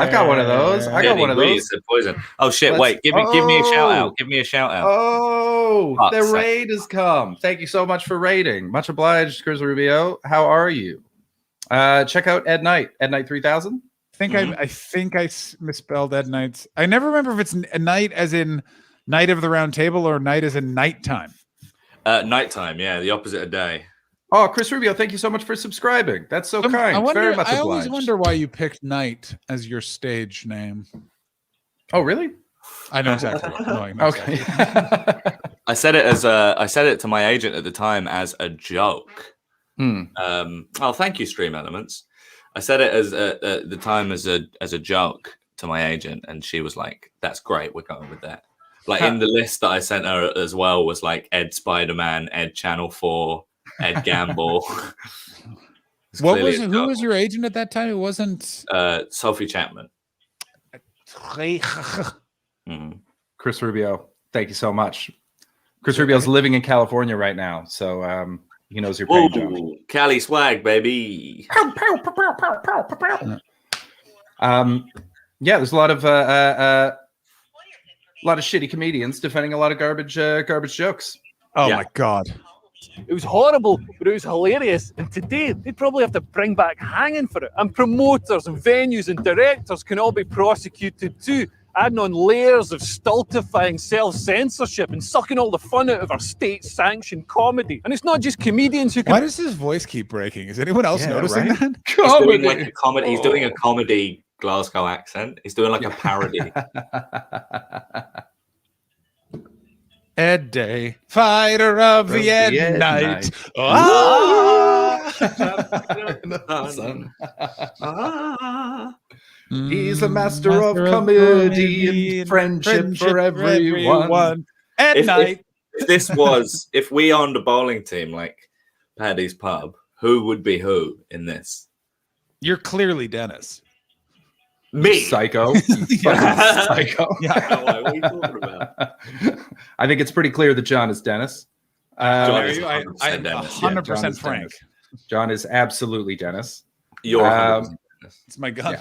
B: I've got one of those. I got one of those.
G: Poison. Oh shit! Wait, give me a shout out. Give me a shout out.
B: Oh, the raid has come. Thank you so much for raiding. Much obliged, Chris Rubio. How are you? Check out Ed Knight, Ed Knight 3000.
A: I think I misspelled Ed Knight's. I never remember if it's a night as in Night of the Round Table or night as in nighttime.
G: Nighttime, yeah, the opposite of day.
B: Oh, Chris Rubio, thank you so much for subscribing. That's so kind. Very much obliged.
A: I always wonder why you picked Night as your stage name.
B: Oh, really?
A: I know exactly.
B: Okay.
G: I said it to my agent at the time as a joke. Thank you, Stream Elements. I said it as at the time as a joke to my agent, and she was like, "That's great, we're going with that." Like in the list that I sent her as well was like Ed Spider-Man, Ed Channel 4, Ed Gamble.
A: Who was your agent at that time? It wasn't
G: Sophie Chapman. Mm-hmm.
B: Chris Rubio, thank you so much. Chris Rubio's living in California right now, so he knows your pain, John.
G: Whoa, Cali swag, baby.
B: Yeah, there's a lot of shitty comedians defending a lot of garbage jokes.
A: Oh
G: Yeah.
A: my God.
H: It was horrible, but it was hilarious. And today, they'd probably have to bring back hanging for it. And promoters and venues and directors can all be prosecuted too, adding on layers of stultifying self-censorship and sucking all the fun out of our state-sanctioned comedy. And it's not just comedians who can...
A: Why does his voice keep breaking? Is anyone else
B: Yeah,
A: noticing
B: right?
A: that?
G: He's doing like a comedy. He's doing a comedy Glasgow accent. He's doing like a parody.
A: Ed Day, fighter of the Ed,
B: Ed
A: Night.
B: Night.
A: Ah!
B: He's a master of comedy and friendship for everyone.
A: Ed
G: If-
A: Night.
G: If this was, if we owned a bowling team like Paddy's Pub, who would be who in this?
A: You're clearly Dennis.
G: Me.
B: Psycho. You fucking psycho.
G: What are you talking about?
B: I think it's pretty clear that John is Dennis.
G: John
A: Are
G: is
A: you?
G: 100%
A: I'm
G: Dennis.
A: 100%
B: John is
A: Frank.
B: Dennis. John is absolutely Dennis.
G: You're 100% Dennis.
A: It's my gun.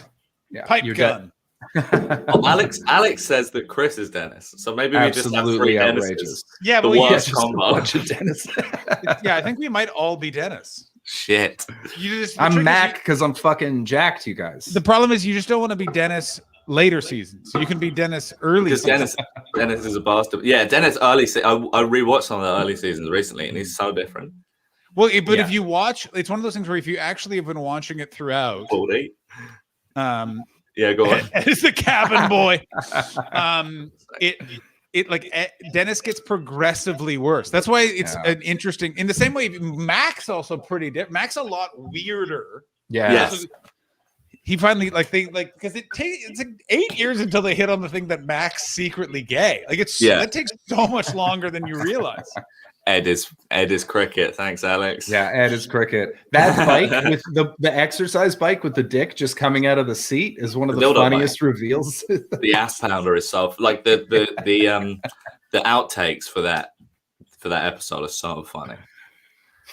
B: Yeah,
A: Pipe
B: you're
A: gun.
G: Oh, Alex says that Chris is Dennis. So maybe we just have
B: Absolutely
G: three
B: outrageous.
G: Dennises.
A: Yeah,
G: The
A: but we,
G: worst
B: Just a
G: combo.
B: bunch of Dennis.
A: yeah, I think we might all be Dennis.
G: Shit.
A: You just, the trick
B: I'm
A: is
B: Mac because I'm fucking jacked, you guys.
A: The problem is you just don't want to be Dennis later seasons. You can be Dennis early.
G: Because
A: seasons.
G: Dennis is a bastard. Yeah, Dennis early. I rewatched some of the early seasons recently, and he's so different.
A: Well, but
B: Yeah.
A: if you watch, it's one of those things where if you actually have been watching it throughout,
G: Baldy.
A: yeah,
G: go on.
A: as the cabin boy, it like Dennis gets progressively worse. That's why it's
B: Yeah.
A: an interesting. In the same way, Mac's also pretty different. Mac's a lot weirder.
B: Yeah.
G: Yes.
A: He finally because it's like 8 years until they hit on the thing that Mac's secretly gay. Like that takes so much longer than you realize.
G: Ed is cricket. Thanks, Alex.
B: Yeah, Ed is cricket. That bike with the exercise bike with the dick just coming out of the seat is one of
G: The
B: the
G: dildo
B: funniest reveals.
G: The ass pounder is so like the outtakes for that episode are so funny.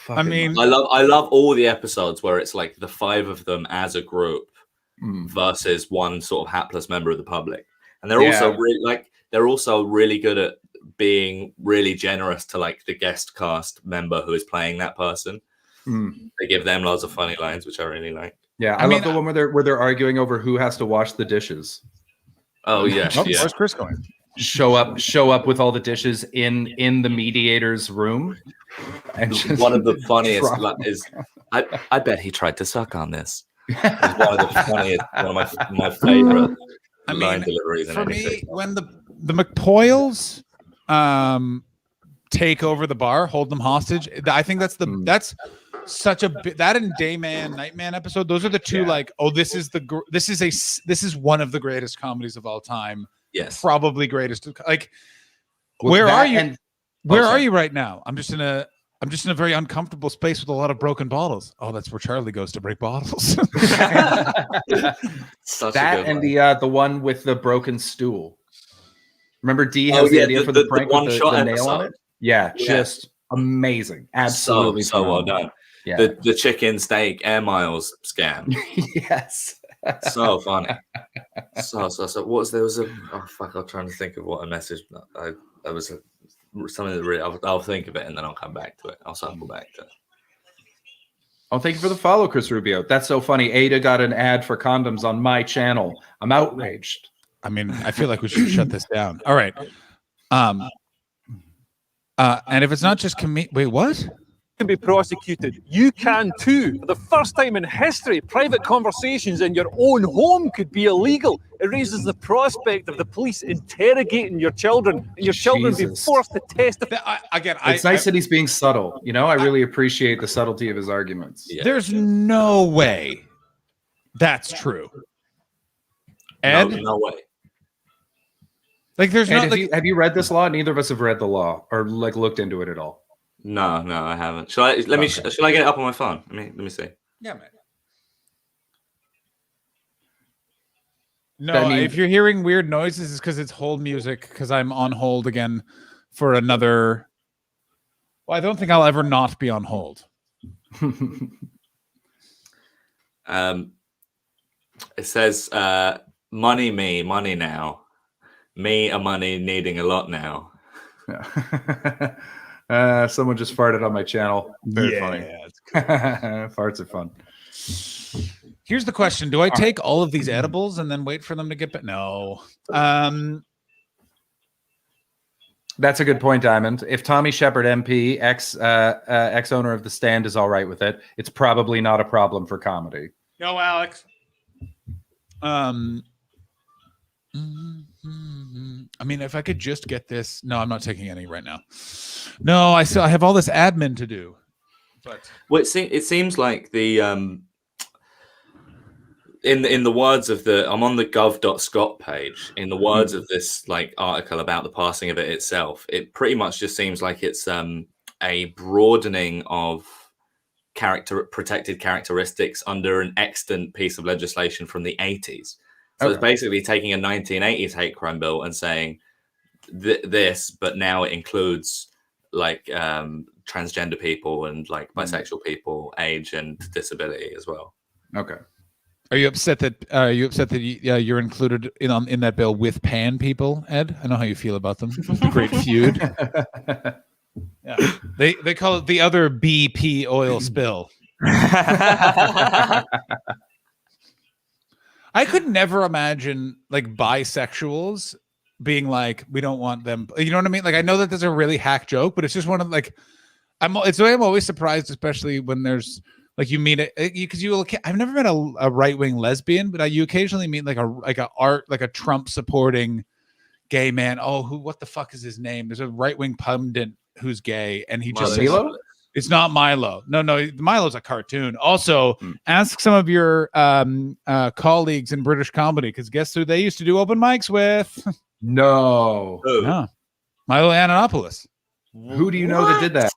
A: I mean,
G: I love all the episodes where it's like the five of them as a group versus one sort of hapless member of the public, and they're also really good at being really generous to like the guest cast member who is playing that person. They give them lots of funny lines, which I really like.
B: Yeah, I love the one where they're arguing over who has to wash the dishes.
G: Oh yeah, yeah.
A: Where's Chris going?
B: Show up with all the dishes in the mediator's room, and just
G: One of the funniest
B: drop
G: is I bet he tried to suck on this. It's one of the funniest, one of my favorite line deliveries in
A: for
G: anything.
A: me, when the McPoyles take over the bar, hold them hostage, I think that's such a that and Dayman Nightman episode. Those are the two this is one of the greatest comedies of all time.
G: Yes,
A: probably greatest. Like,
B: Well,
A: where
B: that
A: are you?
B: and-
A: Where
B: sorry.
A: are you right now? I'm just in a very uncomfortable space with a lot of broken bottles. Oh, that's where Charlie goes to break bottles.
G: Such
B: that
G: a good
B: and
G: one.
B: the one with the broken stool. Remember, D
G: Oh,
B: has the
G: yeah,
B: idea
G: the-
B: for the
G: the
B: prank with
G: one-shot
B: the nail on
G: episode.
B: it. Yeah,
G: Yeah.
B: just amazing, absolutely
G: so well
B: phenomenal.
G: done.
B: Yeah.
G: The chicken steak air miles scam.
B: Yes.
G: So funny. So what was there was a oh fuck, I'm trying to think of what a message that was something that really I'll think of it and then I'll come back to it. I'll circle back to it.
B: Oh, thank you for the follow, Chris Rubio. That's so funny. Ada got an ad for condoms on my channel. I'm outraged.
A: I mean, I feel like we should shut this down. All right. And if it's not just wait, what?
H: Can be prosecuted. You can too. For the first time in history, private conversations in your own home could be illegal. It raises the prospect of the police interrogating your children and your children being
B: Jesus.
H: forced to testify.
B: It's nice that he's being subtle. You know, I really appreciate the subtlety of his arguments.
G: Yeah.
A: There's no way that's true. Ed,
G: No way.
A: like there's
B: And
A: not
B: have you read this law? Neither of us have read the law or like looked into it at all.
G: No, I haven't. Shall I get it up on my phone? Let me see.
A: yeah, man. No,
B: I mean-
A: if you're hearing weird noises, it's because it's hold music. Because I'm on hold again for another. Well, I don't think I'll ever not be on hold.
G: It says, money me, money now. Me a money needing a lot now.
B: Someone just farted on my channel. Very funny.
A: it's
B: Farts are fun.
A: Here's the question: do I take all of these edibles and then wait for them to get back? No.
B: That's a good point, Diamond. If Tommy Shepard MP, ex owner of the Stand, is all right with it, it's probably not a problem for comedy.
A: No, Alex. I mean, if I could just get this. No, I'm not taking any right now. No, I have all this admin to do. But
G: Well, it seems like the in the words of I'm on the gov.scot page. In the words of this like article about the passing of it itself, it pretty much just seems like it's a broadening of protected characteristics under an extant piece of legislation from the 80s. So it's basically taking a 1980s hate crime bill and saying this, but now it includes like transgender people and like bisexual people, age and disability as well.
B: Okay.
A: are you upset that you're included in that bill with pan people, Ed? I know how you feel about them. The great feud. Yeah, they call it the other BP oil spill. I could never imagine like bisexuals being like, we don't want them. You know what I mean? Like, I know that there's a really hack joke, but it's just one of like, it's the way I'm always surprised, especially when there's like you meet it because I've never met a right wing lesbian, but you occasionally meet like a Trump supporting gay man. Oh, what the fuck is his name? There's a right wing pundit who's gay, and he just says,
B: Milo?
A: it's not Milo. No, Milo's a cartoon. Also, ask some of your colleagues in British comedy, because guess who they used to do open mics with?
B: No.
A: Yeah. Milo Yiannopoulos.
B: Who do you know that did that?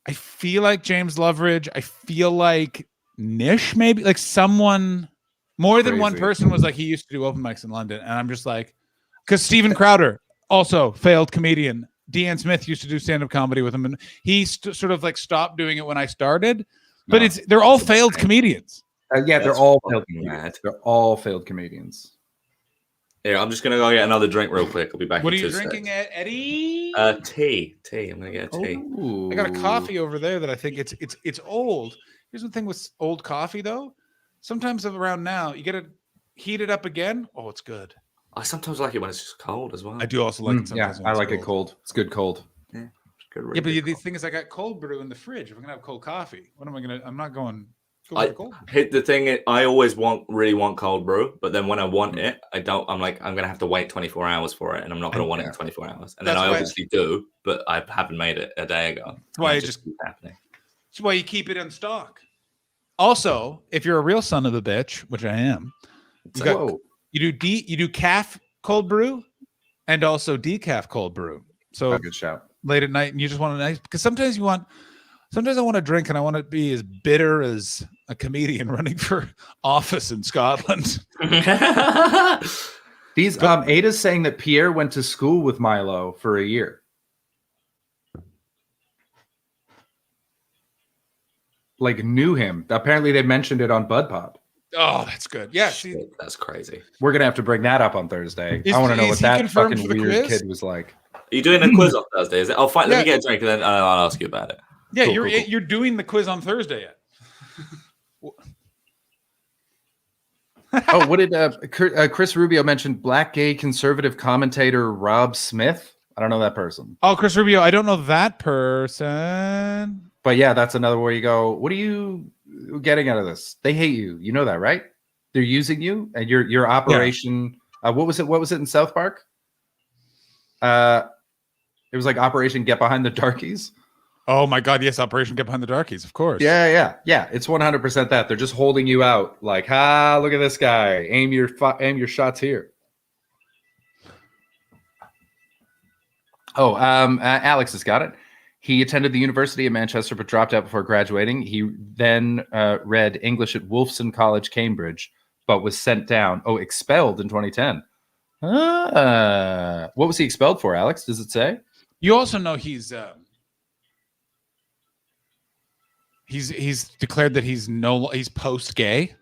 A: I feel like James Loveridge. I feel like Nish, maybe like someone more than one
B: Crazy.
A: person was like, he used to do open mics in London. And I'm just like, because Steven Crowder, also failed comedian. Deanne Smith used to do stand-up comedy with him, and he sort of like stopped doing it when I started. But they're all failed comedians.
B: Yeah, they're
G: That's
B: all
G: fucking
B: failed comedians.
G: mad.
B: They're all failed comedians.
G: Yeah, I'm just gonna go get another drink real quick. I'll be back.
A: What are
G: in
A: you
G: 2 seconds.
A: drinking, Tea?
G: Tea. I'm gonna get a tea.
B: Ooh.
A: I got a coffee over there that I think it's old. Here's the thing with old coffee though. Sometimes around now, you get to heat it up again. Oh, it's good.
G: I sometimes like it when it's just cold as well.
A: I do also like it
B: Yeah,
A: sometimes. when
B: I
A: it's
B: like it cold. It's good cold.
G: Good,
A: Yeah,
G: really
A: but
G: good
A: the
G: cold.
A: thing is, I got cold brew in the fridge. If I'm gonna have cold coffee, what am I gonna? I'm not going. Go
G: I
A: for cold.
G: hit the thing. I always really want cold brew, but then when I want it, I don't. I'm like, I'm gonna have to wait 24 hours for it, and I'm not gonna want it in 24 hours. And then
A: That's
G: I
A: why-
G: obviously do, but I haven't made it a day ago.
A: That's why
G: And
A: I
G: it
A: just
G: keeps happening.
A: That's why you keep it in stock. Also, if you're a real son of a bitch, which I am,
B: Whoa.
A: you do calf cold brew and also decaf cold brew. So
B: Oh, good shout.
A: late at night, and you just want a nice, because sometimes I want to drink and I want to be as bitter as a comedian running for office in Scotland.
B: These Ada's saying that Pierre went to school with Milo for a year. Like knew him. Apparently they mentioned it on Bud Pop.
A: Oh, that's good. Yeah, see,
G: Shit, that's crazy.
B: We're gonna have to bring that up on Thursday.
A: Is-
B: I want to know
A: is
B: what
A: he
B: that
A: confirmed
B: fucking
A: for the
B: weird
A: quiz?
B: kid was like.
G: Are you doing a quiz on Thursday? Is it? I'll find. Let me
A: Yeah.
G: get a drink, and then I'll ask you about it.
A: yeah,
B: Cool,
A: you're
B: cool, cool.
A: you're doing the quiz on Thursday yet.
B: Oh, what did Chris Rubio mention? Black gay conservative commentator Rob Smith. I don't know that person,
A: Oh, Chris Rubio, I don't know that person.
B: but yeah, that's another where you go. What are you getting out of this? They hate you. You know that, right? They're using you, and your operation. What was it? What was it in South Park? It was like Operation Get Behind the Darkies.
A: Oh my God, yes, Operation Get Behind the Darkies, of course.
B: Yeah. It's 100% that. They're just holding you out, like, look at this guy. Aim your shots here. Oh, Alex has got it. He attended the University of Manchester, but dropped out before graduating. He then read English at Wolfson College, Cambridge, but was sent down. Oh, expelled in 2010. What was he expelled for, Alex? Does it say?
A: You also know he's declared that he's post-gay.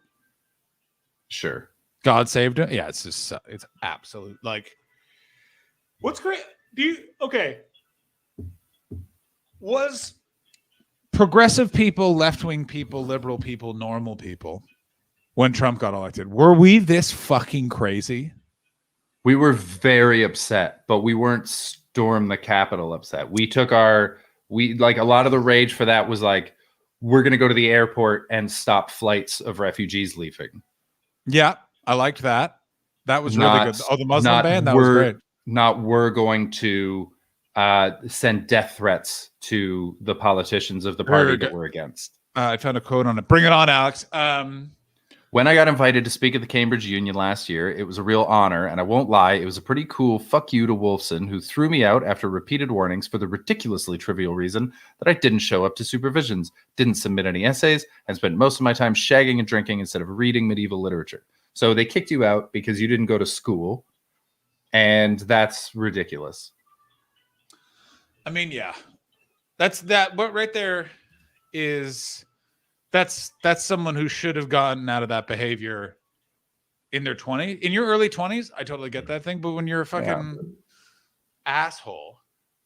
B: Sure.
A: God saved him. Yeah, it's just it's absolute like. What's great? Was progressive people, left-wing people, liberal people, normal people when Trump got elected? Were we this fucking crazy?
B: We were very upset, but we weren't storm the Capitol upset. We took a lot of the rage for that was like, we're going to go to the airport and stop flights of refugees leaving.
A: Yeah, I liked that. That was really good. Oh, the Muslim ban? That was great.
B: Not we're going to send death threats to the politicians of the party that we're against.
A: I found a quote on it. Bring it on, Alex.
B: When I got invited to speak at the Cambridge Union last year, it was a real honor, and I won't lie, it was a pretty cool fuck you to Wolfson, who threw me out after repeated warnings for the ridiculously trivial reason that I didn't show up to supervisions, didn't submit any essays, and spent most of my time shagging and drinking instead of reading medieval literature. So they kicked you out because you didn't go to school, and that's ridiculous.
A: I mean, yeah, that's that. What right there is that's someone who should have gotten out of that behavior in their 20s. In your early 20s, I totally get that thing. But when you're a fucking asshole.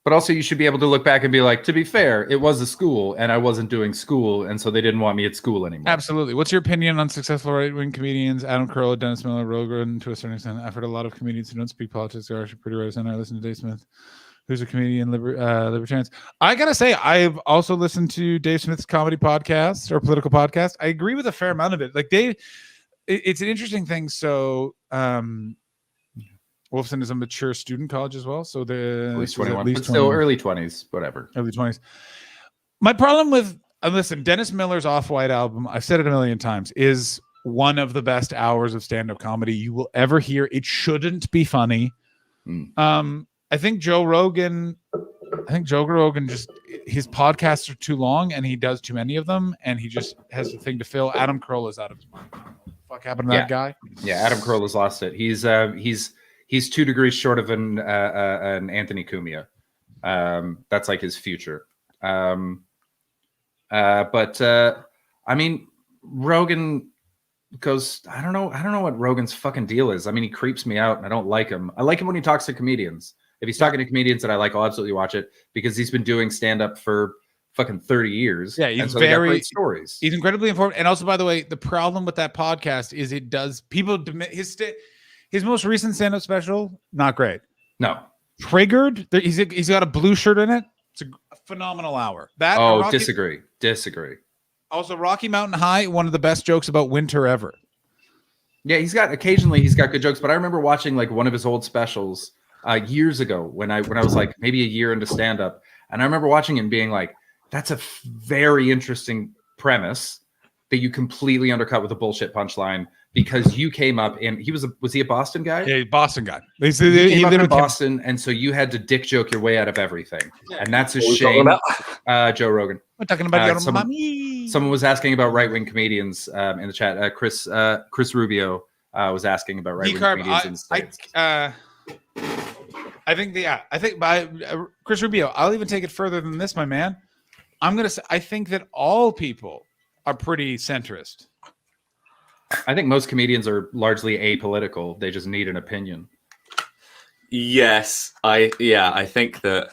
B: But also, you should be able to look back and be like, to be fair, it was a school, and I wasn't doing school, and so they didn't want me at school anymore.
A: Absolutely. What's your opinion on successful right-wing comedians? Adam Carolla, Dennis Miller, Rogan, to a certain extent. I've heard a lot of comedians who don't speak politics are actually pretty right. I listen to Dave Smith, who's a comedian, libertarians. I gotta say, I've also listened to Dave Smith's comedy podcast or political podcast. I agree with a fair amount of it. Like Dave, it's an interesting thing. So Wolfson is a mature student college as well. So the
B: at least 21, but still early 20s, whatever.
A: Early 20s. My problem with listen, Dennis Miller's Off-White album, I've said it a million times, is one of the best hours of stand-up comedy you will ever hear. It shouldn't be funny. I think Joe Rogan just his podcasts are too long and he does too many of them and he just has the thing to fill. Adam Carolla's out of his mind. What the fuck happened to that guy?
B: Yeah, Adam Carolla's lost it. He's 2 degrees short of an Anthony Cumia. That's like his future. I mean, Rogan goes. I don't know what Rogan's fucking deal is. I mean, he creeps me out and I don't like him. I like him when he talks to comedians. If he's talking to comedians that I like, I'll absolutely watch it because he's been doing stand-up for fucking 30 years.
A: Yeah, he's
B: they got great stories.
A: He's incredibly informed. And also, by the way, the problem with that podcast is it does people his most recent stand-up special, not great.
B: No.
A: Triggered. He's got a blue shirt in it. It's a phenomenal hour.
B: Disagree.
A: Also, Rocky Mountain High, one of the best jokes about winter ever.
B: Yeah, occasionally he's got good jokes, but I remember watching like one of his old specials years ago when I was like maybe a year into stand-up, and I remember watching it and being like, that's a very interesting premise that you completely undercut with a bullshit punchline because you came up and was he a Boston guy?
A: Yeah, Boston guy.
B: He came up in Boston, and so you had to dick joke your way out of everything, and that's a shame. Joe Rogan.
A: We're talking about your mommy.
B: Someone was asking about right-wing comedians in the chat. Chris Rubio was asking about right-wing comedians in the States.
A: I think by Chris Rubio, I'll even take it further than this, my man. I'm gonna say I think that all people are pretty centrist.
B: I think most comedians are largely apolitical. They just need an opinion.
G: Yes, I think that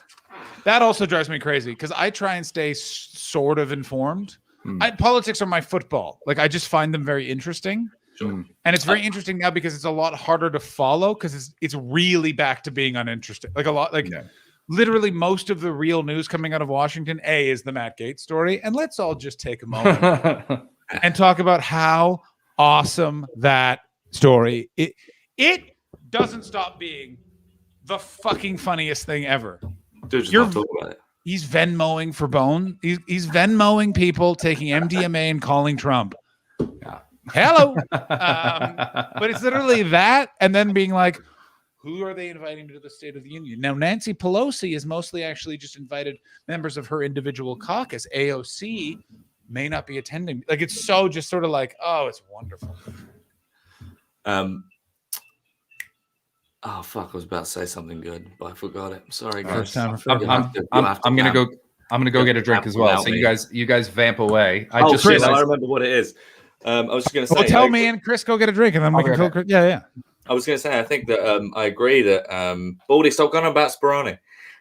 A: also drives me crazy because I try and stay sort of informed. Politics are my football. Like I just find them very interesting.
G: Sure.
A: And it's very interesting now because it's a lot harder to follow because it's really back to being uninteresting. Literally most of the real news coming out of Washington, is the Matt Gaetz story. And let's all just take a moment and talk about how awesome that story. It doesn't stop being the fucking funniest thing ever.
G: Dude, just not talk about it.
A: He's Venmoing for bone. He's Venmoing people taking MDMA and calling Trump.
B: Yeah.
A: Hello. But it's literally that. And then being like, who are they inviting to the State of the Union? Now, Nancy Pelosi is mostly actually just invited members of her individual caucus. AOC may not be attending. Like, it's so just sort of like, oh, it's wonderful.
G: Oh fuck! I was about to say something good, but I forgot it. Sorry,
A: First
G: guys.
A: time for
B: I'm gonna go. I'm gonna go get a drink as well. So you guys vamp away. I just
G: Chris, I
B: realized.
G: remember what it is. I was just gonna say.
A: Well, tell
G: like,
A: me and Chris go get a drink, and then we
B: I'll
A: can
B: be
A: kill
B: right
A: Chris. Yeah.
G: I was gonna say. I think that I agree that Baldy, stop going on about Speroni.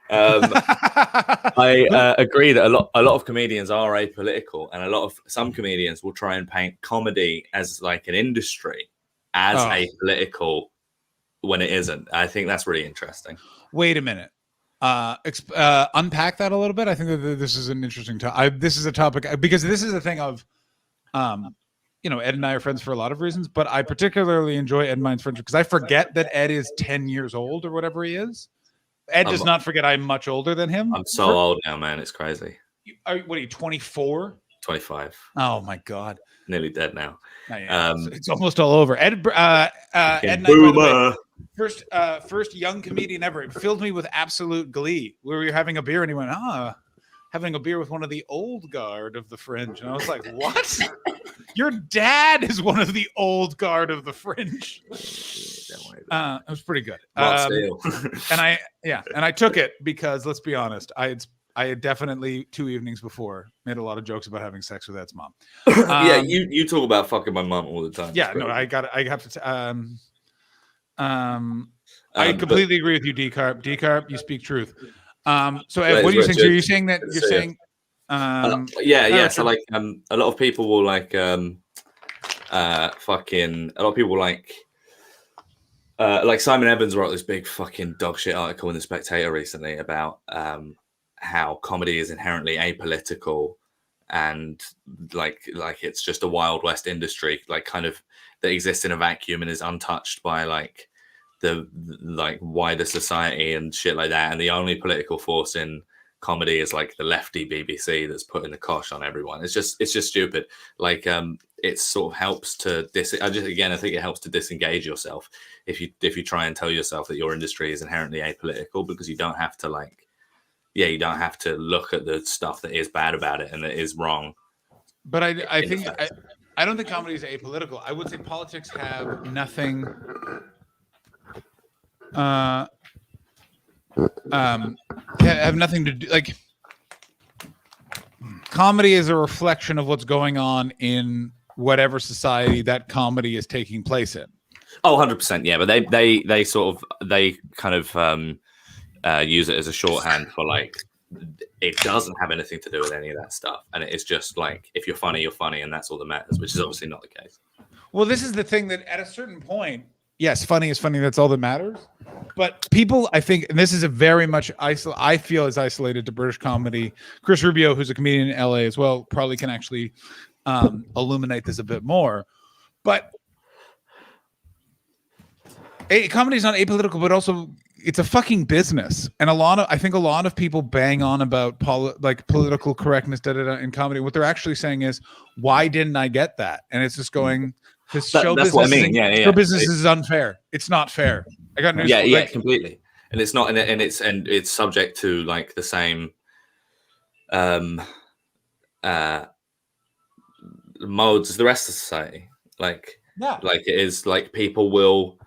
G: I agree that a lot of comedians are apolitical, and some comedians will try and paint comedy as like an industry as apolitical when it isn't. I think that's really interesting.
A: Wait a minute. Unpack that a little bit. I think that this is an interesting topic. This is a topic because this is a thing of, Ed and I are friends for a lot of reasons, but I particularly enjoy Ed and mine's friendship because I forget that Ed is 10 years old or whatever he is. Ed does not forget I'm much older than him.
G: I'm so old now, man. It's crazy.
A: What are you, 24?
G: 25.
A: Oh my God.
G: Nearly dead now.
A: It's almost all over. Ed and I, by the way, first young comedian ever. It filled me with absolute glee. We were having a beer and he went, having a beer with one of the old guard of the Fringe. And I was like, what? Your dad is one of the old guard of the Fringe. It was pretty good. And I took it because, let's be honest, I had definitely 2 evenings before made a lot of jokes about having sex with Ed's mom.
G: Yeah, you talk about fucking my mom all the time.
A: Yeah, no, I have to. I completely agree with you, Decarp. Decarp, you speak truth. So Ed, what are you saying? So you're saying that you're saying
G: so like a lot of people will like a lot of people like Simon Evans wrote this big fucking dog shit article in the Spectator recently about how comedy is inherently apolitical and like it's just a Wild West industry, like kind of that exists in a vacuum and is untouched by like the like wider society and shit like that, and the only political force in comedy is like the lefty BBC that's putting the cosh on everyone. It's just stupid. Like it sort of helps to I think it helps to disengage yourself if you try and tell yourself that your industry is inherently apolitical, because you don't have to you don't have to look at the stuff that is bad about it and that is wrong.
A: But I don't think comedy is apolitical. I would say politics have nothing. Have nothing to do. Like, comedy is a reflection of what's going on in whatever society that comedy is taking place in.
G: Oh, 100%. Yeah, but they kind of use it as a shorthand for like it doesn't have anything to do with any of that stuff, and it is just like if you're funny, and that's all that matters, which is obviously not the case.
A: Well, this is the thing that at a certain point, yes, funny is funny. That's all that matters. But people, I think, and this is a very much I feel is isolated to British comedy. Chris Rubio, who's a comedian in LA as well, probably can actually illuminate this a bit more. But comedy is not apolitical, but also it's a fucking business. And I think a lot of people bang on about political correctness in comedy. What they're actually saying is, why didn't I get that? And it's just going. Show
G: that's what I mean.
A: Show business is unfair. It's not fair. I got news.
G: Completely. And it's not, and it's subject to like the same modes as the rest of society. Like it is like people will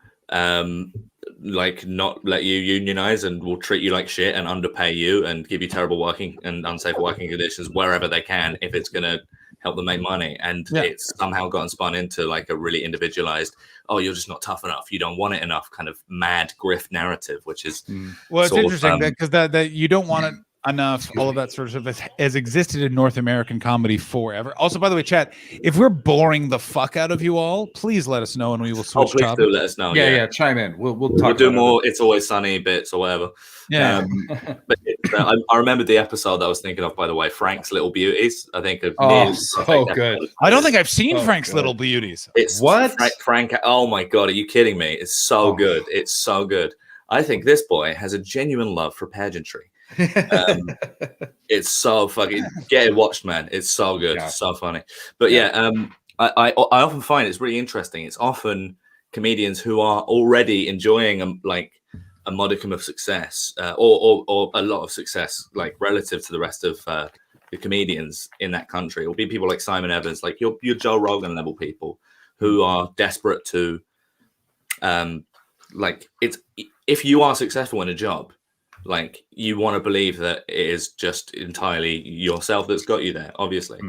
G: like not let you unionize and will treat you like shit and underpay you and give you terrible working and unsafe working conditions wherever they can if it's gonna help them make money. And it's somehow gotten spun into like a really individualized, oh, you're just not tough enough, you don't want it enough, kind of mad grift narrative, which is
A: well, it's interesting because that you don't want it enough. All of that sort of stuff has existed in North American comedy forever. Also, by the way, chat, if we're boring the fuck out of you all, please let us know and we will switch.
G: Please do let us know.
B: Yeah, chime in. We'll talk.
G: We'll do more. It's Always Sunny bits or whatever.
A: Yeah.
G: But I remembered the episode that I was thinking of, by the way, Frank's Little Beauties. I think
B: so good.
A: I don't think I've seen Frank's Little Beauties.
G: It's what Frank. Oh my god, are you kidding me? It's so good. It's so good. I think this boy has a genuine love for pageantry. It's so fucking get it watched, man. It's so good. It's so funny. But I often find it's really interesting. It's often comedians who are already enjoying a modicum of success or a lot of success, like relative to the rest of the comedians in that country. It'll be people like Simon Evans, like your Joe Rogan level people who are desperate to
F: like it's if you are successful in a job, like you want to believe that it is just entirely yourself that's got you there. Obviously,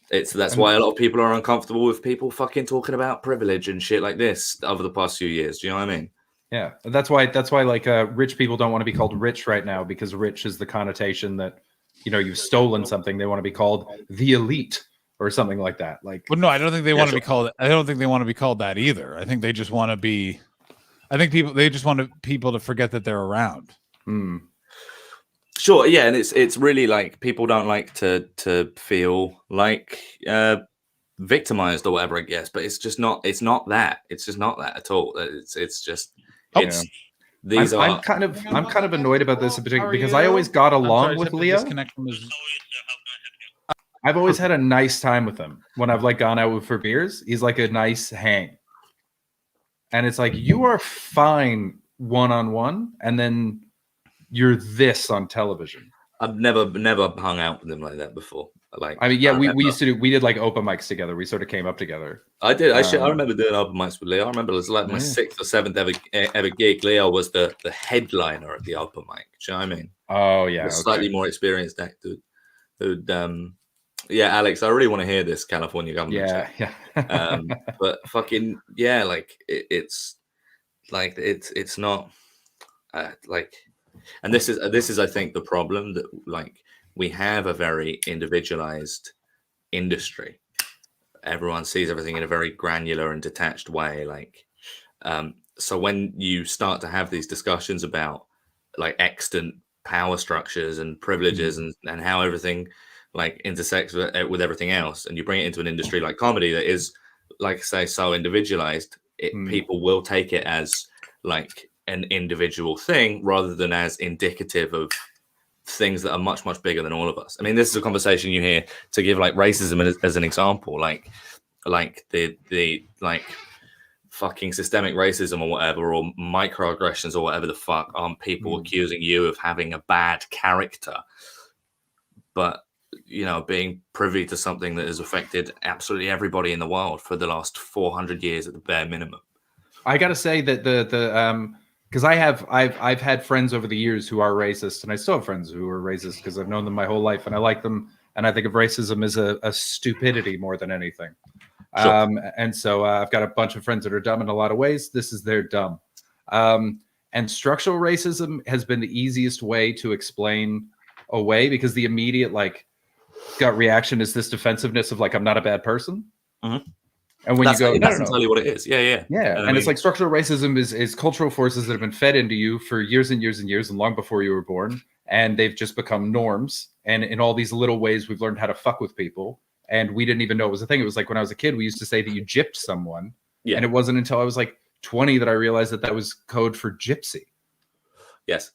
F: that's why a lot of people are uncomfortable with people fucking talking about privilege and shit like this over the past few years. Do you know what I mean?
B: Yeah, that's why like rich people don't want to be called rich right now, because rich is the connotation that, you know, you've stolen something. They want to be called the elite or something like that. Like,
A: Well, no, I don't think they want to be called. I don't think they want to be called that either. I think they just want to be. I think they just want people to forget that they're around.
F: Sure, yeah, and it's really like people don't like to feel like victimized or whatever, I guess, but it's just not. It's not that. It's just not that at all. It's just. It's these are.
B: I'm kind of annoyed about this in particular because I always got along with Leo. I've always had a nice time with him when I've like gone out for beers. He's like a nice hang, and it's like you are fine one-on-one, and then you're this on television.
F: I've never hung out with him like that before. Like,
B: I mean, yeah, we used to we did like open mics together. We sort of came up together.
F: I did. I remember doing open mics with Leo. I remember it was like my 6th or 7th ever gig. Leo was the headliner at the open mic. Do you know what I mean?
B: Oh yeah,
F: a slightly more experienced actor. Who'd yeah, Alex, I really want to hear this California government.
B: Yeah.
F: But fucking yeah, like it's like it's not like, and this is I think the problem, that like we have a very individualized industry. Everyone sees everything in a very granular and detached way. Like, so when you start to have these discussions about like extant power structures and privileges and how everything like intersects with everything else, and you bring it into an industry like comedy that is, like say, so individualized, people will take it as like an individual thing rather than as indicative of things that are much bigger than all of us. I mean, this is a conversation you hear, to give like racism as an example, like the like fucking systemic racism or whatever, or microaggressions or whatever the fuck, on people accusing you of having a bad character, but you know, being privy to something that has affected absolutely everybody in the world for the last 400 years at the bare minimum.
B: I gotta say that the because I've had friends over the years who are racist, and I still have friends who are racist because I've known them my whole life and I like them, and I think of racism as a stupidity more than anything.
F: Sure.
B: And so I've got a bunch of friends that are dumb in a lot of ways. This is their dumb. And structural racism has been the easiest way to explain away, because the immediate like gut reaction is this defensiveness of like, I'm not a bad person. And when
F: that's
B: you go,
F: that's entirely what it is. Yeah.
B: And it's like structural racism is cultural forces that have been fed into you for years and years and years, and long before you were born, and they've just become norms. And in all these little ways, we've learned how to fuck with people, and we didn't even know it was a thing. It was like when I was a kid, we used to say that you gypped someone, and it wasn't until I was like 20 that I realized that was code for gypsy.
F: Yes.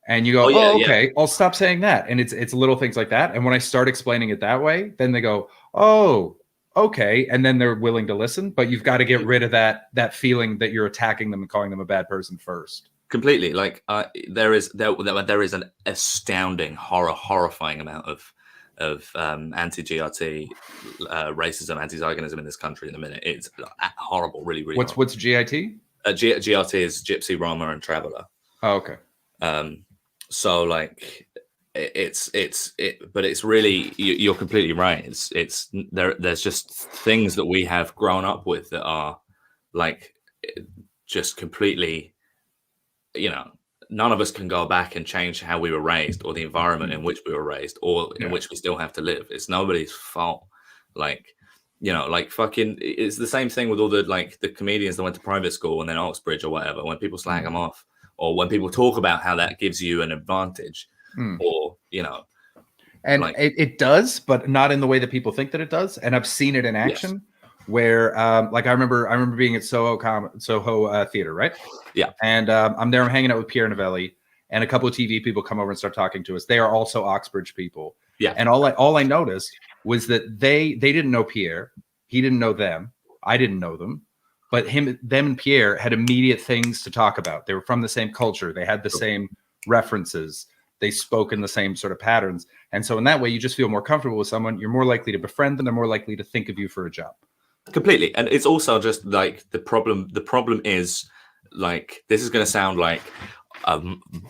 B: And you go, okay, I'll stop saying that. And it's little things like that. And when I start explaining it that way, then they go, oh, okay. And then they're willing to listen. But you've got to get rid of that feeling that you're attacking them and calling them a bad person first.
F: Completely. Like there is an astounding, horrifying amount of anti-GRT racism, anti-Zionism in this country in the minute. It's horrible, really, really.
B: What's GIT?
F: GRT is Gypsy, Roma, and Traveler.
B: Oh, okay.
F: So like but it's really, you're completely right. It's there's just things that we have grown up with that are like just completely, you know, none of us can go back and change how we were raised or the environment in which we were raised or in which we still have to live. It's nobody's fault. Like, you know, like fucking, it's the same thing with all the like the comedians that went to private school and then Oxbridge or whatever. When people slag them off, or when people talk about how that gives you an advantage, or you know,
B: and
F: like,
B: it does, but not in the way that people think that it does. And I've seen it in action, where like I remember being at Soho Theater, right?
F: Yeah.
B: And I'm there, I'm hanging out with Pierre Novelli, and a couple of TV people come over and start talking to us. They are also Oxbridge people.
F: Yeah.
B: And all I noticed was that they didn't know Pierre, he didn't know them, I didn't know them. But them and Pierre had immediate things to talk about. They were from the same culture. They had the same references. They spoke in the same sort of patterns. And so in that way, you just feel more comfortable with someone. You're more likely to befriend them. They're more likely to think of you for a job.
G: Completely. And it's also just like the problem is like, this is going to sound like a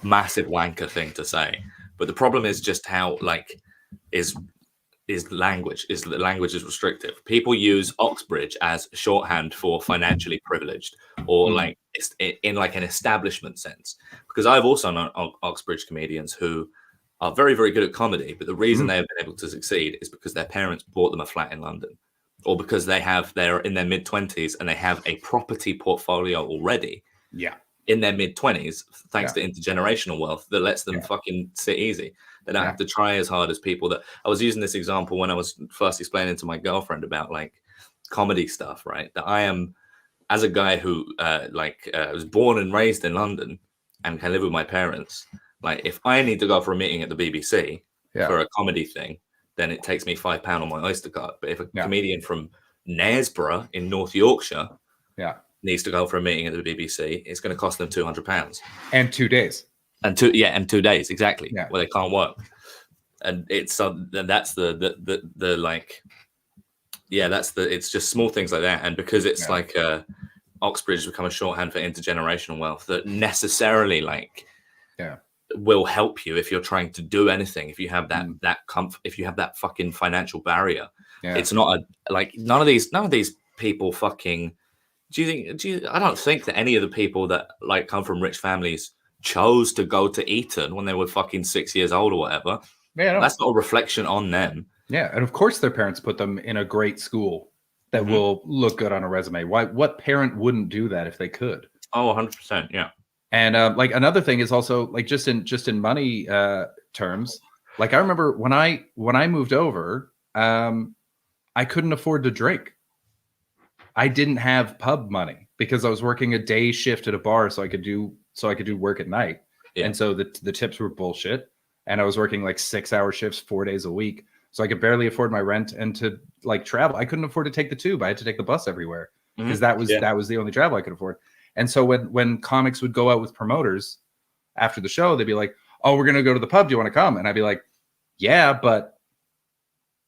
G: massive wanker thing to say, but the problem is just how like the language is restrictive. People use Oxbridge as shorthand for financially privileged, or like it's in like an establishment sense, because I've also known Oxbridge comedians who are very, very good at comedy, but the reason they have been able to succeed is because their parents bought them a flat in London, or because they're in their mid-20s and they have a property portfolio already in their mid-20s, thanks to intergenerational wealth that lets them fucking sit easy. They don't have to try as hard as people that I was using this example when I was first explaining to my girlfriend about like comedy stuff, right? That I am, as a guy who was born and raised in London and can live with my parents, like if I need to go for a meeting at the BBC for a comedy thing, then it takes me £5 on my Oyster card. But if a comedian from Knaresborough in North Yorkshire needs to go for a meeting at the BBC, it's going to cost them £200
B: and 2 days.
G: And 2 days exactly where they can't work. And it's that's the like, that's it's just small things like that. And because it's like Oxbridge has become a shorthand for intergenerational wealth that necessarily like will help you if you're trying to do anything. If you have that comfort, if you have that fucking financial barrier, it's not like none of these people fucking. I don't think that any of the people that like come from rich families chose to go to Eton when they were fucking 6 years old or whatever. That's not a reflection on them.
B: And of course their parents put them in a great school that will look good on a resume. What parent wouldn't do that if they could?
G: Oh, 100%. Yeah.
B: And like another thing is also like just in money terms, like I remember when I moved over, I couldn't afford to drink. I didn't have pub money because I was working a day shift at a bar, so I could do work at night. And so the tips were bullshit. And I was working like 6-hour shifts 4 days a week. So I could barely afford my rent and to like travel. I couldn't afford to take the tube. I had to take the bus everywhere because that was the only travel I could afford. And so when comics would go out with promoters after the show, they'd be like, "Oh, we're going to go to the pub. Do you want to come?" And I'd be like, "Yeah, but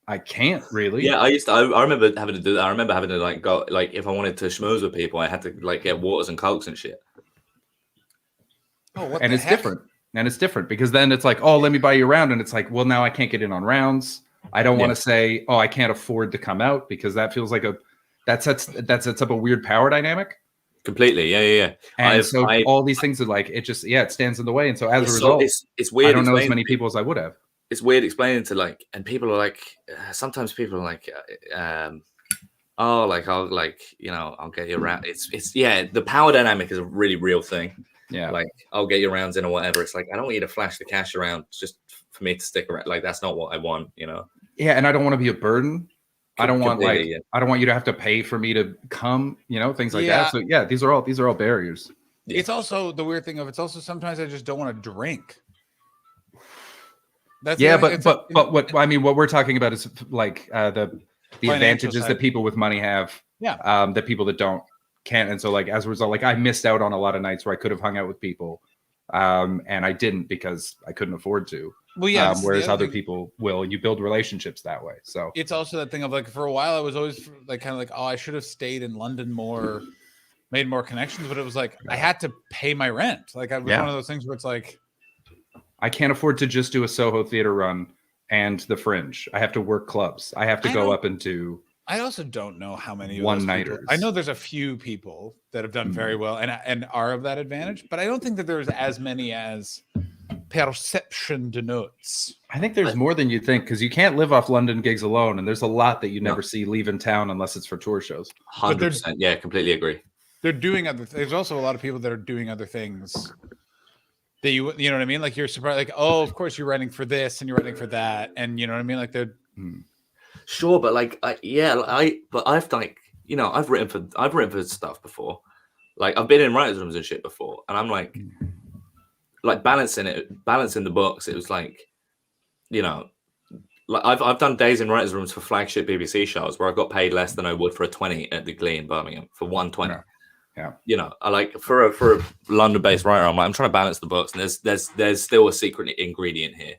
B: I can't really."
G: Yeah, I remember having to do that. I remember having to like go, like if I wanted to schmooze with people, I had to like get waters and cokes and shit.
A: Oh, what
B: and
A: the
B: it's
A: heck?
B: different. And it's different because then it's like, "Oh, let me buy you around." And it's like, well, now I can't get in on rounds. I don't want to say, "Oh, I can't afford to come out," because that feels like that sets up a weird power dynamic.
G: Completely. Yeah.
B: And all these things are like, it just, it stands in the way. And so as a result,
G: it's weird.
B: I don't know as many people as I would have.
G: It's weird explaining to like, and people are like, sometimes people are like, oh, like I'll get you around. It's the power dynamic is a really real thing.
B: Yeah.
G: Like I'll get you rounds in or whatever. It's like, I don't want you to flash the cash around just for me to stick around. Like, that's not what I want,
B: Yeah. And I don't want to be a burden. I don't want
G: Completely,
B: I don't want you to have to pay for me to come, things like that. So these are all barriers.
A: It's also the weird thing of, it's also sometimes I just don't want to drink. That's
B: but what I mean, what we're talking about is like the advantages that people with money have.
A: Yeah.
B: That people that don't can't. And so like as a result, like I missed out on a lot of nights where I could have hung out with people. And I didn't because I couldn't afford to.
A: Well, yeah.
B: Whereas other people will. You build relationships that way. So
A: it's also that thing of like, for a while I was always like kind of like, oh, I should have stayed in London more, made more connections, but it was like I had to pay my rent. Like I was one of those things where it's like
B: I can't afford to just do a Soho theater run and the Fringe. I have to work clubs. I have to go up into.
A: I also don't know how many of
B: one-nighters.
A: I know there's a few people that have done very well and are of that advantage, but I don't think that there's as many as perception denotes.
B: I think there's more than you think because you can't live off London gigs alone, and there's a lot that you never see leaving town unless it's for tour shows.
G: 100%. Yeah, completely agree.
A: They're doing other. There's also a lot of people that are doing other things. That you know what I mean? Like you're surprised, like, oh, of course you're writing for this and you're writing for that, and you know what I mean? Like they're.
G: Sure, but like, I've like, I've written for stuff before. Like I've been in writers' rooms and shit before, and I'm like balancing the books. It was like, like I've done days in writers' rooms for flagship BBC shows where I got paid less than I would for a 20 at the Glee in Birmingham for 120.
B: Yeah.
G: I like for a London-based writer, I'm trying to balance the books, and there's still a secret ingredient here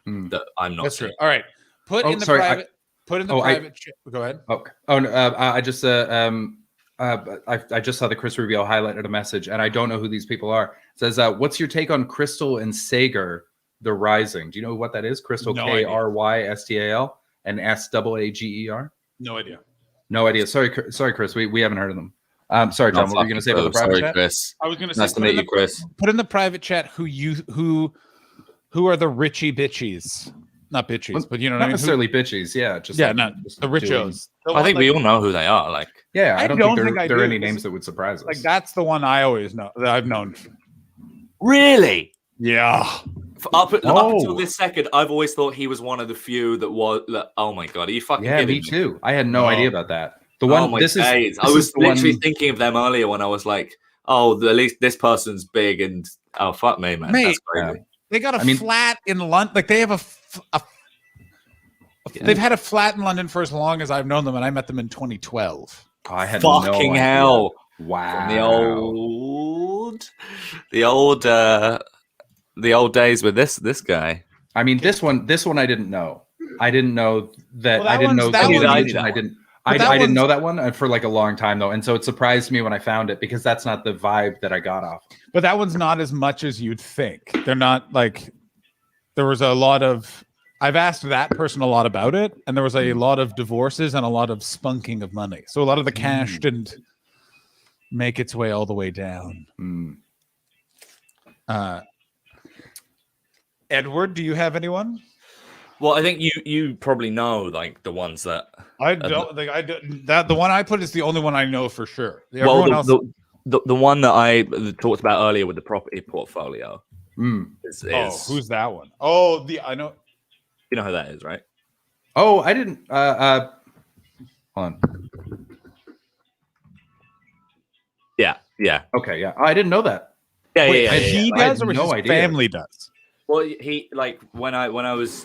G: that I'm not.
A: That's
G: seeing.
A: true. All right, put in the private. Put in the
B: Oh,
A: private chat. Go ahead.
B: Okay. Oh, no, I just I just saw the Chris Rubio highlighted a message, and I don't know who these people are. It says, "What's your take on Crystal and Sager, The Rising? Do you know what that is? Crystal
A: No idea.
B: KRYSTAL and SAAGER.
A: No idea.
B: No idea. Sorry, Chris. We haven't heard of them. Sorry, John. What were you going to say about the private
G: Sorry,
B: chat?
G: Chris.
A: I was going to say,
G: Nice to meet you, Chris.
A: Put in the private chat who are the richy bitchies, not bitchies, but you know what
B: Not
A: I mean.
B: necessarily bitches. Yeah, just
A: Yeah,
B: like,
A: not
B: just
A: the
B: doing-
A: richos. The
G: I
A: one,
G: think
A: like,
G: we all know who they are. Like,
B: Yeah,
A: I
B: I don't
A: don't
B: think
A: think I
B: there are
A: do.
B: any
A: This
B: names
A: is-
B: that would surprise us.
A: like that's the one I always know that I've known.
G: really?
A: Yeah.
G: Up until
B: Oh.
G: this second, I've always thought he was one of the few that was. Oh my god, are you fucking
B: Yeah,
G: kidding
B: me too. I had no
A: No.
B: idea about that. The
G: Oh
B: one.
G: my
B: This
G: days.
B: is.
G: I
B: this
G: was
B: is the
G: literally
B: one.
G: thinking of them earlier when I was like, oh, at least this person's big and oh fuck me, man.
A: Mate,
G: That's crazy.
A: They got a
B: I mean-
A: flat in London. Like they have they've had a flat in London for as long as I've known them, and I met them in 2012.
B: I had no
G: Fucking
B: idea.
G: hell.
B: Wow.
G: From the old days with this guy.
B: I mean, this one I didn't know. I didn't know that.
A: Well, that
B: I didn't
A: one's-
B: know
A: that
B: the
G: one's-
B: lineage, and
G: I
B: I
G: knew that
B: didn't.
A: But that
B: I didn't
A: one's-
B: know that one for like a long time though, and so it surprised me when I found it because that's not the vibe that I got off.
A: But that one's not as much as you'd think. They're not like there was a lot of I've asked that person a lot about it, and there was a lot of divorces and a lot of spunking of money. So a lot of the cash didn't make its way all the way down.
B: Mm.
A: Edward, do you have anyone?
G: Well, I think you probably know like the ones that.
A: I don't think I do. That the one I put is the only one I know for sure.
G: Well,
A: Everyone else,
G: the one that I talked about earlier with the property portfolio
B: Mm.
G: is
A: who's that one? Oh, I know.
G: you know who that is, right?
B: Oh, I didn't. Hold on.
G: Yeah.
B: Okay, yeah, I didn't know that.
A: Wait,
G: yeah.
A: he
B: I had
A: does, or
B: no
A: his
B: idea.
A: family does?
G: Well, he like when I was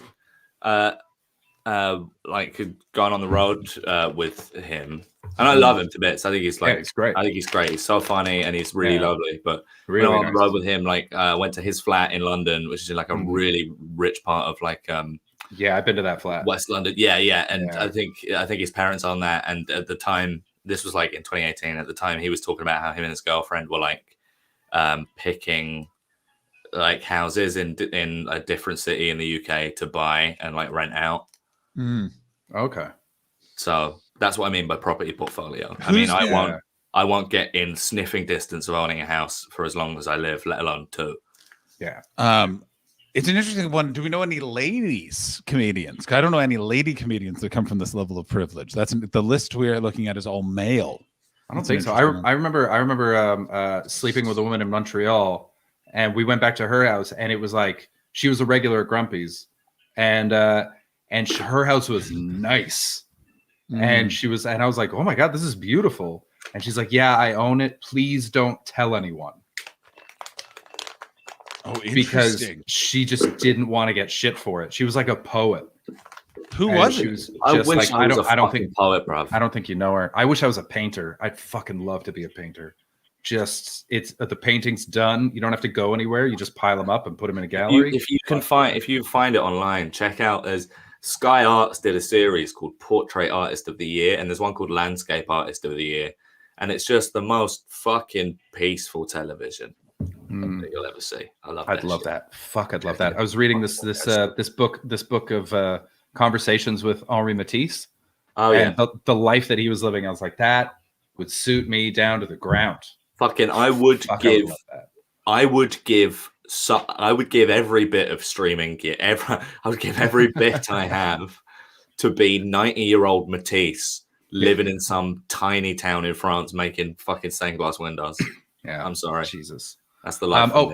G: like going on the road with him, and I love him to bits. I think he's
B: Yeah,
G: like
B: it's great.
G: I think he's great. He's so funny and he's really
B: Yeah.
G: lovely. But
B: Really
G: when I was on the
B: nice.
G: road with him, like went to his flat in London, which is in like a really rich part of like
B: Yeah, I've been to that flat.
G: West London. Yeah. And
B: Yeah.
G: I think his parents own that. And at the time, this was like in 2018. At the time, he was talking about how him and his girlfriend were like picking like houses in a different city in the UK to buy and like rent out.
B: Okay.
G: So that's what I mean by property portfolio. I
A: Who's-
G: mean,
B: yeah.
G: I won't get in sniffing distance of owning a house for as long as I live, let alone two.
B: Yeah.
A: It's an interesting one. Do we know any ladies comedians? 'Cause I don't know any lady comedians that come from this level of privilege. That's the list we're looking at is all male.
B: I don't
A: That's
B: think so.
A: interesting.
B: I remember sleeping with a woman in Montreal, and we went back to her house, and it was like she was a regular at Grumpy's, and her house was nice, and she was, and I was like, oh my god, this is beautiful, and she's like, yeah, I own it. Please don't tell anyone,
A: Oh,
B: because
A: interesting.
B: she just didn't want to get shit for it. She was like a poet.
A: Who
B: and
A: was
B: she
A: it?
B: was
G: I
B: just
G: wish
B: like,
G: I was a
B: I don't
G: fucking
B: think
G: poet, bruv.
B: I don't think you know her. I wish I was a painter. I'd fucking love to be a painter. Just it's the painting's done. You don't have to go anywhere. You just pile them up and put them in a gallery.
G: If you find it online, check out as Sky Arts did a series called Portrait Artist of the Year, and there's one called Landscape Artist of the Year, and it's just the most fucking peaceful television that you'll ever see.
B: I'd love that. Fuck, I'd love that. I was reading this book of conversations with Henri Matisse.
G: Oh yeah,
B: and the life that he was living. I was like, that would suit me down to the ground.
G: fucking. I would
B: Fuck,
G: give.
B: I would love that.
G: I would give every bit of streaming gear. I would give every bit I have to be 90-year-old Matisse living in some tiny town in France making fucking stained glass windows.
B: Yeah,
G: I'm sorry.
B: Jesus.
G: That's the life.
B: Oh,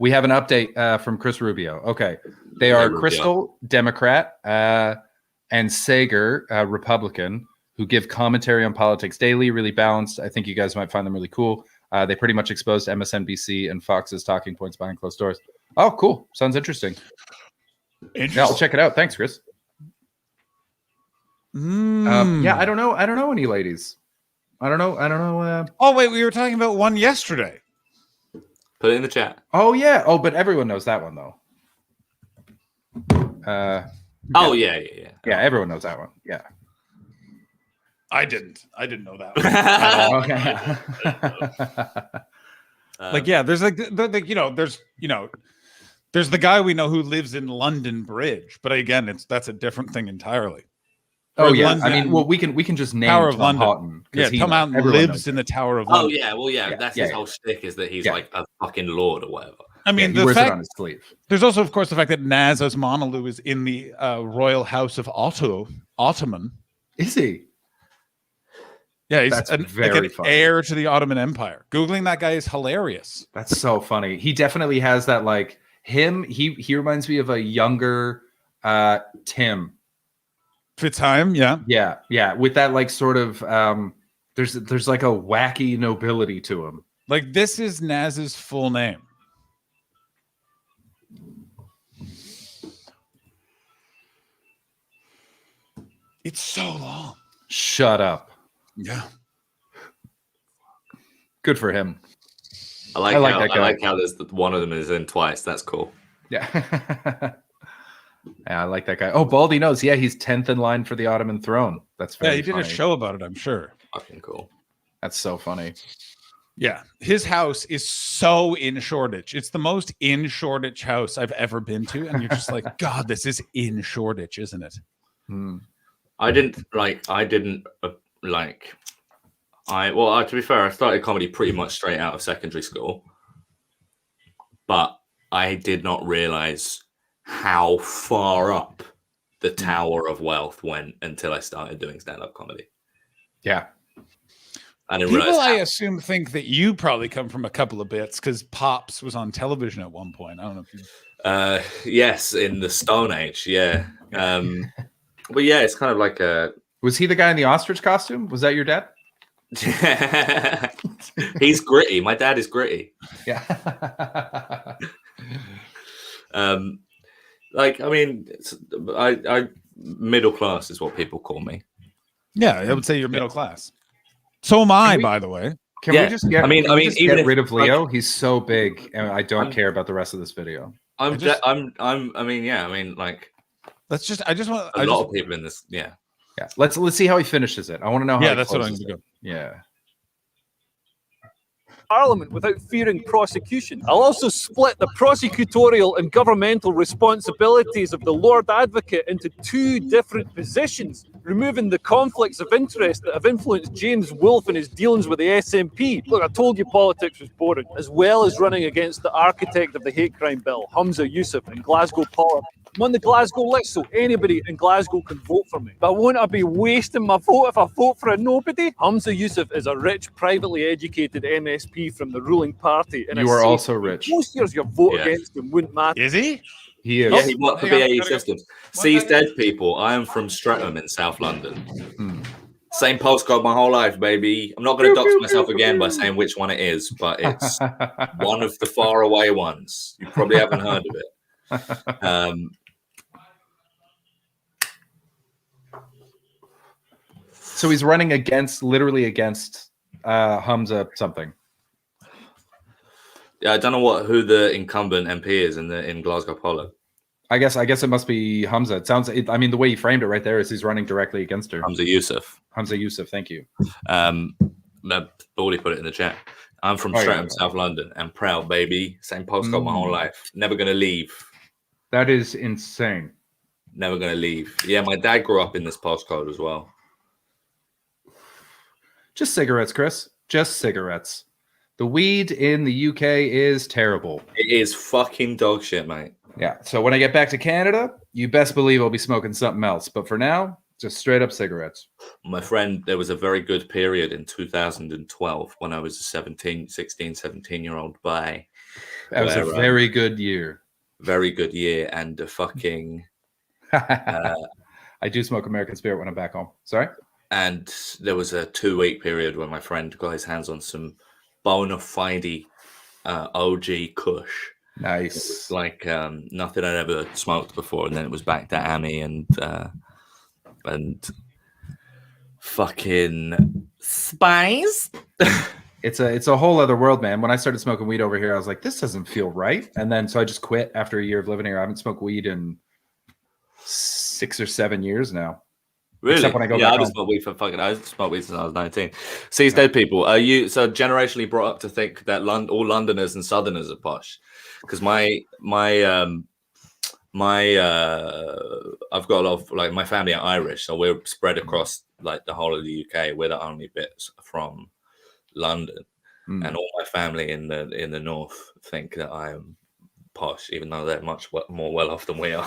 B: we have an update from Chris Rubio. Okay, they are
G: Rubio.
B: Crystal, Democrat, and Sager, Republican, who give commentary on politics daily, really balanced. I think you guys might find them really cool. They pretty much exposed MSNBC and Fox's talking points behind closed doors. Oh, cool. Sounds interesting. Yeah, I'll check it out. Thanks, Chris. Yeah, I don't know any ladies. I don't know.
A: Oh wait, we were talking about one yesterday.
G: Put it in the chat.
B: Oh yeah. Oh, but everyone knows that one though.
F: Oh yeah.
B: Yeah, everyone knows that one. Yeah.
A: I didn't know that one at all.
B: Okay.
A: Like, yeah, there's like there's the guy we know who lives in London Bridge, but again, that's a different thing entirely.
B: Oh
A: Or
B: yeah.
A: London-
B: I mean, well, we can just name
A: Tower of
B: Tom
A: London.
B: Houghton.
A: Yeah,
B: 'cause
A: Tom Houghton
B: everyone
A: lives
B: knows
A: in the Tower of
F: Oh
A: London.
F: yeah, well yeah, that's
B: yeah,
F: his
B: yeah.
F: whole shtick is that he's
B: Yeah.
F: like a fucking lord or whatever.
A: I
B: Yeah,
A: mean,
B: he
A: the
B: wears it
A: fact
B: on his sleeve.
A: there's also, of course, the fact that Naz Osmanoglu is in the royal house of Ottoman.
B: Is he?
A: Yeah, he's
B: That's
A: an
B: very funny.
A: heir to the Ottoman Empire. Googling that guy is hilarious.
B: That's so funny. He definitely has that, like, him. He reminds me of a younger Tim.
A: Fitzheim, yeah.
B: Yeah, with that, like, sort of there's like a wacky nobility to him.
A: Like, this is Naz's full name. It's so long.
B: Shut up.
A: Yeah.
B: Good for him.
F: I like
B: I like
F: how
B: that
F: I
B: guy.
F: like how there's one of them is in twice. That's cool.
B: Yeah. Yeah, I like that guy. Oh, Baldy knows. Yeah, he's 10th in line for the Ottoman throne. That's very
A: Yeah, he did a
B: funny.
A: show about it, I'm sure.
F: Fucking cool.
B: That's so funny.
A: Yeah. His house is so in Shoreditch. It's the most in Shoreditch house I've ever been to. And you're just like, God, this is in Shoreditch, isn't it?
B: Hmm.
F: To be fair, I started comedy pretty much straight out of secondary school, but I did not realize how far up the Tower of Wealth went until I started doing stand-up comedy.
B: Yeah.
F: I didn't
A: People,
F: realize
A: I assume, think that you probably come from a couple of bits because Pops was on television at one point. I don't know if you.
F: yes, in the Stone Age, yeah. But yeah, it's kind of like a
B: Was he the guy in the ostrich costume? Was that your dad?
F: he's gritty. My dad is gritty.
B: Yeah.
F: Like, I mean, I middle class is what people call me.
A: Yeah, I would say you're middle class. So am I, by the way.
B: Can
F: Yeah,
B: we just get?
F: I mean,
B: can we
F: even
B: just get
F: if-
B: rid of Leo. He's so big, and I don't care about the rest of this video.
F: I'm,
A: I just-
F: I mean, like
A: Let's just. I just want.
F: a lot of people in this. Yeah.
B: Yeah. Let's see how he finishes it. I want to know how.
A: Yeah,
B: he
A: that's what I'm
B: closes
A: going to
B: it.
A: go.
B: Yeah.
H: Parliament without fearing prosecution. I'll also split the prosecutorial and governmental responsibilities of the Lord Advocate into two different positions, removing the conflicts of interest that have influenced James Wolfe in his dealings with the SNP. Look, I told you politics was boring, as well as running against the architect of the hate crime bill, Humza Yousaf, in Glasgow Parliament. I'm on the Glasgow list, so anybody in Glasgow can vote for me. But won't I be wasting my vote if I vote for a nobody? Humza Yousaf is a rich, privately educated MSP from the ruling party. And
B: You
H: I
B: are
H: say
B: also rich.
H: most years your vote
F: Yeah.
H: against him wouldn't matter.
A: Is he?
B: He is.
F: Yeah, he worked for
A: hang on,
F: BAE
A: gotta go.
F: Systems. Seize dead people. I am from Streatham in South London. Same postcode my whole life, baby. I'm not going to dox myself again by saying which one it is, but it's one of the far away ones. You probably haven't heard of it.
B: So he's running literally against Humza something.
F: Yeah, I don't know who the incumbent MP is in Glasgow Parliament.
B: I guess it must be Humza. It sounds. I mean, the way he framed it right there is he's running directly against her.
F: Humza Yousaf.
B: Humza Yousaf. Thank you.
F: Baldy put it in the chat. I'm from
B: Oh, yeah.
F: Streatham, South London. I'm proud, baby. Same postcode my whole life. Never gonna leave.
B: That is insane.
F: Never gonna leave. Yeah, my dad grew up in this postcode as well.
B: Just cigarettes, Chris. Just cigarettes. The weed in the UK is terrible.
F: It is fucking dog shit, mate.
B: Yeah. So when I get back to Canada, you best believe I'll be smoking something else. But for now, just straight up cigarettes.
F: My friend, there was a very good period in 2012 when I was a 17-year-old boy.
B: That was a
F: Where,
B: very good year.
F: Very good year and a fucking
B: I do smoke American Spirit when I'm back home. Sorry?
F: and there was a 2-week period where my friend got his hands on some bona fide OG Kush. It
B: Nice.
F: was like nothing I'd ever smoked before, and then it was back to Ami and fucking spice.
B: It's a whole other world, man. When I started smoking weed over here, I was like, this doesn't feel right. And then so I just quit after a year of living here. I haven't smoked weed in 6 or 7 years now.
G: Really?
B: Except when I go
G: yeah,
B: back
G: I just
B: home.
G: smoked weed for fucking. I smoked weed since I was 19. Sees dead people. Are you so generationally brought up to think that all Londoners and Southerners are posh? Because I've got a lot of like my family are Irish, so we're spread across like the whole of the UK. We're the only bits from London, and all my family in the north think that I am posh, even though they're much more well off than we are.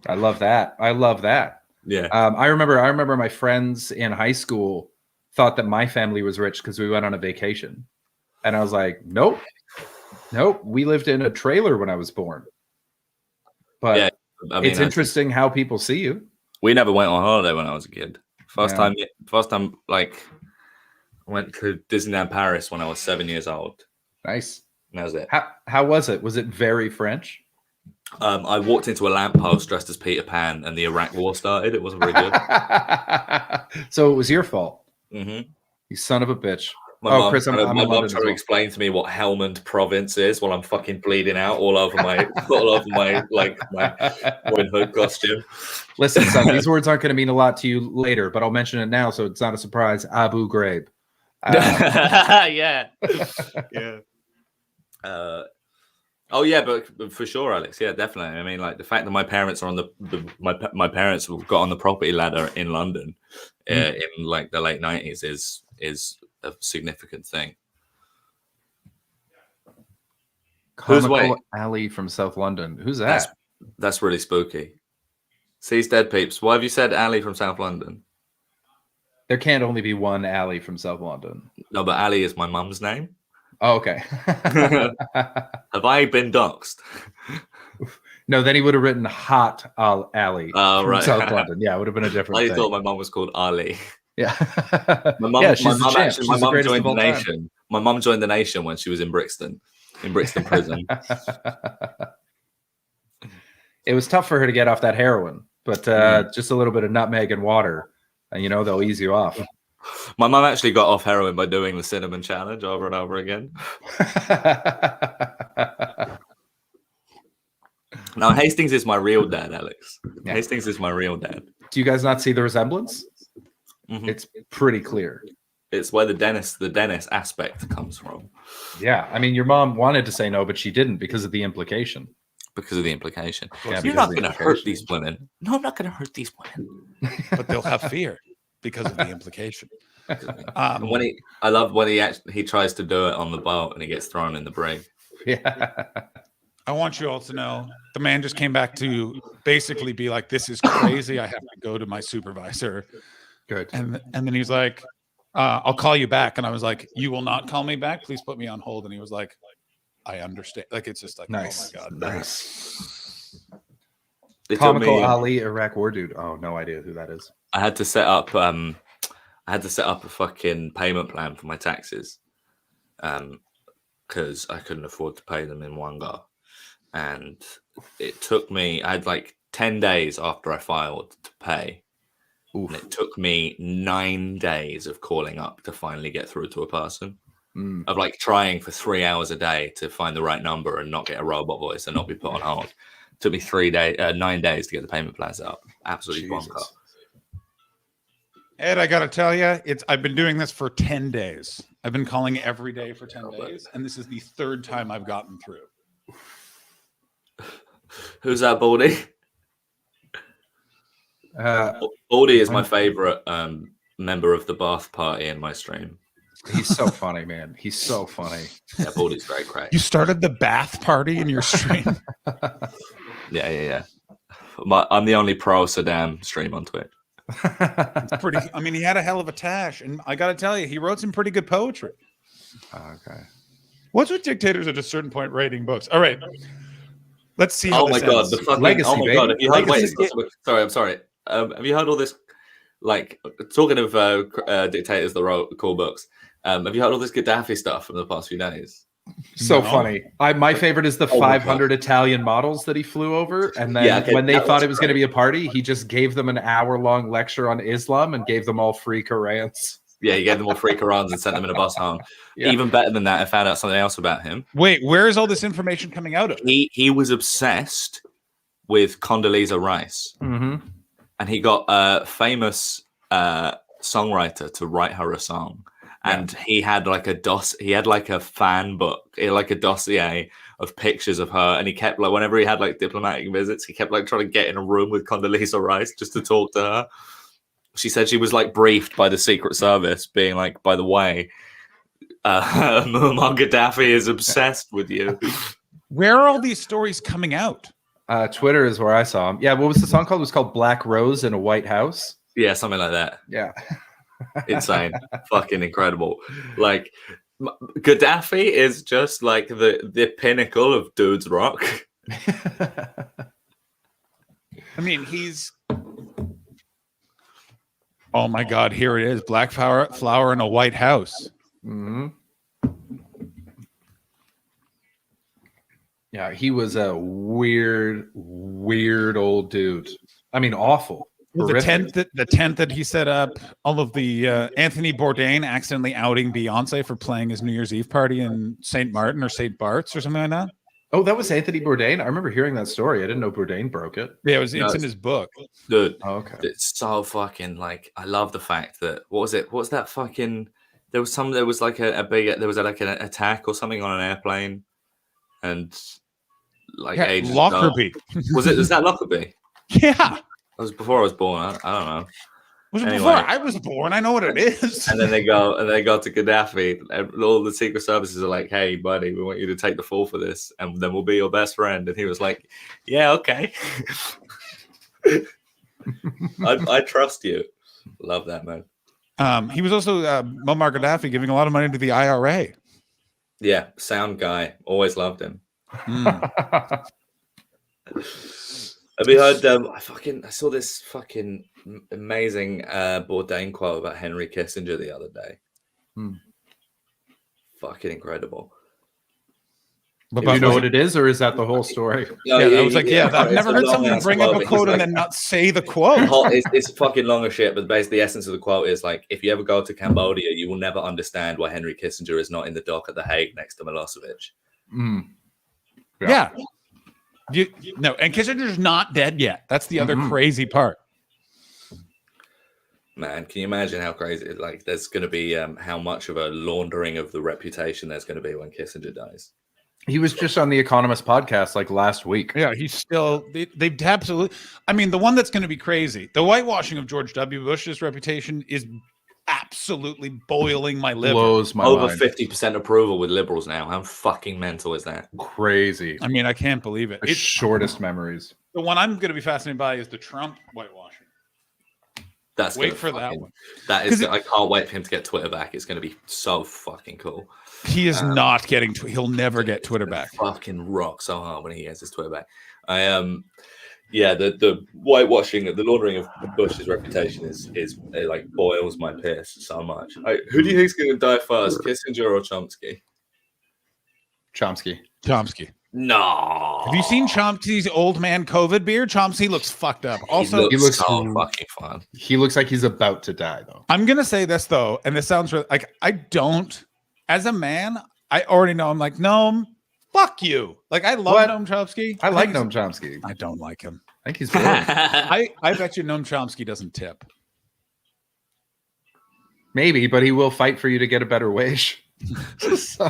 B: I love that. I love that.
G: Yeah.
B: I remember my friends in high school thought that my family was rich because we went on a vacation. And I was like, nope. We lived in a trailer when I was born. But
G: Yeah, I mean,
B: it's interesting how people see you.
G: We never went on holiday when I was a kid. First time, like, I went to Disneyland Paris when I was 7 years old.
B: Nice.
G: And that was it.
B: How was it? Was it very French?
G: I walked into a lamppost dressed as Peter Pan, and the Iraq War started. It wasn't very good.
B: So it was your fault.
G: Mm-hmm.
B: You son of a bitch.
G: My
B: Chris, I'm
G: mum
B: in
G: tried
B: London
G: to
B: as well.
G: explain to me what Helmand Province is while I'm fucking bleeding out all over my like my Robin Hood costume.
B: Listen, son, these words aren't going to mean a lot to you later, but I'll mention it now so it's not a surprise. Abu Ghraib.
G: Yeah. Oh yeah, but for sure, Alex. Yeah, definitely. I mean, like the fact that my parents are on my parents got on the property ladder in London in like the late 90s is a significant thing.
B: Comical Ali from South London. Who's that?
G: That's really spooky. Sees dead peeps. Why have you said Ali from South London?
B: There can't only be one Ali from South London.
G: No, but Ali is my mum's name.
B: Oh, okay.
G: Have I been doxed?
B: No, then he would have written Hot Ali from
G: right.
B: South London. Yeah, it would have been a different
G: I
B: thing.
G: thought my mum was called Ali.
B: Yeah.
G: My mum,
B: Yeah, she's the
G: my mum
B: champ.
G: actually,
B: She's
G: my
B: the
G: mum
B: greatest
G: joined
B: of
G: the
B: all time.
G: nation. My mum joined the nation when she was in Brixton prison.
B: It was tough for her to get off that heroin, but just a little bit of nutmeg and water, and they'll ease you off.
G: My mum actually got off heroin by doing the cinnamon challenge over and over again. Now, Hastings is my real dad, Alex.
B: Yeah.
G: Hastings is my real dad.
B: Do you guys not see the resemblance?
G: Mhm.
B: It's pretty clear.
G: It's where the Dennis aspect comes from.
B: Yeah, I mean, your mom wanted to say no, but she didn't because of the implication.
G: Because of the implication.
B: Yeah,
G: You're
B: because
G: not
B: of the
G: going to hurt
B: implication.
G: these women. No, I'm not going to hurt these women.
A: But they'll have fear because of the implication.
G: And when I love when he tries to do it on the boat and he gets thrown in the brig.
B: Yeah.
A: I want you all to know the man just came back to basically be like, this is crazy. I have to go to my supervisor.
B: Good.
A: And then he was like, I'll call you back. And I was like, you will not call me back. Please put me on hold. And he was like, I understand. Like, it's just like,
B: Nice.
A: oh my God.
B: Nice.
G: They took
B: Comical
G: me-
B: Ali, Iraq War dude. Oh, no idea who that is.
G: I had to set up a fucking payment plan for my taxes. Because I couldn't afford to pay them in one go. And it took me, I had like 10 days after I filed to pay.
B: Oof.
G: And it took me 9 days of calling up to finally get through to a person. Of like trying for 3 hours a day to find the right number and not get a robot voice and not be put on hold. It took me 9 days to get the payment plan set up. Absolutely
B: Jesus.
G: bonker.
A: Ed, I got to tell you, I've been doing this for 10 days. I've been calling every day for 10 days. And this is the third time I've gotten through.
G: Who's that, Baldy? Baldy is my favorite member of the Bath Party in my stream.
B: He's so funny, man. He's so funny.
G: Yeah, Baldy's very great.
A: You started the bath party in your stream?
G: Yeah. I'm the only pro Saddam stream on Twitch.
A: I mean, he had a hell of a tash. And I got to tell you, he wrote some pretty good poetry.
B: Okay.
A: What's with dictators at a certain point writing books? All right. Let's see how
G: Oh my
A: this
G: god,
A: ends.
G: the fucking
B: Legacy,
G: oh my
B: baby.
G: god! Have you heard? Wait,
B: Legacy.
G: sorry, I'm sorry. Have you heard all this? Like talking of dictators that wrote cool books. Have you heard all this Gaddafi stuff from the past few days?
B: So
A: No.
B: funny. My favorite is the
G: Oh my
B: 500 Italian models that he flew over. And then
G: Yeah, okay,
B: when they
G: that
B: thought
G: was
B: it was going to be a party, he just gave them an hour-long lecture on Islam and gave them all free Qurans.
F: Yeah, he gave them all free Qurans and sent them in a bus home.
B: Yeah.
F: Even better than that, I found out something else about him.
A: Wait, where is all this information coming out of?
F: He was obsessed with Condoleezza Rice,
B: Mm-hmm.
F: and he got a famous songwriter to write her a song. And he had like a fan book, like a dossier of pictures of her. And he kept like, whenever he had like diplomatic visits, he kept like trying to get in a room with Condoleezza Rice just to talk to her. She said she was like briefed by the Secret Service, being like, by the way, Muammar Gaddafi is obsessed with you.
A: Where are all these stories coming out?
B: Twitter is where I saw him. Yeah, what was the song called? It was called Black Rose in a White House.
F: Yeah, something like that.
B: Yeah.
F: Insane. Fucking incredible. Like, Gaddafi is just like the pinnacle of dudes rock.
A: I mean, he's. Oh my God! Here it is: black flower in a White House.
B: Mm-hmm. Yeah, he was a weird old dude. I mean, awful.
A: The tent that he set up, all of the Anthony Bourdain accidentally outing Beyonce for playing his New Year's Eve party in St. Martin or St. Bart's or something like that.
B: Oh, that was Anthony Bourdain. I remember hearing that story. I didn't know Bourdain broke it.
A: Yeah, it's in his book.
F: Dude,
B: Oh, okay.
F: it's so fucking like, I love the fact that, what was that fucking, there was like an attack or something on an airplane, and like
A: Yeah,
F: ages
A: Lockerbie.
F: ago. Was that Lockerbie?
A: Yeah.
F: It was before I was born. I don't know.
A: Was it
F: Anyway.
A: before I was born? I know what it is.
F: And then they go to Gaddafi. And all the secret services are like, "Hey, buddy, we want you to take the fall for this, and then we'll be your best friend." And he was like, "Yeah, okay. I trust you." Love that, man.
A: He was also Muammar Gaddafi giving a lot of money to the IRA.
F: Yeah, sound guy. Always loved him. Have you heard? I saw this fucking amazing Bourdain quote about Henry Kissinger the other day. Fucking incredible.
B: Do you know what it is, or is that the whole story?
F: No,
A: I was like, I've never heard someone
F: long-ass
A: bring up
F: quote,
A: a
F: but
A: quote
F: he's
A: and
F: like-
A: then not say the quote.
F: It's fucking long as shit, but basically the essence of the quote is like, if you ever go to Cambodia, you will never understand why Henry Kissinger is not in the dock at The Hague next to Milosevic.
B: Mm.
A: Yeah. No, and Kissinger's not dead yet. That's the other crazy part.
F: Man, can you imagine how crazy? Like, there's going to be how much of a laundering of the reputation there's going to be when Kissinger dies.
B: He was just on the Economist podcast like last week.
A: Yeah, he's still. They've absolutely. I mean, the one that's going to be crazy. The whitewashing of George W. Bush's reputation is absolutely boiling my liver.
B: Blows my
F: Over
B: mind.
F: 50% approval with liberals now. How fucking mental is that?
B: Crazy.
A: I mean, I can't believe it.
B: The shortest memories.
A: The one I'm going to be fascinated by is the Trump whitewashing.
F: That's
A: Wait
F: gonna
A: for that
F: fucking-
A: one.
F: That is. I can't wait for him to get Twitter back. It's going to be so fucking cool.
A: He is not getting. He'll never get Twitter back.
F: Fucking rock so hard when he gets his Twitter back. The whitewashing, the laundering of Bush's reputation is it like boils my piss so much. Who do you think's going to die first, Kissinger or Chomsky?
B: Chomsky.
F: No.
A: Have you seen Chomsky's old man COVID beard? Chomsky looks fucked up. Also,
F: he looks so
B: looks-
F: fucking fun.
B: He looks like he's about to die, though.
A: I'm gonna say this though, and this sounds really, like I don't. As a man, I already know. I'm like, Noam, fuck you. Like I love
B: What?
A: Noam Chomsky.
B: I like
A: think
B: Noam Chomsky.
A: I don't like him.
B: I think he's brilliant.
A: I bet you Noam Chomsky doesn't tip.
B: Maybe, but he will fight for you to get a better wage. So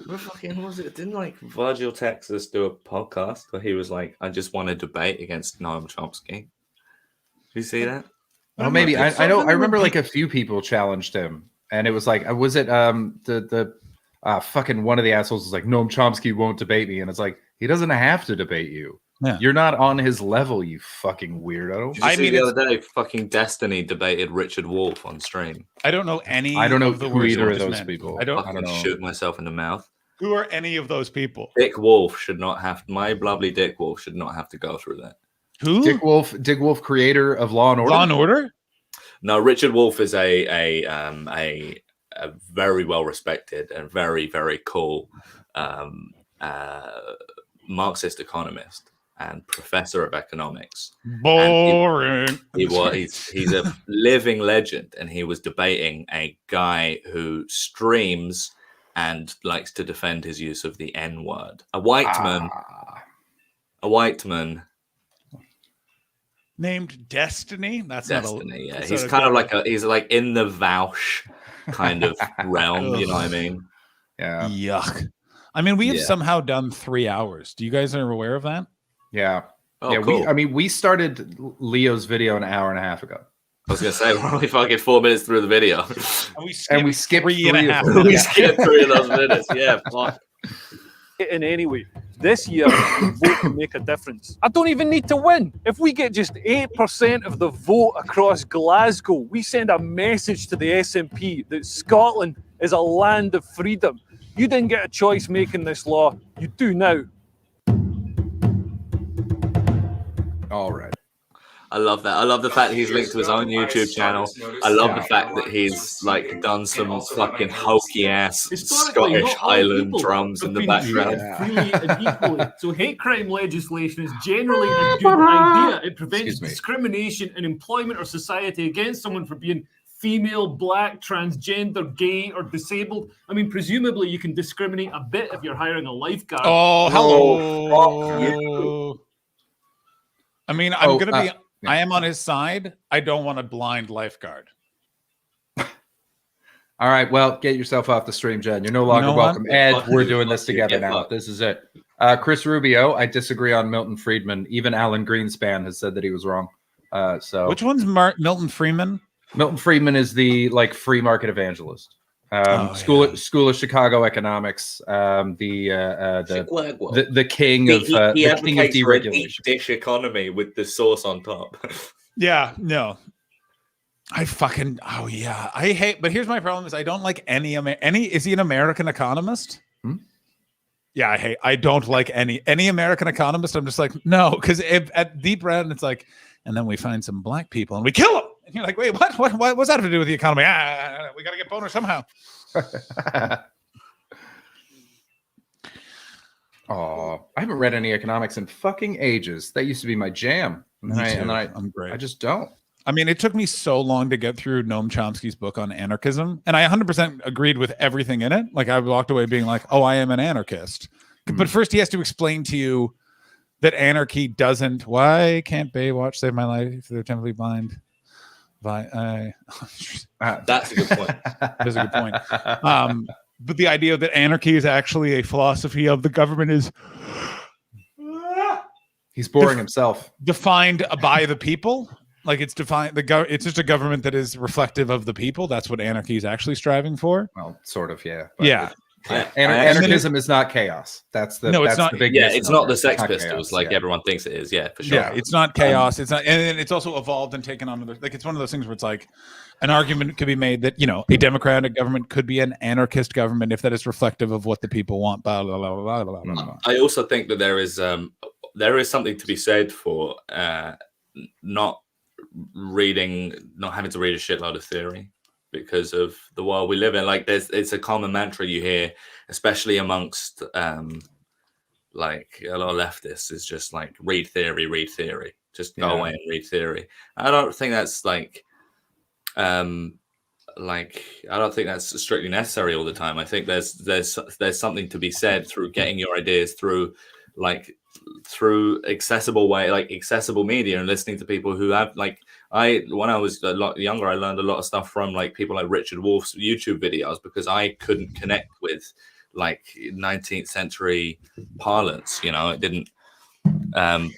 F: What fucking was it? Didn't like Virgil Texas do a podcast where he was like, I just want to debate against Noam Chomsky? Did you see that?
B: well, maybe I know.
A: something
B: I remember
A: would
B: like a few people challenged him, and it was like, was it the fucking one of the assholes was like, Noam Chomsky won't debate me, and it's like he doesn't have to debate you.
A: Yeah.
B: You're not on his level, you fucking weirdo.
F: Did you
A: I
F: see
A: mean,
F: the other day, fucking Destiny debated Richard Wolff on stream.
A: I don't know any.
B: I don't know
A: of the
B: who
A: words
B: either
A: you
B: of
A: just
B: those
A: meant.
B: people.
A: I don't.
F: Fucking
B: know.
F: shoot myself in the mouth.
A: Who are any of those people?
F: Dick Wolf should not have. My lovely Dick Wolf should not have to go through that.
A: Who?
B: Dick Wolf, creator of Law and Order.
A: Law and Order.
F: No, Richard Wolff is a very well respected and very very cool Marxist economist.
G: and professor of economics.
A: Boring.
G: He's a living legend, and he was debating a guy who streams and likes to defend his use of the N-word. A white man
A: Named Destiny. That's
G: Destiny.
A: not a.
G: Yeah, he's kind of like he's like in the Vaush kind of realm. You know what I mean?
B: Yeah.
A: Yuck. I mean, we have
G: Yeah.
A: somehow done 3 hours. Do you guys are aware of that?
B: Yeah.
G: Oh,
B: yeah.
G: cool.
B: We started Leo's video an hour and a half ago.
G: I was gonna say we're only fucking 4 minutes through the video.
B: And we skipped
A: 3.5
B: 3 of them.
G: We
A: minutes.
G: skipped 3 of those minutes. Yeah, fuck.
H: In any way, this year, the vote can make a difference. I don't even need to win. If we get just 8% of the vote across Glasgow, we send a message to the SNP that Scotland is a land of freedom. You didn't get a choice making this law. You do now.
B: All right.
G: I love that. I love the fact that he's linked to his own YouTube channel. I love the fact that he's like done some fucking hokey ass
I: Historically,
G: Scottish
I: not all
G: Highland
I: people
G: drums in
I: have
G: the
I: been
G: background.
I: treated freely and equally. So hate crime legislation is generally a good idea. It prevents
B: Excuse me.
I: discrimination in employment or society against someone for being female, black, transgender, gay, or disabled. I mean, presumably you can discriminate a bit if you're hiring a lifeguard.
A: Oh,
G: fuck
A: hello. I mean, I'm
B: Oh,
A: gonna be.
B: yeah.
A: I am on his side. I don't want a blind lifeguard.
B: All right. Well, get yourself off the stream, Jen. You're no longer
A: know what?
B: welcome. Ed,
G: Fuck
B: we're
G: you,
B: doing
G: fuck
B: this
G: you,
B: together
G: get
B: now.
G: fucked.
B: This is it. Chris Rubio, I disagree on Milton Friedman. Even Alan Greenspan has said that he was wrong. So
A: Which one's Milton Freeman?
B: Milton Friedman is the like free market evangelist. School of Chicago economics. The king of
G: He
B: the king of
G: advocates for a deep
B: deregulation.
G: dish economy with the sauce on top.
A: Yeah, no. I hate. But here's my problem: is I don't like any. Is he an American economist?
B: Hmm?
A: Yeah, I don't like any American economist. I'm just like no, because at deep end it's like, and then we find some black people and we kill them. And you're like, wait, what? What's that have to do with the economy? We got to get boner somehow.
B: Oh, I haven't read any economics in fucking ages. That used to be my jam. And
A: I'm great.
B: I just don't.
A: I mean, it took me so long to get through Noam Chomsky's book on anarchism, and I 100% agreed with everything in it. Like I walked away being like, "Oh, I am an anarchist." But first, he has to explain to you that anarchy doesn't. Why can't Baywatch save my life if they're temporarily blind? That's
G: a good point.
A: That's a good point. But the idea that anarchy is actually a philosophy of the government is
B: He's boring himself.
A: defined by the people. Like it's defined. It's just a government that is reflective of the people. That's what anarchy is actually striving for.
B: Well, sort of, yeah. But
A: Yeah.
B: Anarchism is not chaos. That's the
A: No, it's
B: that's
A: not-
B: The big
G: Yeah, it's not the
B: misnomer.
G: Sex
B: Not
G: Pistols
B: chaos,
G: like
B: yeah.
G: everyone thinks it is. Yeah, for sure.
A: Yeah, it's not chaos. It's not, and it's also evolved and taken on other. Like it's one of those things where it's like an argument could be made that a democratic government could be an anarchist government if that is reflective of what the people want. Blah blah blah blah blah blah. blah.
G: I also think that there is something to be said for not having to read a shitload of theory because of the world we live in. Like it's a common mantra you hear, especially amongst like a lot of leftists, is just like read theory, just go away and read theory. I don't think that's like I don't think that's strictly necessary all the time. I think there's something to be said through getting your ideas through accessible way, like accessible media, and listening to people who have when I was a lot younger, I learned a lot of stuff from like people like Richard Wolff's YouTube videos because I couldn't connect with like 19th century parlance, it didn't. So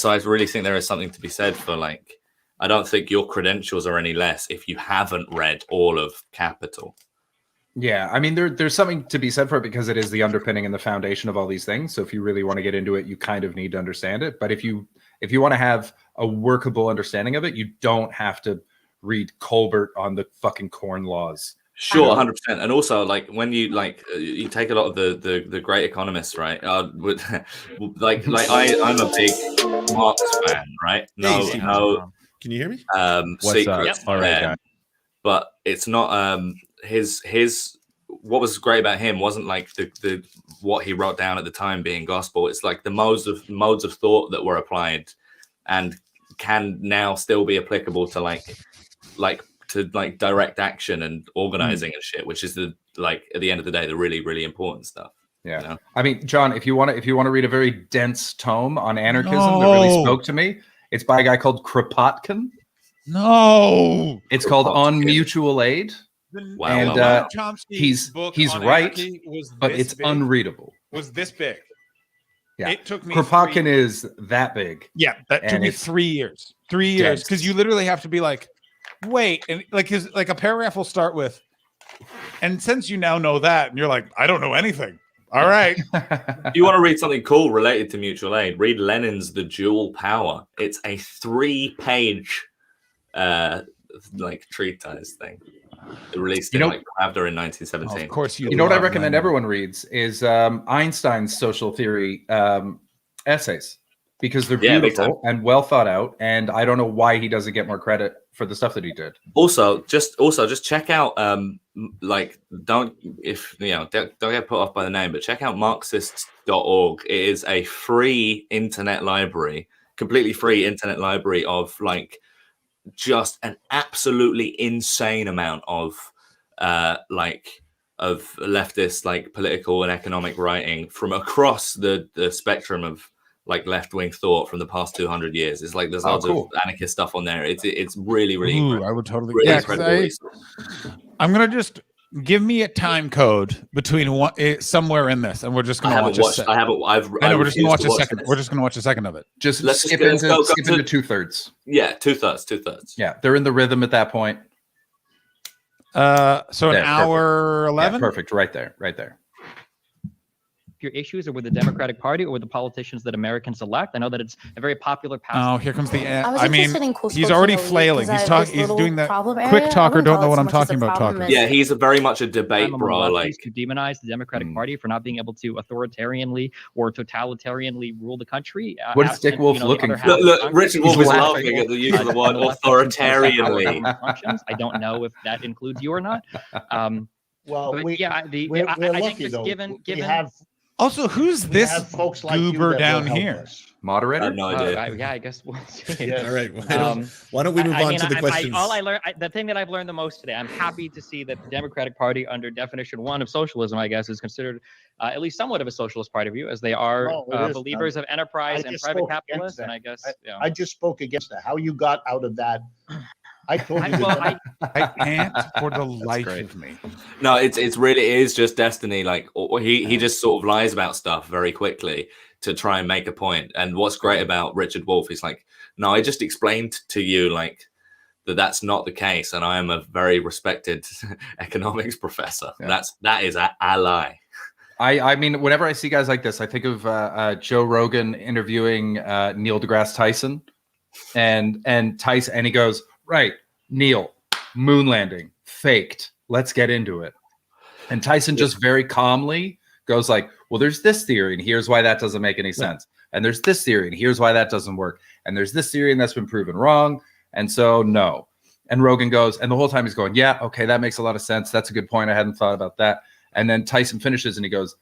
G: I really think there is something to be said for like, I don't think your credentials are any less if you haven't read all of Capital.
B: Yeah, I mean, there's something to be said for it because it is the underpinning and the foundation of all these things. So if you really want to get into it, you kind of need to understand it. But if you want to have a workable understanding of it, you don't have to read Colbert on the fucking corn laws.
G: Sure, 100%. And also, like when you you take a lot of the great economists, right? I'm a big Marx fan, right? No,
J: can you hear me?
G: Secrets
J: All right,
G: there, but it's not his what was great about him wasn't like the what he wrote down at the time being gospel. It's like the modes of thought that were applied and can now still be applicable to like direct action and organizing and shit, which is the like at the end of the day the really, really important stuff.
B: Yeah.
G: You know?
B: I mean, John, if you want to read a very dense tome on anarchism that really spoke to me, it's by a guy called Kropotkin.
A: No,
B: It's called On Mutual Aid.
G: Wow.
B: And
G: wow.
B: he's
A: on
B: right,
A: anarchy was
B: but
A: this
B: it's
A: big.
B: unreadable.
A: Was this big?
B: Yeah.
A: It took me
B: Kropotkin is that big.
A: Yeah, that took
B: And
A: me
B: it's
A: 3 years. 3 years,
B: dense.
A: because you literally have to be like, wait, and like a paragraph will start with, and since you now know that, and you're like, I don't know anything. All right.
G: If you want to read something cool related to mutual aid, read Lenin's The Dual Power. It's a 3-page like treatise thing. It released in like Pravda in 1917.
A: Of course,
B: You know what I recommend everyone reads is Einstein's social theory essays, because they're
G: Yeah, big
B: beautiful and well thought out. And I don't know why he doesn't get more credit for the stuff that he did.
G: Also just check out like don't get put off by the name, but check out Marxists.org. It is a free internet library, completely free internet library of like just an absolutely insane amount of leftist like political and economic writing from across the spectrum of like left-wing thought from the past 200 years. It's like there's lots of anarchist stuff on there. It's really incredible.
A: I would totally
G: really
A: yeah,
G: incredible resource.
A: I'm gonna just give me a time code between somewhere in this, and we're just gonna watch
G: we're just gonna watch
A: a second. We're just gonna watch a second of it.
B: Just
G: Let's
B: skip
G: just go
B: into
G: to
B: 2/3.
G: Yeah, two-thirds.
B: Yeah, they're in the rhythm at that point.
A: So
B: There,
A: an hour 11.
B: Yeah, perfect. Right there.
K: Your issues are with the Democratic Party or with the politicians that Americans elect. I know that it's a very popular
A: Oh,
K: pastime.
A: here comes the end.
L: I was
A: I mean,
L: interested in cool
A: he's
L: sports
A: already
L: in the league,
A: flailing.
L: 'cause
A: He's
L: I-
A: talking.
L: this
A: He's
L: little
A: doing that
L: problem area,
A: quick
L: I
A: talker.
L: wouldn't
A: Don't
L: call
A: know
L: it
A: what
L: so
A: I'm
L: much as
A: talking
L: a
A: about.
L: problem
A: Talking.
L: as-
G: Yeah, he's very much a debate
K: I'm
G: bro.
K: among
G: Like
K: those who demonize the Democratic Party for not being able to authoritarianly or totalitarianly rule the country.
B: What is
K: absent,
B: Dick Wolf
K: the
B: looking
K: other
B: for?
K: half of
G: Look,
K: Congress.
G: Richard Wolf
K: He's
G: is
K: laughing.
G: laughing at the use of the word
K: The left has control of our
G: authoritarianly.
K: government functions. I don't know if that includes you or not.
M: Well,
K: But
M: we,
K: yeah,
M: we're
K: I think
M: lucky
K: just
M: though.
K: given
M: we have
A: Also, who's
M: we
A: this
M: have folks like you
A: goober
M: that
A: down
M: will help
A: here?
M: us.
B: Moderator?
G: I have no idea.
K: I guess we'll see.
M: Yes.
J: All right.
K: Um,
J: Why don't we move on to the questions?
K: all I learned, the thing that I've learned the most today, I'm happy to see that the Democratic Party, under definition 1 of socialism, I guess, is considered at least somewhat of a socialist party view, as they are
M: No, it is.
K: believers of enterprise
M: I
K: and
M: just
K: private
M: spoke against
K: capitalists.
M: that.
K: And I guess,
M: I just spoke against that. How you got out of that? I told you.
A: I can't for the life
B: great.
A: of me.
G: No, it's really it is just destiny. Like he just sort of lies about stuff very quickly to try and make a point. And what's great about Richard Wolff is like, no, I just explained to you like that's not the case, and I am a very respected economics professor.
B: Yeah.
G: That is a lie.
B: I mean, whenever I see guys like this, I think of Joe Rogan interviewing Neil deGrasse Tyson, and Tyson, and he goes, right, Neil, moon landing, faked. Let's get into it. And Tyson just very calmly goes like, well, there's this theory, and here's why that doesn't make any sense. And there's this theory, and here's why that doesn't work. And there's this theory, and that's been proven wrong. And so, no. And Rogan goes, and the whole time he's going, yeah, okay, that makes a lot of sense. That's a good point. I hadn't thought about that. And then Tyson finishes, and he goes,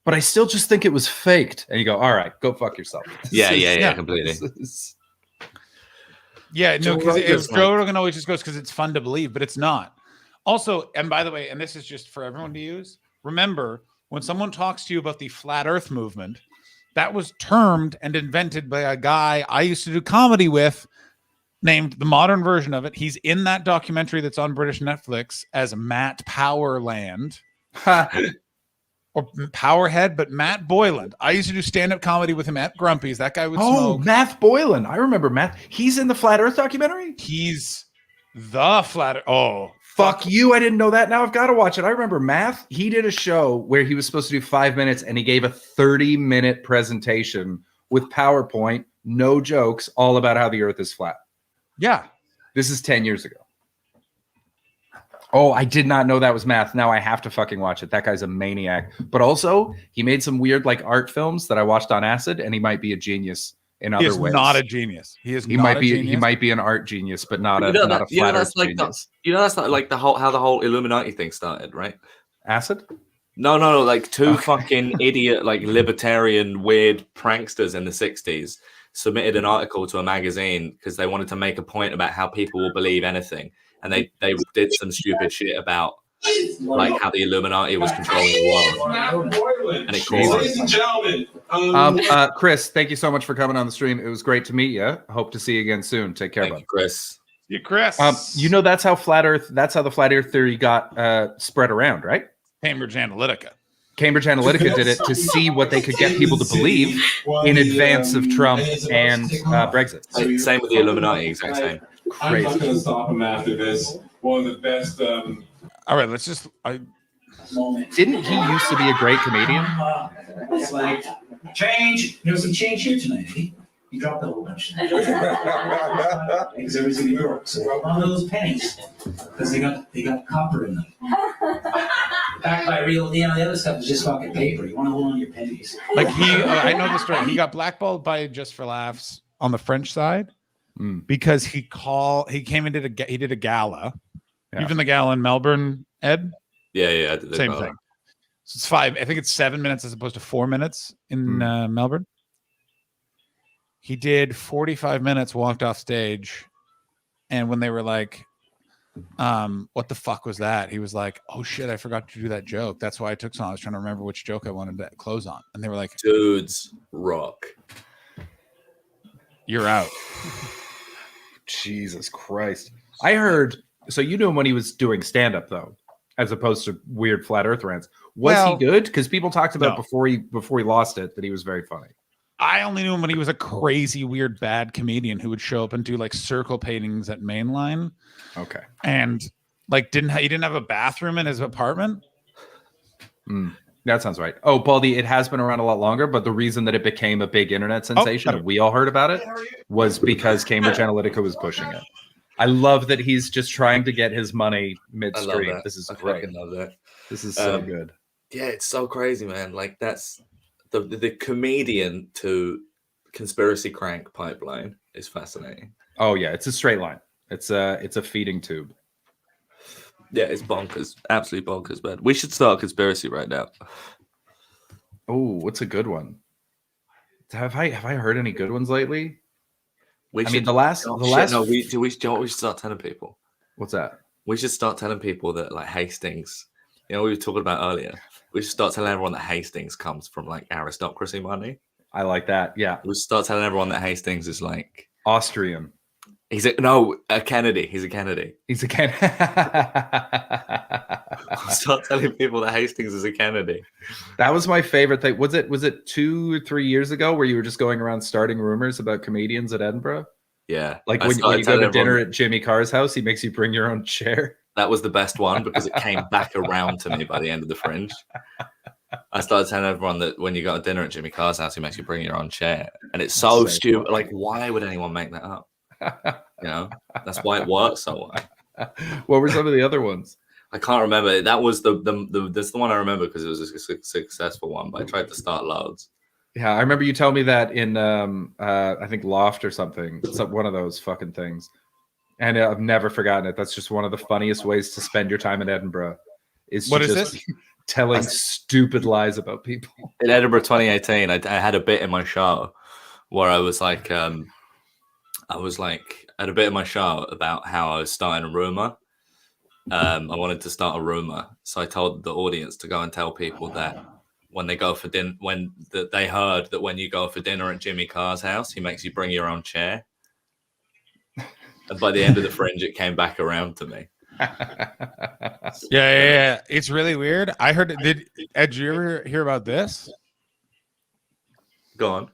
B: but I still just think it was faked. And you go, all right, go fuck yourself.
G: Yeah, completely.
A: Yeah, no, because
G: Rogan's
A: Joe Rogan always just goes because it's fun to believe, but it's not. Also, and by the way, and this is just for everyone to use, remember, when someone talks to you about the flat earth movement, that was termed and invented by a guy I used to do comedy with named the modern version of it. He's in that documentary that's on British Netflix as Matt Powerland. Or Powerhead, but Matt Boylan. I used to do stand-up comedy with him at Grumpy's. That guy would smoke.
B: Matt Boylan. I remember Matt. He's in the Flat Earth documentary?
A: He's the flat. Oh,
B: fuck you. I didn't know that. Now I've got to watch it. I remember Matt. He did a show where he was supposed to do 5 minutes, and he gave a 30-minute presentation with PowerPoint, no jokes, all about how the earth is flat.
A: Yeah.
B: This is 10 years ago. Oh, I did not know that was Math. Now I have to fucking watch it. That guy's a maniac. But also, he made some weird like art films that I watched on acid, and he might be a genius in other
A: He is
B: ways.
A: not a genius. He is.
B: He
A: not
B: might
A: a
B: be.
A: genius.
B: He might be an art genius, but not
G: You
B: a
G: know
B: not a flat Earth
G: that's like
B: genius.
G: that's not like how the whole Illuminati thing started, right?
B: Acid?
G: No, like two fucking idiot, like libertarian, weird pranksters in the 60s submitted an article to a magazine because they wanted to make a point about how people will believe anything. And they did some stupid shit about like how the Illuminati was controlling the world. And it
B: Ladies and gentlemen. Chris, thank you so much for coming on the stream. It was great to meet you. Hope to see you again soon. Take care, bud.
G: Chris.
A: You, Chris.
B: You know that's how the flat Earth theory got spread around, right?
A: Cambridge Analytica.
B: Cambridge Analytica did it to see what they could get people to believe in advance of Trump and Brexit.
G: Same with the Illuminati, exact same.
B: Crazy.
L: I'm not going to stop him after this. One of the best.
A: All right, let's just.
B: Didn't he used to be a great comedian?
N: It's like change. There was some change here tonight. Eh? You dropped a whole bunch. Because everything in Europe. So one of those pennies, because they got copper in them. Backed by real, the other stuff is just fucking paper. You want to hold on to your pennies.
A: Like I know the story. He got blackballed by Just for Laughs on the French side because he came and did a gala.
B: Yeah.
A: Even the gala in Melbourne, Ed.
G: Yeah, I did
A: same thing. So it's 5. I think it's 7 minutes as opposed to 4 minutes in Melbourne. He did 45 minutes, walked off stage, and when they were like, what the fuck was that? He was like, oh shit, I forgot to do that joke. That's why I took so long. I was trying to remember which joke I wanted to close on. And they were like,
G: dudes rock.
A: You're out.
B: Jesus Christ. I heard, so you knew him when he was doing stand-up though, as opposed to weird flat earth rants. Was he good? Because people talked about before he lost it that he was very funny.
A: I only knew him when he was a crazy, weird, bad comedian who would show up and do like circle paintings at Mainline.
B: Okay.
A: And like he didn't have a bathroom in his apartment.
B: That sounds right. Oh, Baldy, it has been around a lot longer, but the reason that it became a big internet sensation and we all heard about it was because Cambridge Analytica was pushing it. I love that he's just trying to get his money midstream. This is great.
G: I fucking love that.
B: This is so good.
G: Yeah, it's so crazy, man. Like that's the comedian to conspiracy crank pipeline is fascinating.
B: Oh yeah, it's a straight line. It's a feeding tube.
G: Yeah, it's bonkers. Absolutely bonkers, man. We should start a conspiracy right now.
B: Oh, what's a good one? Have I heard any good ones lately?
G: We
B: should start
G: telling people.
B: What's that?
G: We should start telling people that like Hastings, we were talking about earlier. We should start telling everyone that Hastings comes from like aristocracy money.
B: I like that. Yeah.
G: We should start telling everyone that Hastings is like
B: Austrian.
G: He's a Kennedy. He's a Kennedy. Start telling people that Hastings is a Kennedy.
B: That was my favorite thing. Was it 2 or 3 years ago where you were just going around starting rumors about comedians at Edinburgh?
G: Yeah.
B: Like when you go to dinner at Jimmy Carr's house, he makes you bring your own chair.
G: That was the best one because it came back around to me by the end of the Fringe. I started telling everyone that when you go to dinner at Jimmy Carr's house, he makes you bring your own chair. And it's so stupid. Like, why would anyone make that up? That's why it works so well.
B: What were some of the other ones?
G: I can't remember. That was that's the one I remember because it was a successful one, but I tried to start loads.
B: Yeah, I remember you telling me that in I think Loft or something. It's one of those fucking things. And I've never forgotten it. That's just one of the funniest ways to spend your time in Edinburgh.
A: What is
B: just
A: this?
B: Telling stupid lies about people.
G: In Edinburgh 2018, I had a bit in my show where I was like, I had a bit in my show about how I was starting a rumor. I wanted to start a rumor, so I told the audience to go and tell people that when they go for dinner, they heard that when you go for dinner at Jimmy Carr's house, he makes you bring your own chair. And by the end of the Fringe, it came back around to me.
A: Yeah. It's really weird. I heard. Did you ever hear about this?
G: Go on.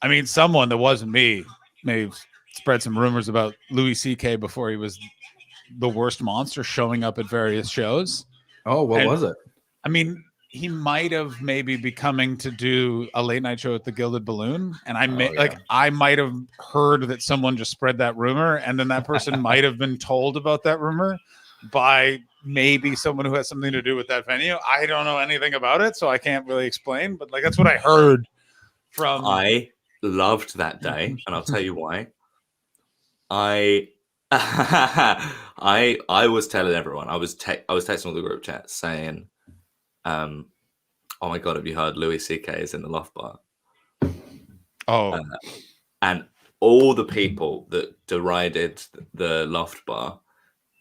A: I mean, someone that wasn't me maybe spread some rumors about Louis C.K. before he was the worst monster showing up at various shows.
B: Oh, what was it?
A: I mean, he might have maybe be coming to do a late night show at the Gilded Balloon, and I might have heard that someone just spread that rumor, and then that person might have been told about that rumor by maybe someone who has something to do with that venue. I don't know anything about it, so I can't really explain, but like that's what I heard from.
G: I loved that day, and I'll tell you why. I was telling everyone, I was texting all the group chat saying, Oh my god, have you heard Louis C.K. is in the Loft Bar?
A: Oh,
G: and all the people that derided the Loft Bar,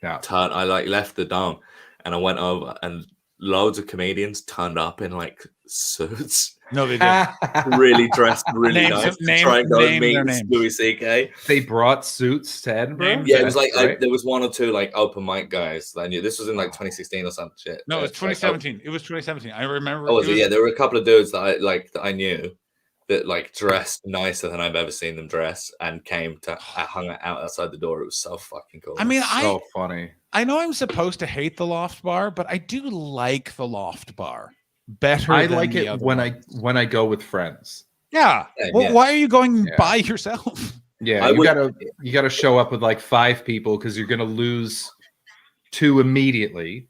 G: I like left the dome and I went over, and loads of comedians turned up in like suits.
A: No, they didn't.
G: Really dressed really nice to try and go and
A: name
G: meet
A: their names.
G: Louis C.K.
B: They brought suits to Edinburgh.
G: Yeah, it was like
B: right?
G: there was one or two like open mic guys that I knew. This was in like 2016 or some shit.
A: No, it was 2017. It was 2017. I remember.
G: Oh, was it? Yeah, there were a couple of dudes that I knew that like dressed nicer than I've ever seen them dress, and came to hung out outside the door. It was so fucking cool.
A: I mean,
B: so funny.
A: I know I'm supposed to hate the Loft Bar, but I do like the Loft Bar better.
B: I
A: than
B: like
A: the
B: it
A: other
B: when
A: one.
B: I go with friends.
A: Yeah. Well, why are you going by yourself?
B: Yeah, you gotta show up with like 5 people because you're gonna lose 2 immediately.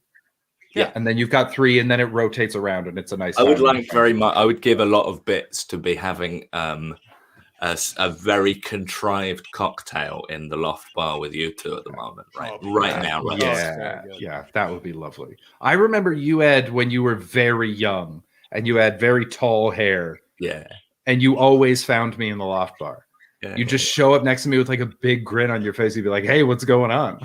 G: Yeah,
B: and then you've got 3, and then it rotates around, and it's a nice.
G: I would
B: time.
G: like very much. I would give a lot of bits to be having a very contrived cocktail in the Loft Bar with you two at the moment, right now. Right
B: Yeah, that would be lovely. I remember you, Ed, when you were very young, and you had very tall hair.
G: Yeah,
B: and you always found me in the Loft Bar.
G: Yeah,
B: you just show up next to me with like a big grin on your face. You'd be like, "Hey, what's going on?"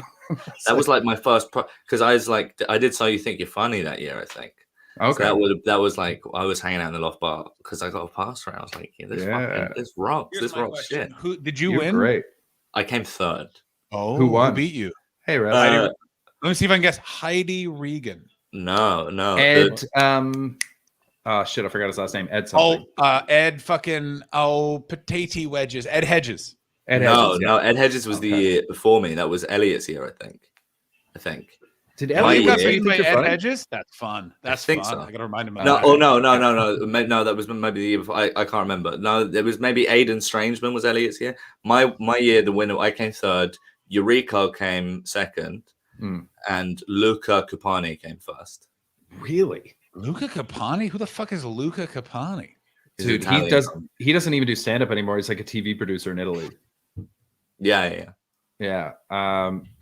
G: That was like my first because I was like, I did So You Think You're Funny that year, I think.
B: Okay,
G: so that was like I was hanging out in the Loft Bar because I got a pass around. I was like, this rocks. This rocks shit.
A: Who did you
B: You're
A: win?
B: Great.
G: I came third.
A: Oh,
B: who won?
A: Who beat you?
B: Hey, Russ.
A: Let me see if I can guess. Heidi Regan.
G: No.
B: Ed. Oh shit! I forgot his last name. Ed something.
A: Ed fucking potato wedges. Ed Hedges.
B: Ed Hedges,
G: no. Ed Hedges was the year before me. That was Elliot's year, I think.
B: Did Elliot
A: got beaten by Ed Hedges? That's fun. That's
G: I think
A: fun.
G: so.
A: I gotta remind him. Of
G: No,
A: that.
G: oh no. No, that was maybe the year before. I can't remember. No, it was maybe Aidan Strangeman was Elliot's year. My year, the winner, I came third. Eureka came second, and Luca Capani came first.
B: Really?
A: Luca Capani? Who the fuck is Luca Capani?
B: Dude, he doesn't even do stand up anymore. He's like a TV producer in Italy.
G: Yeah.
B: That's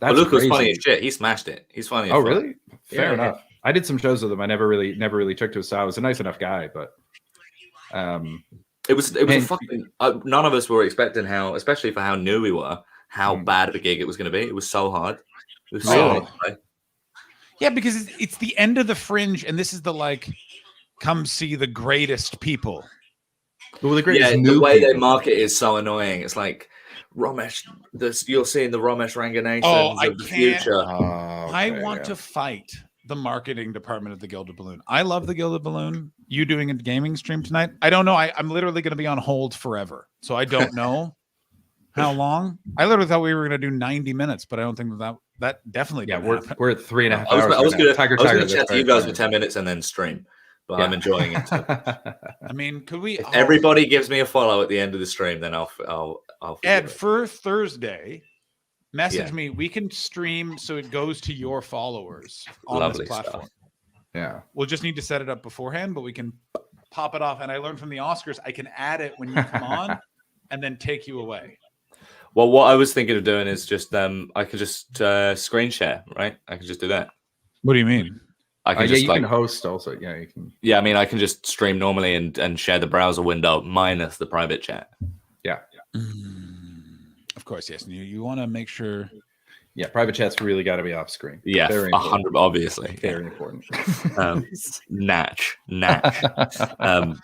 G: Luca was
B: crazy.
G: funny as shit. He smashed it. He's funny.
B: Oh,
G: as fuck.
B: really? Fair enough. I did some shows with him. I never really took to his style. He was a nice enough guy, but
G: it was a fucking. None of us were expecting how, especially for how new we were, how bad of a gig it was going to be. It was so hard. It was so hard.
A: Yeah, because it's the end of the Fringe, and this is the like, come see the greatest people.
B: Well, the
G: the way they market is so annoying. It's like Ramesh. You're seeing the Ramesh Ranganathans of the future.
A: I want to fight the marketing department of the Gilded Balloon. I love the Gilded Balloon. You doing a gaming stream tonight? I don't know. I'm literally going to be on hold forever, so I don't know how long. I literally thought we were going to do 90 minutes, but I don't think that definitely.
B: Yeah, we're at 3.5 hours.
G: I was going to chat to you guys
B: for
G: for 10 minutes and then stream, but I'm enjoying it too.
A: I mean, could we?
G: If everybody gives me a follow at the end of the stream, then I'll
A: Ed, for Thursday, message me. We can stream so it goes to your followers on this platform.
G: Stuff.
B: Yeah,
A: we'll just need to set it up beforehand, but we can pop it off. And I learned from the Oscars, I can add it when you come on, and then take you away.
G: Well, what I was thinking of doing is just I could just screen share, right? I could just do that.
A: What do you mean?
G: I can
B: you can host also. Yeah, you can.
G: Yeah, I mean, I can just stream normally and share the browser window minus the private chat.
B: Yeah.
A: Of course, yes. You want to make sure.
B: Yeah, private chat's really got to be off screen.
G: Yeah,
B: very
G: 100, obviously.
B: Very important.
G: Natch. But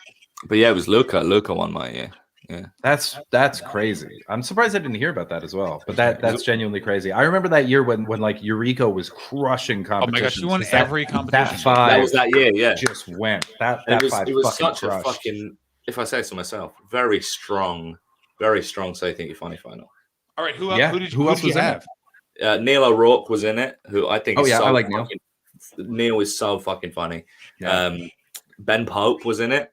G: yeah, it was Luca. Luca won my year. Yeah,
B: that's crazy. I'm surprised I didn't hear about that as well. But that's genuinely crazy. I remember that year when like Eureka was crushing competitions.
A: Oh my gosh, you won every competition.
B: That 5
G: that was that year. Yeah,
B: just went. That
G: it was,
B: 5
G: it was
B: fucking
G: such
B: crushed.
G: a fucking. If I say so myself, very strong. So I think you're funny final.
A: All right, who
B: else was
A: have?
G: Neil O'Rourke was in it. Who I think.
B: Oh
G: is
B: yeah,
G: so
B: I like Neil.
G: Neil is so fucking funny.
B: Yeah.
G: Ben Pope was in it.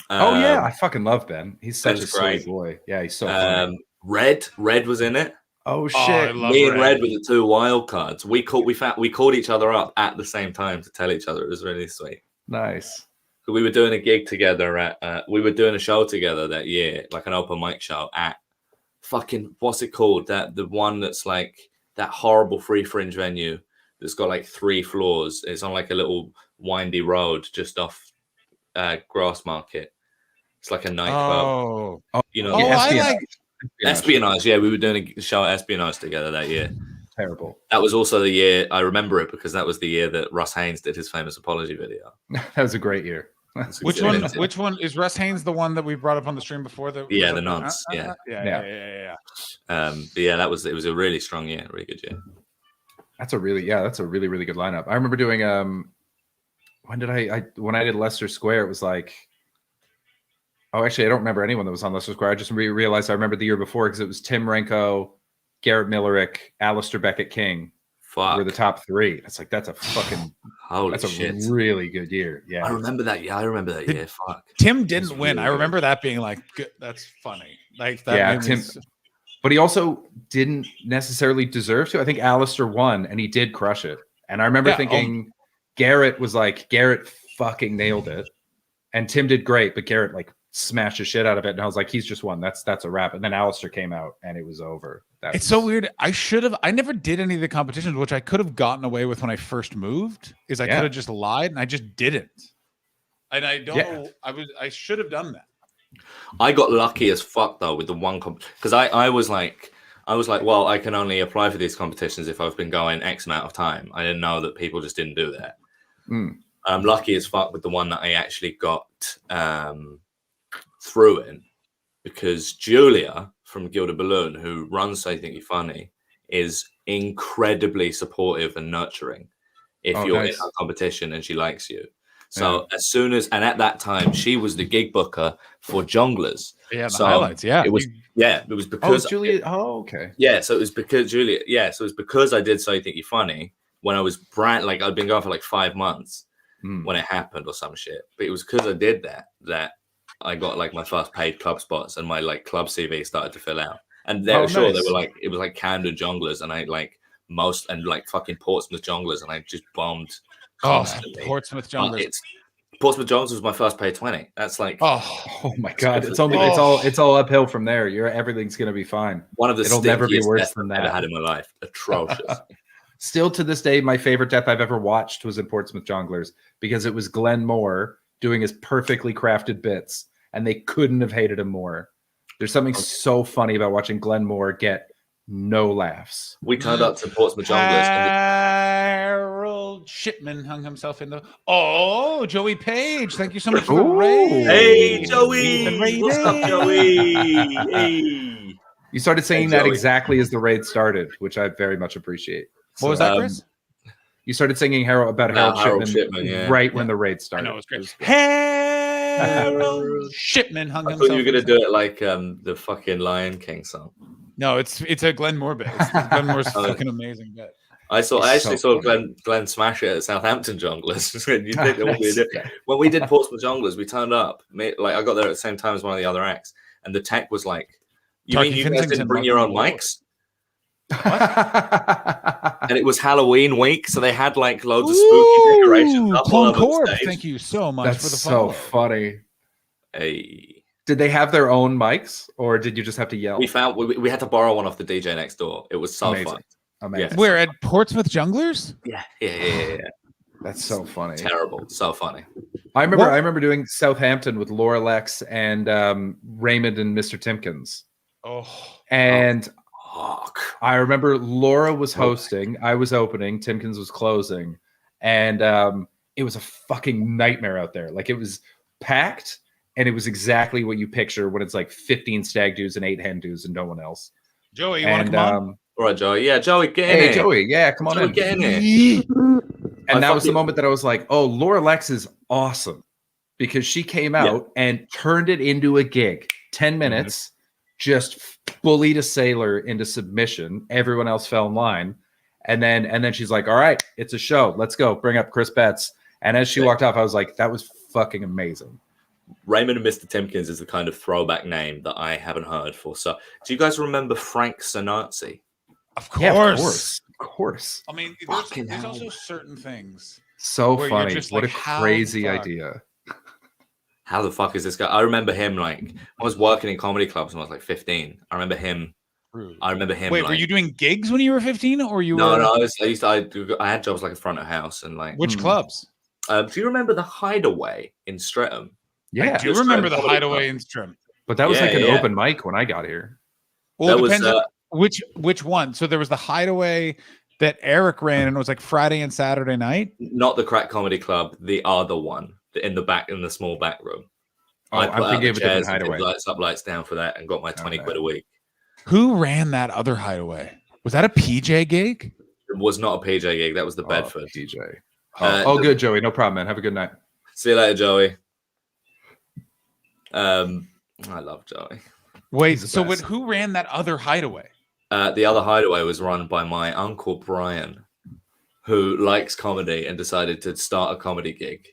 B: Oh yeah, I fucking love Ben. He's such
G: Ben's
B: a
G: great.
B: sweet boy. Yeah, he's so funny.
G: Red was in it.
B: Oh shit!
G: Me and Red were the 2 wild cards. We called each other up at the same time to tell each other. It was really sweet.
B: Nice.
G: We were doing a gig together at. We were doing a show together that year, like an open mic show at fucking what's it called? The one that's like that horrible free fringe venue that's got like 3 floors. It's on like a little windy road just off Grassmarket. It's like a nightclub. You know, Espionage. Yeah, we were doing a show at Espionage together that year.
B: Terrible.
G: That was also the year I remember it because that was the year that Russ Haynes did his famous apology video.
B: That was a great year.
A: Which one is Russ Haynes, the one that we brought up on the stream before? That
G: yeah, the nonce.
A: Yeah.
G: But yeah, it was a really strong year, really good year.
B: That's a really good lineup. I remember doing when I did Leicester Square, it was like, oh, actually, I don't remember anyone that was on Leicester Square. I just realized I remember the year before because it was Tim Renko, Garrett Millerick, Alistair Beckett-King were the top three. It's like that's a fucking
G: shit.
B: A really good year. Yeah,
G: I remember that. Yeah, I remember that year. Fuck.
A: Tim didn't win. I remember that being like, good. That's funny. Like that.
B: Yeah, Tim. But he also didn't necessarily deserve to. I think Alistair won, and he did crush it. And I remember thinking Garrett fucking nailed it, and Tim did great, but Garrett like smashed the shit out of it. And I was like, he's just won. That's a wrap. And then Alistair came out, and it was over.
A: It's so weird. I never did any of the competitions, which I could have gotten away with when I first moved. I could have just lied, and I just didn't. And I don't know. I should have done that.
G: I got lucky as fuck though with the one because I was like, well, I can only apply for these competitions if I've been going X amount of time. I didn't know that people just didn't do that. I'm lucky as fuck with the one that I actually got through in because Julia from Gilded Balloon, who runs So You Think You're Funny, is incredibly supportive and nurturing if you're in a competition and she likes you. So as soon as, and at that time, she was the gig booker for Jongleurs.
A: Yeah, the highlights. Yeah,
G: it was because
B: Julia. Okay.
G: Yeah, so it was because Julia. Yeah, so it was because I did So You Think You're Funny when I was like I'd been going for like 5 months when it happened or some shit. But it was because I did that I got like my first paid club spots and my like club CV started to fill out. And they were they were like it was like Camden Jongleurs and I like most and like fucking Portsmouth Jongleurs and I just bombed. Constantly.
A: Portsmouth Jongleurs.
G: Portsmouth Jongleurs was my first paid 20. That's like
B: oh my god! It's all uphill from there. Everything's gonna be fine.
G: One of the
B: it'll never be worse than that
G: I've ever had in my life. Atrocious.
B: Still to this day, my favorite death I've ever watched was in Portsmouth Jongleurs because it was Glenn Moore doing his perfectly crafted bits, and they couldn't have hated him more. There's something so funny about watching Glenn Moore get no laughs.
G: We turned up to Portsmouth Jongleurs.
A: Harold Shipman hung himself in the. Oh, Joey Page! Thank you so much for the raid.
G: Hey, Joey! What's up, Joey? Hey.
B: You started saying that exactly as the raid started, which I very much appreciate.
A: What was that, Chris?
B: You started singing Harold Shipman right when the raid started.
A: I know, it was great. Harold Shipman hung himself.
G: I thought you were gonna do it like the fucking Lion King song.
A: No, it's a Glenn Moore bit. Glenn Moore's fucking amazing bit.
G: I actually saw Glenn smash it at Southampton Jongleurs. When we did Portsmouth Jongleurs, we turned up. Like I got there at the same time as one of the other acts, and the tech was like, "You mean you guys didn't bring your own mics?" And it was Halloween week, so they had like loads of spooky decorations up all over the stage.
A: Thank you so much for the
B: follow. So funny.
G: Hey.
B: Did they have their own mics, or did you just have to yell?
G: We had to borrow one off the DJ next door. It was so fun.
B: Amazing.
G: Yeah.
A: We're at Portsmouth Jongleurs?
G: Yeah.
B: That's so funny.
G: Terrible. So funny.
B: I remember doing Southampton with Laura Lex and Raymond and Mr. Timkins. And I remember Laura was hosting, I was opening, Timkins was closing, and it was a fucking nightmare out there. Like it was packed, and it was exactly what you picture when it's like 15 stag doos and 8 hen doos and no one else.
A: Joey, you want to come on?
G: All right, Joey. Yeah, Joey, get in here.
B: Hey, Joey. Yeah, come on in.
G: Get in here.
B: And that was the moment that I was like, oh, Laura Lex is awesome. Because she came out and turned it into a gig. 10 minutes, just bullied a sailor into submission. Everyone else fell in line. And then she's like, all right, it's a show. Let's go. Bring up Chris Betts. And as she walked off, I was like, that was fucking amazing.
G: Raymond and Mr. Timkins is the kind of throwback name that I haven't heard for. So do you guys remember Frank Sinatra?
A: Of course.
B: Yeah, of course.
A: I mean, there's also certain things.
B: So funny. What a crazy idea.
G: How the fuck is this guy? I remember him like I was working in comedy clubs when I was like 15. I remember him.
A: Wait, were you doing gigs when you were 15, or you?
G: No, I had jobs like in front of house and like
A: which clubs?
G: Do you remember the Hideaway in Streatham?
B: Yeah,
A: I do remember the Hideaway in Streatham.
B: But that was
G: Yeah,
B: like an
G: yeah.
B: open mic when I got here.
A: Well,
G: That
A: it depends
G: was,
A: on which one. So there was the Hideaway that Eric ran, and it was like Friday and Saturday night.
G: Not the Crack Comedy Club, the other one in the small back room.
B: Oh,
G: I
B: I'm
G: put out
B: thinking
G: the
B: of a different
G: chairs and did
B: Hideaway.
G: lights up, lights down for that, and got my 20 quid a week.
A: Who ran that other Hideaway? Was that a PJ gig?
G: It was not a PJ gig. That was the Bedford.
B: PJ.
G: Uh,
B: Good, Joey. No problem, man. Have a good night.
G: See you later, Joey. I love Joey.
A: Wait, so who ran that other Hideaway?
G: The other Hideaway was run by my uncle Brian, who likes comedy and decided to start a comedy gig.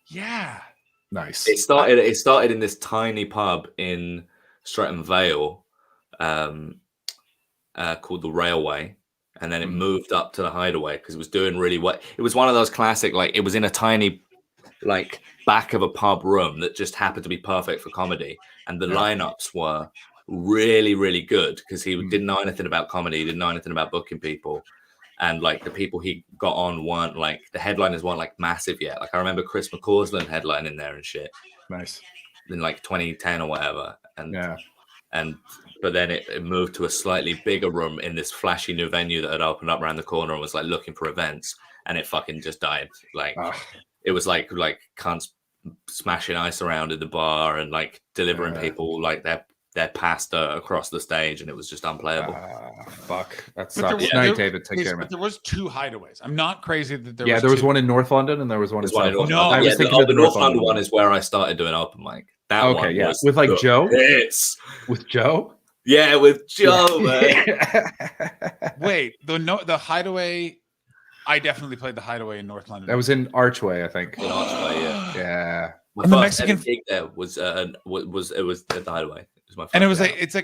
A: Yeah.
B: Nice.
G: It started in this tiny pub in Streatham Vale, called the Railway, and then it moved up to the Hideaway because it was doing really well. It was one of those classic, like it was in a tiny, like back of a pub room that just happened to be perfect for comedy, and the lineups were really, really good because he didn't know anything about comedy, he didn't know anything about booking people. And like the people he got on weren't like the headliners weren't like massive yet. Like I remember Chris McCausland headlining there and shit.
B: Nice.
G: In like 2010 or whatever. And
B: yeah.
G: But then it moved to a slightly bigger room in this flashy new venue that had opened up around the corner and was like looking for events, and it fucking just died. Like it was like cunts smashing ice around in the bar and like delivering people like their pasta across the stage, and it was just unplayable.
B: Fuck. That
A: But there
B: sucks.
A: was-
B: Night,
A: there-
B: David. Take care, man.
A: But there was 2 Hideaways. I'm not crazy that there
B: Yeah,
A: was
B: there was
A: two.
B: one in North London and there was one in
G: There's one
B: South
G: in North
B: London.
G: London.
B: I was
G: Yeah,
B: thinking of
G: the North London one is where I started doing open mic. That
B: Okay,
G: one
B: yeah.
G: was
B: With like
G: the
B: Joe?
G: hits.
B: With Joe?
G: Yeah, with Joe, man.
A: Wait, the Hideaway. I definitely played the Hideaway in North London.
B: That was in Archway, I think.
G: In Archway, yeah.
B: Yeah.
G: My
A: And the
G: first
A: Mexican-
G: ever gig there was at the Hideaway. It was my
A: And it
G: first
A: was
G: gig.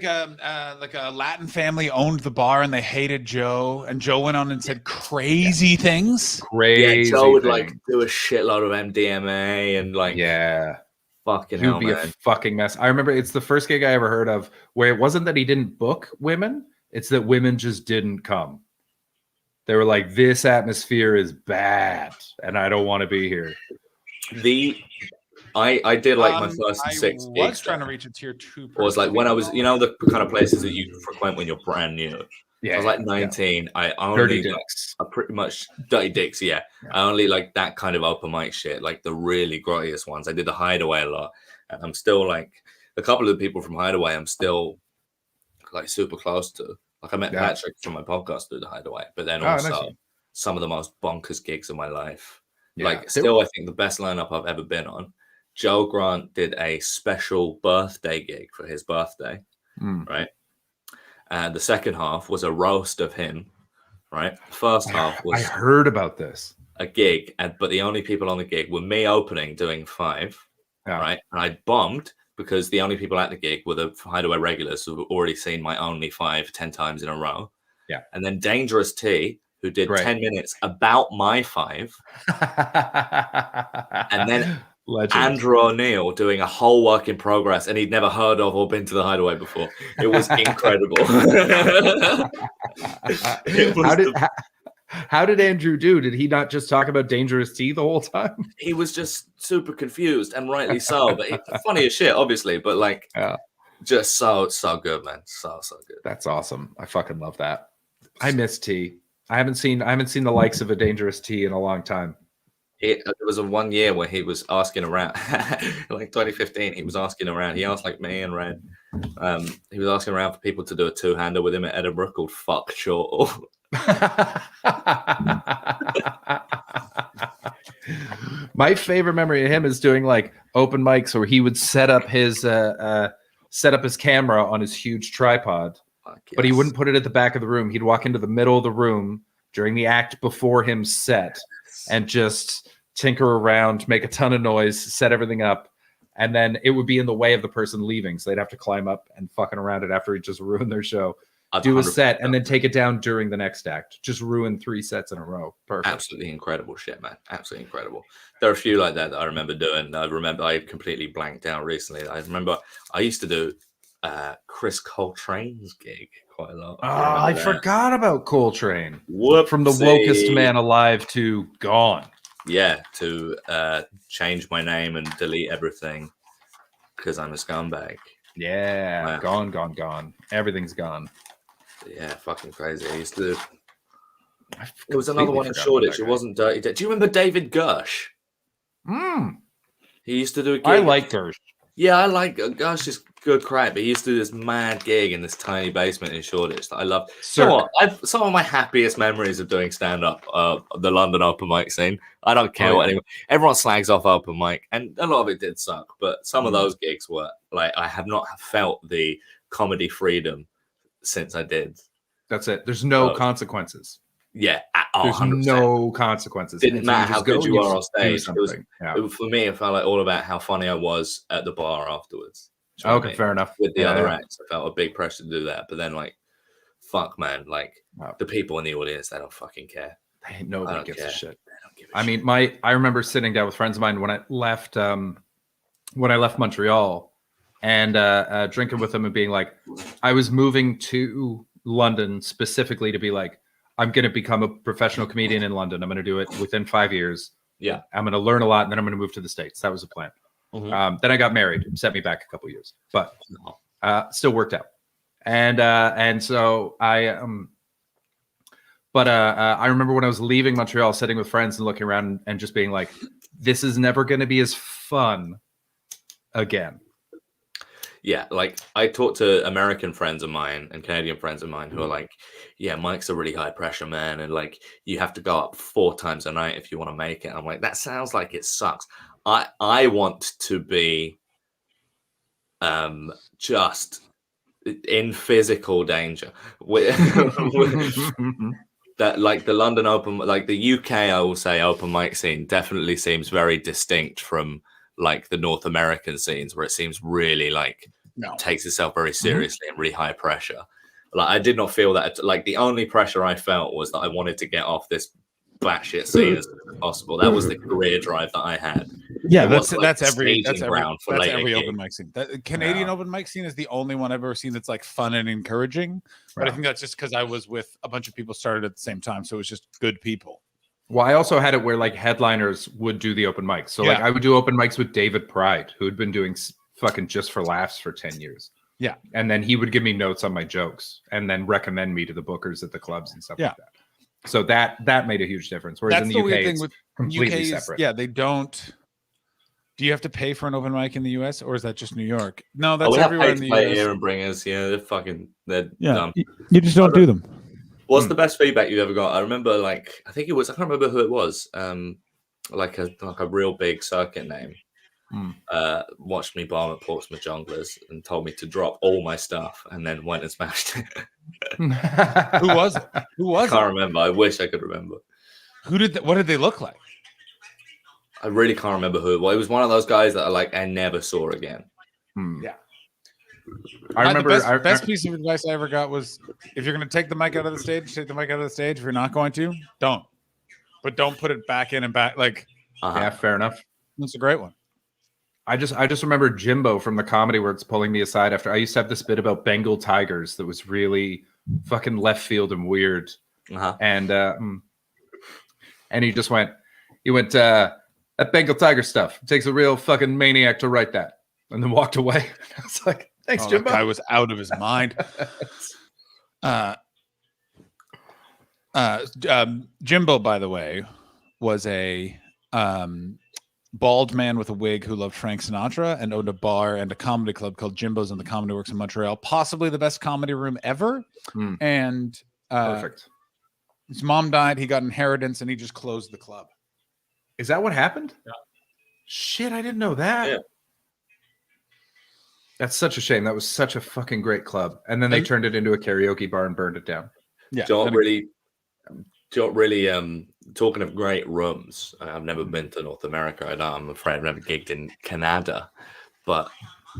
A: like a Latin family owned the bar, and they hated Joe. And Joe went on and said crazy things.
B: Crazy.
G: Yeah, Joe would
B: thing.
G: like do a shitload of MDMA and like fucking
B: He
G: hell,
B: would be
G: man.
B: a fucking mess. I remember it's the first gig I ever heard of where it wasn't that he didn't book women, it's that women just didn't come. They were like, this atmosphere is bad and I don't want to be here.
G: I did like my first
A: I
G: 6
A: was
G: gigs.
A: trying to reach a tier 2.
G: It was like when I was, the kind of places that you frequent when you're brand new.
B: Yeah,
G: I was like 19. I
B: Dirty
G: only
B: Dicks.
G: I pretty much Dirty Dicks. Yeah. I only like that kind of open mic shit, like the really grottiest ones. I did the Hideaway a lot, and I'm still like a couple of the people from Hideaway. I'm still like super close to. Like I met Patrick from my podcast through the Hideaway, but then also
B: nice.
G: some of the most bonkers gigs of my life.
B: Yeah.
G: Like still, I think the best lineup I've ever been on. Joe Grant did a special birthday gig for his birthday, right? And the second half was a roast of him, right? First half was
B: I heard about this.
G: a gig, but the only people on the gig were me opening, doing 5, right? And I bombed because the only people at the gig were the Hideaway regulars who had already seen my only 5 10 times in a row.
B: Yeah.
G: And then Dangerous T, who did 10 minutes about my 5. And then
B: Legend.
G: Andrew O'Neill doing a whole work in progress, and he'd never heard of or been to the Hideaway before. It was incredible.
B: How did Andrew do? Did he not just talk about Dangerous T the whole time?
G: He was just super confused, and rightly so. But funny as shit, obviously. But like, just so good, man. So good.
B: That's awesome. I fucking love that. I miss T. I haven't seen the likes of a Dangerous T in a long time.
G: There was a 1 year where he was asking around, like 2015. He was asking around. He asked like me and Red. He was asking around for people to do a 2-hander with him at Edinburgh called "Fuck Short."
B: My favorite memory of him is doing like open mics where he would set up his camera on his huge tripod, but he wouldn't put it at the back of the room. He'd walk into the middle of the room during the act before him set and just tinker around, make a ton of noise, set everything up, and then it would be in the way of the person leaving, so they'd have to climb up and fucking around it after he just ruined their show. Do a set and then take it down during the next act. Just ruin 3 sets in a row. Perfect.
G: Absolutely incredible shit, man. Absolutely incredible. There are a few like that I remember doing. I completely blanked out recently. I remember I used to do Chris Coltrane's gig quite a lot.
B: Oh, I forgot about Coltrane.
G: Whoopsie.
B: From the wokest man alive to gone.
G: Yeah, to change my name and delete everything because I'm a scumbag.
B: Yeah,
G: Wow.
B: gone. Everything's gone.
G: Yeah, fucking crazy. I used to. There was another
B: completely
G: one in
B: forgot about
G: Shoreditch.
B: that
G: It
B: guy.
G: wasn't Dirty. Do you remember David Gersh? He used to do a gig.
B: I like Gersh.
G: Yeah, I like Gersh is good crack, but he used to do this mad gig in this tiny basement in Shoreditch that I loved. You know what? Some of my happiest memories of doing stand-up, the London open mic scene. I don't care what anyone. Everyone slags off open mic, and a lot of it did suck. But some of those gigs were like I have not felt the comedy freedom since I did.
B: That's it. There's no consequences.
G: Yeah,
B: There's
G: 100%.
B: no consequences.
G: Didn't
B: And so
G: matter how
B: just go
G: good
B: and
G: you are on
B: do
G: stage. It was,
B: something. Yeah.
G: for me, it felt like all about how funny I was at the bar afterwards. Do you know what I
B: Okay,
G: mean?
B: fair enough.
G: With the
B: Yeah,
G: other
B: yeah.
G: acts, I felt a big pressure to do that. But then, like, fuck, man, like the people in the audience, they don't fucking care.
B: Nobody
G: don't
B: gives
G: care.
B: a shit. I mean, I remember sitting down with friends of mine when I left Montreal and drinking with them and being like, I was moving to London specifically to be like, I'm going to become a professional comedian in London. I'm going to do it within 5 years.
G: Yeah.
B: I'm going to learn a lot and then I'm going to move to the States. That was the plan. Then I got married, set me back a couple years, but still worked out. And so I remember when I was leaving Montreal, sitting with friends and looking around and just being like, this is never going to be as fun again.
G: Yeah, like I talk to American friends of mine and Canadian friends of mine who are like, yeah, Mike's a really high pressure man. And like, you have to go up 4 times a night if you want to make it. I'm like, that sounds like it sucks. I want to be just in physical danger. That like the London open, like the UK, I will say open mic scene definitely seems very distinct from like the North American scenes where it seems really like takes itself very seriously and really high pressure. Like I did not feel that. Like the only pressure I felt was that I wanted to get off this batshit scene as soon as possible. That was the career drive that I had.
A: Yeah,
G: It wasn't, like,
A: that's
G: the
A: every
G: staging ground for later
A: every
G: gigs.
A: open mic scene. The Canadian open mic scene is the only one I've ever seen that's like fun and encouraging. But I think that's just because I was with a bunch of people started at the same time, so it was just good people.
B: Well, I also had it where like headliners would do the open mics. So like I would do open mics with David Pride, who had been doing fucking Just for Laughs for 10 years.
A: Yeah.
B: And then he would give me notes on my jokes and then recommend me to the bookers at the clubs and stuff like that. So that made a huge difference. Whereas
A: That's
B: in
A: the
B: the UK,
A: weird thing
B: it's
A: with
B: completely
A: UK
B: separate.
A: Yeah, they don't. Do you have to pay for an open mic in the US or is that just New York? No, that's
G: we have
A: everywhere
G: paid
A: in
G: to
A: the
G: play
A: US.
G: here and bringers. Yeah, they're
A: Yeah,
G: dumb.
A: you just don't do them.
G: What's the best feedback you ever got? I remember, like, I think it was, I can't remember who it was. Like a real big circuit name. Watched me bomb at Portsmouth Junglers and told me to drop all my stuff, and then went and smashed it.
A: Who was it? Who was
G: Can't
A: it?
G: remember. I wish I could remember.
A: Who did? What did they look like?
G: I really can't remember who it was. It was one of those guys that I never saw again.
A: Yeah.
B: I remember
A: the best piece of advice I ever got was if you're going to take the mic out of the stage, take the mic out of the stage. If you're not going to, don't. But don't put it back in and back. Like,
B: yeah, fair enough.
A: That's a great one.
B: I just remember Jimbo from the Comedy Works pulling me aside after I used to have this bit about Bengal tigers that was really fucking left field and weird. And he just went, that Bengal tiger stuff. It takes a real fucking maniac to write that. And then walked away. I was like, thanks, Jimbo.
A: That guy was out of his mind. Jimbo, by the way, was a bald man with a wig who loved Frank Sinatra and owned a bar and a comedy club called Jimbo's in the Comedy Works in Montreal. Possibly the best comedy room ever. And
B: perfect.
A: His mom died. He got inheritance and he just closed the club.
B: Is that what happened?
A: Yeah.
B: Shit, I didn't know that.
G: Yeah.
B: That's such a shame. That was such a fucking great club. And then they turned it into a karaoke bar and burned it down.
A: Yeah.
G: Talking of great rooms, I've never been to North America. I'm afraid I've never gigged in Canada. But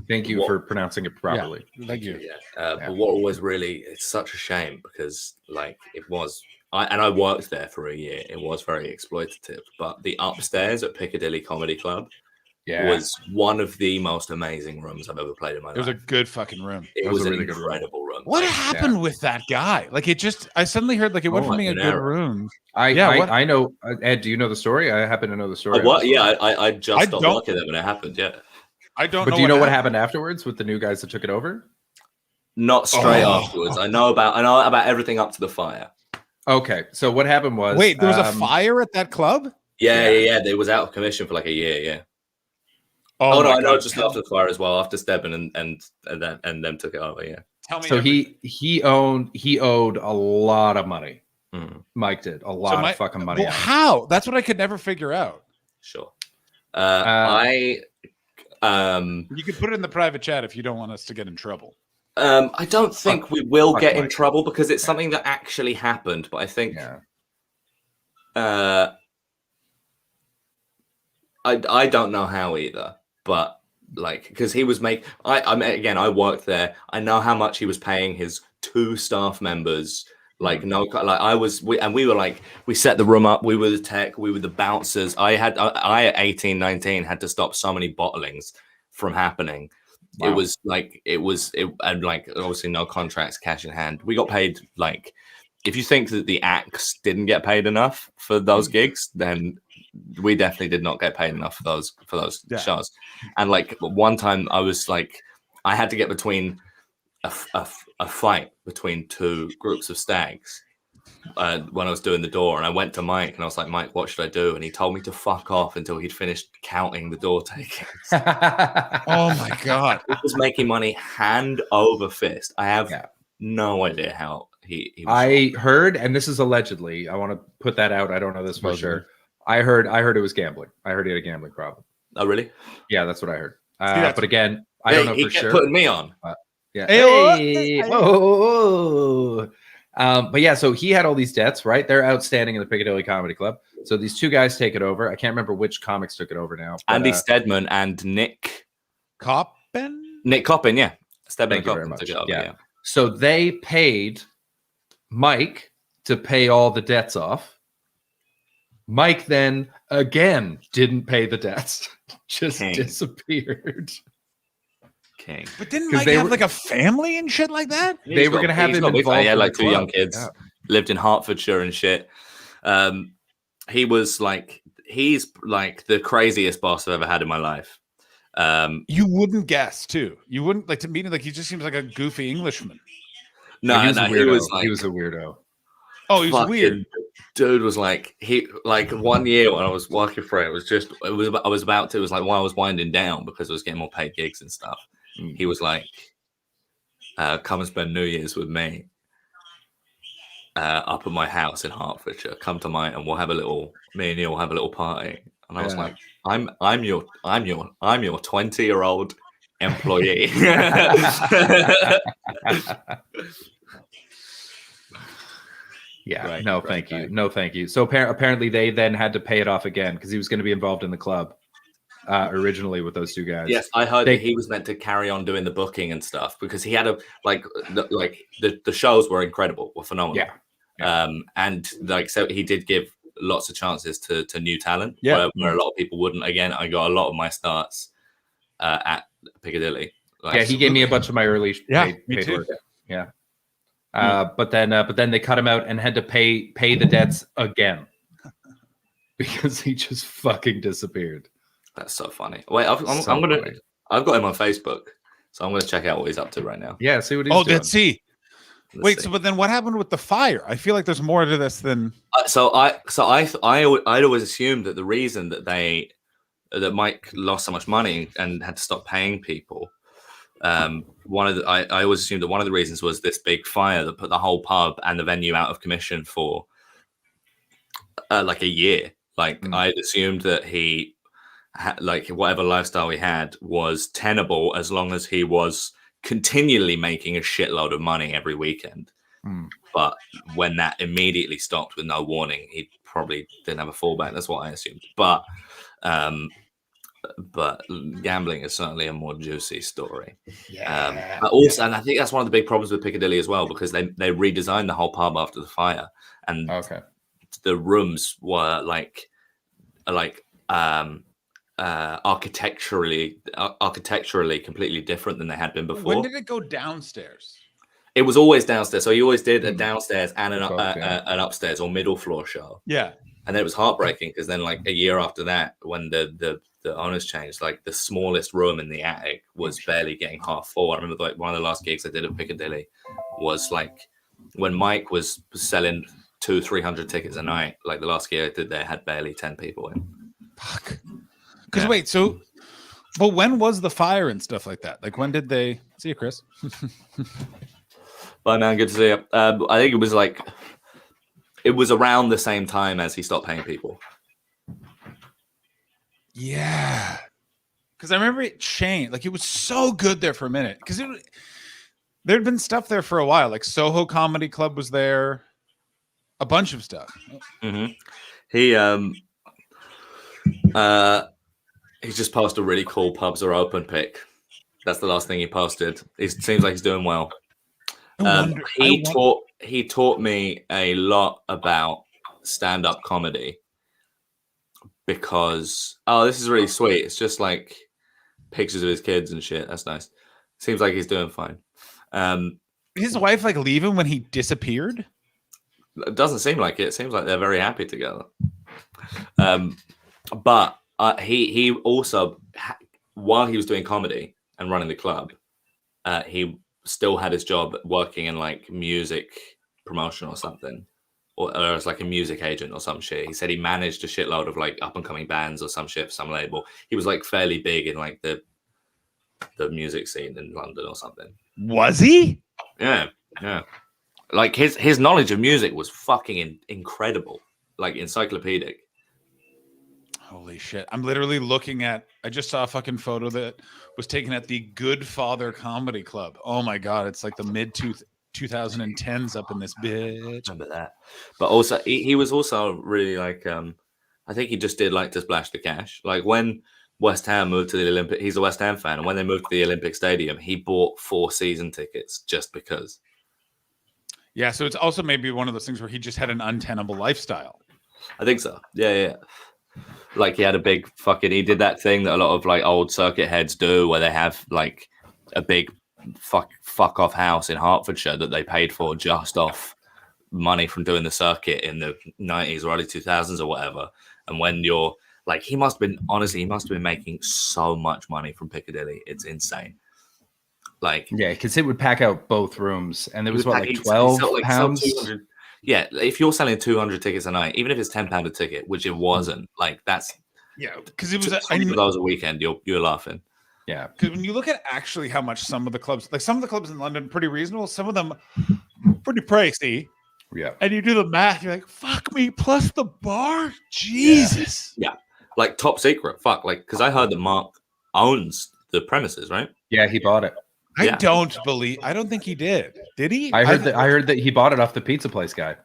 B: thank you for pronouncing it properly.
A: Yeah, thank you.
G: But what was really, it's such a shame because like it was, I worked there for a year. It was very exploitative. But the upstairs at Piccadilly Comedy Club was one of the most amazing rooms I've ever played in my life.
A: It was a good fucking room.
G: It was a really incredible room.
A: What happened with that guy? Like I suddenly heard like it went from being a good room.
B: I know. Ed, do you know the story? I happen to know the story.
G: I just stopped working there when it happened. Yeah.
A: I don't
B: But
A: know.
B: do you know what happened afterwards with the new guys that took it over?
G: Not straight afterwards. I know about everything up to the fire.
B: Okay, so what happened was
A: wait, there was a fire at that club?
G: Yeah. They was out of commission for like a year. Yeah.
A: Oh,
G: no,
A: my
G: I know
A: God.
G: just after the fire as well, after Stebbin and them took it over. Yeah.
A: Tell me.
B: So he owed a lot of money. Mike did a lot of fucking money.
A: Well, how? That's what I could never figure out.
G: Sure.
A: You could put it in the private chat if you don't want us to get in trouble.
G: I don't think we will get in trouble because it's something that actually happened. But I think, I don't know how either. But like, because he was I worked there. I know how much he was paying his 2 staff members. Like we set the room up. We were the tech. We were the bouncers. I at 18, 19 had to stop so many bottlings from happening. Wow. It was and like obviously no contracts, cash in hand. We got paid like, if you think that the acts didn't get paid enough for those gigs, then we definitely did not get paid enough for those shows. And like one time I was like, I had to get between a fight between 2 groups of stags when I was doing the door, and I went to Mike and I was like, Mike, what should I do? And he told me to fuck off until he'd finished counting the door takings.
A: Oh my God.
G: He was making money hand over fist. I have no idea how he was.
B: I heard, and this is allegedly, I want to put that out. I don't know this for sure. I heard it was gambling. I heard he had a gambling problem.
G: Oh, really?
B: Yeah, that's what I heard. But again, I don't know for sure.
G: He kept putting me on.
B: Yeah. Hey, whoa. But yeah, so he had all these debts, right? They're outstanding in the Piccadilly Comedy Club. So these 2 guys take it over. I can't remember which comics took it over now. But,
G: Andy Stedman and Nick
A: Coppin.
G: Yeah. Stedman
B: Thank you very
G: Coppin
B: much.
G: took it over,
B: Yeah. So they paid Mike to pay all the debts off. Mike then again didn't pay the debts, just disappeared.
G: King.
A: But didn't Mike have like a family and shit like that?
B: They were going to have him involved.
G: He had like
B: in
G: 2 young kids, lived in Hertfordshire and shit. He was like, he's like the craziest boss I've ever had in my life.
A: You wouldn't guess too. You wouldn't like to meet him. Like he just seems like a goofy Englishman.
G: No,
B: he was
G: he
B: was a weirdo.
A: Oh, he was weird.
G: Dude was like, one year when I was working for it, it was like while I was winding down because I was getting more paid gigs and stuff. He was like, come and spend New Year's with me up at my house in Hertfordshire. Come to mine and me and you will have a little party. And I was like, I'm your 20-year-old employee.
B: Yeah, right, no, thank you. No, thank you. So apparently they then had to pay it off again because he was going to be involved in the club originally with those 2 guys.
G: Yes, I heard that he was meant to carry on doing the booking and stuff because he had the shows were incredible, were phenomenal.
B: Yeah.
G: And like, so he did give lots of chances to new talent where a lot of people wouldn't. Again, I got a lot of my starts at Piccadilly.
B: He gave me a bunch of my early
A: me
B: paid
A: too.
B: work. Yeah. But then they cut him out and had to pay the debts again because he just fucking disappeared.
G: That's so funny. Wait, I've got him on Facebook, so I'm gonna check out what he's up to right now.
B: Yeah, see what he's doing.
A: Let's see. Wait, so but then what happened with the fire? I feel like there's more to this than.
G: I'd always assumed that the reason that Mike lost so much money and had to stop paying people. I always assumed that one of the reasons was this big fire that put the whole pub and the venue out of commission for like a year. I'd assumed that he whatever lifestyle he had was tenable as long as he was continually making a shitload of money every weekend. But when that immediately stopped with no warning, he probably didn't have a fallback. That's what I assumed. But gambling is certainly a more juicy story. But also, and I think that's one of the big problems with Piccadilly as well, because they redesigned the whole pub after the fire, and the rooms were architecturally completely different than they had been before.
A: When did it go downstairs?
G: It was always downstairs, so he always did a downstairs and an upstairs or middle floor show.
A: Yeah,
G: and then it was heartbreaking because then, like a year after that, when the owners changed, like the smallest room in the attic was barely getting half full. I remember like one of the last gigs I did at Piccadilly was like when Mike was selling 200-300 tickets a night. Like the last gig I did there had barely 10 people in.
A: Fuck. Because wait, so, but when was the fire and stuff like that? Like when did they see you, Chris?
G: Bye, man. Good to see you. I think it was around the same time as he stopped paying people.
A: Yeah, because I remember it changed. Like it was so good there for a minute. Because there'd been stuff there for a while. Like Soho Comedy Club was there, a bunch of stuff.
G: Mm-hmm. He just posted a really cool pubs are open pic. That's the last thing he posted. It seems like he's doing well. He taught me a lot about stand-up comedy because this is really sweet. It's just like pictures of his kids and shit. That's nice. Seems like he's doing fine.
A: His wife like leave him when he disappeared?
G: It doesn't seem like it. It seems like they're very happy together. But he also, while he was doing comedy and running the club, he still had his job working in like music promotion or something, or as like a music agent or some shit. He said he managed a shitload of like up and coming bands or some shit for some label. He was like fairly big in like the music scene in London or something.
A: Was he?
G: Yeah. Like his knowledge of music was fucking incredible, like encyclopedic.
A: Holy shit. I'm literally looking at, I just saw a fucking photo that was taken at the Good Father Comedy Club. Oh my God. It's like the mid 2010s up in this bitch.
G: Remember that. But also, he was also really like, I think he just did like to splash the cash. Like when West Ham moved to the Olympic, he's a West Ham fan. And when they moved to the Olympic Stadium, he bought 4 season tickets just because.
A: Yeah. So it's also maybe one of those things where he just had an untenable lifestyle. I
G: think so. Yeah. Like he had a big he did that thing that a lot of like old circuit heads do where they have like a big fuck off house in Hertfordshire that they paid for just off money from doing the circuit in the 90s or early 2000s or whatever. And when you're like, he must have been making so much money from Piccadilly. It's insane. Like,
B: yeah, because it would pack out both rooms and there was what, like 12 pounds?
G: Yeah, if you're selling 200 tickets a night, even if it's £10 a ticket, which it wasn't, like that's
A: because it was
G: $20 a weekend. You're laughing.
B: Yeah,
A: because when you look at actually how much some of the clubs in London pretty reasonable, some of them pretty pricey.
B: Yeah,
A: and you do the math, you're like, fuck me, plus the bar, Jesus.
G: Yeah, like top secret, fuck, like because I heard that Mark owns the premises, right?
B: Yeah, he bought it.
A: I don't think he did. Did he?
B: I heard that he bought it off the pizza place guy.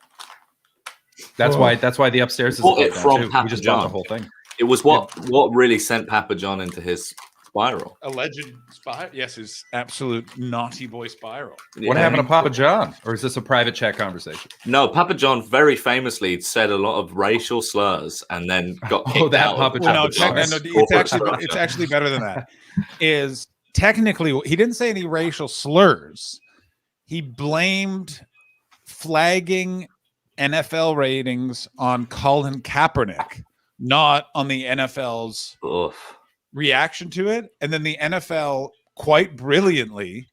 B: That's why the upstairs is
G: bought it from Papa
B: we just
G: John.
B: bought the whole thing.
G: It was what really sent Papa John into his spiral.
A: Alleged spiral. Yes, his absolute naughty boy spiral.
B: What happened to Papa John? Or is this a private chat conversation?
G: No, Papa John very famously said a lot of racial slurs and then got kicked out.
B: Papa John.
A: It's actually better than that. Is technically, he didn't say any racial slurs. He blamed flagging NFL ratings on Colin Kaepernick, not on the NFL's reaction to it. And then the NFL quite brilliantly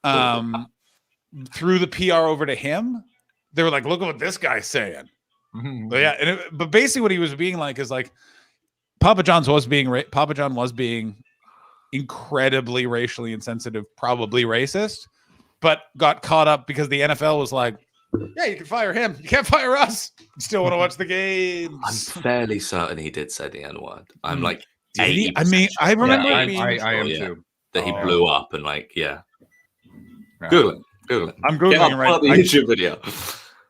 A: threw the PR over to him. They were like, look at what this guy's saying. Mm-hmm. But yeah, but basically what he was being like is like Papa John was being incredibly racially insensitive, probably racist, but got caught up because the NFL was like, yeah, you can fire him. You can't fire us. You still want to watch the games.
G: I'm fairly certain he did say the N-word. I'm like,
A: I mean, I remember
B: I am too.
G: That he blew up and like, yeah. Google it.
A: I'm Googling right
G: now. The YouTube video.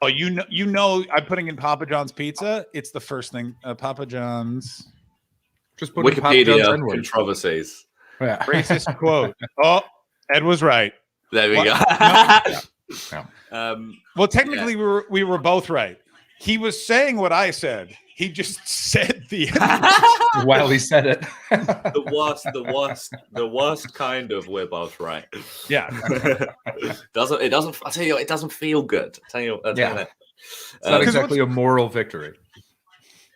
A: Oh, you know, I'm putting in Papa John's pizza. It's the first thing. Papa John's.
B: Just put
G: Wikipedia controversies.
A: Yeah. Racist quote. Oh, Ed was right.
G: There we go.
A: Well, technically, we were both right. He was saying what I said. He just said the
B: while he said it.
G: the worst kind of we're both right.
A: Yeah.
G: Doesn't. I tell you, it doesn't feel good. I tell you,
B: Yeah. It's not exactly a moral victory.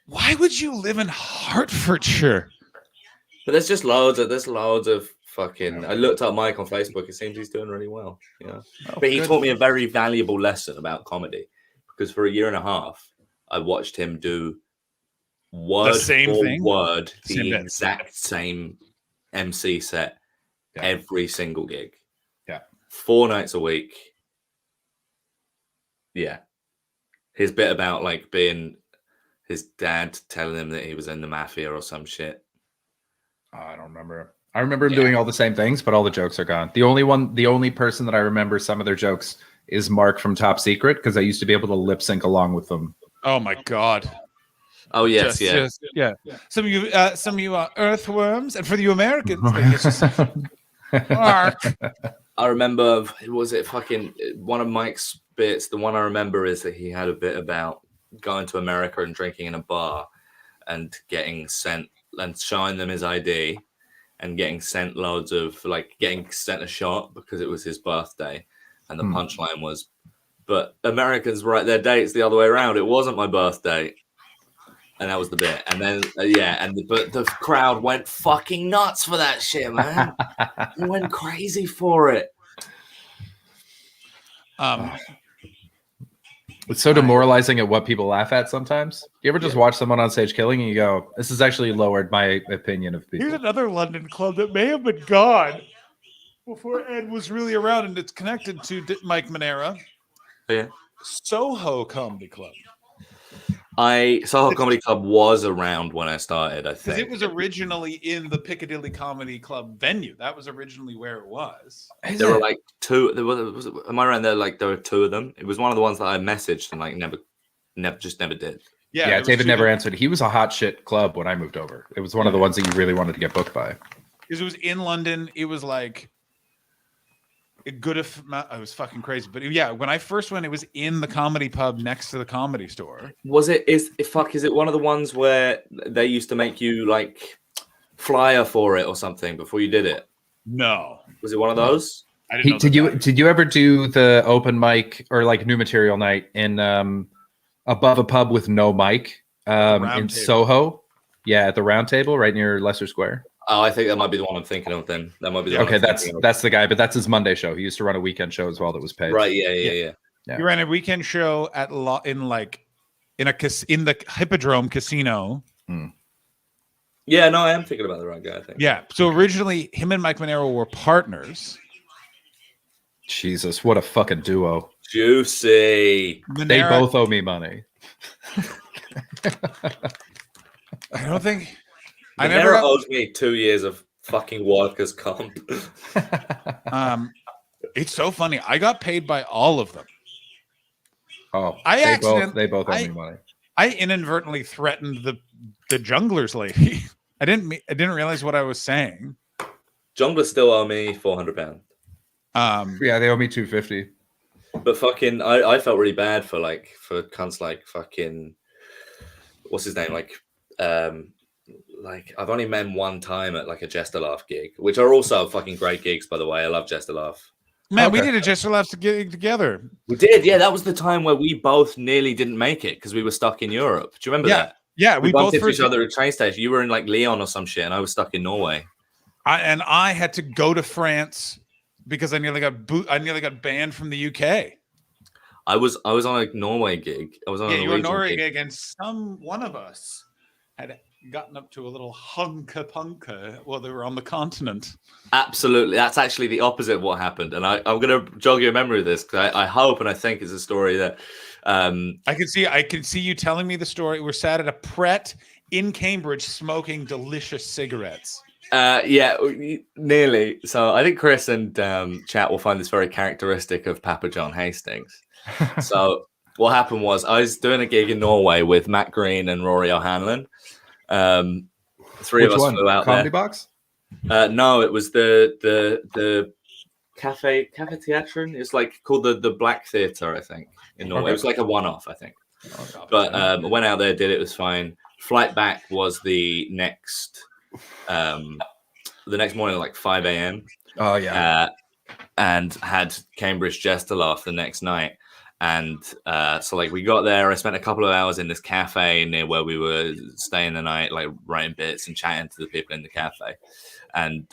A: Why would you live in Hertfordshire?
G: But there's loads of fucking. I looked up Mike on Facebook. It seems he's doing really well. Yeah. But he taught me a very valuable lesson about comedy, because for a year and a half, I watched him do word for word the exact same MC set every single gig.
B: Yeah.
G: 4 nights a week. Yeah. His bit about like being his dad telling him that he was in the mafia or some shit.
B: Oh, I don't remember. I remember him doing all the same things, but all the jokes are gone. The only person that I remember some of their jokes is Mark from Top Secret, because I used to be able to lip sync along with them.
A: Oh my God.
G: Oh yes,
A: yeah. Some of you are earthworms, and for you Americans, it's just Mark.
G: I remember, was it fucking one of Mike's bits? The one I remember is that he had a bit about going to America and drinking in a bar and getting sent and showing them his ID and getting sent loads of getting sent a shot because it was his birthday. And the punchline was, but Americans write their dates the other way around. It wasn't my birthday. And that was the bit. And then, but the crowd went fucking nuts for that shit, man. They went crazy for it.
B: It's so demoralizing at what people laugh at sometimes. You ever just watch someone on stage killing and you go, this has actually lowered my opinion of people.
A: Here's another London club that may have been gone before Ed was really around, and it's connected to Mike Manera.
G: Yeah.
A: Soho Comedy Club.
G: Soho Comedy Club was around when I started, I
A: Because
G: think.
A: it was originally in the Piccadilly Comedy Club venue. That was originally where it was.
G: There were like two. Am I right? There were 2 of them. It was one of the ones that I messaged and never did.
B: Yeah, David never answered. He was a hot shit club when I moved over. It was one of the ones that you really wanted to get booked by.
A: Because it was in London. It was like it was fucking crazy. But yeah, when I first went, it was in the comedy pub next to the Comedy Store.
G: Was it? Is it one of the ones where they used to make you like flyer for it or something before you did it?
A: No.
G: Was it one of those?
B: Did you ever do the open mic or like new material night in above a pub with no mic in Soho? Yeah, at the Round Table right near Leicester Square.
G: Oh, I think that might be the one I'm thinking of. Then that might be the one.
B: Okay, that's the guy, but that's his Monday show. He used to run a weekend show as well that was paid.
G: Right? Yeah.
A: He ran a weekend show in the Hippodrome Casino.
G: Yeah, no, I am thinking about the right guy, I think.
A: Yeah. So originally, him and Mike Manero were partners.
B: Jesus, what a fucking duo!
G: Juicy.
B: They both owe me money.
A: I don't think.
G: I never owes me 2 years of fucking workers' comp.
A: It's so funny. I got paid by all of them.
B: Oh, they both owe me money.
A: I inadvertently threatened the junglers lady. I didn't realize what I was saying.
G: Junglers still owe me £400.
B: Yeah, they owe me $250.
G: But fucking, I felt really bad for cunts like fucking, what's his name? Like I've only met him one time at like a Jester Laugh gig, which are also fucking great gigs, by the way. I love Jester Laugh.
A: Man, we did a Jester Laugh together.
G: We did, yeah. That was the time where we both nearly didn't make it because we were stuck in Europe. Do you remember that?
A: Yeah,
G: we bumped into each other at a train station. You were in like Lyon or some shit, and I was stuck in Norway.
A: I had to go to France because I nearly got banned from the UK.
G: I was on a Norway gig. I was on
A: you were
G: a
A: a Norway
G: gig,
A: gig, and one of us had gotten up to a little hunker-punker while they were on the continent.
G: Absolutely. That's actually the opposite of what happened. And I'm going to jog your memory of this because I hope and I think it's a story that...
A: I can see you telling me the story. We're sat at a Pret in Cambridge smoking delicious cigarettes.
G: Yeah, nearly. So I think Chris and chat will find this very characteristic of Papa John Hastings. So what happened was I was doing a gig in Norway with Matt Green and Rory O'Hanlon. Three of us flew out
B: Comedy
G: there.
B: Box?
G: No, it was the Cafe Teatron. It's like called the Black Theatre, I think, in Norway.
B: Okay.
G: It was like a one-off, I think. But I went out there, did it, was fine. Flight back was the next morning at like 5 a.m.
B: Oh yeah.
G: And had Cambridge Jester Laugh the next night. And so like we got there, I spent a couple of hours in this cafe near where we were staying the night, like writing bits and chatting to the people in the cafe. And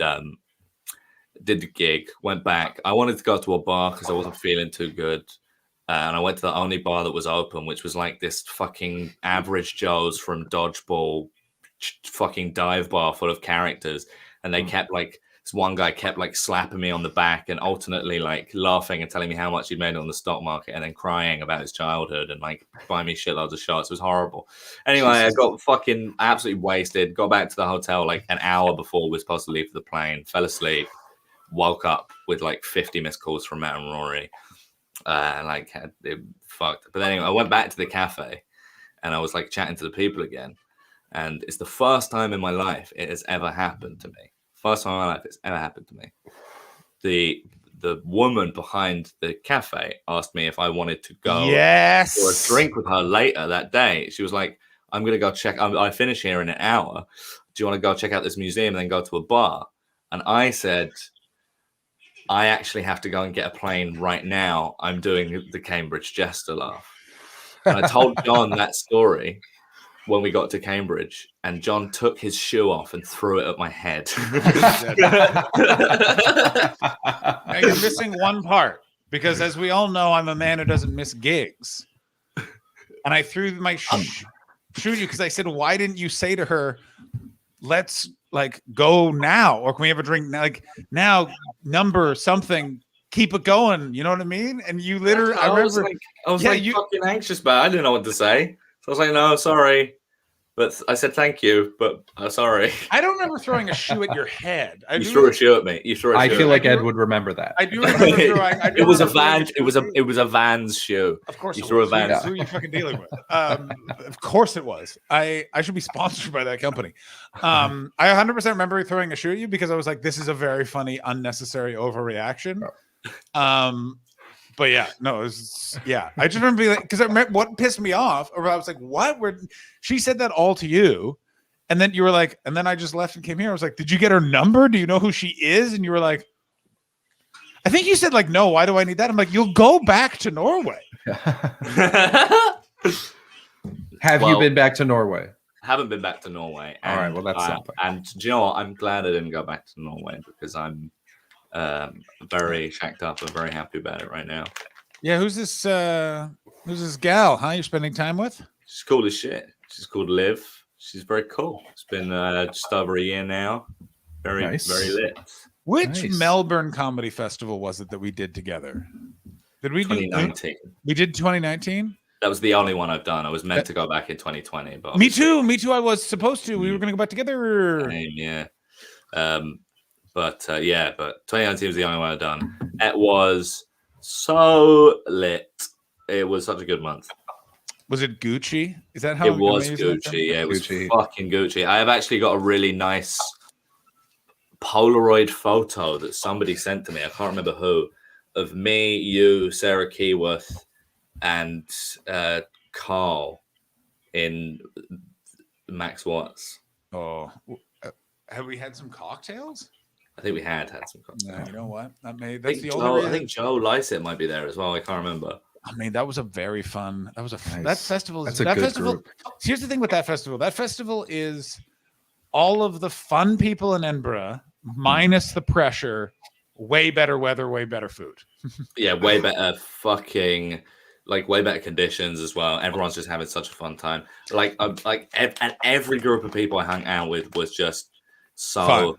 G: did the gig, went back. I wanted to go to a bar because I wasn't feeling too good. And I went to the only bar that was open, which was like this fucking Average Joe's from Dodgeball fucking dive bar full of characters. And they kept like, this one guy kept like slapping me on the back and alternately like laughing and telling me how much he'd made on the stock market and then crying about his childhood and like buying me shitloads of shots. It was horrible. Anyway, I got fucking absolutely wasted, got back to the hotel like an hour before we were supposed to leave for the plane, fell asleep, woke up with like 50 missed calls from Matt and Rory. Like had it fucked. But anyway, I went back to the cafe and I was like chatting to the people again. And it's the first time in my life it has ever happened to me. First time in my life it's ever happened to me. The woman behind the cafe asked me if I wanted to go for a drink with her later that day. She was like, I'm going to go check. I finish here in an hour. Do you want to go check out this museum and then go to a bar? And I said, I actually have to go and get a plane right now. I'm doing the Cambridge Jester Laugh. And I told John that story when we got to Cambridge, and John took his shoe off and threw it at my head.
A: Now you're missing one part, because as we all know, I'm a man who doesn't miss gigs. And I threw my shoe at you because I said, why didn't you say to her, let's like go now, or can we have a drink like now, number something, keep it going, you know what I mean? And you literally, I remember
G: I was fucking anxious, but I didn't know what to say. So I was like, no, sorry. But I said, thank you, but sorry.
A: I don't remember throwing a shoe at your head.
G: You threw a shoe at me. You threw a shoe.
B: I feel like Ed would remember that.
A: I do remember throwing.
G: It was a van. It was a Vans shoe.
A: Of course,
G: you threw a Vans.
A: Who are you fucking dealing with? Of course it was. I should be sponsored by that company. I 100% remember throwing a shoe at you because I was like, this is a very funny, unnecessary overreaction. But yeah, no, it was, yeah. I just remember being like, because I remember what pissed me off, or I was like, what? She said that all to you, and then you were like, and then I just left and came here. I was like, did you get her number? Do you know who she is? And you were like, I think you said like, no. Why do I need that? I'm like, you'll go back to Norway.
B: Have you been back to Norway?
G: Haven't been back to Norway.
B: All right, well that's something.
G: And do you know what? I'm glad I didn't go back to Norway because I'm very shacked up. I'm very happy about it right now.
A: Yeah, who's this gal? Huh? You're spending time with?
G: She's cool as shit. She's called Liv. She's very cool. It's been just over a year now. Very
B: nice.
G: Very lit.
A: Which Melbourne Comedy Festival was it that we did together? Did we
G: 2019?
A: We did 2019.
G: That was the only one I've done. I was meant to go back in 2020, but
A: me too. I was supposed to. We were going to go back together.
G: Yeah. But 2019 was the only one I've done. It was so lit. It was such a good month.
A: Was it Gucci? Is that how
G: it was? Gucci. Yeah, it was fucking Gucci. I have actually got a really nice Polaroid photo that somebody sent to me. I can't remember who. Of me, you, Sarah Keyworth, and Carl in Max Watts.
A: Oh, have we had some cocktails?
G: I think we had some cocktails.
A: No, you know what?
G: I think Joe Lycett might be there as well. I can't remember.
A: I mean, that was a very fun. That was
B: nice.
A: That festival.
B: That's a good
A: festival.
B: Group.
A: Here's the thing with that festival. That festival is all of the fun people in Edinburgh minus the pressure. Way better weather, way better food.
G: Yeah, way better fucking. Like way better conditions as well. Everyone's just having such a fun time. And every group of people I hung out with was just so
A: fun.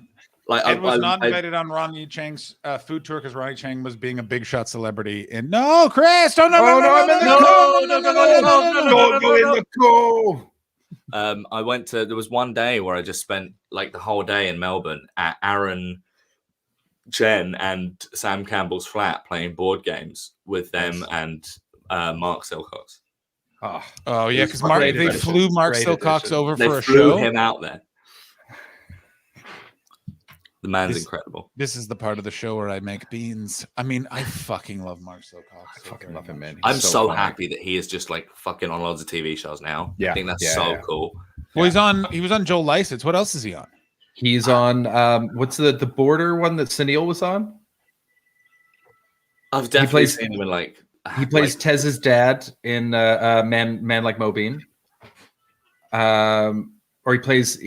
G: Like
A: Ed was not invited on Ronnie Chang's food tour because Ronnie Chang was being a big shot celebrity. And no, Chris, don't
B: go in the go.
G: I went to. There was one day where I just spent like the whole day in Melbourne at Aaron Chen and Sam Campbell's flat playing board games with them and Mark Silcox.
A: Oh yeah, because they flew Mark Silcox over for a show.
G: They flew him out there. The man's
A: This-
G: incredible.
A: This is the part of the show where I make beans. I mean, I fucking love Marcel Cox.
B: I fucking love him, man. He's
G: I'm so
B: funny.
G: happy that he is just like fucking on loads of TV shows now.
B: Yeah,
G: I think that's
B: yeah,
G: so
B: yeah.
G: cool.
A: Well, he was on Joe Lycett. What else is he on?
B: He's on what's the border one that Sunil was on?
G: I've definitely
B: plays-
G: seen him in like
B: He plays Tez's dad in Man Like Mobeen. Or he plays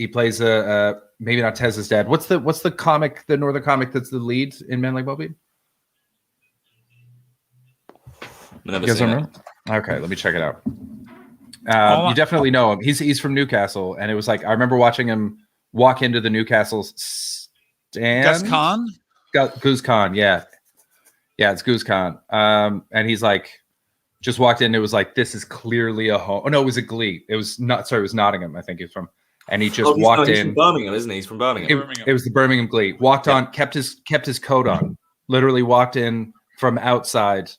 B: maybe not Tez's dad. What's the comic, the northern comic that's the lead in Man Like Mobeen?
G: Never
B: You guys
G: seen
B: don't
G: it.
B: know? Okay, let me check it out.
A: Oh,
B: You definitely know him. He's from Newcastle, and it was like I remember watching him walk into the Newcastle stand.
A: Gus Kahn?
B: Goose Khan, yeah, it's Goose Khan. And he's like, just walked in. It was like, this is clearly a home. Oh no, it was a Glee. It was not. Sorry, it was Nottingham. I think he's from. And he just walked
G: he's
B: in.
G: from Birmingham, isn't he? He's from Birmingham.
B: It was the Birmingham Glee. Walked on, kept his coat on. Literally walked in from outside,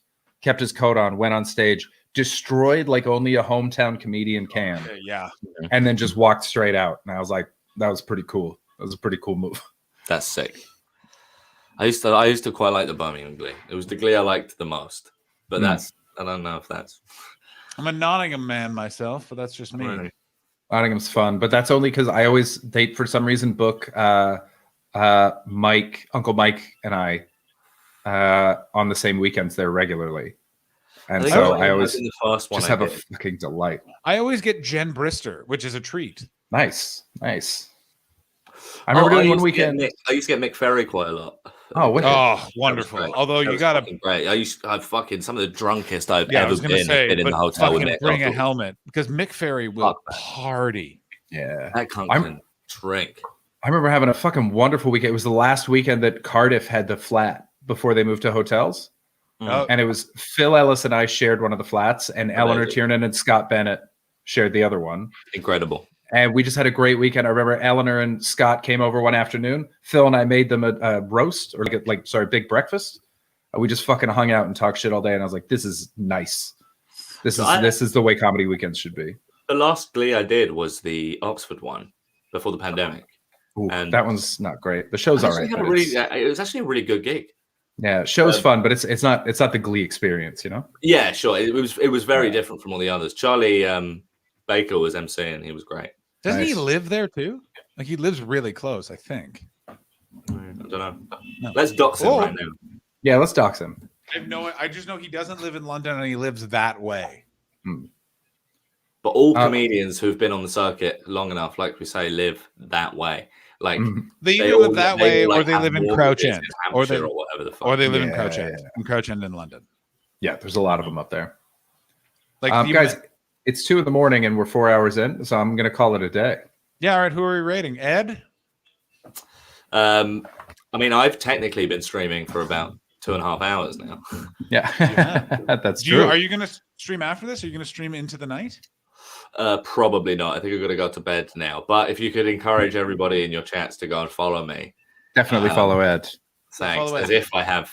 B: kept his coat on, went on stage, destroyed like only a hometown comedian can,
A: Yeah.
B: and then just walked straight out. And I was like, that was pretty cool. That was a pretty cool move.
G: That's sick. I used to quite like the Birmingham Glee. It was the Glee I liked the most. But that's I don't know if that's.
A: I'm a Nottingham man myself, but that's just me.
G: Really?
B: Nottingham's fun, but that's only because I always for some reason book Mike, Uncle Mike, and I on the same weekends there regularly, and
G: think
B: so
G: I
B: I always
G: in the first one
B: just
G: I
B: have a
G: did.
B: fucking delight.
A: I always get Jen Brister, which is a treat.
B: Nice. I remember doing one weekend.
G: I used to get Mick Ferry quite a lot.
B: Oh, wicked.
A: Oh, wonderful. Although you got to
G: great. I fucking some of the drunkest I've
A: Yeah, I
G: ever
A: was gonna
G: been,
A: say,
G: in
A: but
G: the hotel with
A: fucking
G: Nick.
A: bring a
G: afterwards.
A: helmet because Mick Ferry will party.
B: Yeah,
G: That cunt
B: I'm-
G: can drink.
B: I remember having a fucking wonderful weekend. It was the last weekend that Cardiff had the flat before they moved to hotels.
A: Oh.
B: And it was Phil Ellis and I shared one of the flats, and Eleanor
G: Amazing.
B: Tiernan and Scott Bennett shared the other one.
G: Incredible.
B: And we just had a great weekend. I remember Eleanor and Scott came over one afternoon. Phil and I made them a roast or big breakfast. We just fucking hung out and talked shit all day. And I was like, this is nice. This is the way comedy weekends should be.
G: The last Glee I did was the Oxford one before the pandemic.
B: Ooh,
G: And
B: that one's not great. The show's
G: I
B: all
G: actually
B: right.
G: had a
B: but
G: really,
B: it's-
G: it was actually a really good gig.
B: yeah, show's fun, but it's not the Glee experience, you know?
G: Yeah, sure. It was very different from all the others. Charlie Baker was emceeing. He was great.
A: Doesn't he
B: Nice.
A: live there too? Like he lives really close, I think.
G: I don't know.
A: No.
G: Let's dox him
A: Oh.
G: right now.
B: Yeah, let's dox him.
A: I just know he doesn't live in London and he lives that way.
G: But all comedians who've been on the circuit long enough, like we say, live that way. Like
A: They either
G: all-
A: live that way
G: all,
A: or they
G: have
A: live in Crouch
G: mortgages
A: End,
G: in
A: or they
G: Hampshire or whatever the fuck.
A: or they live in
B: Yeah,
A: Crouch End, in Crouch End in London.
B: Yeah, there's a lot of them up there.
A: Like
B: Guys, it's 2 a.m. and we're 4 hours in, so I'm gonna call it a day.
A: yeah. All right, who are we rating? Ed?
G: I mean, I've technically been streaming for about 2.5 hours now.
B: Yeah, that's
A: Do you,
B: true.
A: are you going to stream after this? Are you going to stream into the night?
G: Probably not. I think I'm going to go to bed now. But if you could encourage everybody in your chats to go and follow me.
B: Definitely follow Ed.
G: Thanks.
A: Follow
G: As
A: Ed.
G: if I have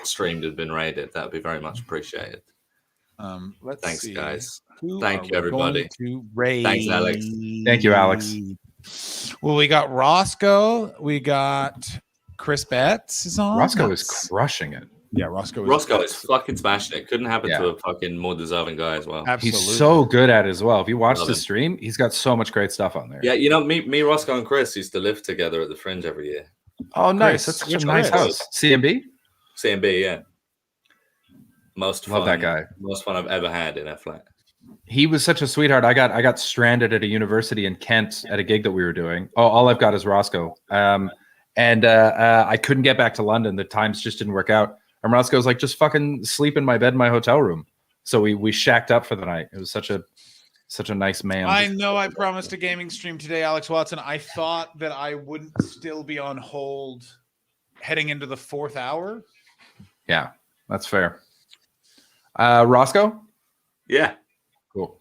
G: streamed and been raided. That would be very much appreciated.
A: Let's
G: Thanks,
A: see.
G: guys.
A: Who
G: Thank
A: are
G: you,
A: we
G: everybody.
A: going to raid?
G: Thanks, Alex.
B: Thank you, Alex.
A: Well, we got Roscoe. We got Chris Betts is on.
B: Roscoe is crushing it.
A: Yeah, Roscoe.
G: Roscoe is fucking smashing it. Couldn't happen
B: Yeah.
G: to a fucking more deserving guy as well.
A: Absolutely.
B: He's so good at it as well. If you watch
G: Love
B: the
G: him.
B: stream, he's got so much great stuff on there.
G: Yeah, you know, me, Roscoe, and Chris used to live together at the Fringe every year.
B: Oh, nice.
A: Chris,
B: That's such a
A: which
B: nice
A: Chris?
B: house. CMB?
G: CMB, yeah. Most
B: Love
G: fun,
B: that guy.
G: Most fun I've ever had in a flat.
B: He was such a sweetheart. I got stranded at a university in Kent at a gig that we were doing. Oh, all I've got is Roscoe. And I couldn't get back to London. The times just didn't work out. And Roscoe was like, just fucking sleep in my bed in my hotel room. So we shacked up for the night. It was such a nice man.
A: I know I promised a gaming stream today, Alex Watson. I thought that I wouldn't still be on hold heading into the 4th hour.
B: Yeah, that's fair. Roscoe?
G: Yeah.
B: Cool.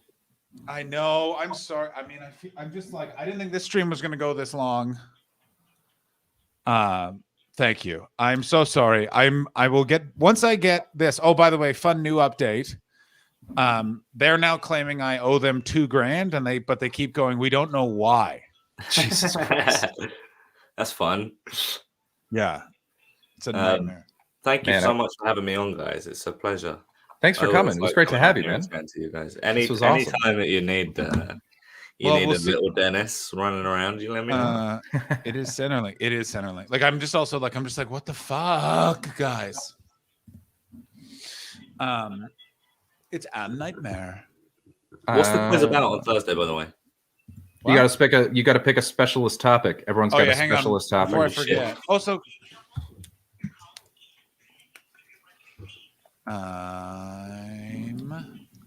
A: I know. I'm sorry. I mean, I'm just like, I didn't think this stream was going to go this long. Thank you. I'm so sorry. I will get, once I get this. Oh, by the way, fun new update. They're now claiming I owe them $2,000 but they keep going, we don't know why.
B: Jesus Christ.
G: That's fun.
A: Yeah, it's a nightmare.
G: Thank you
B: Man,
G: so much for having me on, guys. It's a pleasure.
B: Thanks for
G: I
B: coming.
G: always
B: It was
G: like
B: great to
G: coming
B: have
G: on
B: you,
G: here and
B: man.
G: chatting to you guys.
B: This was
G: Any
B: awesome.
G: time that you need
A: Well, we'll
G: a
A: see.
G: little Dennis running around, you let me know.
A: It is Centerlink. It is Centerlink. Like I'm just like, what the fuck, guys? It's a nightmare.
G: What's the quiz about on Thursday, by the way?
B: You got to pick a specialist topic. Everyone's got a specialist topic.
A: Before I forget. Also,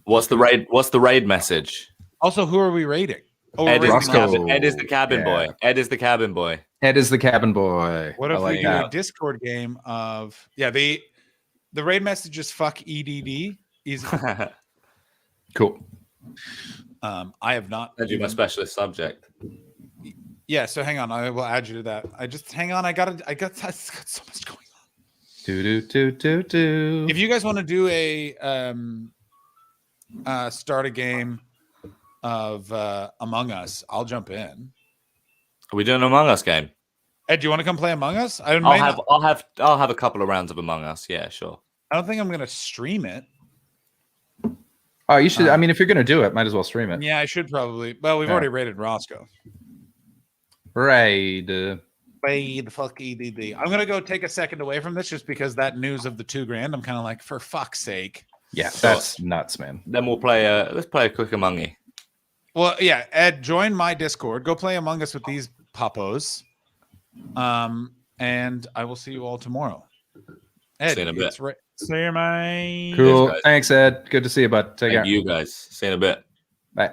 G: What's the raid message?
A: Also, who are we raiding? Oh,
G: Ed,
A: we're
G: is
A: raiding
G: Ed is the cabin boy. Ed is the cabin boy.
B: Ed is the cabin boy.
A: What if
B: I like
A: we do
B: that.
A: a Discord game of the raid message is fuck EDD. Easy.
B: Cool.
A: I have not.
G: I do my specialist subject.
A: Yeah. So hang on. I will add you to that. Hang on. I got so much going on.
B: Do.
A: If you guys want to do a start a game of Among Us, I'll jump in.
G: Are we doing an Among Us game?
A: Ed, do you want to come play Among Us?
G: I'll have a couple of rounds of Among Us. Yeah, sure.
A: I don't think I'm gonna stream it.
B: Oh, you should. I mean, if you're gonna do it, might as well stream it.
A: Yeah, I should probably. Well, we've already raided Roscoe.
B: Raid.
A: Raid fuck EDD. I'm gonna go take a second away from this just because that news of the $2,000. I'm kind of like, for fuck's sake.
B: Yeah, that's nuts, man.
G: Then we'll play. Let's play a quick Among Us.
A: Well, yeah, Ed, join my Discord. Go play Among Us with these poppos. And I will see you all tomorrow. Ed,
G: see you in a bit.
A: See you, mate.
B: Cool. Thanks, Ed. Good to see you, bud. Take care.
G: You guys. See you in a bit.
B: Bye.